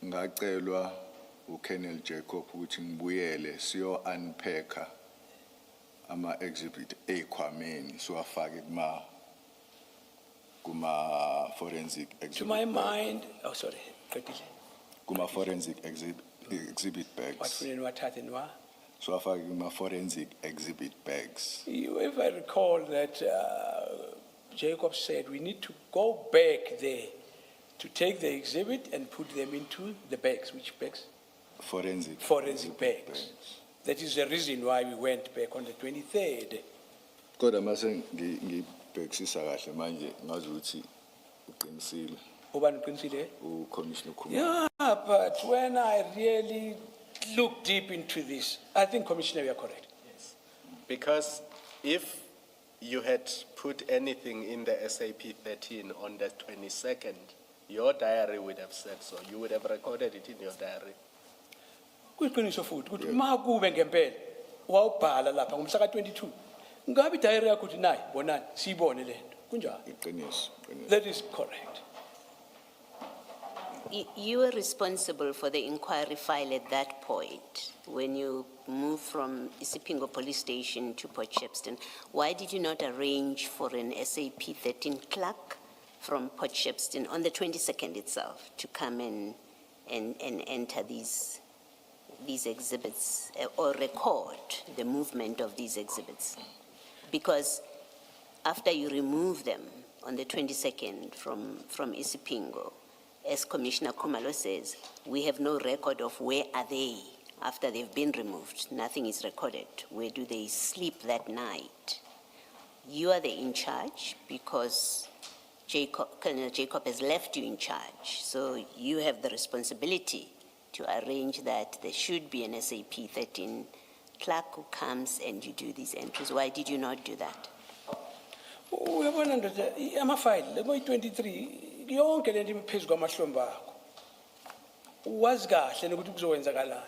ngacelwa uKenneth Jacob ukuthi ngibuyele siyo unpacka ama exhibit ekhwameni siwafake kuma forensic exhibit. To my mind, oh sorry, Kuma forensic exhibit bags. what? Siwafake kuma forensic exhibit bags. If I recall that Jacob said we need to go back there to take the exhibit and put them into the bags. Which bags? Forensic bags. That is the reason why we went back on the 23rd. Kodwa mase ngibhekisisa kahle manje ngazi ukuthi uqinisile. Ubani uqinisile? uCommissioner Khumalo. Yeah, but when I really look deep into this, I think, Commissioner, you are correct. Yes. Because if you had put anything in the SAP 13 on the 22nd, your diary would have said so. You would have recorded it in your diary. Kuyiqiniso futhi ukuthi makube ngempela wawubhala lapha ngomhla ka-22 ngabe diary yakho uthi nayi bonani siyibone lento kunjalo. Iqiniso. That is correct. You were responsible for the inquiry file at that point when you moved from Isipingo police station to Port Shepstone. Why did you not arrange for an SAP 13 clerk from Port Shepstone on the 22nd itself to come and enter these exhibits or record the movement of these exhibits? Because after you remove them on the 22nd from Isipingo, as Commissioner Khumalo says, we have no record of where are they after they've been removed. Nothing is recorded. Where do they sleep that night? You are the in charge because Colonel Jacob has left you in charge. So you have the responsibility to arrange that there should be an SAP 13 clerk who comes and you do these entries. Why did you not do that? I'm a file, 23. Yonke lento iphezu kwamahlombe akho wazi kahle ukuthi kuzowenzakalani.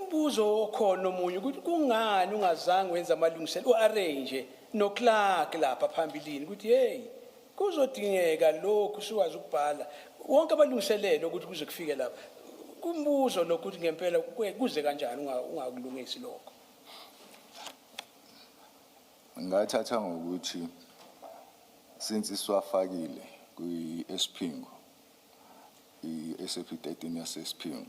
Umbuzo okhona omunye ukuthi kungani ungazange wenza amalungiselelo uarrange no clerk lapha phambilini ukuthi hey kuzodingeka lokhu siwazi ukubhala wonke abalungiselelo ukuthi kuze kufike lapha kumbuzo nokuthi ngempela kuze kanjani ungakulungisi lokho. Ngathatha ngokuthi since isiwafakile kwi-Espingo, i-SAP 13 yase-Espingo,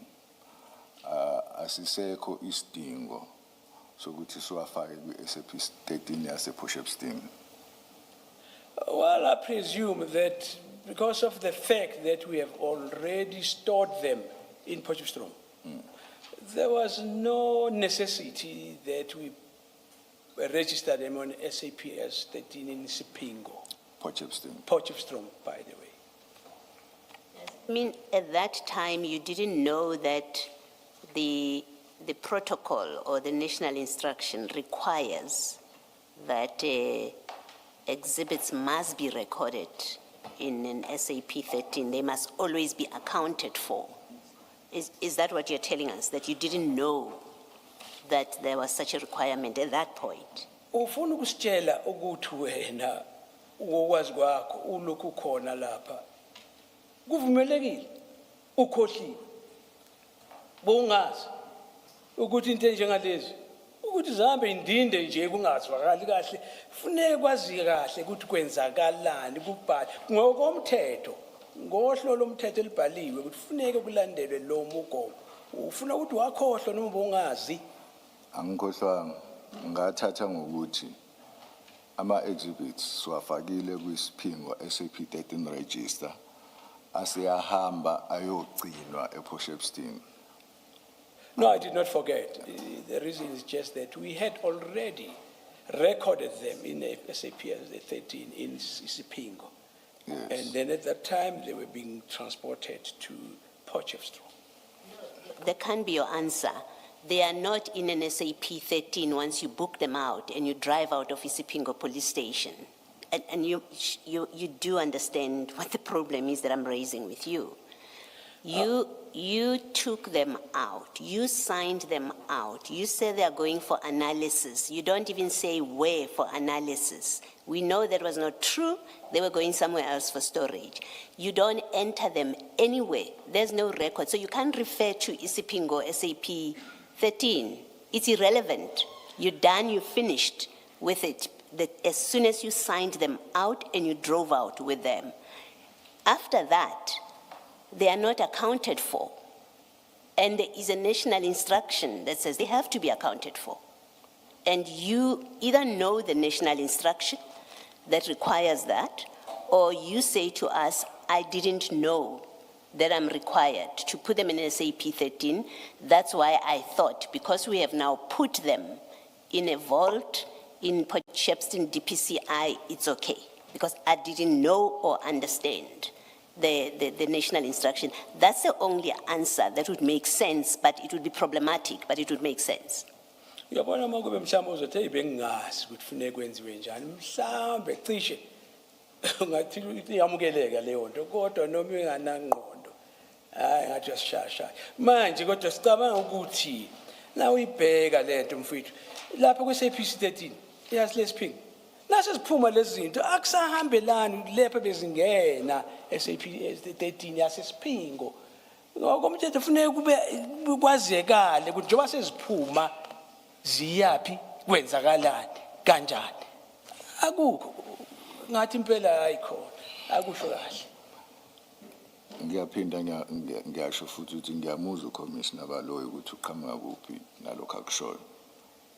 asisekho isidingo sokuthi siwafake kwi-SAP 13 yase-Port Shepstone. Well, I presume that because of the fact that we have already stored them in Port Shepstone, there was no necessity that we register them on SAP as 13 in Sipingo. Port Shepstone, by the way. I mean, at that time, you didn't know that the protocol or the national instruction requires that exhibits must be recorded in an SAP 13. They must always be accounted for. Is that what you're telling us, that you didn't know that there was such a requirement at that point? Ufuna ukusitshela ukuthi wena ukwazi kwakho ulokhu khona lapha kuvumelekile ukhohliwe bongazi ukuthi into enjengalezi ukuthi zihambe indinde nje kungazwakali kahle kufanele kwazi kahle ukuthi kwenzakalani kubhali ngokomthetho ngohlo lomthetho elibhaliwe ukuthi kufanele kulandelwe lo mugomo ufuna ukuthi wakhohlwa noma bongazi. Angikhohlwanga, ngathatha ngokuthi ama-exhibits siwafakile kwisiphingo SAP 13 register aseyahamba ayogcinwa ePortshepstone. No, I did not forget. The reason is just that we had already recorded them in SAP as the 13 in Isipingo. Yes. And then at that time, they were being transported to Potchefstroom. That can be your answer. They are not in an SAP 13 once you book them out and you drive out of Isipingo police station. And you do understand what the problem is that I'm raising with you. You took them out. You signed them out. You said they are going for analysis. You don't even say where for analysis. We know that was not true. They were going somewhere else for storage. You don't enter them anywhere. There's no record. So you can't refer to Isipingo SAP 13. It's irrelevant. You're done, you finished with it. As soon as you signed them out and you drove out with them. After that, they are not accounted for. And there is a national instruction that says they have to be accounted for. And you either know the national instruction that requires that, or you say to us, I didn't know that I'm required to put them in SAP 13. That's why I thought, because we have now put them in a vault in Potchefstroom DPCI, it's okay. Because I didn't know or understand the national instruction. That's the only answer that would make sense, but it would be problematic, but it would make sense. Uyabona uma kube mhlawumbe uzothi hey bengingazi ukuthi kufanele kwenziwe njani mhlawumbe cishe ngathi iyamukeleka leyo nto kodwa noma inganangqondo hayi ngathi uyasishasha manje kodwa sicabanga ukuthi la uyibheka lento mfowethu lapha kwe-SAP 13 yazi lesiphingo nase siphuma lezi zinto akusahambelani lepha bezingena SAP 13 yasesiphingo ngokomthetho kufanele kube kwazekale ukuthi njengoba seziphuma ziyaphi kwenzakalani kanjani akukho ngathi impela ayikhona akusho kahle Ngiyaphinda ngiyasho futhi ukuthi ngiyamuzwa uCommissioner Baloyi ukuthi uqhamuka kuphi nalokho akushoyo.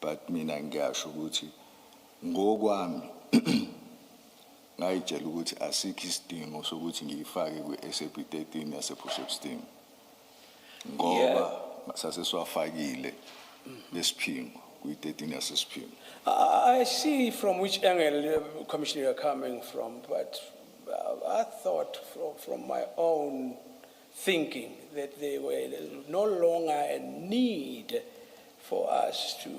But mina ngiyasho ukuthi ngokwami ngayitshela ukuthi asikho isidingo sokuthi ngiyifake kwi-SAP 13 yasePortshepstone. Ngoba sasesiwafakile lesiphingo kwi-13 yasesiphingo. I see from which angle, Commissioner, you're coming from, but I thought from my own thinking that there were no longer a need for us to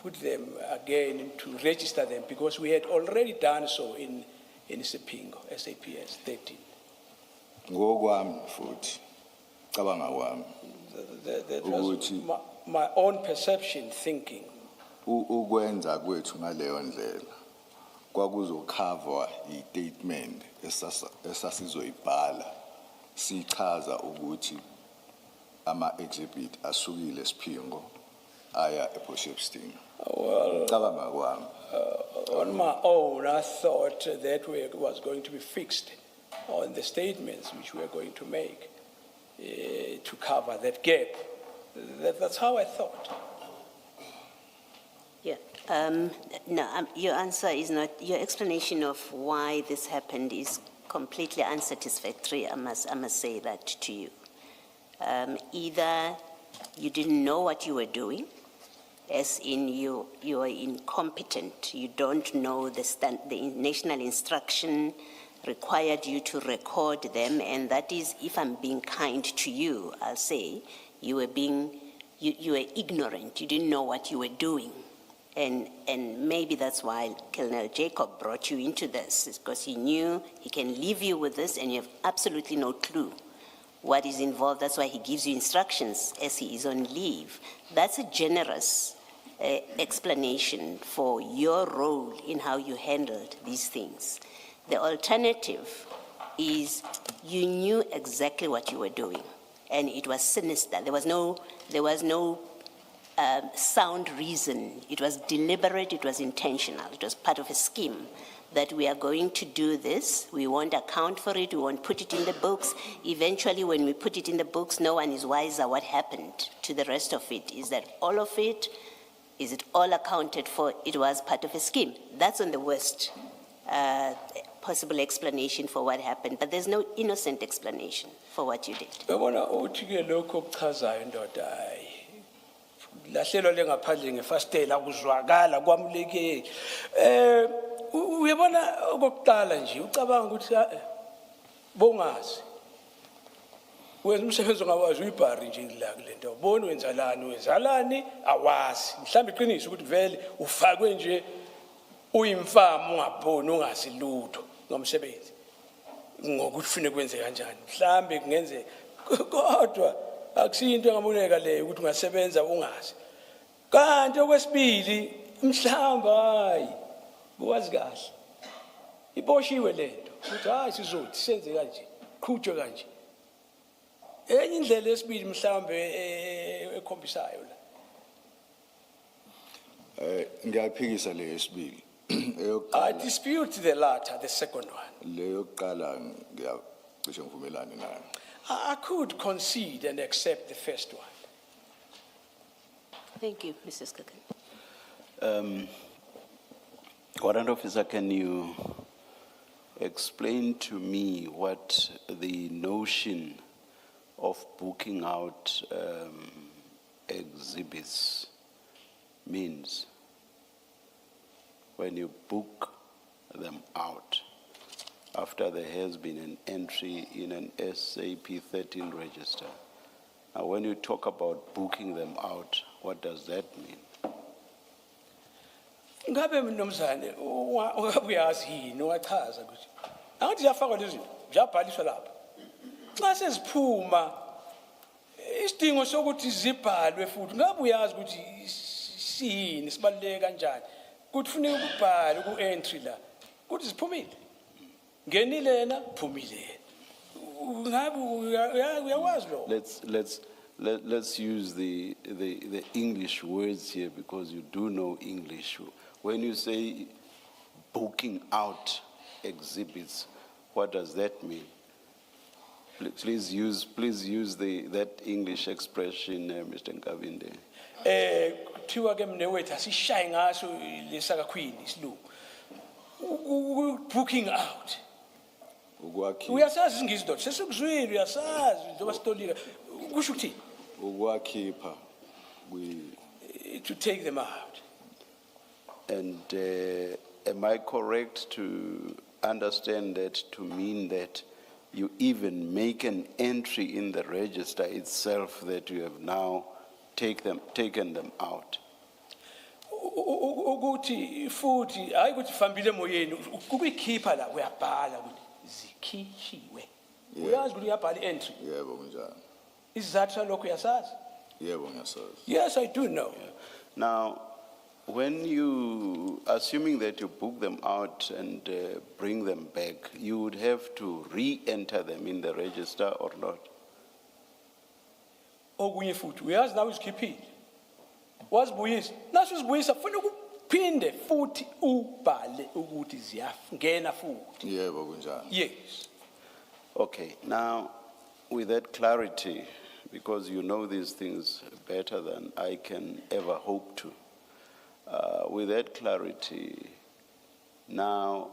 put them again, to register them, because we had already done so in Isipingo, SAPS 13. Ngokwami futhi cabanga kwami That was my own perception, thinking. Ukwenza kwethu ngaleyo ndlela kwakuzokhavwa i-statement esasizoyibhala sichaza ukuthi ama-exhibit asukile esiphingo aya ePortshepstone. Well, Cabanga kwami on my own, I thought that was going to be fixed on the statements which we are going to make to cover that gap. That's how I thought. Yeah. No, your answer is not, your explanation of why this happened is completely unsatisfactory. I must say that to you. Either you didn't know what you were doing, as in you are incompetent. You don't know the national instruction required you to record them, and that is, if I'm being kind to you, I'll say you were ignorant. You didn't know what you were doing. And maybe that's why Colonel Jacob brought you into this, is because he knew he can leave you with this and you have absolutely no clue what is involved. That's why he gives you instructions as he is on leave. That's a generous explanation for your role in how you handled these things. The alternative is you knew exactly what you were doing, and it was sinister. There was no sound reason. It was deliberate, it was intentional. It was part of a scheme that we are going to do this. We won't account for it, we won't put it in the books. Eventually, when we put it in the books, no one is wiser what happened to the rest of it. Is that all of it Is it all accounted for? It was part of a scheme. That's on the worst possible explanation for what happened, but there's no innocent explanation for what you did. Yabona uthi ke lokho okuchazayo ndoda hayi. Lahlelo lengaphandle ngefastela kuzwakala kwamuleke. Uyabona okokuqala nje ucabanga ukuthi bongazi. Wenza umsebenzi ongawazi uyibhari nje la kulento. Ubona wenzalani awazi. Mhlawumbe iqiniso ukuthi vele ufakwe nje uyimfama ungaboni ungazi lutho ngomsebenzi. Ngokuthi ufune kwenze kanjani. Mhlawumbe kungenzeka. Kodwa akusinto engaboleka leyo ukuthi ungasebenza ungazi. Kanti okwesibili mhlawumbe hayi buwazi kahle. Iboshiwe lento ukuthi hayi sizothi senze kanje, qhutshwe kanje. Enye indlela yesibili mhlawumbe ekhombisayo la. Ngiyaphikisa le yesibili. I dispute the latter, the second one. Le yokuqala ngiyacishe ngivumelane nayo. I could concede and accept the first one. Thank you, Mrs. Kakan. Warrant Officer, can you explain to me what the notion of booking out exhibits means? When you book them out after there has been an entry in an SAP 13 register. Now, when you talk about booking them out, what does that mean? Ngabe mnumzane uyazi yini wachaza ukuthi angathi yafakwa lezi ziyabhaliswa lapha. Xa seziphuma isidingo sokuthi zibhalwe futhi ngabe uyazi ukuthi siyini sibaluleke kanjani. Kuthi funeka ukubhala ku entry la. Kuthi ziphumile. Ngenile na phumile. Ngabe uyawazi lo. Let's use the English words here because you do know English. When you say booking out exhibits, what does that mean? Please use that English expression, Mr. Nkabinde. Kuthiwa ke mnewethu asishaye ngaso lesaka queen isilungu. Booking out. Uyasazi isingisi dot sesikuzwile uyasazi njengoba sitolika kusho ukuthini? Ukwakhipha To take them out. And am I correct to understand that to mean that you even make an entry in the register itself that you have now taken them out? Ukuthi futhi hayi ukuthi fambile emoyeni ukuyikhipha la uyabhala ukuthi zikhishiwe. Uyazi ukuthi uyabhala entry. Yebo kunjani. Isizathu salokho uyasazi? Yebo ngiyasazi. Yes, I do know. Now, when you, assuming that you book them out and bring them back, you would have to re-enter them in the register or not? Okunye futhi uyazi nawe uzikhiphile. Wazibuyisa. Naso uzibuyisa funa ukuphinde futhi ubhale ukuthi ziyangena futhi. Yebo kunjani. Yes. Okay, now with that clarity, because you know these things better than I can ever hope to, with that clarity, now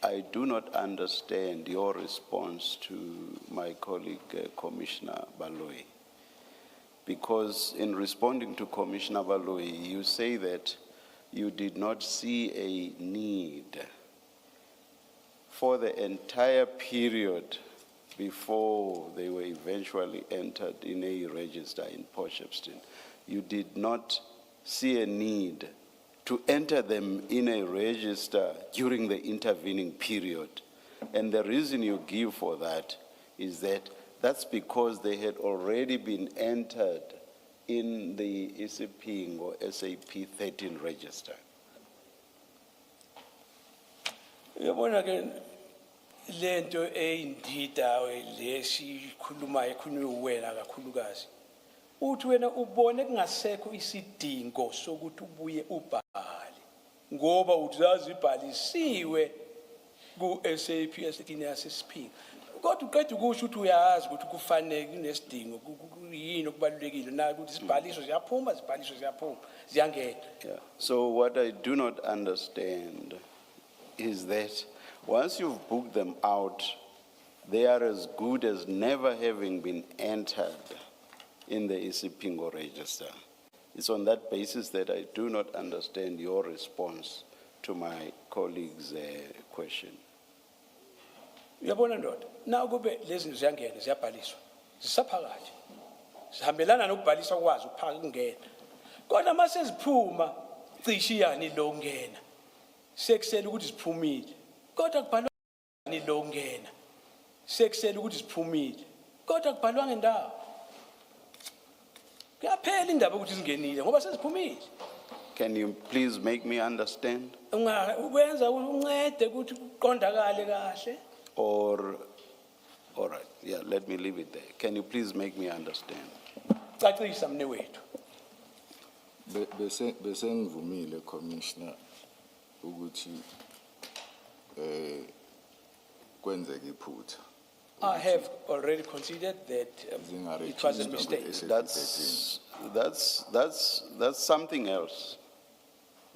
I do not understand your response to my colleague, Commissioner Baloyi. Because in responding to Commissioner Baloyi, you say that you did not see a need for the entire period before they were eventually entered in a register in Potchefstroom. You did not see a need to enter them in a register during the intervening period. And the reason you give for that is that that's because they had already been entered in the ECP or SAP 13 register. Yabona ke lento eyindida lesikhuluma ekhulunywe wena kakhulukazi. Uthi wena ubone kungasekho isidingo sokuthi ubuye ubhale ngoba uzazi ibhalisiwe ku SAP esithini yasesiphinga. kodwa uqeda ukusho ukuthi uyazi ukuthi kufanele kunesidingo yini okubalulekile na ukuthi isibhaliso siyaphuma ziyangena. Yeah. So what I do not understand is that once you've booked them out, they are as good as never having been entered in the Isipingo register. It's on that basis that I do not understand your response to my colleague's question. Uyabona ndoda, na kube lezi ziyangena ziyabhaliswa. Zisaphakathi. Zihambelana nokubhaliswa kwazo ukuphaka kungena. Kodwa mase ziphuma cishe yani lo ngena. Sekusela ukuthi ziphumile. Kodwa kubhalwa ni lo ngena. Sekusela ukuthi ziphumile. Kodwa kubhalwa ngendawo. Kuyaphela indaba ukuthi zingenile ngoba seziphumile. Can you please make me understand? Ukwenza uncede ukuthi kuqondakale kahle. Or, all right, yeah, let me leave it there. Can you please make me understand? Cacisa mne wethu. Bese ngivumile Commissioner ukuthi kwenzeke iphutha. I have already considered that it was a mistake. That's something else.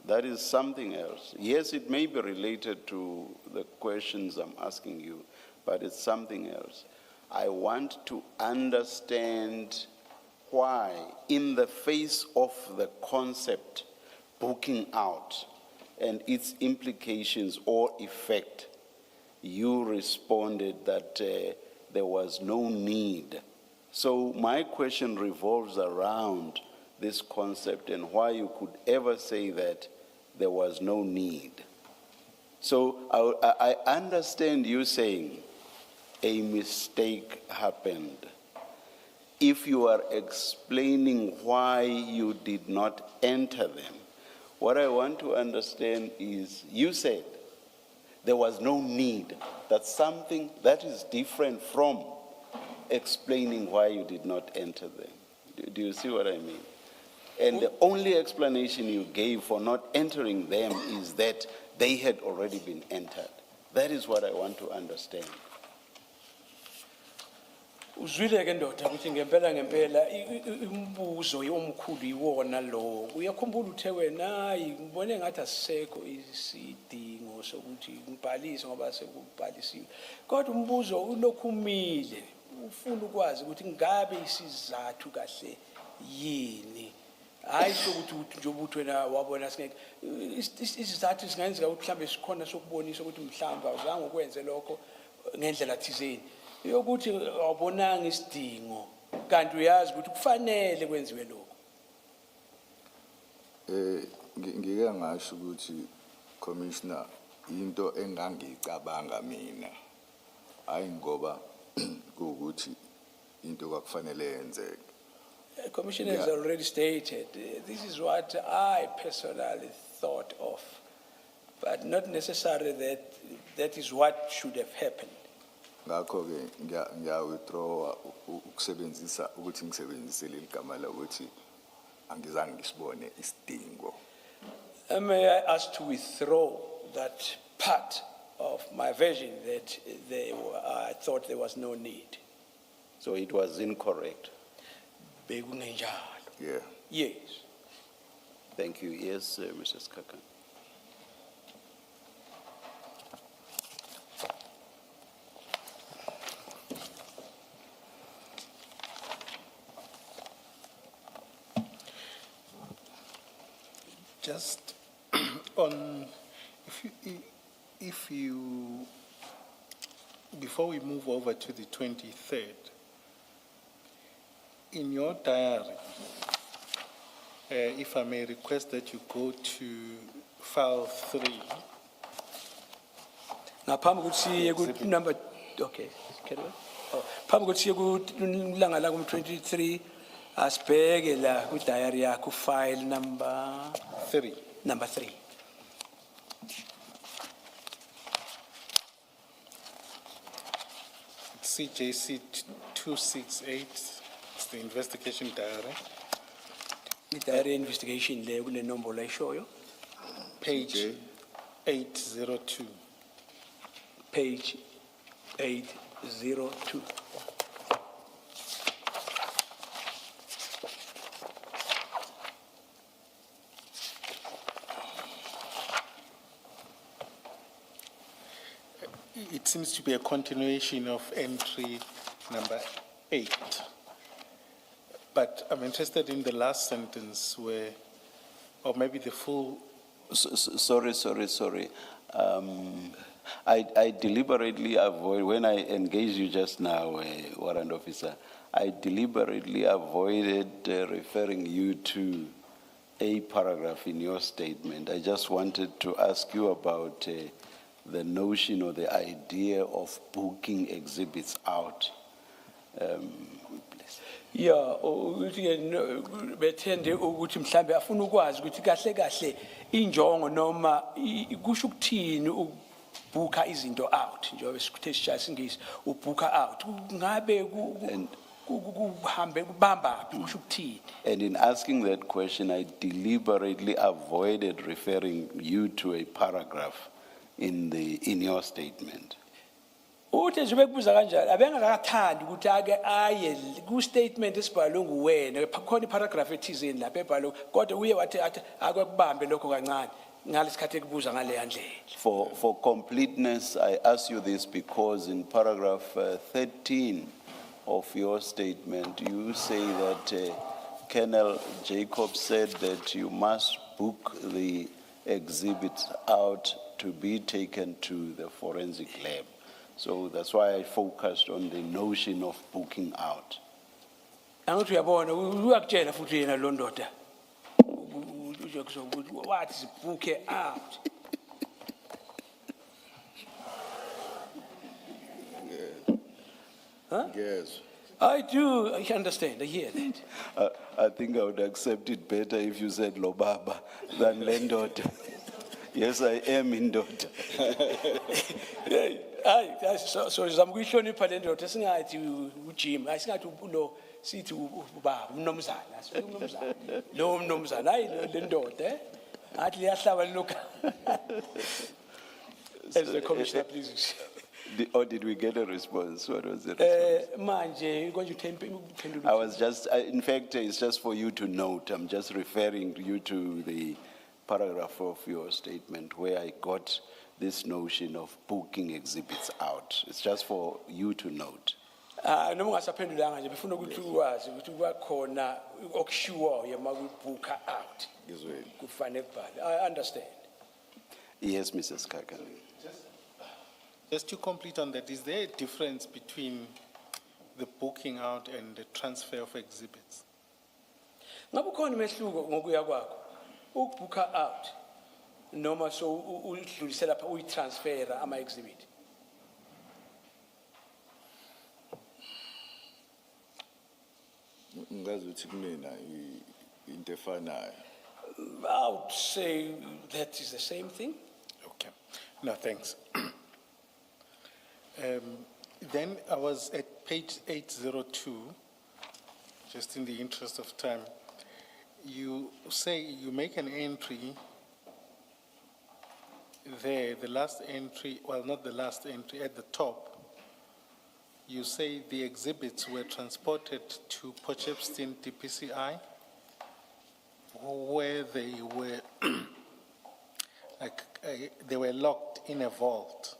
That is something else. Yes, it may be related to the questions I'm asking you, but it's something else. I want to understand why, in the face of the concept booking out and its implications or effect, you responded that there was no need. So my question revolves around this concept and why you could ever say that there was no need. So I understand you saying a mistake happened. If you are explaining why you did not enter them, what I want to understand is you said there was no need. That's something that is different from explaining why you did not enter them. Do you see what I mean? And the only explanation you gave for not entering them is that they had already been entered. That is what I want to understand. Uzwile ke ndoda ukuthi ngempela umbuzo omkhulu iwona lo. Uyakhumbula uthe wena hayi ngibone ngathi asisekho isidingo sokuthi ngibhalise ngoba sekubhalisiwe. Kodwa umbuzo ulokhu umile. Ufuna ukwazi ukuthi ngabe isizathu kahle yini. Hayi sokuthi nje ubuthi wena wabona singeke isizathu singenzeka ukuthi mhlambe sikhona sokubonisa ukuthi mhlamba uzange ukwenze lokho ngendlela thizeni. Yokuthi awubonanga isidingo kanti uyazi ukuthi kufanele kwenziwe lokho. Ngike ngasho ukuthi Commissioner into engangicabanga mina hayi ngoba ukuthi into kwakufanele yenzeke. Commissioner has already stated this is what I personally thought of, but not necessarily that that is what should have happened. Ngakho ke ngiya withdraw ukusebenzisa ukuthi ngisebenzise leli gama la ukuthi angizange ngisibone isidingo. May I ask to withdraw that part of my version that I thought there was no need. So it was incorrect. Bekungenjalo. Yeah. Yes. Thank you. Yes, Mrs. Kakan. Just on, if you, before we move over to the 23rd, in your diary, if I may request that you go to file 3. Ngaphambi ukuthi siye ku number, okay, carry on. Oh, phambi ukuthi siye ku langa la ku 23 asibheke la ku diary yakho file number 3. Number 3. CJC 268, it's the investigation diary. The diary investigation le kule nombolo ayishoyo. Page 802. Page 802. 502. It seems to be a continuation of entry number 8. But I'm interested in the last sentence where, or maybe the full, Sorry. I deliberately avoid, when I engaged you just now, warrant officer, I deliberately avoided referring you to a paragraph in your statement. I just wanted to ask you about the notion or the idea of booking exhibits out. Yeah, ukuthi bethende ukuthi mhlambe afuna ukwazi ukuthi kahle injongo noma kusho ukuthini ubhuka izinto out njengoba sikuthe sishaya singisi ubhuka out ngabe kuhambe kubamba kusho ukuthini. And in asking that question, I deliberately avoided referring you to a paragraph in your statement. Uthe nje bekubuza kanjalo abengakathandi ukuthi ake aye ku statement esibhalwe nguwena khona iparagraph ethizeni lapha ebhalwe kodwa uye wathi akubambe lokho kancane ngalesikhathi ekubuza ngale yandlela. For completeness, I ask you this because in paragraph 13 of your statement, you say that Colonel Jacob said that you must book the exhibits out to be taken to the forensic lab. So that's why I focused on the notion of booking out. Angithi uyabona uyakutshela futhi yena lo ndoda ukuthi wathi sibhuke out. Huh? Yes. I do, I understand, I hear that. I think I would accept it better if you said Lobaba than Lendota. Yes, I am in Dota. So zamukuyhlonipha le ndoda singathi uJim asingathi lo sithi ubaba umnomzana asithi umnomzana lo umnomzana hayi le ndoda athi liyahlaba lokho. As the commissioner, please. Or did we get a response? What was the response? Manje konje uphendula. I was just, in fact, it's just for you to note. I'm just referring you to the paragraph of your statement where I got this notion of booking exhibits out. It's just for you to note. Noma ungasaphendulanga nje befuna ukuthi ukwazi ukuthi kwakhona okushiwo yemakubuka out. Kufanele kubhale. I understand. Yes, Mrs. Kakali. just to complete on that, is there a difference between the booking out and the transfer of exhibits? Ngabe ukhona umehluko ngokuya kwakho ukubooka out noma so udlulisela lapha uyitransfera ama exhibit? Ngazuthi kumina into efanayo. I would say that is the same thing. Okay. No, thanks. Then I was at page 802, just in the interest of time. You say you make an entry there, the last entry, well, not the last entry, at the top. You say the exhibits were transported to Potchefstroom DPCI, where they were they were locked in a vault,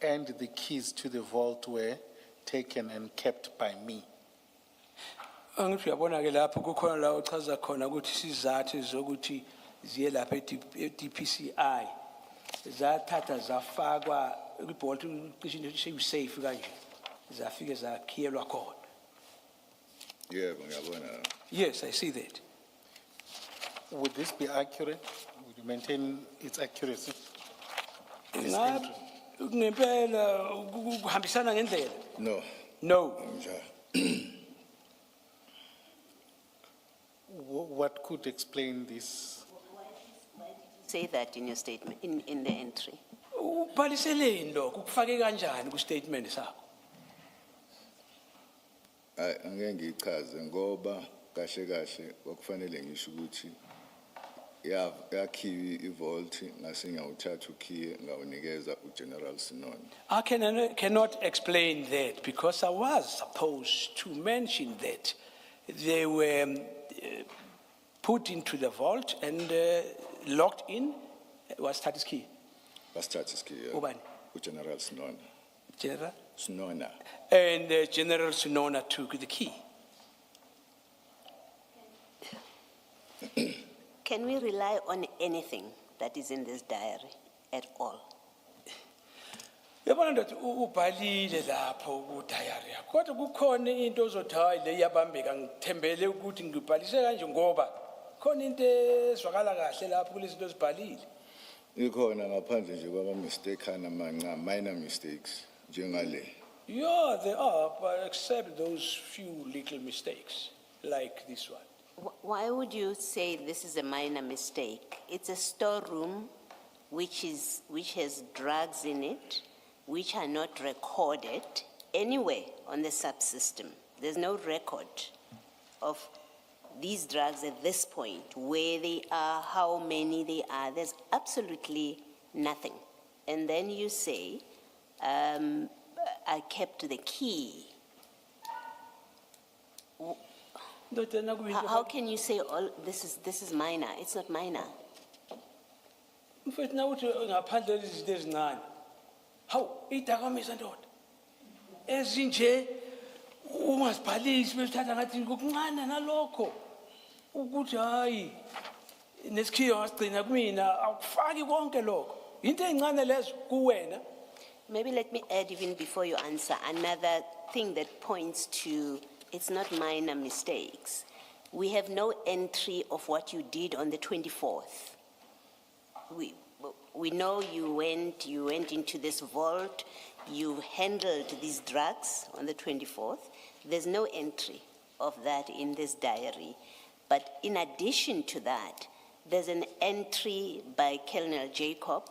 and the keys to the vault were taken and kept by me. Angithi uyabona ke lapho kukhona la uchaza khona ukuthi sizathu zokuthi ziye lapha e-DPCI zathatha zafakwa kwibolt cishe safe kanje zafike zakhiyelwa khona. Yebo ngiyabona. Yes, I see that. Would this be accurate? Would you maintain its accuracy? This Ngabe entry? ngempela kuhambisana ngendlela? No. No. Njalo. What could explain this? Say that in your statement, in the entry. Ubhaliseleni lokho ukufake kanjani ku statement sakho? Angeke ngichaze ngoba kahle kwakufanele ngisho ukuthi yakhiwa i-vault ngase ngawuthatha ukey ngawunikeza uGeneral Sinon. I cannot explain that because I was supposed to mention that they were put into the vault and locked in. Was Tatis key? Basithatha isikey. Ubani? uGeneral Sinon. General? Sinona. And General Sunona took the key. Can we rely on anything that is in this diary at all? Yabona ndoda ubhalile lapho ku diary yakho. Kodwa kukhona into ozothi hayi le iyabambeka ngithembele ukuthi ngibhalise kanje ngoba khona into ezwakala kahle lapho kulezi zinto ezibhalile. Ikhona ngaphandle nje kwama mistake amancane, minor mistakes njengale. Yeah, there are, but except those few little mistakes like this one. Why would you say this is a minor mistake? It's a storeroom which has drugs in it, which are not recorded anywhere on the subsystem. There's no record of these drugs at this point, where they are, how many they are. There's absolutely nothing. And then you say, I kept the key. How can you say all this is minor? It's not minor. Mfethu nawuthi ngaphandle lezinto ezincane. Hawu, idakamizwa ndoda. Ezinje ungazibhalisi besithatha ngathi ngokuncane nalokho. Ukuthi hayi nesikhiyo ngasigcina kumina awufaki konke lokho. Into ezincane lezo kuwena. Maybe let me add even before you answer another thing that points to it's not minor mistakes. We have no entry of what you did on the 24th. We know you went into this vault, you handled these drugs on the 24th. There's no entry of that in this diary. But in addition to that, there's an entry by Colonel Jacob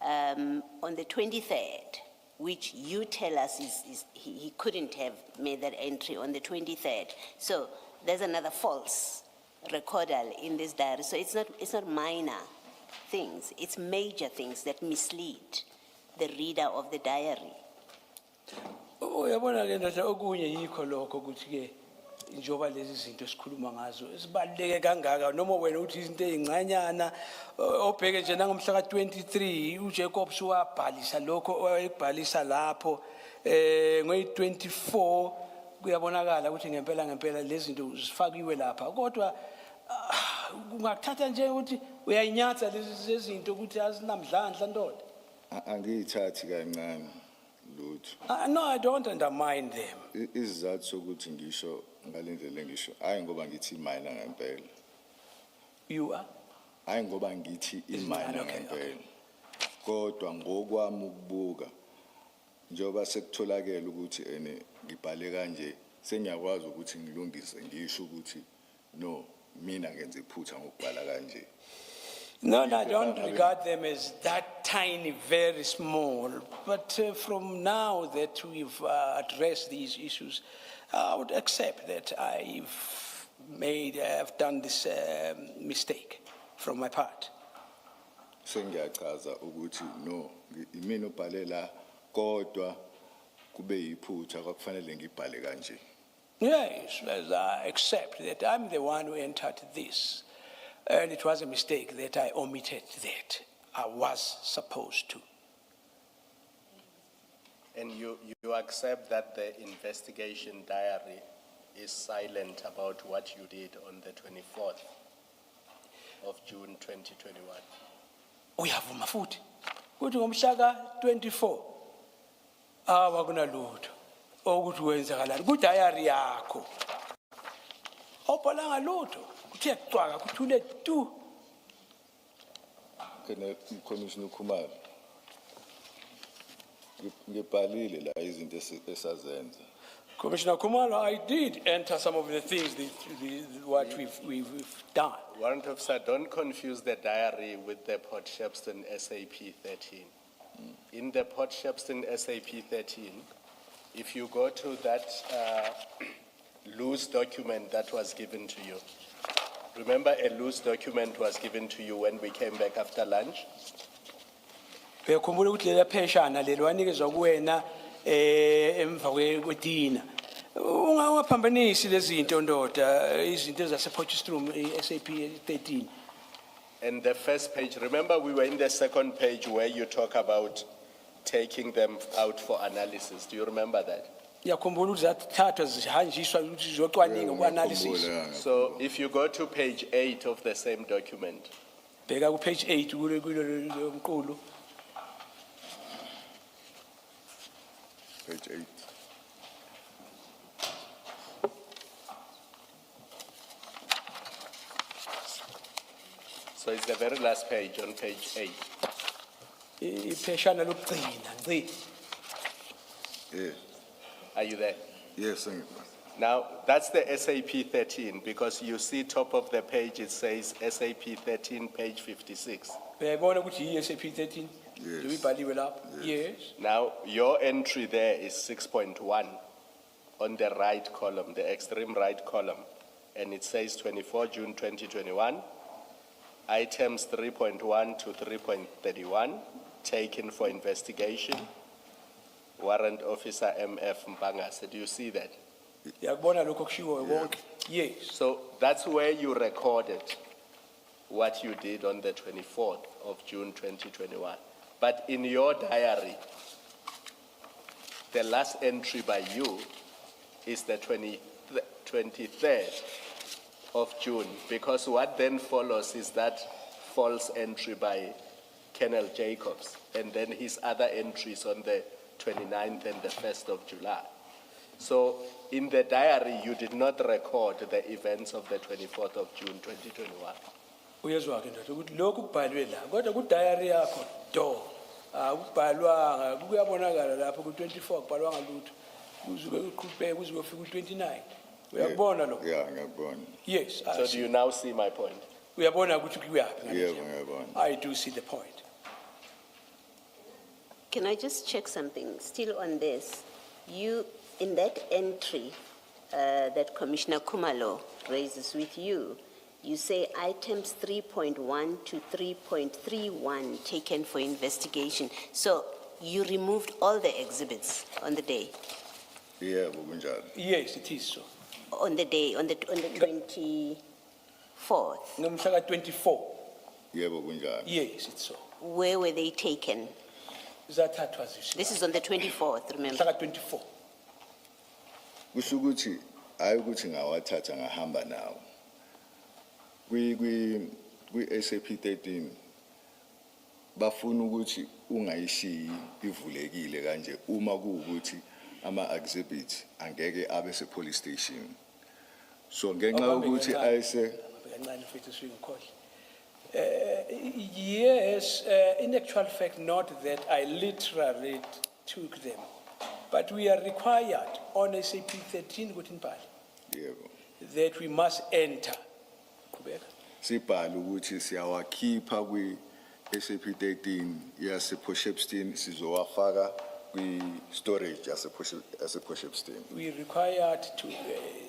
on the 23rd, which you tell us he couldn't have made that entry on the 23rd. So there's another false recordal in this diary. So it's not minor things, it's major things that mislead the reader of the diary. Uyabona ke ndoda okunye yikho lokho ukuthi ke njoba lezi zinto esikhuluma ngazo sibaleke kangaka noma wena uthi izinto ezincanyana obheke nje nangomhla ka23 uJacob wabhalisa lokho wayebhalisa lapho ngoyi24 kuyabonakala ukuthi ngempela lezi zinto zifakiwe lapha kodwa ungakuthatha nje ukuthi uyayinyatha lezi zinto ukuthi azinamdlandla ndoda. Angiyithathi kancane lutho. No, I don't undermine them. Isizathu sokuthi ngisho ngalendlela ngisho hayi ngoba ngithi minor ngempela. You are? Hayi ngoba ngithi iminor ngempela. Kodwa ngokwami ukubuka njoba sekutholakala ukuthi ngibhale kanje sengiyakwazi ukuthi ngilungise ngisho ukuthi no mina ngenza iphutha ngokubhala kanje. No, I don't regard them as that tiny, very small. But from now that we've addressed these issues, I would accept that I've done this mistake from my part. Sengiyachaza ukuthi no imina ubhale la kodwa kube yiphutha kwakufanele ngibhale kanje. Yes, as I accept that I'm the one who entered this. And it was a mistake that I omitted that. I was supposed to. And you accept that the investigation diary is silent about what you did on the 24th of June 2021? Uyavuma futhi ukuthi ngomhla ka24 awakunalutho ukuthi wenzakalani ku diary yakho awubhalanga lutho kuthe kucwaka kuthule tu. Kene Commissioner Khumalo ngibhalile la izinto esazenza. Commissioner Khumalo, I did enter some of the things what we've done. Warrant officer, don't confuse the diary with the Port Shepstone SAP 13. In the Port Shepstone SAP 13, if you go to that loose document that was given to you, Remember a loose document was given to you when we came back after lunch? Uyakhumbula ukuthi lela pheshana leli wanikezwa kuwena emva kwedina. Ungaphambanisi lezi zinto ndoda, izinto zasepotchefstroom SAP 13. And the first page, remember we were in the second page where you talk about taking them out for analysis. Do you remember that? Uyakhumbula ukuthi zathathwa zihanjiswa ukuthi ziyocwaninga ku-analysis. So if you go to page 8 of the same document, Bheka ku page 8 kulo mqulu. Page 8. so it's the very last page on page 8. Ipheshana lokugcina ngci. Yeah. Are you there? Yes, thank you. Now, that's the SAP 13 because you see top of the page, it says SAP 13, page 56. Uyayibona ukuthi yi-SAP 13? Yes. Ibhaliwe lapho? Yes. Now, your entry there is 6.1 on the right column, the extreme right column. And it says 24 June 2021, items 3.1 to 3.31 taken for investigation. Warrant Officer MF Mpangase, do you see that? Uyakubona lokho kushiwo konke? Yes. So that's where you recorded what you did on the 24th of June 2021. But in your diary, the last entry by you is the 23rd of June, because what then follows is that false entry by Colonel Jacobs, and then his other entries on the 29th and the 1st of July. So in the diary, you did not record the events of the 24th of June 2021. Uyezwa ke ndoda ukuthi lokhu kubhalwe la kodwa ku diary yakho do akubhalwanga kuyabonakala lapho ku 24 kubhalwanga lutho kuzuke uqhubeke kuze kufika ku 29 uyabona lo Yeah, ngiyabona. yes So do you now see my point? uyabona ukuthi kuyaphi Yeah, ngiyabona. I do see the point. Can I just check something? Still on this, you, in that entry that Commissioner Kumalo raises with you, you say items 3.1 to 3.31 taken for investigation. So you removed all the exhibits on the day? Yeah, kunjalo. Yes, it is so. On the day, on the 24th? Ngomhla ka 24. Yebo kunjalo. Yes, it's so. Where were they taken? Zathathwa zisho. This is on the 24th, Mhla remember? ka 24. Kusho ukuthi hayi ukuthi ngawathatha ngahamba nawo. Kwi SAP 13 bafuna ukuthi ungayishiyi ivulekile kanje uma kuukuthi ama exhibits angeke abe se police station. So ngenxa ukuthi ayise Kancane mfethu swingikhohle. Yes, in actual fact, not that I literally took them, but we are required on SAP 13 yebo. that we must enter. Qhubeka. Sibhala ukuthi siyawakhipha kwi SAP 13 yase Potchefstroom sizowafaka kwi storage yase Potchefstroom. We are required to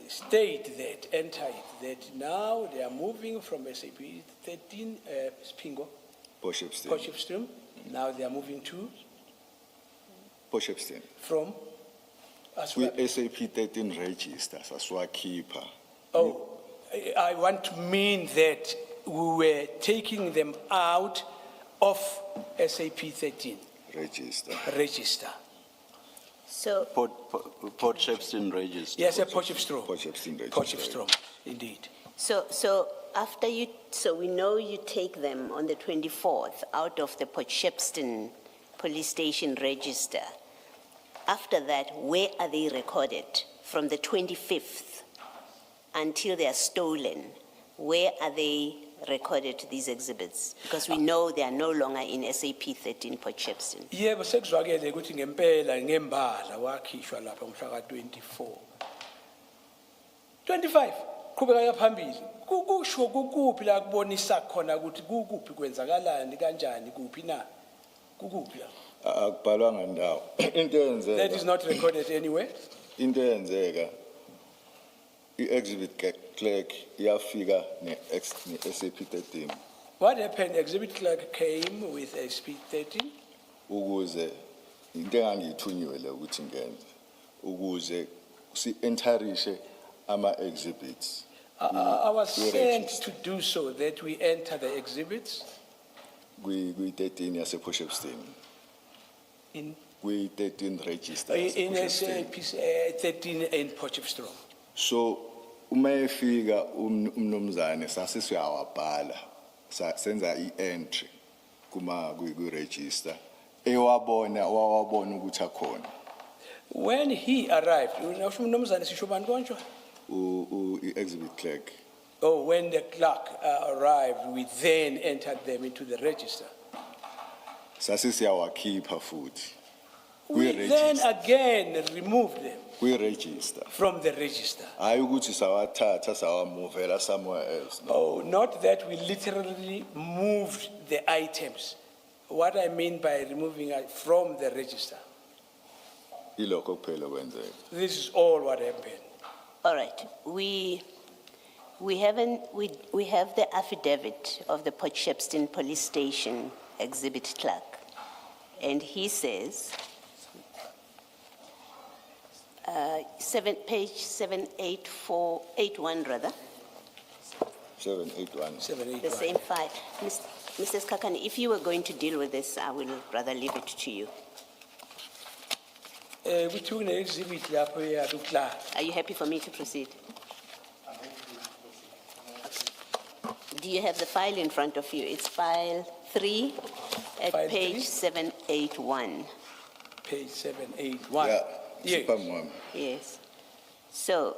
state that, enter it, that now they are moving from SAP 13, Spingo, Potchefstroom. Now they are moving to, Potchefstroom. from, as Kwi well. SAP 13 register sasiwakhipha. Oh, I want to mean that we were taking them out of SAP 13 Register. register. So, Potchefstroom register. Yes, a Potchefstroom. Potchefstroom register. Potchefstroom, indeed. so after you, so we know you take them on the 24th out of the Potchefstroom police station register. After that, where are they recorded? From the 25th until they are stolen, where are they recorded, these exhibits? Because we know they are no longer in SAP 13 Potchefstroom. Yebo sekuzwakele ukuthi ngempela ngembala wakhishwa lapha ngomhla ka 24. 25 qhubeka yaphambili. Kusho kukuphi la kubonisa khona ukuthi kukuphi kwenzakalani kanjani kuphi na? Kukuphi la? Akubhalwanga ndawo. Into That is eyenzeka. not recorded anywhere. Into eyenzeka. I-exhibit clerk iyafika ne-SAP 13 What happened? Exhibit clerk came with a speed 13 ukuze into engangiyithunyiwe le ukuthi ngenze ukuze si-entarishe ama-exhibits. I was We sent register. to do so that we enter the exhibits Kwi-13 yase-Potchefstroom. in, Kwi-13 register in yase-Potchefstroom. 13 in Potchefstroom. So uma efika umnumzane sasisiyawabhala senza i-entry kwi-register wawabona ukuthi akhona When he arrived, i-exhibit clerk oh, when the clerk arrived, we then entered them into the register. sasisiyawakhipha futhi We then again removed them kwi-register from the register. hayi ukuthi sawathatha sawamuvela somewhere else no. Oh, not that we literally moved the items. What I mean by removing it from the register. Ilokho kuphela kwenzeka. This is all what happened. All right, we have the affidavit of the Potchefstroom Police Station exhibit clerk. And he says, page 78481 rather, 781 the same file. Mrs. Kakani, if you were going to deal with this, I will rather leave it to you. We took the exhibit lapho ya clerk. Are you happy for me to proceed? Do you have the file in front of you? It's file 3 at File page 3? 781. Page 781. yeah Yes. siphambi Yes. So,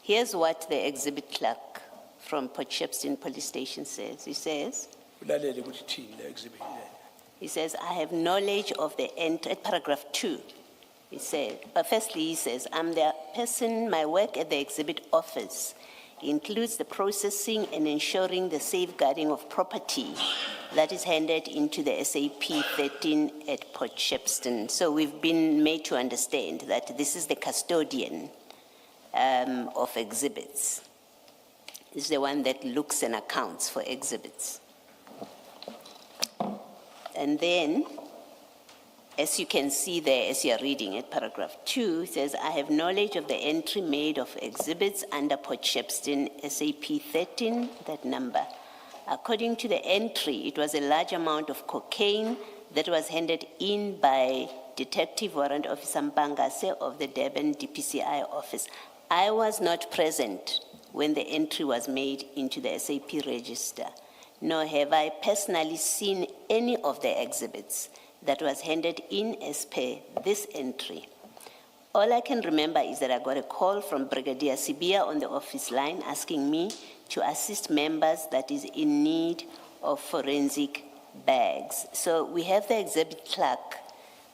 here's what the exhibit clerk from Potchefstroom Police Station says. He says, Ulalele ukuthi thini le exhibit le. I have knowledge of the entry, paragraph 2. He said, but firstly, he says, I'm the person, my work at the exhibit office includes the processing and ensuring the safeguarding of property that is handed into the SAP 13 at Potchefstroom. So we've been made to understand that this is the custodian of exhibits. Is the one that looks and accounts for exhibits. And then, as you can see there, as you're reading it, paragraph 2 says, I have knowledge of the entry made of exhibits under Potchefstroom SAP 13, that number. According to the entry, it was a large amount of cocaine that was handed in by Detective Warrant Officer Mbangase of the Durban DPCI office. I was not present when the entry was made into the SAP register, nor have I personally seen any of the exhibits that was handed in as per this entry. All I can remember is that I got a call from Brigadier Sibia on the office line asking me to assist members that is in need of forensic bags. So we have the exhibit clerk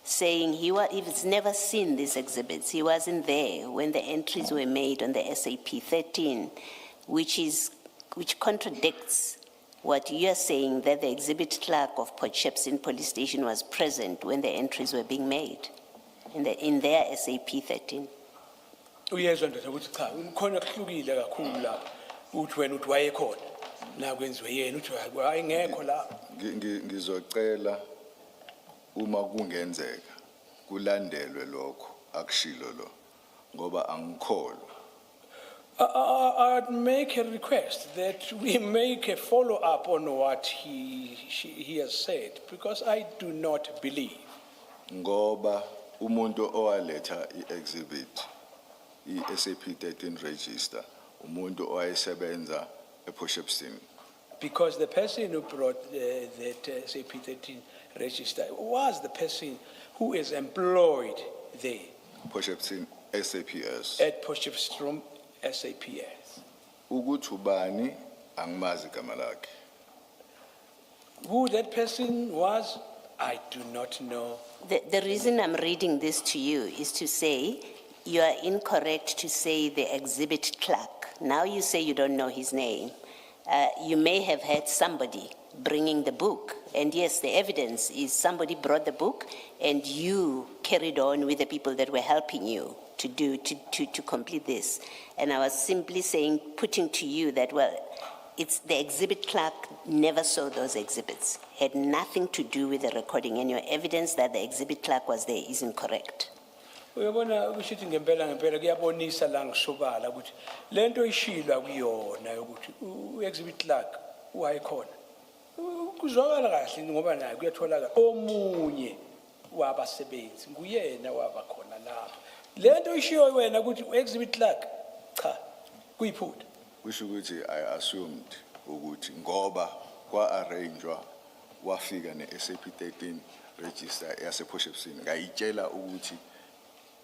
saying he's never seen these exhibits. He wasn't there when the entries were made on the SAP 13, which contradicts what you're saying, that the exhibit clerk of Potchefstroom Police Station was present when the entries were being made in their SAP 13. Uyezwa ndoda ukuthi cha, ukhona kuhlukile kakhulu lapha. Uthi wena uthi wayekhona. Na kwenziwe yena uthi hayi ngekho lapha. ngizocela uma kungenzeka kulandelwe lokho akushilo lo ngoba angikholwa. I'd make a request that we make a follow-up on what he has said, because I do not believe. Ngoba umuntu owaletha i-exhibit i-SAP 13 register umuntu owayesebenza ePotchefstroom. Because the person who brought that SAP 13 register was the person who is employed there. Potchefstroom SAPS. At Potchefstroom SAPS. Ukuthi ubani angimazi igama lakhe. Who that person was, I do not know. The reason I'm reading this to you is to say you are incorrect to say the exhibit clerk. Now you say you don't know his name. You may have had somebody bringing the book. And yes, the evidence is somebody brought the book and you carried on with the people that were helping you to complete this. And I was simply saying, putting to you that, well, it's the exhibit clerk never saw those exhibits, had nothing to do with the recording, and your evidence that the exhibit clerk was there is incorrect. Uyabona kushithi ngempela kuyabonisa la ngisobala ukuthi lento ishilwa kuyona ukuthi u-exhibit clerk wayikhona. Kuzwakala kahle ngoba naye kuyatholakala omunye wabasebenzi nguyena wabakhona lapha. Lento ishiwo wena ukuthi u-exhibit clerk cha kuyiphutha. Kusho ukuthi I assumed ukuthi ngoba kwa-arrangewa wafika ne-SAP 13 register yase-Potchefstroom ngayitshela ukuthi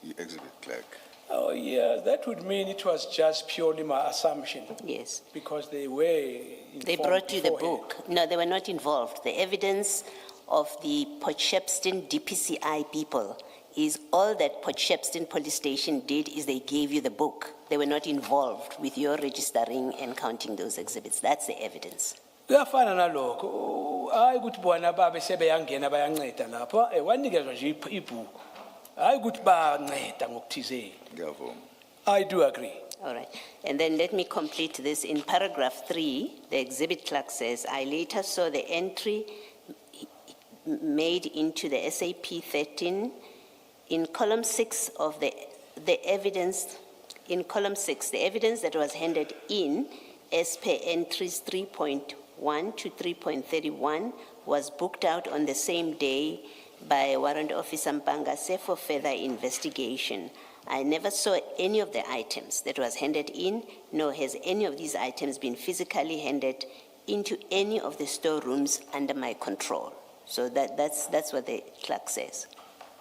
i-exhibit clerk. Oh yeah, that would mean it was just purely my assumption. Yes. Because they were They informed brought you the beforehand. book. No, they were not involved. The evidence of the Potchefstroom DPCI people is all that Potchefstroom police station did is they gave you the book. They were not involved with your registering and counting those exhibits. That's the evidence. Kuyafana nalokho hayi ukuthi bona babe sebeyangena bayanceda lapha wanikezwa nje ibhuku hayi ukuthi bayanceda ngokuthizeni. Ngiyavuma. I do agree. All right. And then let me complete this. In paragraph 3, the exhibit clerk says, I later saw the entry made into the SAP 13 in column 6 of the evidence, in column 6, the evidence that was handed in as per entries 3.1 to 3.31 was booked out on the same day by Warrant Officer Mpangase for further investigation. I never saw any of the items that was handed in, nor has any of these items been physically handed into any of the storerooms under my control. So that's what the clerk says.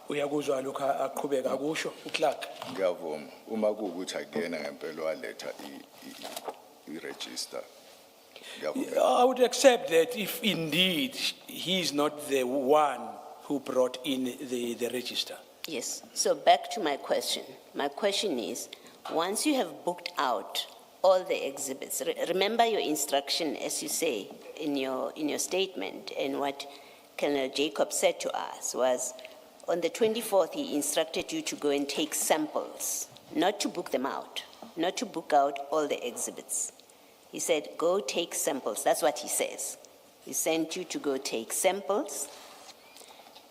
Uyakuzwa lokho aqhubeka kusho uclerk. Ngiyavuma. Uma kuwukuthi akuyena ngempela waletha i-register. I would accept that if indeed he is not the one who brought in the register. Yes, so back to my question. My question is, once you have booked out all the exhibits, remember your instruction, as you say in your statement, and what Colonel Jacob said to us was, on the 24th, he instructed you to go and take samples, not to book them out, not to book out all the exhibits. He said, go take samples. That's what he says. He sent you to go take samples.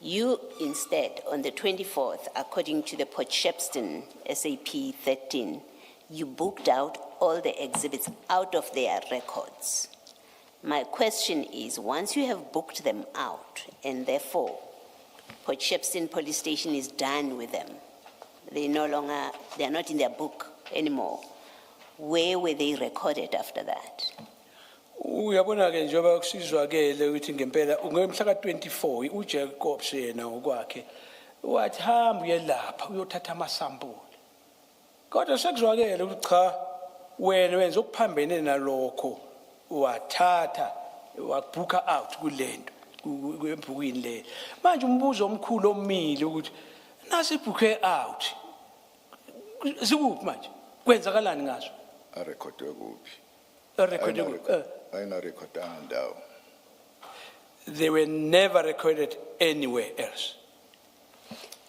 You instead, on the 24th, according to the Potchefstroom SAP 13, you booked out all the exhibits out of their records. My question is, once you have booked them out, and therefore Potchefstroom police station is done with them, they are not in their book anymore, where were they recorded after that? Uyabona ke njengoba kusizwakele ukuthi ngempela ngomhla ka24 uJacob yena ngokwakhe wathi hamba uye lapha uyothatha amasampuli. Kodwa sekuzwakele ukuthi cha wena wenza okuphambene nalokho wathatha wabhuka out kulento kwembhukwini le. Manje umbuzo omkhulu omile ukuthi nasi ibhuke out. Sikuphi manje? Kwenzakalani ngazo? Arekhodwe kuphi? They were never recorded anywhere else.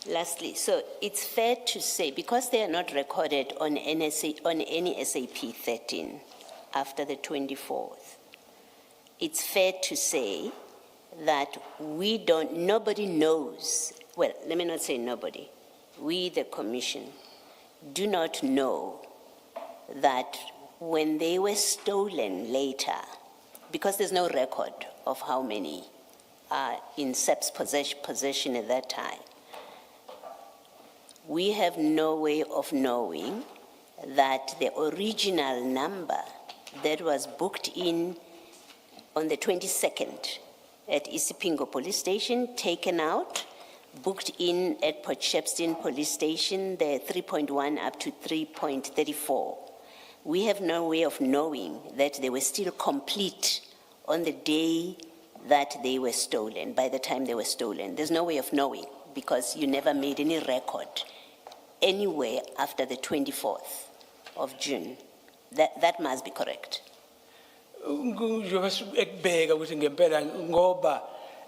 Lastly, so it's fair to say, because they are not recorded on any SAP 13 after the 24th, it's fair to say that nobody knows, well, let me not say nobody, we, the Commission, do not know that when they were stolen later, because there's no record of how many are in SEP's possession at that time, we have no way of knowing that the original number that was booked in on the 22nd at Isipingo Police Station, taken out, booked in at Potchefstroom Police Station, the 3.1 up to 3.34. We have no way of knowing that they were still complete on the day that they were stolen, by the time they were stolen. There's no way of knowing because you never made any record anywhere after the 24th of June. That must be correct. njobe ekubeka ukuthi ngempela ngoba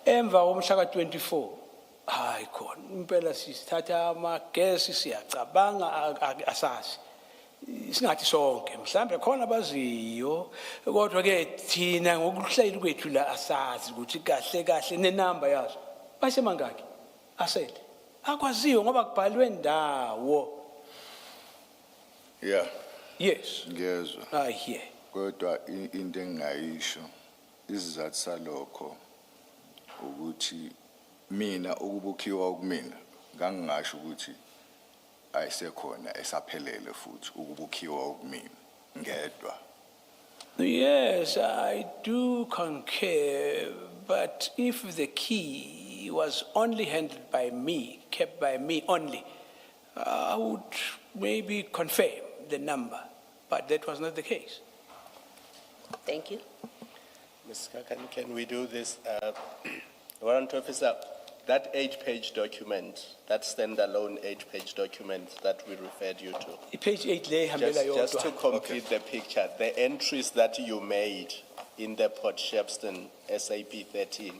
emva komhla ka-24 hayi khona impela sithatha amagesi siyacabanga asazi singathi sonke mhlambe khona abaziyo kodwa ke thina ngokuhleli kwethu la asazi ukuthi kahle kahle nenamba yazo basemangaki asele akwaziyo ngoba kubhalwe ndawo. Yeah, Yes, ngiyezwa. I hear. Kodwa into engingayisho isizathu salokho ukuthi mina ukubukhiwa okumina ngangingasho ukuthi ayisekhona esaphelele futhi ukubukhiwa okumina ngedwa. Yes, I do concur, but if the key was only handled by me, kept by me only, I would maybe confirm the number, but that was not the case. Thank you. Ms. Kakan, can we do this? Warrant Officer, that 8-page document, that standalone 8-page document that we referred you to, Page 8 le hambela just to yodwa. complete the picture, the entries that you made in the Port Shepstone SAP 13,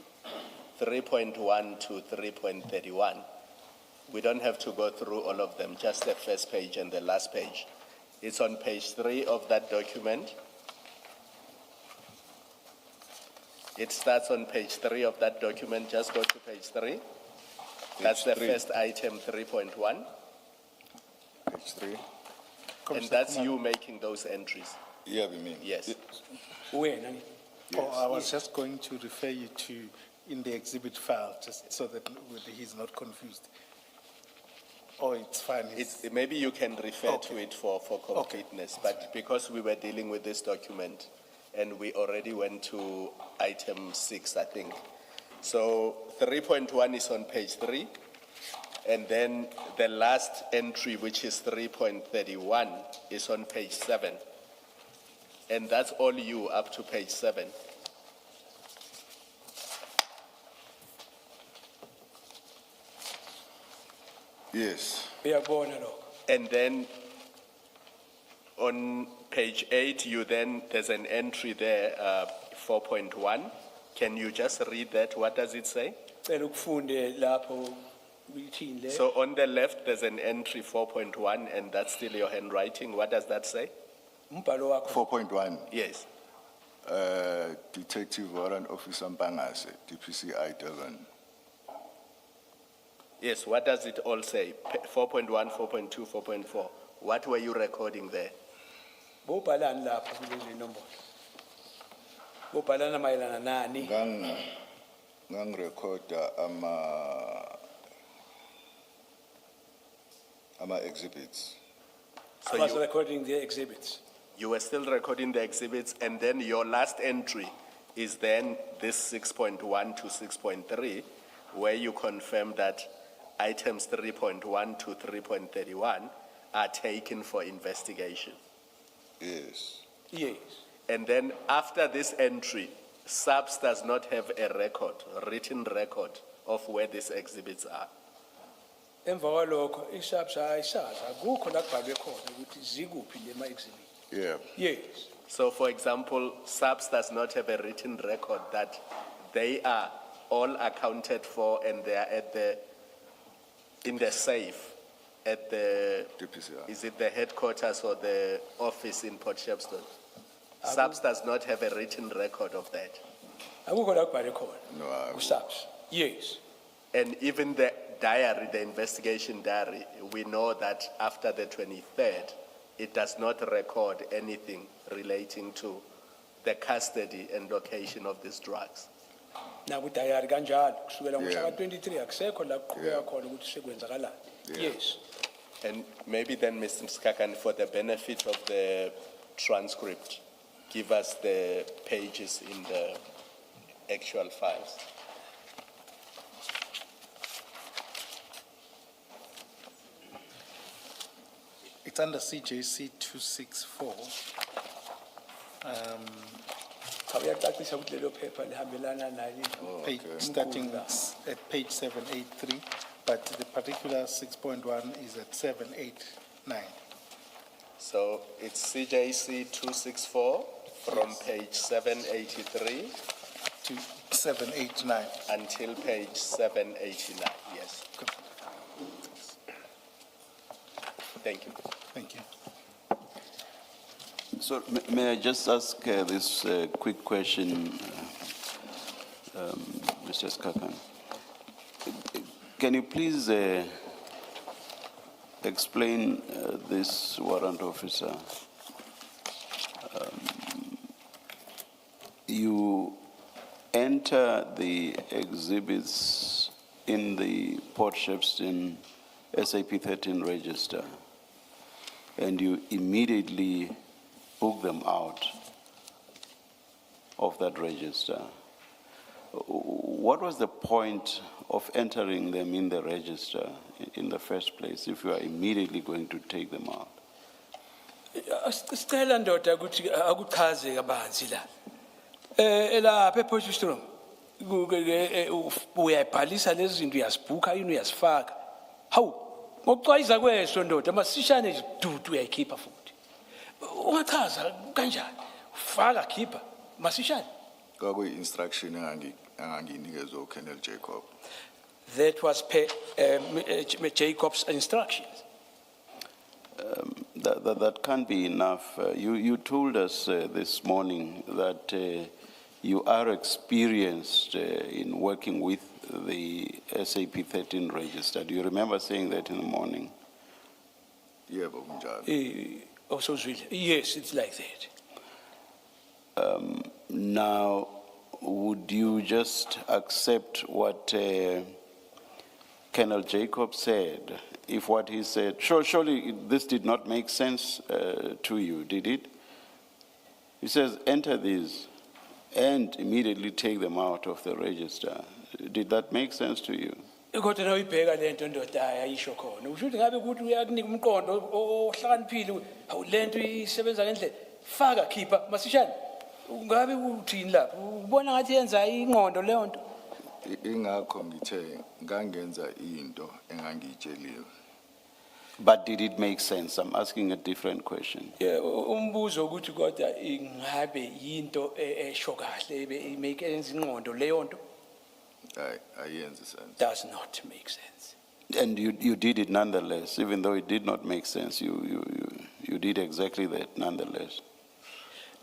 3.1 to 3.31. We don't have to go through all of them, just the first page and the last page. It's on page 3 of that document. It starts on page 3 of that document. Just go to page 3. That's the three. first item, 3.1. Page 3. And that's you making those entries. Yeah, we mean. Yes. Wena. Oh, I was just going to refer you to in the exhibit file, just so that he's not confused. Oh, it's fine. Maybe you can refer to it for completeness, but because we were dealing with this document and we already went to item 6, I think. So 3.1 is on page 3, and then the last entry, which is 3.31, is on page 7. And that's all you up to page 7. Yes. Uyabona lokho. And then on page 8, there's an entry there, 4.1. Can you just read that? What does it say? Cela ukufunde lapho uyithini le. So on the left, there's an entry 4.1, and that's still your handwriting. What does that say? Umbhalo wakho. 4.1. Yes. Detective Warrant Officer Mpangase, DPCI Durban. Yes, what does it all say? 4.1, 4.2, 4.4. What were you recording there? Bobhalani lapha kulezi nombolo. Bobhalana mayelana nani? Ngangirecorda ama exhibits. I was recording the exhibits. You were still recording the exhibits, and then your last entry is then this 6.1 to 6.3, where you confirm that items 3.1 to 3.31 are taken for investigation. Yes. Yes. And then after this entry, SAPS does not have a record, a written record of where these exhibits are. Emva kwalokho isabs ayisazi akukho la kubhalwe khona ukuthi zikuphi lema exhibit. Yeah. Yes. So for example, SAPS does not have a written record that they are all accounted for and they are in the safe at the, DPCI. is it the headquarters or the office in Port Shepstone? SAPS does not have a written record of that. Akukho la kubhalwe khona. No, I- Kusabs. Yes. And even the diary, the investigation diary, we know that after the 23rd, it does not record anything relating to the custody and location of these drugs. Na kudayari kanjalo kusukela ngomhla Yeah. ka-23 akusekho la kuqhubeka khona ukuthi sekwenzakalani. Yes. And maybe then, Mr. Mskakan, for the benefit of the transcript, give us the pages in the actual files. It's under CJC 264. Uyacacisa ukuthi lelo phepha lihambelana nani? Page, starting at page 783, but the particular 6.1 is at 789. So it's CJC 264. from page 783 To 789. until page 789, yes. Thank you. Thank you. So may I just ask this quick question, Mr. Skakan? Can you please explain this warrant officer? You enter the exhibits in the Port Shepstone SAP 13 register, and you immediately book them out of that register. What was the point of entering them in the register in the first place if you are immediately going to take them out? Sicela ndoda ukuthi akuchaze kabanzi la. Lapha ePotchefstroom uyayibhalisa lezi zinto uyazibhuka yini uyazifaka. Hawu ngokuxwayisa kweso ndoda masishane nje dudu uyayikhipha futhi. Ungachaza kanjani? Ufaka khipha masishane. Kwakuyi-instruction enganginikezwe uKenneth Jacob. That was Jacob's instructions. That can't be enough. You told us this morning that you are experienced in working with the SAP 13 register. Do you remember saying that in the morning? Yeah, but kunjalo. Also, yes, it's like that. Now, would you just accept what Colonel Jacob said? If what he said, surely this did not make sense to you, did it? He says, enter these and immediately take them out of the register. Did that make sense to you? Kodwa nawuyibheka lento ndoda ayisho khona. Usho ukuthi ngabe ukuthi uyakunika umqondo ohlakaniphile lento isebenza ngendlela. Faka khipha masishane. Ngabe uthini lapho? Ubona ngathi yenza ingqondo leyo nto. Ingakho ngithe ngangenza into engangiyitsheliwe. But did it make sense? I'm asking a different question. Yeah, umbuzo ukuthi kodwa ingabe yinto esho kahle make yenza ingqondo leyo nto. Ayenzi sense. Does not make sense. And you did it nonetheless, even though it did not make sense. You did exactly that nonetheless.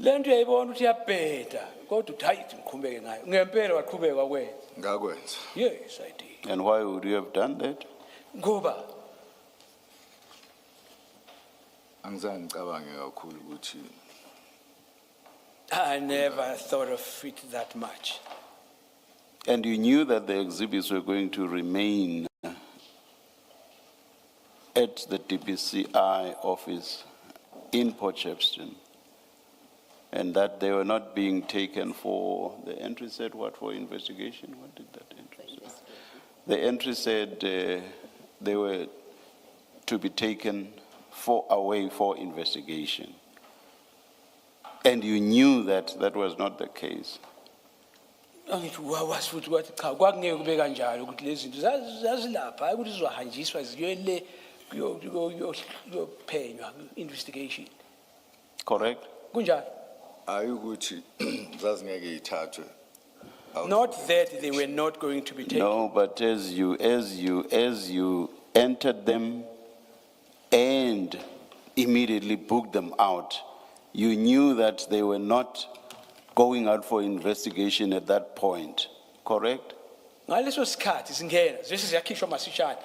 Lento uyayibona ukuthi iyabheda kodwa uthi hayi ngiqhubeke ngayo. Ngempela waqhubeka kwakwenza. Ngakwenza. Yes, I did. And why would you have done that? Ngoba Angizange ngicabange kakhulu ukuthi I never thought of it that much. And you knew that the exhibits were going to remain at the DPCI office in Port Shepstone, and that they were not being taken for, the entry said what, for investigation? What did that entry say? The entry said they were to be taken away for investigation. And you knew that that was not the case. Angithi wawazi futhi wathi cha kwakungeke kube kanjalo ukuthi lezi zinto zazilapha hayi ukuthi zizohanjiswa ziyele kuyophenywa investigation. Correct? Kunjalo. ayukuthi zazingeke ithathwe. Not that they were not going to be taken. No, but as you entered them and immediately booked them out, you knew that they were not going out for investigation at that point, correct? Ngaleso sikhathi singena zese ziyakhishwa masishane.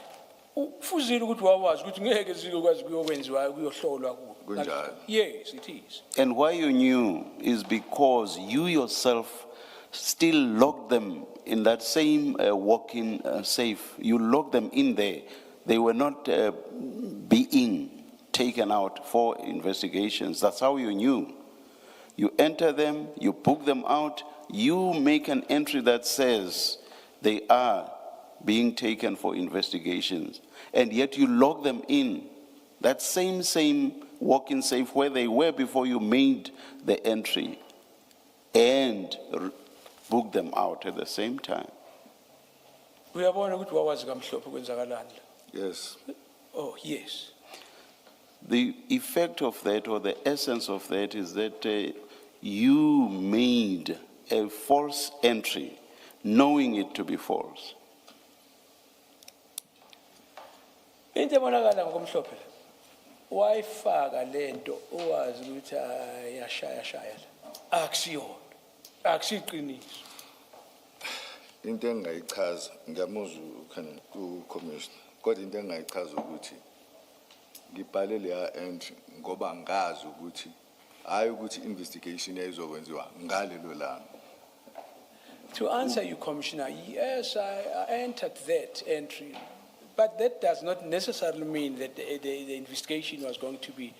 Ufuzile ukuthi wawazi ukuthi ngeke zikwazi kuyokwenziwa kuyohlolwa kuwo. Kunjalo. Yes, it is. And why you knew is because you yourself still locked them in that same walk-in safe. You locked them in there. They were not being taken out for investigations. That's how you knew. You enter them, you book them out, you make an entry that says they are being taken for investigations, and yet you lock them in that same walk-in safe where they were before you made the entry, and book them out at the same time. Uyabona ukuthi wawazi kamhlophe kwenzakalani. Yes. Oh, yes. The effect of that, or the essence of that, is that you made a false entry, knowing it to be false. Into ebonakala ngokumhlophe wayifaka lento owazi ukuthi yashaya la akusiyona akusiqiniso. Into engayichaza ngiyamuzwa uCommissioner kodwa into engayichaza ukuthi ngibhale leya entry ngoba ngazi ukuthi hayi ukuthi investigation ezokwenziwa ngalelo langa. To answer you, Commissioner, yes, I entered that entry, but that does not necessarily mean that the investigation was going to be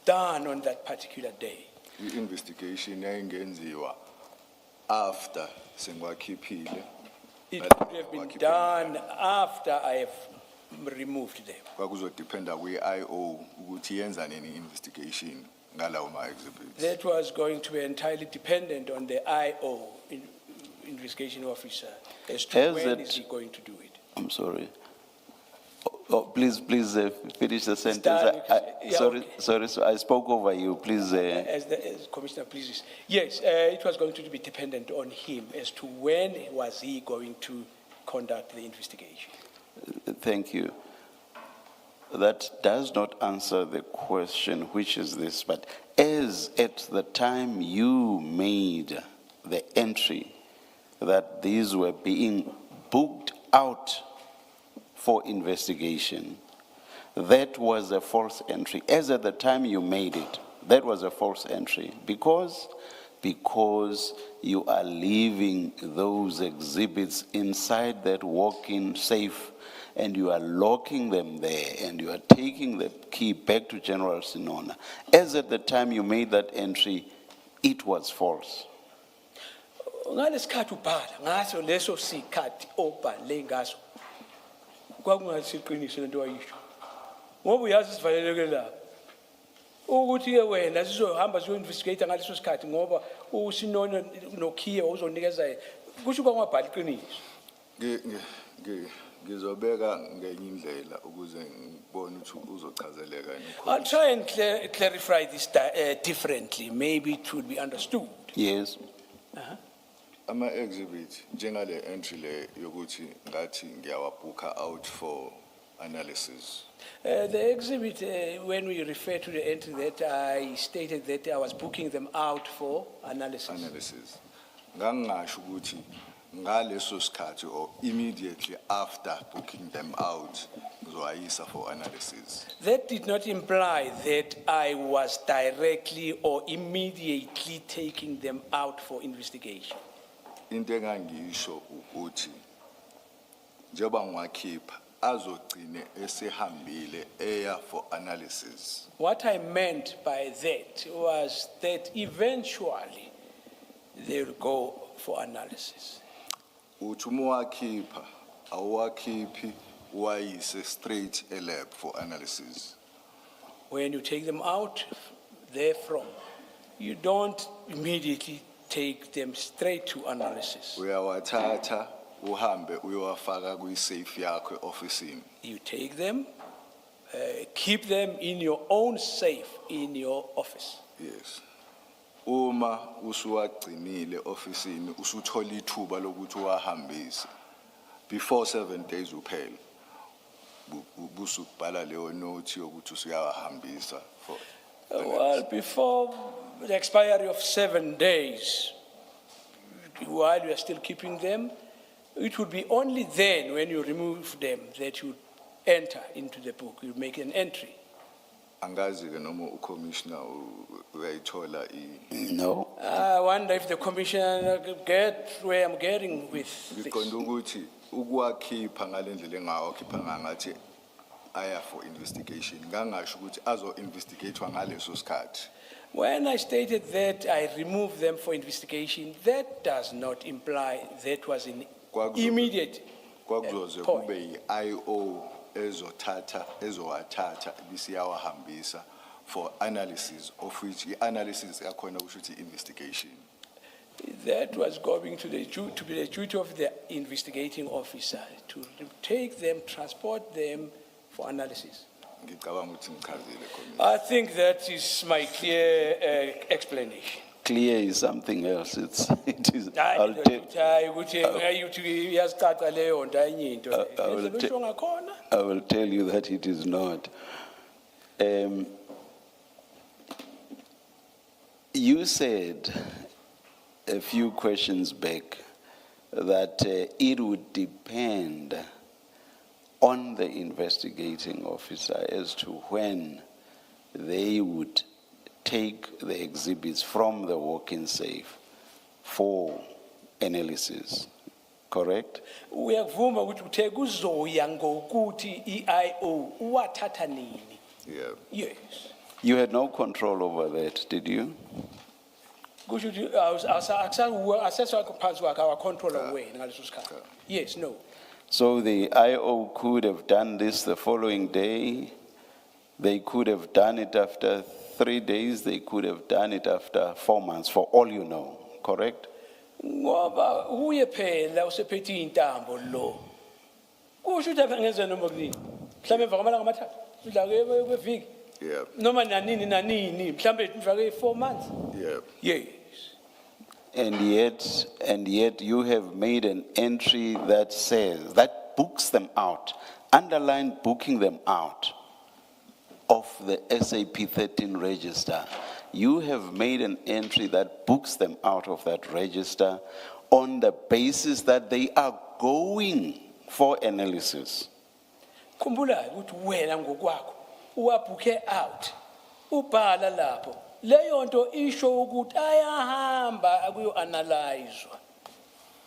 done on that particular day. The investigation yayingenziwa after sengwakhiphile. It could have been done after I have removed them. Kwakuzodependa kwi-IO ukuthi yenza nini investigation ngalawo ma-exhibits. That was going to be entirely dependent on the IO, investigation officer, as to As when it- is he going to do it. I'm sorry. Oh, please, finish the sentence. Stan, yeah, Sorry, okay. sorry, so I spoke over you, please. As Commissioner pleases. Yes, it was going to be dependent on him as to when was he going to conduct the investigation. Thank you. That does not answer the question, which is this, but as at the time you made the entry that these were being booked out for investigation, that was a false entry. As at the time you made it, that was a false entry because you are leaving those exhibits inside that walk-in safe and you are locking them there and you are taking the key back to General Sinona. As at the time you made that entry, it was false. Ngalesikhathi ubhala ngaso leso sikhathi obhale ngaso kwakungasiqiniso lento wayisho ngoba uyazi sivaleleke la ukuthi ke wena sizohamba siyo-investigate ngaleso sikhathi ngoba uSinono noKhiye uzonikeza kusho kwangabhali iqiniso. Ngizobeka ngenye indlela ukuze ngibone ukuthi uzochazeleka. I'll try and clarify this differently. Maybe it would be understood. Yes. Ama-exhibit njengale entry le yokuthi ngathi ngiyawabooka out for analysis. The exhibit, when we refer to the entry that I stated that I was booking them out for analysis. Ngangasho ukuthi ngaleso sikhathi or immediately after booking them out ngizoyisa for analysis. That did not imply that I was directly or immediately taking them out for investigation. Into engangisho ukuthi njengoba ngiwakhipha azogcine esehambile eya for analysis. What I meant by that was that eventually they will go for analysis. Uthi uma uwakhipha awuwakhiphi uwayise straight e-lab for analysis. When you take them out therefrom, you don't immediately take them straight to analysis. Uyawathatha uhambe uyowafaka kwi-safe yakho e-ofisini. You take them, keep them in your own safe in your office. Yes. Uma usuwagcinile ofisini usuthola ithuba lokuthi uwahambise before 7 days uphela busubhala leyo note yokuthi usuyawahambisa for Well, before the expiry of 7 days, while you are still keeping them, it would be only then when you remove them that you enter into the book, you make an entry. Angazi ke noma uCommissioner uyayithola No. I wonder if the commissioner get where I'm getting with this. ngiqonda ukuthi ukuwakhipha ngalendlela engawakhipha ngathi aya for investigation ngangasho ukuthi azo-investigatewa ngaleso sikhathi. When I stated that I removed them for investigation, that does not imply that was in immediate Kwakuzoze point. kube yi-IO ezowathatha ibisiyawahambisa for analysis, of which i-analysis yakhona kusho ukuthi investigation. That was going to be the duty of the investigating officer to take them, transport them for analysis. Ngicabanga ukuthi ngichazile Commissioner. I think that is my clear explanation. clear is something else. It is, Hayi, I'll ndoda, tell, uthi hayi, ukuthi uthi iyazicaca leyo nto enye into. I will Ngendlela usho ngakhona. I will tell you that it is not. You said a few questions back that it would depend on the investigating officer as to when they would take the exhibits from the walk-in safe for analysis, correct? Uyakuvuma ukuthi uthe kuzoya ngokuthi i-IO uwathatha nini? Yeah. Yes. You had no control over that, did you? Kusho ukuthi aseswa phansi kwakhe awacontrol wena ngaleso sikhathi. Yes, no. So the IO could have done this the following day. They could have done it after 3 days. They could have done it after 4 months, for all you know, correct? Ngoba uye phela usephethe intambo lo. Kusho ukuthi aphengenze noma kunini. Mhlawumbe emva kwamalanga amathathu, udla kweviki. Yeah. Noma nanini mhlawumbe mfake 4 months. Yeah. Yes. And yet you have made an entry that says, that books them out, underline booking them out of the SAP 13 register. You have made an entry that books them out of that register on the basis that they are going for analysis. Khumbula ukuthi wena ngokwakho uwabhuke out. Ubhala lapho. Leyo nto isho ukuthi ayahamba akuyo analyzwa.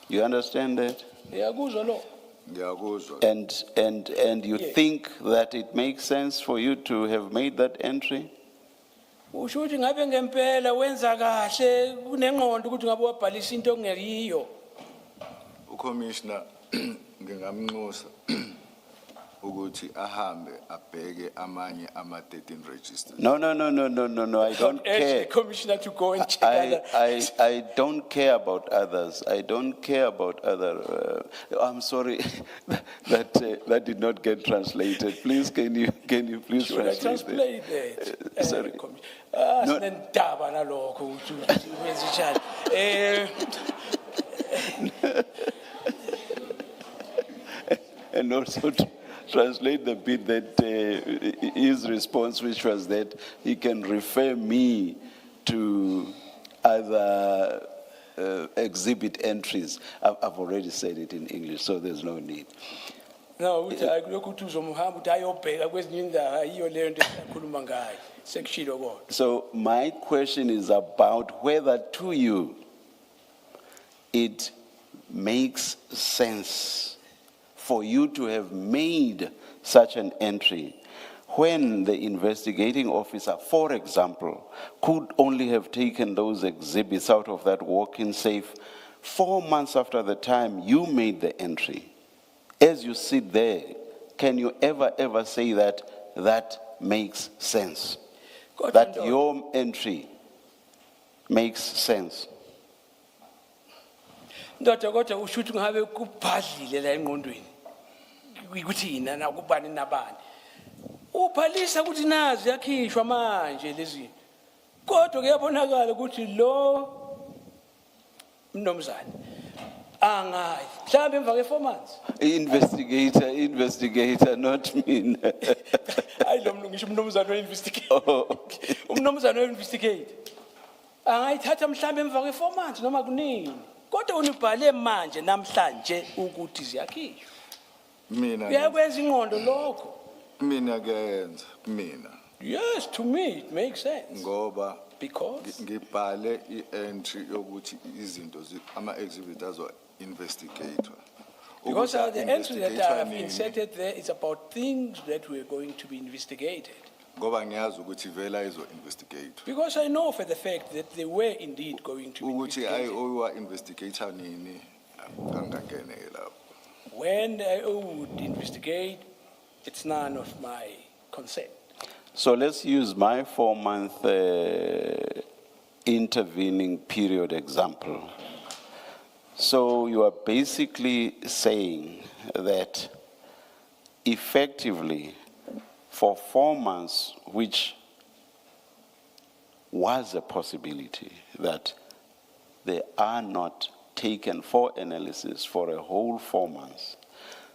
You understand that? Uyakuzwa lo? Ngiyakuzwa. And you think that it makes sense for you to have made that entry? Usho ukuthi ngabe ngempela wenza kahle kunengqondo ukuthi ngabe wabhalisa into ongeyiyo. Ucommissioner ngingamnxusa ukuthi ahambe abheke amanye ama-13 registers. No, I don't care. The commissioner to go and check. I don't care about others. I don't care about other. I'm sorry, that did not get translated. Please, can you please Should I translate translate that? that? Sorry. No. Sinendaba nalokho ukuthi wenza njani. And also to translate the bit that his response, which was that he can refer me to other exhibit entries. I've already said it in English, so there's no need. No, uthi akulokhu uthi uzomhamba uthi ayobheka kwezinye indawo ayiyo leyo nto esikhuluma ngayo. Sekushilo kodwa. So my question is about whether to you it makes sense for you to have made such an entry when the investigating officer, for example, could only have taken those exhibits out of that walk-in safe 4 months after the time you made the entry. As you sit there, can you ever say that that makes sense? That your entry makes sense? Ndoda kodwa usho ukuthi ngabe kubhadlile la engqondweni. Ukuthi yina na kubani nabani. Ubhalisa ukuthi nazi yakhishwa manje lezi. Kodwa kuyabonakala ukuthi lo mnomzane angayi. Mhlawumbe emva ke 4 months. Investigator, not me. Hayi lo ngisho umnomzane we-investigate. Oh, okay. Umnomzane we-investigate. Angayithatha mhlawumbe emva ke 4 months noma kunini. Kodwa unibhale manje namhlanje ukuthi ziyakhishwa. Mina Uyakwenza ingqondo lokho. mina kuyenza mina. Yes, to me it makes sense. Ngoba Because ngibhale i-entry yokuthi izinto ama-exhibit investigator. Because the entry that I have inserted there is about things that were going to be investigated. Ngoba ngiyazi ukuthi vela investigate. Because I know for the fact that they were indeed going to be Ukuthi investigated. ayiwa investigator nini angangene lapho. When I would investigate, it's none of my concern. So let's use my 4-month intervening period example. So you are basically saying that effectively for 4 months, which was a possibility that they are not taken for analysis for a whole 4 months.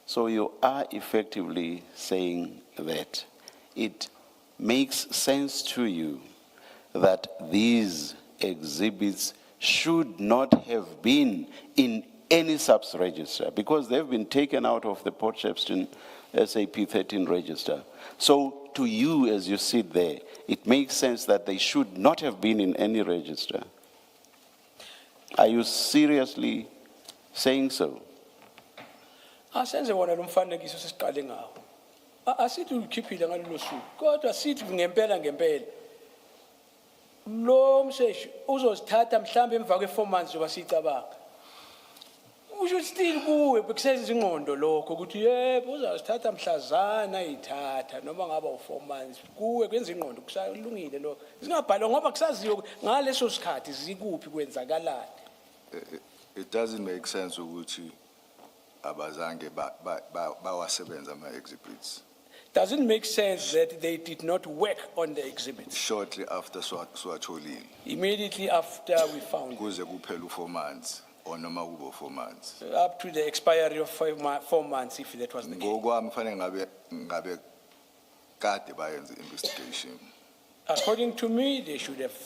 So you are effectively saying that it makes sense to you that these exhibits should not have been in any SAPS register because they've been taken out of the Port Shepstone SAP 13 register. So to you, as you sit there, it makes sense that they should not have been in any register. Are you seriously saying so? Asenze wona lo mfanekiso sesiqale ngawo. Asithi ukhiphile ngalolu suku. Kodwa sithi ngempela lo mseshi uzosithatha mhlambe emva kwe4 months njengoba sicabanga. Usho still kuwe bekuseza ingqondo lokho ukuthi yebo uzosithatha mhlazana ithatha noma ngaba u4 months kuwe kwenza ingqondo kusalungile lo. Singabhalwa ngoba kusaziyo ngaleso sikhathi zikuphi kwenzakalani. It doesn't make sense ukuthi abazange bawasebenza ama-exhibits. Doesn't make sense that they did not work on the exhibits. Shortly after swatholile. Immediately after we found it, Kuze kuphela u4 months or noma kube 4 months. up to the expiry of 4 months, if that was the case. Ngokwami fanele ngabe kade bayenza investigation. According to me, they should have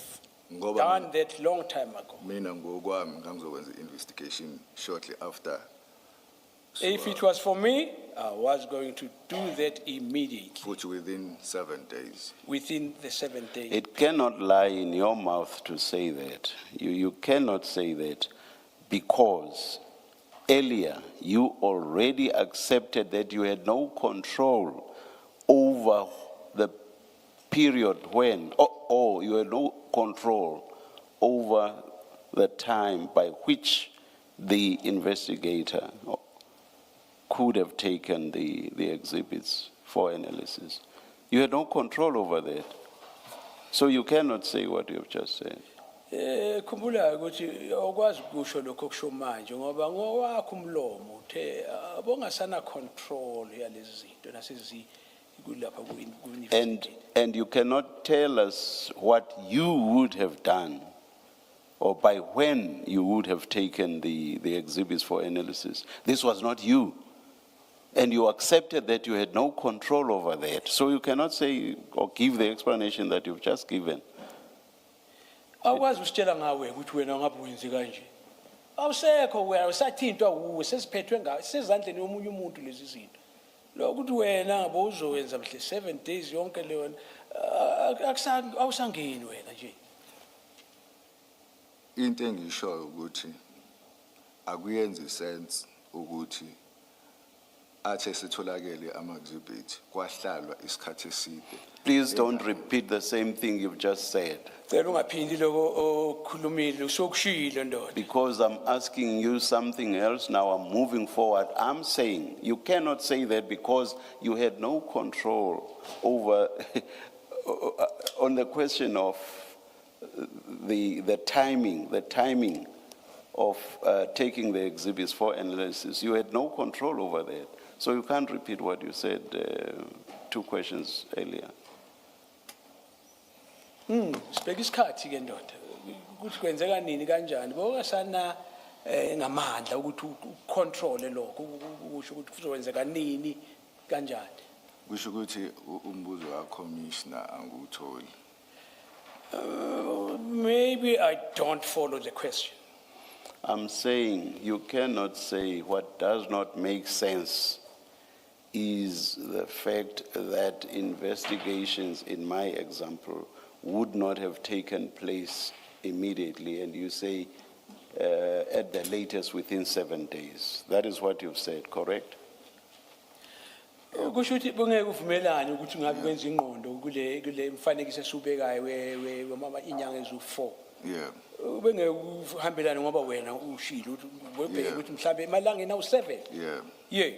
done that long time ago. Mina ngokwami ngangizokwenza investigation shortly after. If it was for me, I was going to do that immediately, Which within 7 days. within the 7 days. It cannot lie in your mouth to say that. You cannot say that because earlier you already accepted that you had no control over the period when, or you had no control over the time by which the investigator could have taken the exhibits for analysis. You had no control over that. So you cannot say what you have just said. Khumbula ukuthi awukwazi ukusho lokho kusho manje ngoba ngowakho umlomo uthe abongasana control yalezi zinto nasezi kulapha ku-university. And you cannot tell us what you would have done or by when you would have taken the exhibits for analysis. This was not you. And you accepted that you had no control over that. So you cannot say or give the explanation that you've just given. Awukwazi usitshela ngawe ukuthi wena ngabe wenze kanje. Awusekho wena usathintwa uwe sesiphethwe ngawe sezandleni yomunye umuntu lezi zinto. Lokuthi wena ngabe uzowenza mhle 7 days yonke leyo awusangeni wena nje. Into engisho ukuthi akuyenzi sense ukuthi athe sitholakele ama-exhibit kwahlalwa isikhathi eside. Please don't repeat the same thing you've just said. Cela ungaphindi lokho okhulumile usokushilo ndoda. Because I'm asking you something else now, I'm moving forward. I'm saying you cannot say that because you had no control over on the question of the timing of taking the exhibits for analysis. You had no control over that. So you can't repeat what you said 2 questions earlier. Sibheka isikhathi ke ndoda. Ukuthi kwenzeka nini kanjani? Bokasana ngamandla ukuthi ucontrol lokho ukusho ukuthi kuzokwenzeka nini kanjani. Kusho ukuthi umbuzo ka-commissioner angutholi. Maybe I don't follow the question. I'm saying you cannot say what does not make sense is the fact that investigations, in my example, would not have taken place immediately, and you say at the latest within 7 days. That is what you've said, correct? Kusho ukuthi bongeke uvumelane ukuthi ngabe kwenza ingqondo kule mfanekiso esubekayo wemama inyanga ezu4. Yeah. Bengeke uhambelane ngoba wena ushilo ukuthi mhlambe emalangeni awu7. Yeah. Yes.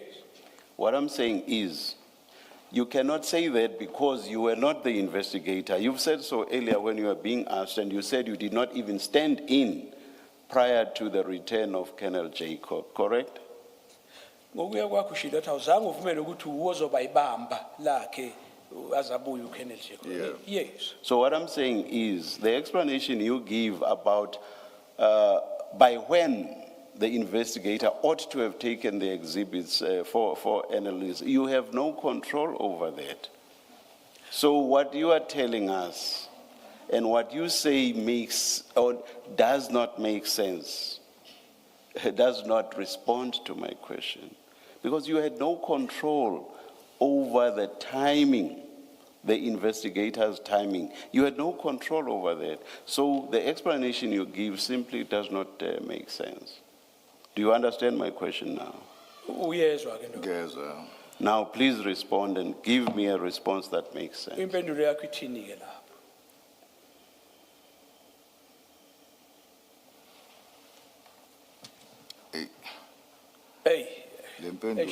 What I'm saying is, you cannot say that because you were not the investigator. You've said so earlier when you were being asked, and you said you did not even stand in prior to the return of Colonel Jacob, correct? Ngokuya kwakho ushilo ukuthi awuzange uvumele ukuthi uwozoba ibamba lakhe azabuye uKenneth Sheko. Yeah. Yes. So what I'm saying is, the explanation you give about by when the investigator ought to have taken the exhibits for analysis, you have no control over that. So what you are telling us and what you say makes or does not make sense, does not respond to my question, because you had no control over the timing, the investigator's timing. You had no control over that. So the explanation you give simply does not make sense. Do you understand my question now? Uyezwa ke ndoda. Ngezwa. Now please respond and give me a response that makes sense. Impendulo yakho ithini ke lapho? Hey, Hey. le mpendulo.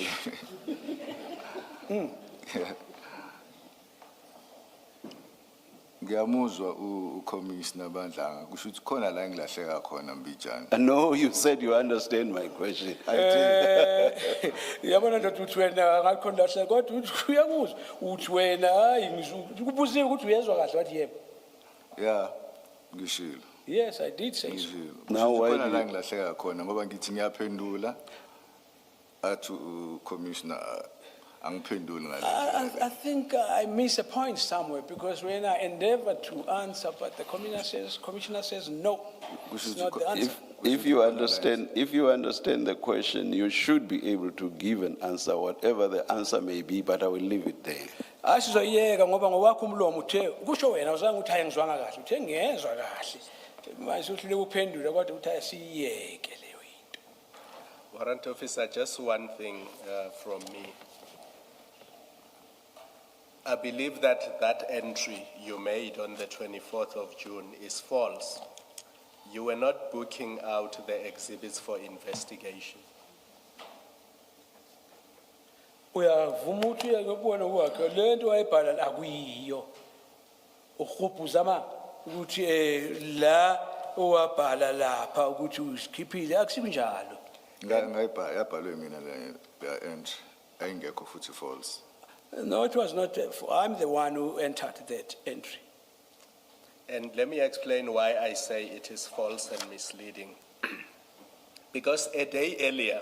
Ngiyamuzwa uCommissioner Madlanga kusho ukuthi khona la engilahleka khona Mbijana. No, you said you understand my question. I did. Yabona ndoda uthi wena ngakho ndahle kodwa uthi uyakuzwa uthi wena hayi ngikubuziwe ukuthi uyezwa kahle wathi yebo. Yeah, ngishilo. Yes, I did say so. Ngishilo. Now, why Khona do la you- engilahleka khona ngoba ngithi ngiyaphendula athi uCommissioner angiphenduli ngale. I think I miss a point somewhere because when I endeavor to answer, but the commissioner says no, it's not the answer. If you understand the question, you should be able to give an answer, whatever the answer may be, but I will leave it there. Asizoyeka ngoba ngowakho umlomo uthe kusho wena uzange uthi ayengizwanga kahle uthe ngezwa kahle manje uthi lekuphendula kodwa uthi asiyeke leyo into. Warrant officer, just one thing from me. I believe that that entry you made on the 24th of June is false. You were not booking out the exhibits for investigation. Uyavuma ukuthi uyakubona kwakhe lento wayibhala la kuyiyo. Ukhuphuza ama ukuthi la owabhala lapha ukuthi usikhiphile akusinjalo. Yabhalwe mina le entry ayingekho futhi false. No, it was not. I'm the one who entered that entry. And let me explain why I say it is false and misleading. Because a day earlier,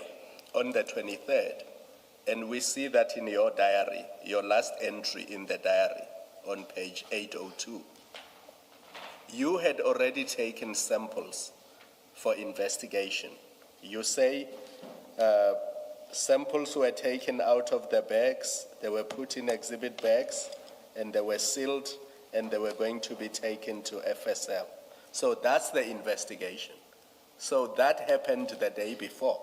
on the 23rd, and we see that in your diary, your last entry in the diary on page 802, you had already taken samples for investigation. You say samples were taken out of the bags, they were put in exhibit bags, and they were sealed, and they were going to be taken to FSL. So that's the investigation. So that happened the day before.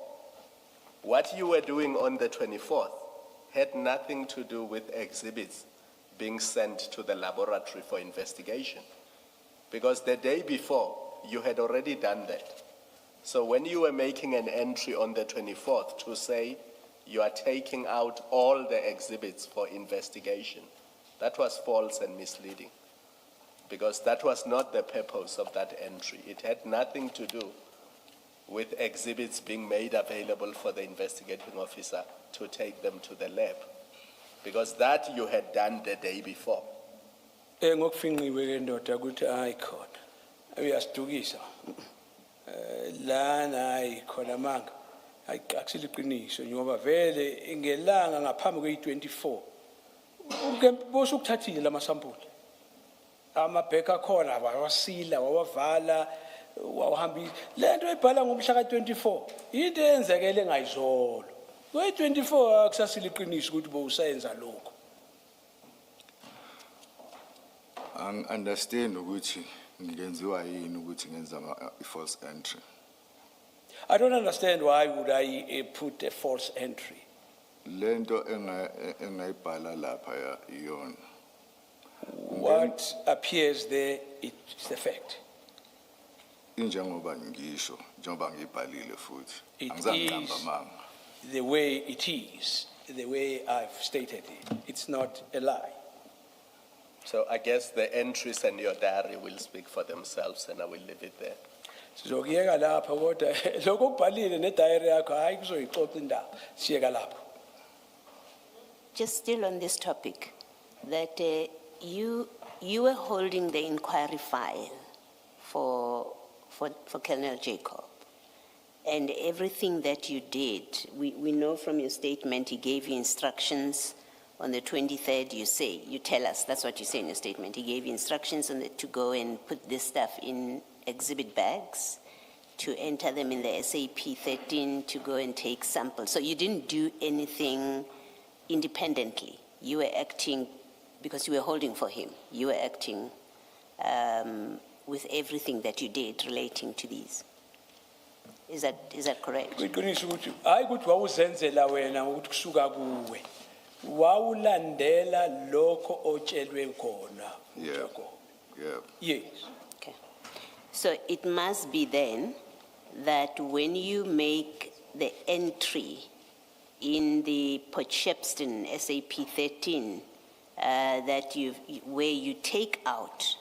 What you were doing on the 24th had nothing to do with exhibits being sent to the laboratory for investigation. Because the day before, you had already done that. So when you were making an entry on the 24th to say you are taking out all the exhibits for investigation, that was false and misleading. Because that was not the purpose of that entry. It had nothing to do with exhibits being made available for the investigating officer to take them to the lab. Because that you had done the day before. Ngokufinqiwe ke ndoda ukuthi ayikhona. Uyasidukisa. Lana ayikhona manga. Akusiliqiniso ngoba vele ngelanga ngaphambi kwe24. Bose ukuthathile lama sample. Amabheka akhona wawasila wawavala wawahambisa. Lento ebhala ngomhla ka24 into eyenzekele ngayizolo. Kwe24 akusasiliqiniso ukuthi bowusayenza lokho. Understand ukuthi ngenziwa yini ukuthi ngenza false entry. I don't understand why would I put a false entry. Lento engayibhala lapha iyona. What appears there is the fact. Injengoba ngisho, njengoba ngibhalile futhi. It Angizange is ngihamba manga. the way it is, the way I've stated it. It's not a lie. So I guess the entries in your diary will speak for themselves, and I will leave it there. Sizokuyeka lapha kodwa lokho okubhalile ne-diary yakho hayi kuzoyixoxa indaba. Siyeka lapho. Just still on this topic. that you were holding the inquiry file for Colonel Jacob, and everything that you did, we know from your statement he gave you instructions on the 23rd. You tell us, that's what you say in your statement. He gave you instructions to go and put this stuff in exhibit bags, to enter them in the SAP 13, to go and take samples. So you didn't do anything independently. You were acting because you were holding for him. You were acting with everything that you did relating to these. Is that correct? Kwiqiniso ukuthi hayi ukuthi wawuzenzela wena ukuthi kusuka kuwe. Wawulandela lokho otshelwe khona. Yeah. Yeah. Yes. Okay. So it must be then that when you make the entry in the Port Shepstone SAP 13, where you take out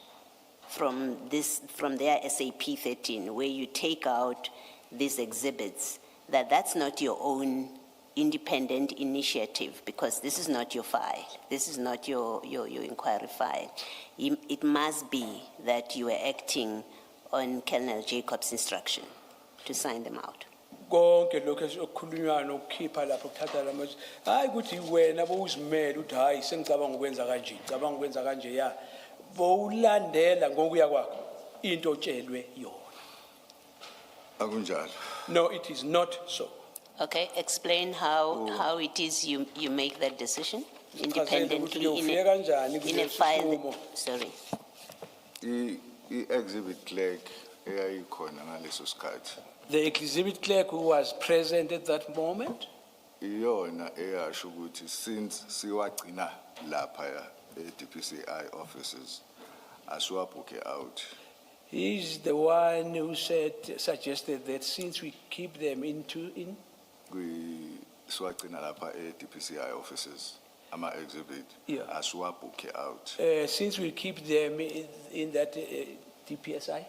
from their SAP 13, where you take out these exhibits, that's not your own independent initiative, because this is not your file. This is not your inquiry file. It must be that you are acting on Colonel Jacob's instruction to sign them out. Konke lokho esikhulunywa nokukhipha lapho kuthatha lamazwi hayi ukuthi wena bowuzimela uthi hayi sengicabanga ukwenza kanje ngicabanga ukwenza kanje ya bowulandela ngokuya kwakho into otshelwe yona. Akunjalo. No, it is not so. Okay, explain how it is you make that decision independently in a file. Sorry. I-exhibit clerk eyayikhona ngaleso sikhathi. The exhibit clerk who was present at that moment, Iyona eyasho ukuthi since siwagcina lapha e-DPCI offices asiwabhuke out. he's the one who suggested that since we keep them in Siwagcina lapha e-DPCI offices ama-exhibit Yeah. asiwabhuke out. since we keep them in that DPSI,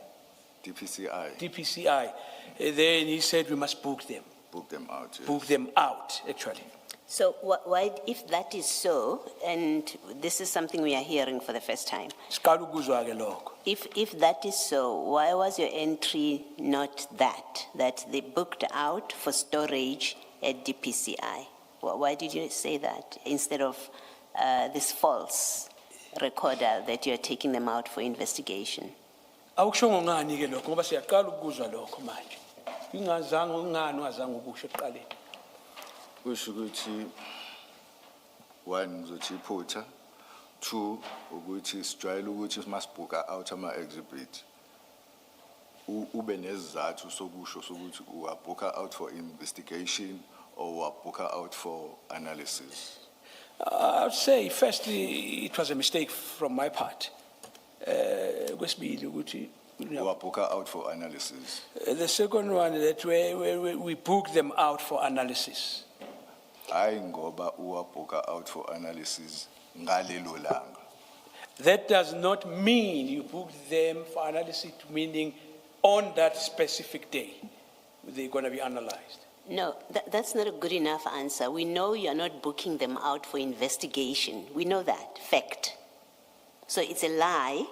DPCI, then he said we must book them out. Yes. book them out actually. So why, if that is so, and this is something we are hearing for the first time, Siqala ukuzwa-ke lokho. if that is so, why was your entry not that they booked out for storage at DPCI? Why did you say that instead of this false recorder that you're taking them out for investigation? Awukushongo ngani-ke lokho ngoba siyaqala ukuzwa lokho manje. Ngani ungazange ukusho ekuqaleni? Kusho ukuthi one ngizothi iphutha, two ukuthi sijwayele ukuthi masibhuka out ama-exhibit ube nesizathu sokusho sokuthi uwabhuka out for investigation or uwabhuka out for analysis. I would say, firstly, it was a mistake from my part. Kwesibili ukuthi, Uwabhuka out for analysis. the second one, that we book them out for analysis. Hayi ngoba uwabhuka out for analysis ngalelo langa. That does not mean you book them for analysis, meaning on that specific day, they're going to be analyzed. No, that's not a good enough answer. We know you're not booking them out for investigation. We know that, fact. So it's a lie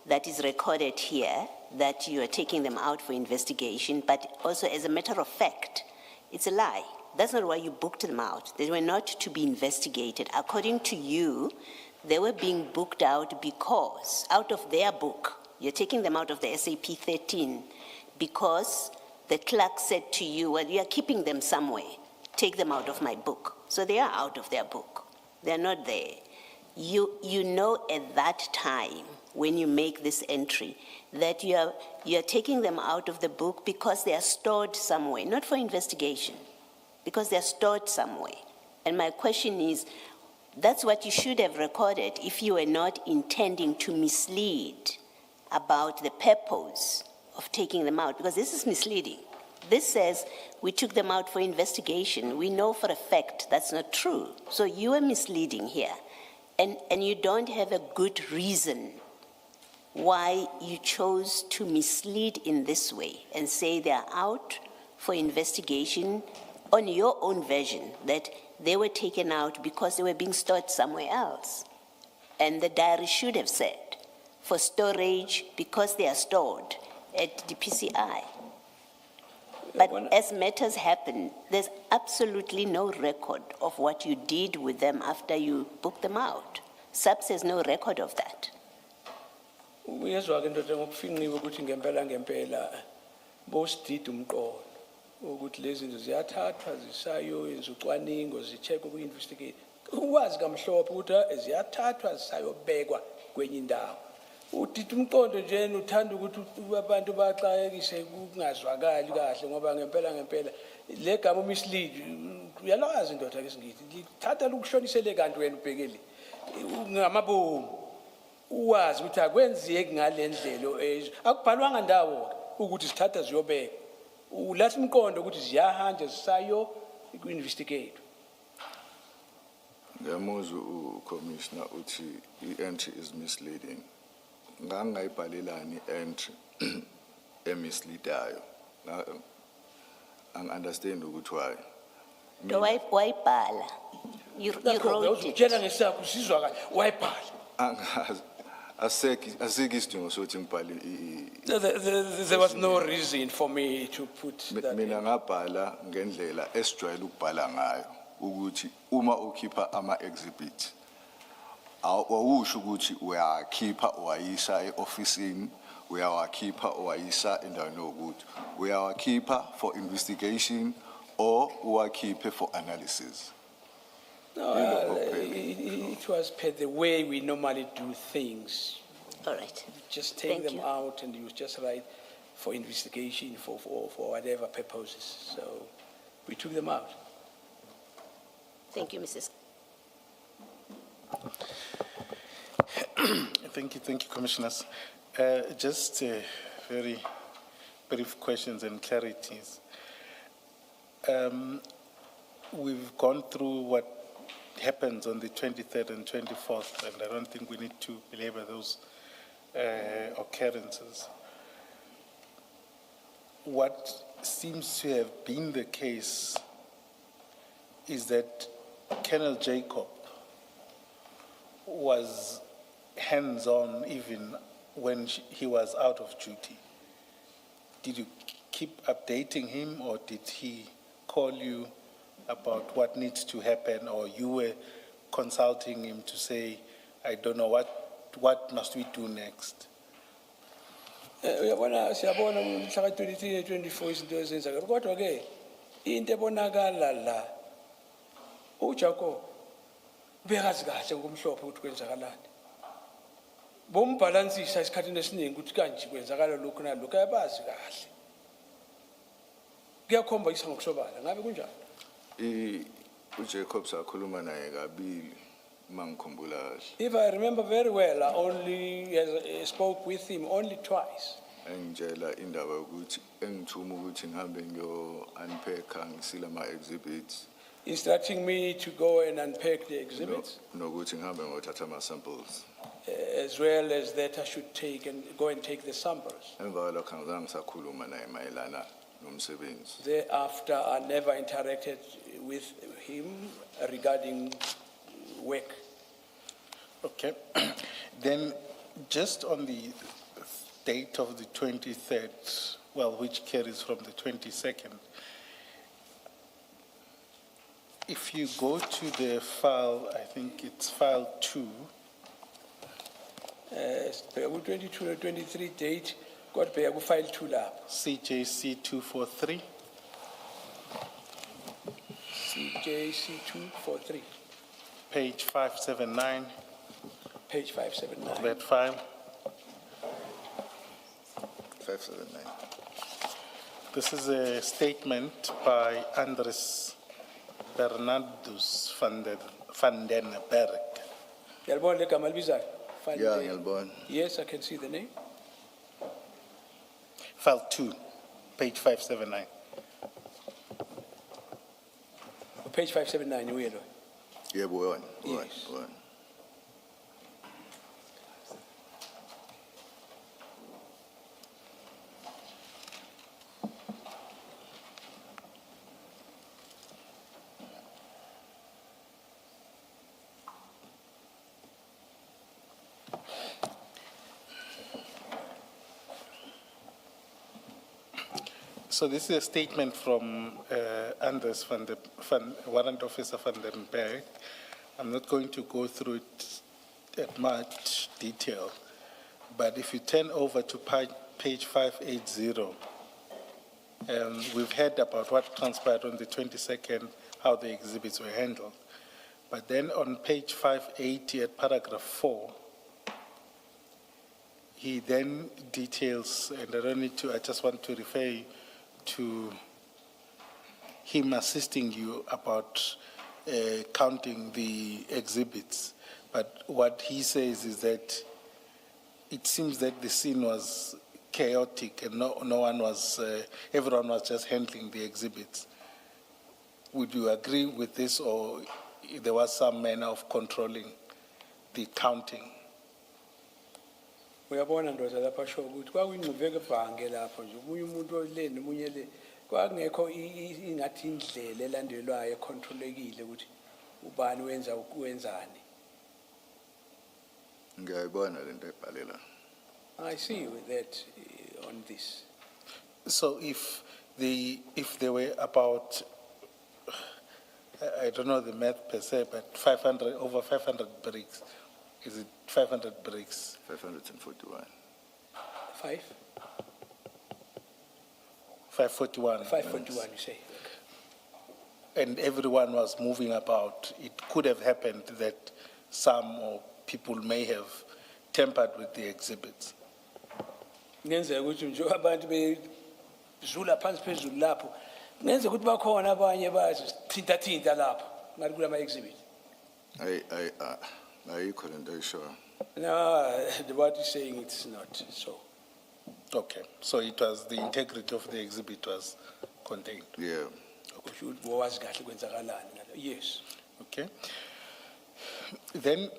that is recorded here that you are taking them out for investigation, but also as a matter of fact, it's a lie. That's not why you booked them out. They were not to be investigated. According to you, they were being booked out because, out of their book, you're taking them out of the SAP 13 because the clerk said to you, well, you are keeping them somewhere. Take them out of my book. So they are out of their book. They're not there. You know at that time, when you make this entry, that you are taking them out of the book because they are stored somewhere, not for investigation, because they're stored somewhere. And my question is, that's what you should have recorded if you were not intending to mislead about the purpose of taking them out, because this is misleading. This says we took them out for investigation. We know for a fact that's not true. So you are misleading here. And you don't have a good reason why you chose to mislead in this way and say they're out for investigation on your own version, that they were taken out because they were being stored somewhere else. And the diary should have said, for storage, because they are stored at the PCI. But as matters happen, there's absolutely no record of what you did with them after you booked them out. SAPS has no record of that. Uyezwa ke ndoda ngokufinqiwe ukuthi ngempela bosidida umqondo ukuthi lezi zinto ziyathathwa zisayoyenza ucwaningo zicheckwe ku-investigate. Uwazi kamhlophe ukuthi ziyathathwa zisayobekwa kwenye indawo. Udida umqondo nje uthanda ukuthi abantu baxakekise kungazwakali kahle ngoba ngempela le gama mislead uyalazi ndoda ke singithi lithatha lokushonisele kanti wena ubhekele ngamabomu uwazi ukuthi akwenzeki ngalendlela akubhalwanga ndawo ukuthi sithatha ziyobeka ulathi umqondo ukuthi ziyahanja zisayo ku-investigate. Ngiyamuzwa uCommissioner uthi i-entry is misleading. Ngangayibhalelani i-entry emisleadayo. Ang-understand ukuthi why. Why bala? You wrote it. Utshela ngesakho usizwa kahle wayibhala. Angazi asekho isidingo sokuthi ngibhale There was no reason for me to put that. mina ngabhala ngendlela esijwayele ukubhala ngayo ukuthi uma ukhipha ama-exhibit awusho ukuthi uyakhipha uwayisa e-ofisini uyawakhipha uwayisa endaweni yokuthi uyawakhipha for investigation or uwakhiphe for analysis. No, it was per the way we normally do things. All right. Just take Thank them you. out and you just write for investigation, for whatever purposes. So we took them out. Thank you, Mrs. Thank you, Commissioners. Just very brief questions and clarities. We've gone through what happens on the 23rd and 24th, and I don't think we need to belabor those occurrences. What seems to have been the case is that Colonel Jacob was hands-on even when he was out of duty. Did you keep updating him, or did he call you about what needs to happen, or you were consulting him to say, I don't know, what must we do next? Uyabona siyabona mhla ka-23 24 izinto ezenzeka kodwa ke into ebonakala la uJacob bekazi kahle ngomhlophe ukuthi kwenzakalani bombhalansisa isikhathini esiningi ukuthi kanje kwenzakala lokhu nalokhu ayabazi kahle kuyakhomba isa ngokusobala ngabe kunjani uJacob sakhuluma naye kabili mangikhumbula kahle. If I remember very well, I only spoke with him only twice. Engitshela indaba yokuthi engithuma ukuthi ngihambe ngiyo-unpacka ngisile ama-exhibits Instructing me to go and unpack the exhibits, nokuthi ngihambe ngiyothatha ama-samples. as well as that I should go and take the samples. Emva kwalokho angizange ngisakhuluma naye mayelana nomsebenzi. Thereafter, I never interacted with him regarding work. Okay. Then, just on the date of the 23rd, well, which carries from the 22nd, if you go to the file, I think it's file 2, 22 or 23 date, got pay file 2 lab. CJC 243, CJC 243, page 579, page 579. that file. 579. This is a statement by Andres Bernardus van den Berg. Yalbon le Kamal Bizar. Yeah, ngiyalibona. Yes, I can see the name. File 2, page 579. Page 579, you know. Yebo wona. Yes. Wona. So this is a statement from Anders Warrant Officer van den Berg. I'm not going to go through it at much detail, but if you turn over to page 580, we've heard about what transpired on the 22nd, how the exhibits were handled. But then on page 580 at paragraph 4, he then details, and I don't need to, I just want to refer you to him assisting you about counting the exhibits. But what he says is that it seems that the scene was chaotic and no one was, everyone was just handling the exhibits. Would you agree with this, or there was some manner of controlling the counting? Uyabona ndoda lapha sho ukuthi kwakuyingquveke ebhange lapho nje umunye umuntu ole nomunye le kwakungekho ingathi indlela elandelwayo econtrolekile ukuthi ubani wenzani. Ngiyayibona lento ebhalela. I see with that on this. So if there were about, I don't know the math per se, but over 500 bricks, is it 500 bricks? 541. 541. 541 you say. And everyone was moving about. It could have happened that some or people may have tampered with the exhibits. Ngenzeka ukuthi nje abantu bezula phansi phezulu lapho ngenzeka ukuthi bakhona abanye bazi thinta lapho ngali kula ma exhibit. Ayikho lento ayishoyo. No, what he's saying it's not so. Okay, so it was the integrity of the exhibit was contained. Yeah. Yes. Okay. Then,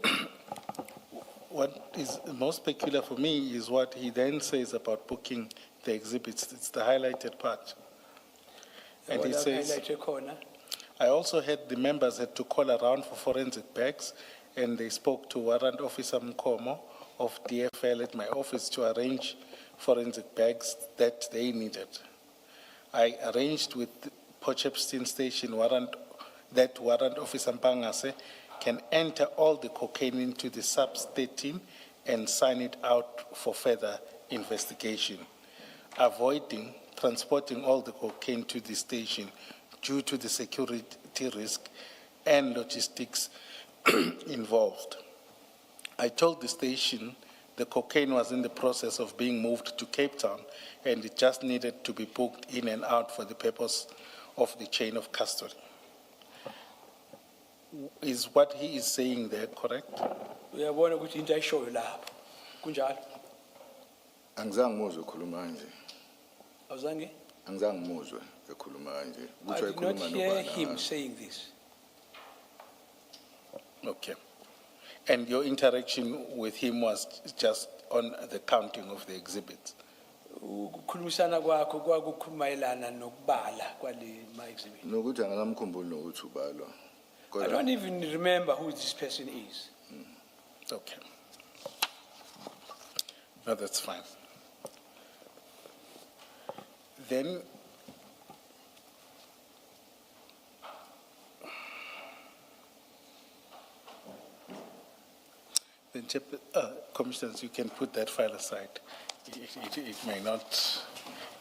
what is most peculiar for me is what he then says about booking the exhibits. It's the highlighted part. And he says, I also heard the members had to call around for forensic bags, and they spoke to Warrant Officer Mkomo of DFL at my office to arrange forensic bags that they needed. I arranged with Potchefstroom Station that Warrant Officer Mpangase can enter all the cocaine into the sub-13 and sign it out for further investigation, avoiding transporting all the cocaine to the station due to the security risk and logistics involved. I told the station the cocaine was in the process of being moved to Cape Town and it just needed to be booked in and out for the purpose of the chain of custody. Is what he is saying there correct? Uyabona ukuthi into ayishoyo lapho. Kunjalo. Angizange ngizwe ukhuluma kanje. Awuzange? Angizange ngizwe ekhuluma kanje. I did not hear him saying this. Okay. And your interaction with him was just on the counting of the exhibits? Ukukhulumisana kwakho kwakukhulumayelana nokubala kwale ma exhibit. Nokuthi angakamkhumbuli nokuthi ubalwa. I don't even remember who this person is. Okay. No, that's fine. Then, Commissioners, you can put that file aside. It may not,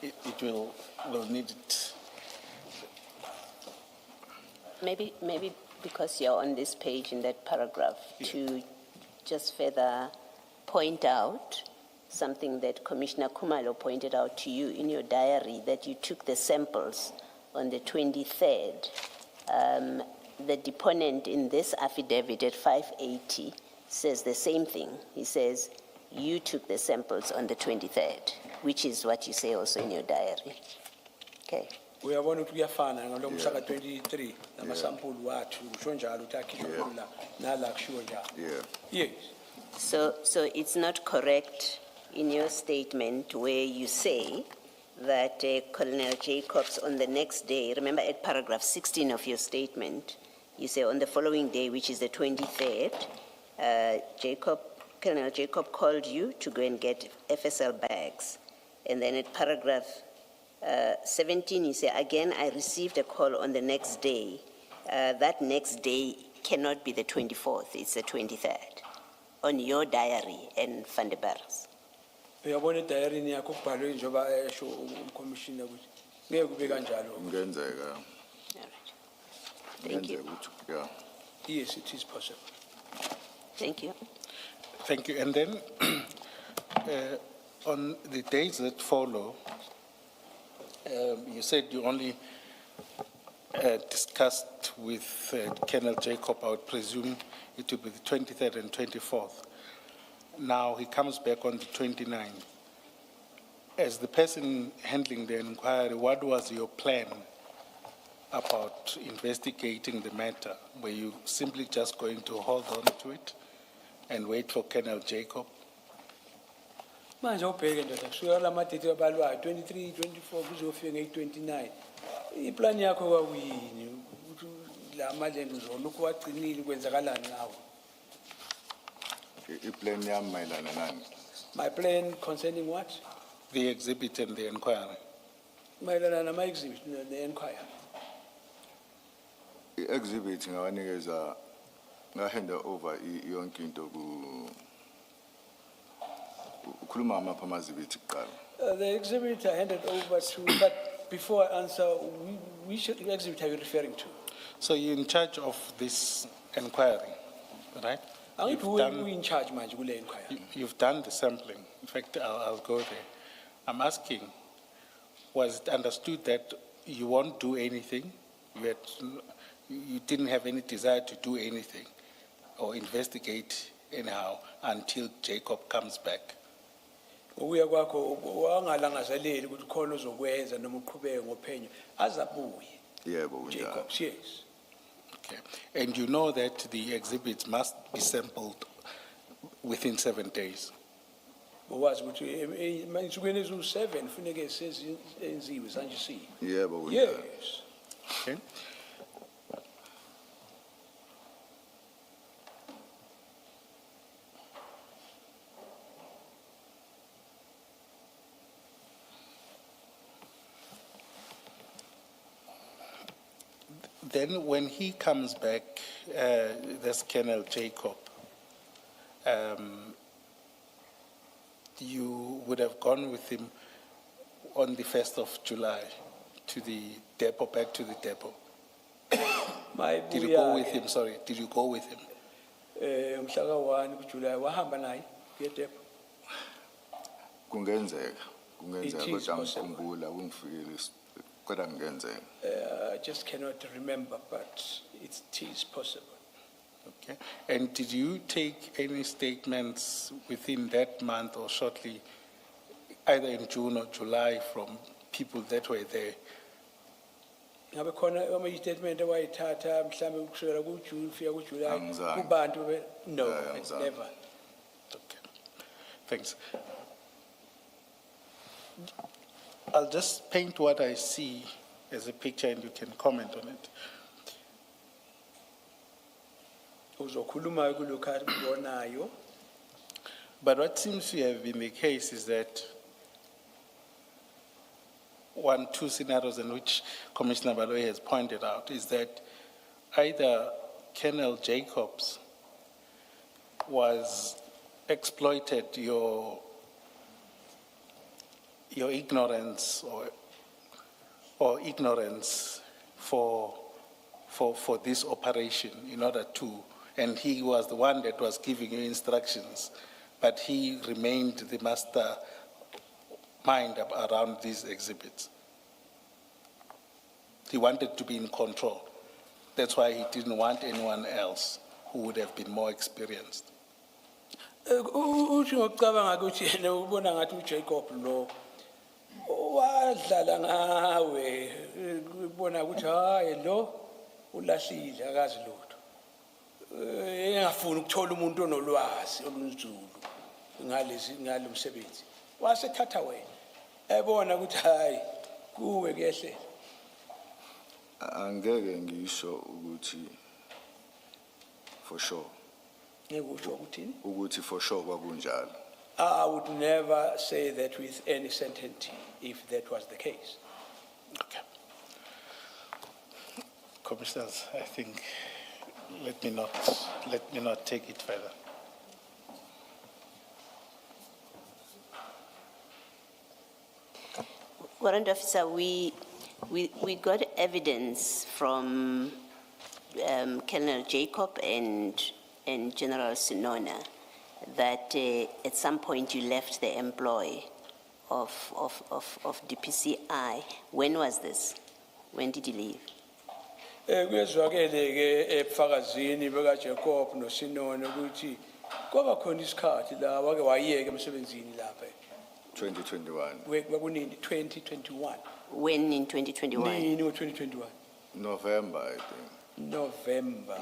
it will need it. Maybe because you're on this page in that paragraph, to just further point out something that Commissioner Kumalo pointed out to you in your diary, that you took the samples on the 23rd. The deponent in this affidavit at 580 says the same thing. He says, you took the samples on the 23rd, which is what you say also in your diary. Okay. Uyabona ukuthi kuyafana ngalo mhla ka-23 namasampuli wathu usho njalo ukuthi akhishwe la nala kushiwo njalo. Yes. So it's not correct in your statement where you say that Colonel Jacobs on the next day, remember at paragraph 16 of your statement, you say on the following day, which is the 23rd, Colonel Jacob called you to go and get FSL bags. And then at paragraph 17, you say, again, I received a call on the next day. That next day cannot be the 24th, it's the 23rd. On your diary and Van der Berg's. Uyabona diary yakho kubhalwe njengoba esho umcommissioner ukuthi ngeke kube kanjalo. Kungenzeka. All right. Thank you. Kungenzeka ukuthi, yeah. Yes, it is possible. Thank you. Thank you. And then on the days that follow, you said you only discussed with Colonel Jacob, I would presume it would be the 23rd and 24th. Now he comes back on the 29th. As the person handling the inquiry, what was your plan about investigating the matter? Were you simply just going to hold on to it and wait for Colonel Jacob? Manje ubheke ndoda kusukela lamadate abalwayo 23, 24 kuzofika nge-29. Iplan yakho kwakuyini ukuthi la malendo uzolokhu wagcinile kwenzakalani ngawo? Iplan yami mayelana nani? My plan concerning what? The exhibit and the inquiry. Mayelana nama-exhibit ne-enquire. I-exhibit ngawanikeza ngahanda over yonke into ukhuluma amapha amazibiti kuqala. The exhibit I handed over to, but before I answer, which exhibit are you referring to? So you're in charge of this inquiry, right? Angithi who in charge manje kule inquiry? You've done the sampling. In fact, I'll go there. I'm asking, was it understood that you won't do anything? You didn't have any desire to do anything or investigate anyhow until Jacob comes back? Ukuya kwakho wangalangazeleli ukuthi khona uzokwenza noma uqhubeke ngophenyo azabuye. Yebo kunjalo. Jacobs, yes. Okay. And you know that the exhibits must be sampled within 7 days? Uwazi ukuthi ensukwini eziwu7 funeke sezenziwe sanje si. Yebo kunjalo. Yes. Okay. Then when he comes back, this Colonel Jacob, you would have gone with him on the 1st of July to the depot, back to the depot. Did you go with him? Sorry, did you go with him? Mhlaka 1 kuJuly wahamba naye eDepot. Kungenzeka It is kodwa possible. ngikhumbula kungifikile kodwa kungenzeka. I just cannot remember, but it is possible. Okay. And did you take any statements within that month or shortly, either in June or July, from people that were there? Ngabe khona ama-statement awayithatha mhlambe kusukela kuJune kufika kuJuly Angizange. kubantu no, Angizange. never. Okay. Thanks. I'll just paint what I see as a picture and you can comment on it. Uzokhuluma kulokho akubonayo. But what seems to have been the case is that two scenarios in which Commissioner Baloyi has pointed out is that either Colonel Jacobs was exploited your ignorance or ignorance for this operation in order to, and he was the one that was giving you instructions, but he remained the master mind around these exhibits. He wanted to be in control. That's why he didn't want anyone else who would have been more experienced. Uthi ngokucabanga ukuthi yena ubona ngathi uJacob lo wadlala ngawe ubona ukuthi hayi lo ulahlile akazi lutho. Engafuni ukuthola umuntu onolwazi olunzulu ngalo msebenzi. Wasethatha wena. Ebona ukuthi hayi kuwe kuyehlela. Angeke ngisho ukuthi for sure. Ngikusho ukuthini? Ukuthi for sure kwakunjalo. I would never say that with any certainty if that was the case. Okay. Commissioners, I think, let me not take it further. Warrant Officer, we got evidence from Colonel Jacob and General Sinona that at some point you left the employ of DPCI. When was this? When did you leave? Kuyezwakele-ke ebufakazini bakaJacob noSinona ukuthi kwaba khona isikhathi la wake wayeka emsebenzini lapha 2021, kwakunini 2021 When in 2021? nini ngo-2021 November, I think. November.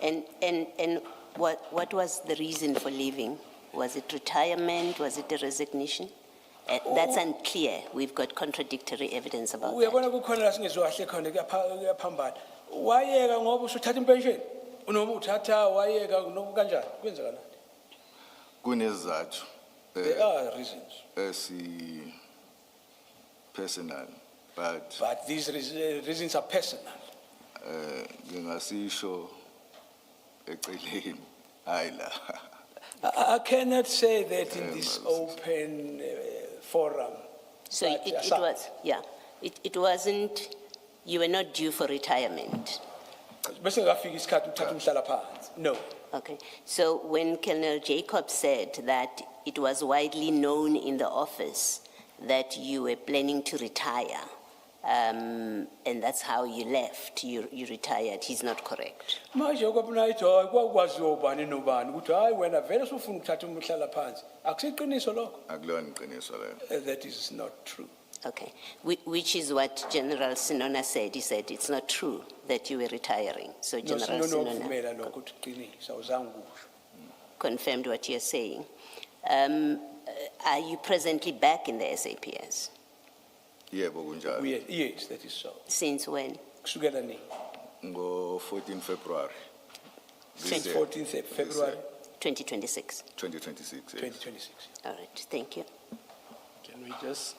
And what was the reason for leaving? Was it retirement? Was it a resignation? That's unclear. We've got contradictory evidence about that. Uyabona kukhona la singezwa kahle khona kuyaphambana. Wayeka ngoba usuthatha impesheni noma uthatha wayeka noma kanjani kwenzeka nani? Kunesizathu There are reasons. personal, but But these reasons are personal. ngingasisho eceleni hayi la. I cannot say that in this open forum. So But it aside- was, yeah, it wasn't, you were not due for retirement. Bese ngafika isikhathi uthatha umhlalaphansi. No. Okay, so when Colonel Jacob said that it was widely known in the office that you were planning to retire, and that's how you left, you retired, he's not correct. Manje kwabona ithi hayi kwakwaziwa ubani nobani ukuthi hayi wena vele usufuna ukuthatha umhlalaphansi. Akusiqiniso lokho. Akulona iqiniso leyo. That is not true. Okay, which is what General Sinona said. He said it's not true that you were retiring. So No, General Sinona sinokuvumela lokho ukuthi uqinile awuzange ukusho. confirmed what you're saying. Are you presently back in the SAPS? Yebo kunjalo. Yes, that is so. Since when? Kusukela nini? Ngo 14 February. This Since year. 14th February 2026. 2026. yes. 2026. All right, thank you. Can we just,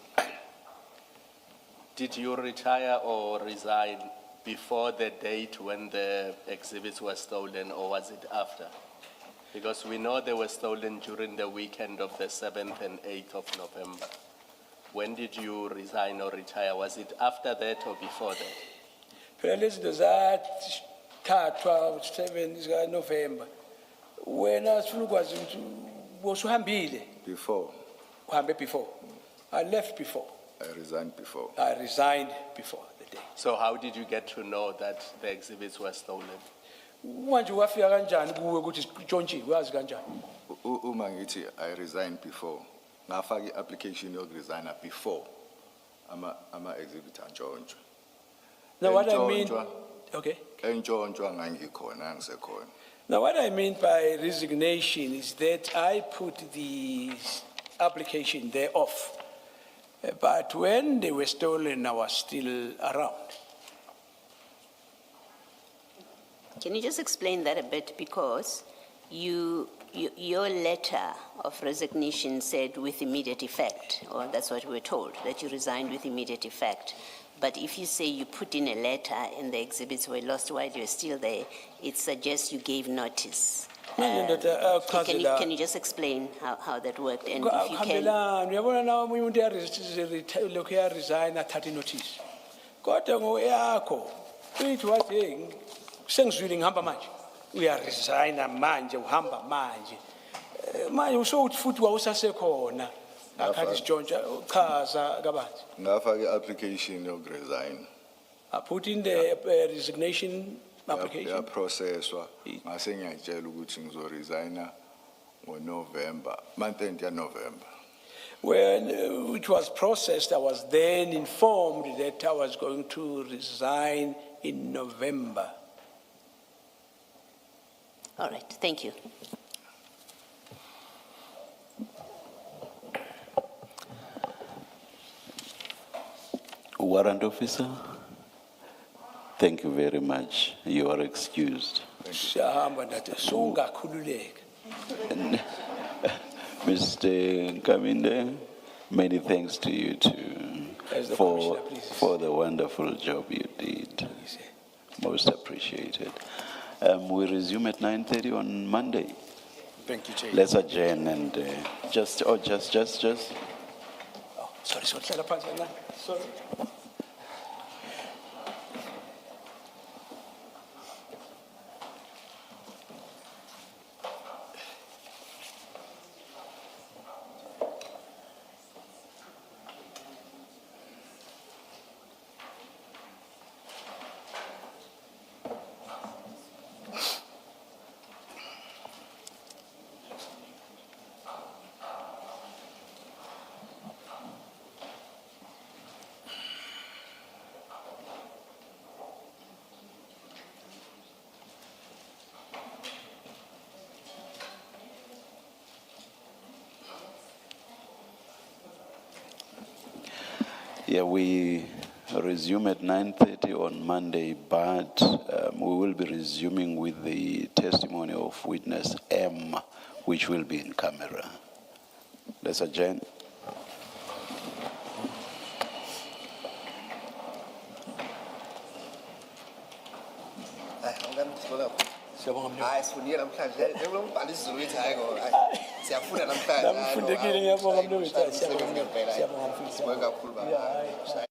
did you retire or resign before the date when the exhibits were stolen, or was it after? Because we know they were stolen during the weekend of the 7th and 8th of November. When did you resign or retire? Was it after that or before that? Phela lezi zinto zathathwa 7 zika November. Wena sifuna ukwazi ukuthi bosuhambile Before, uhambe before. I left before. I resigned before. I resigned before the day. So how did you get to know that the exhibits were stolen? Manje wafika kanjani kuwe ukuthi ntshontshiwe wazi kanjani? Uma ngithi I resigned before, ngafaka i-application yokuresigna before ama exhibit antshontshwe. Now what I mean, Entshontshwa- okay. Entshontshiwa ngangikhona ngisekhona. Now what I mean by resignation is that I put the application there off. But when they were stolen, I was still around. Can you just explain that a bit? Because your letter of resignation said with immediate effect, or that's what we were told, that you resigned with immediate effect. But if you say you put in a letter and the exhibits were lost while you were still there, it suggests you gave notice. Can you just explain how that worked? And if you can, Akuhambelani, uyabona nawe umuntu lokhu uyaresign athathe notice. Kodwa ngoyakho uyithi wathi hey sengizwile ngihamba manje. Uyaresigna manje uhamba manje. Manje usowuthi futhi wawusasekhona. Akhathi sitshontsha uchaza kabanzi. Ngafaka i-application yokuresign. I put in the resignation application. Yaprocesswa ngase ngiyatshela ukuthi ngizoresigna ngoNovember, month end ya November. When it was processed, I was then informed that I was going to resign in November. all right, thank you. Warrant officer, thank you very much. You are excused. Siyahamba ndathi sungakhululeka. Mr. Kaminde, many thanks to you too. as the for, Commissioner, please. for the wonderful job you did. Most appreciated. We resume at 9:30 on Monday. Thank you, Chair. Let's adjourn and just. Oh, sorry, sorry. Yeah, we resume at 9:30 on Monday, but we will be resuming with the testimony of witness M, which will be in camera. Let's adjourn. Hayi sifundile namhlanje njengoba umbhali isiZulu uthi hayi ngo siyafunda namhlanje Namfundekile ngiyabonga mnumzane, siyabonga kakhulu baba.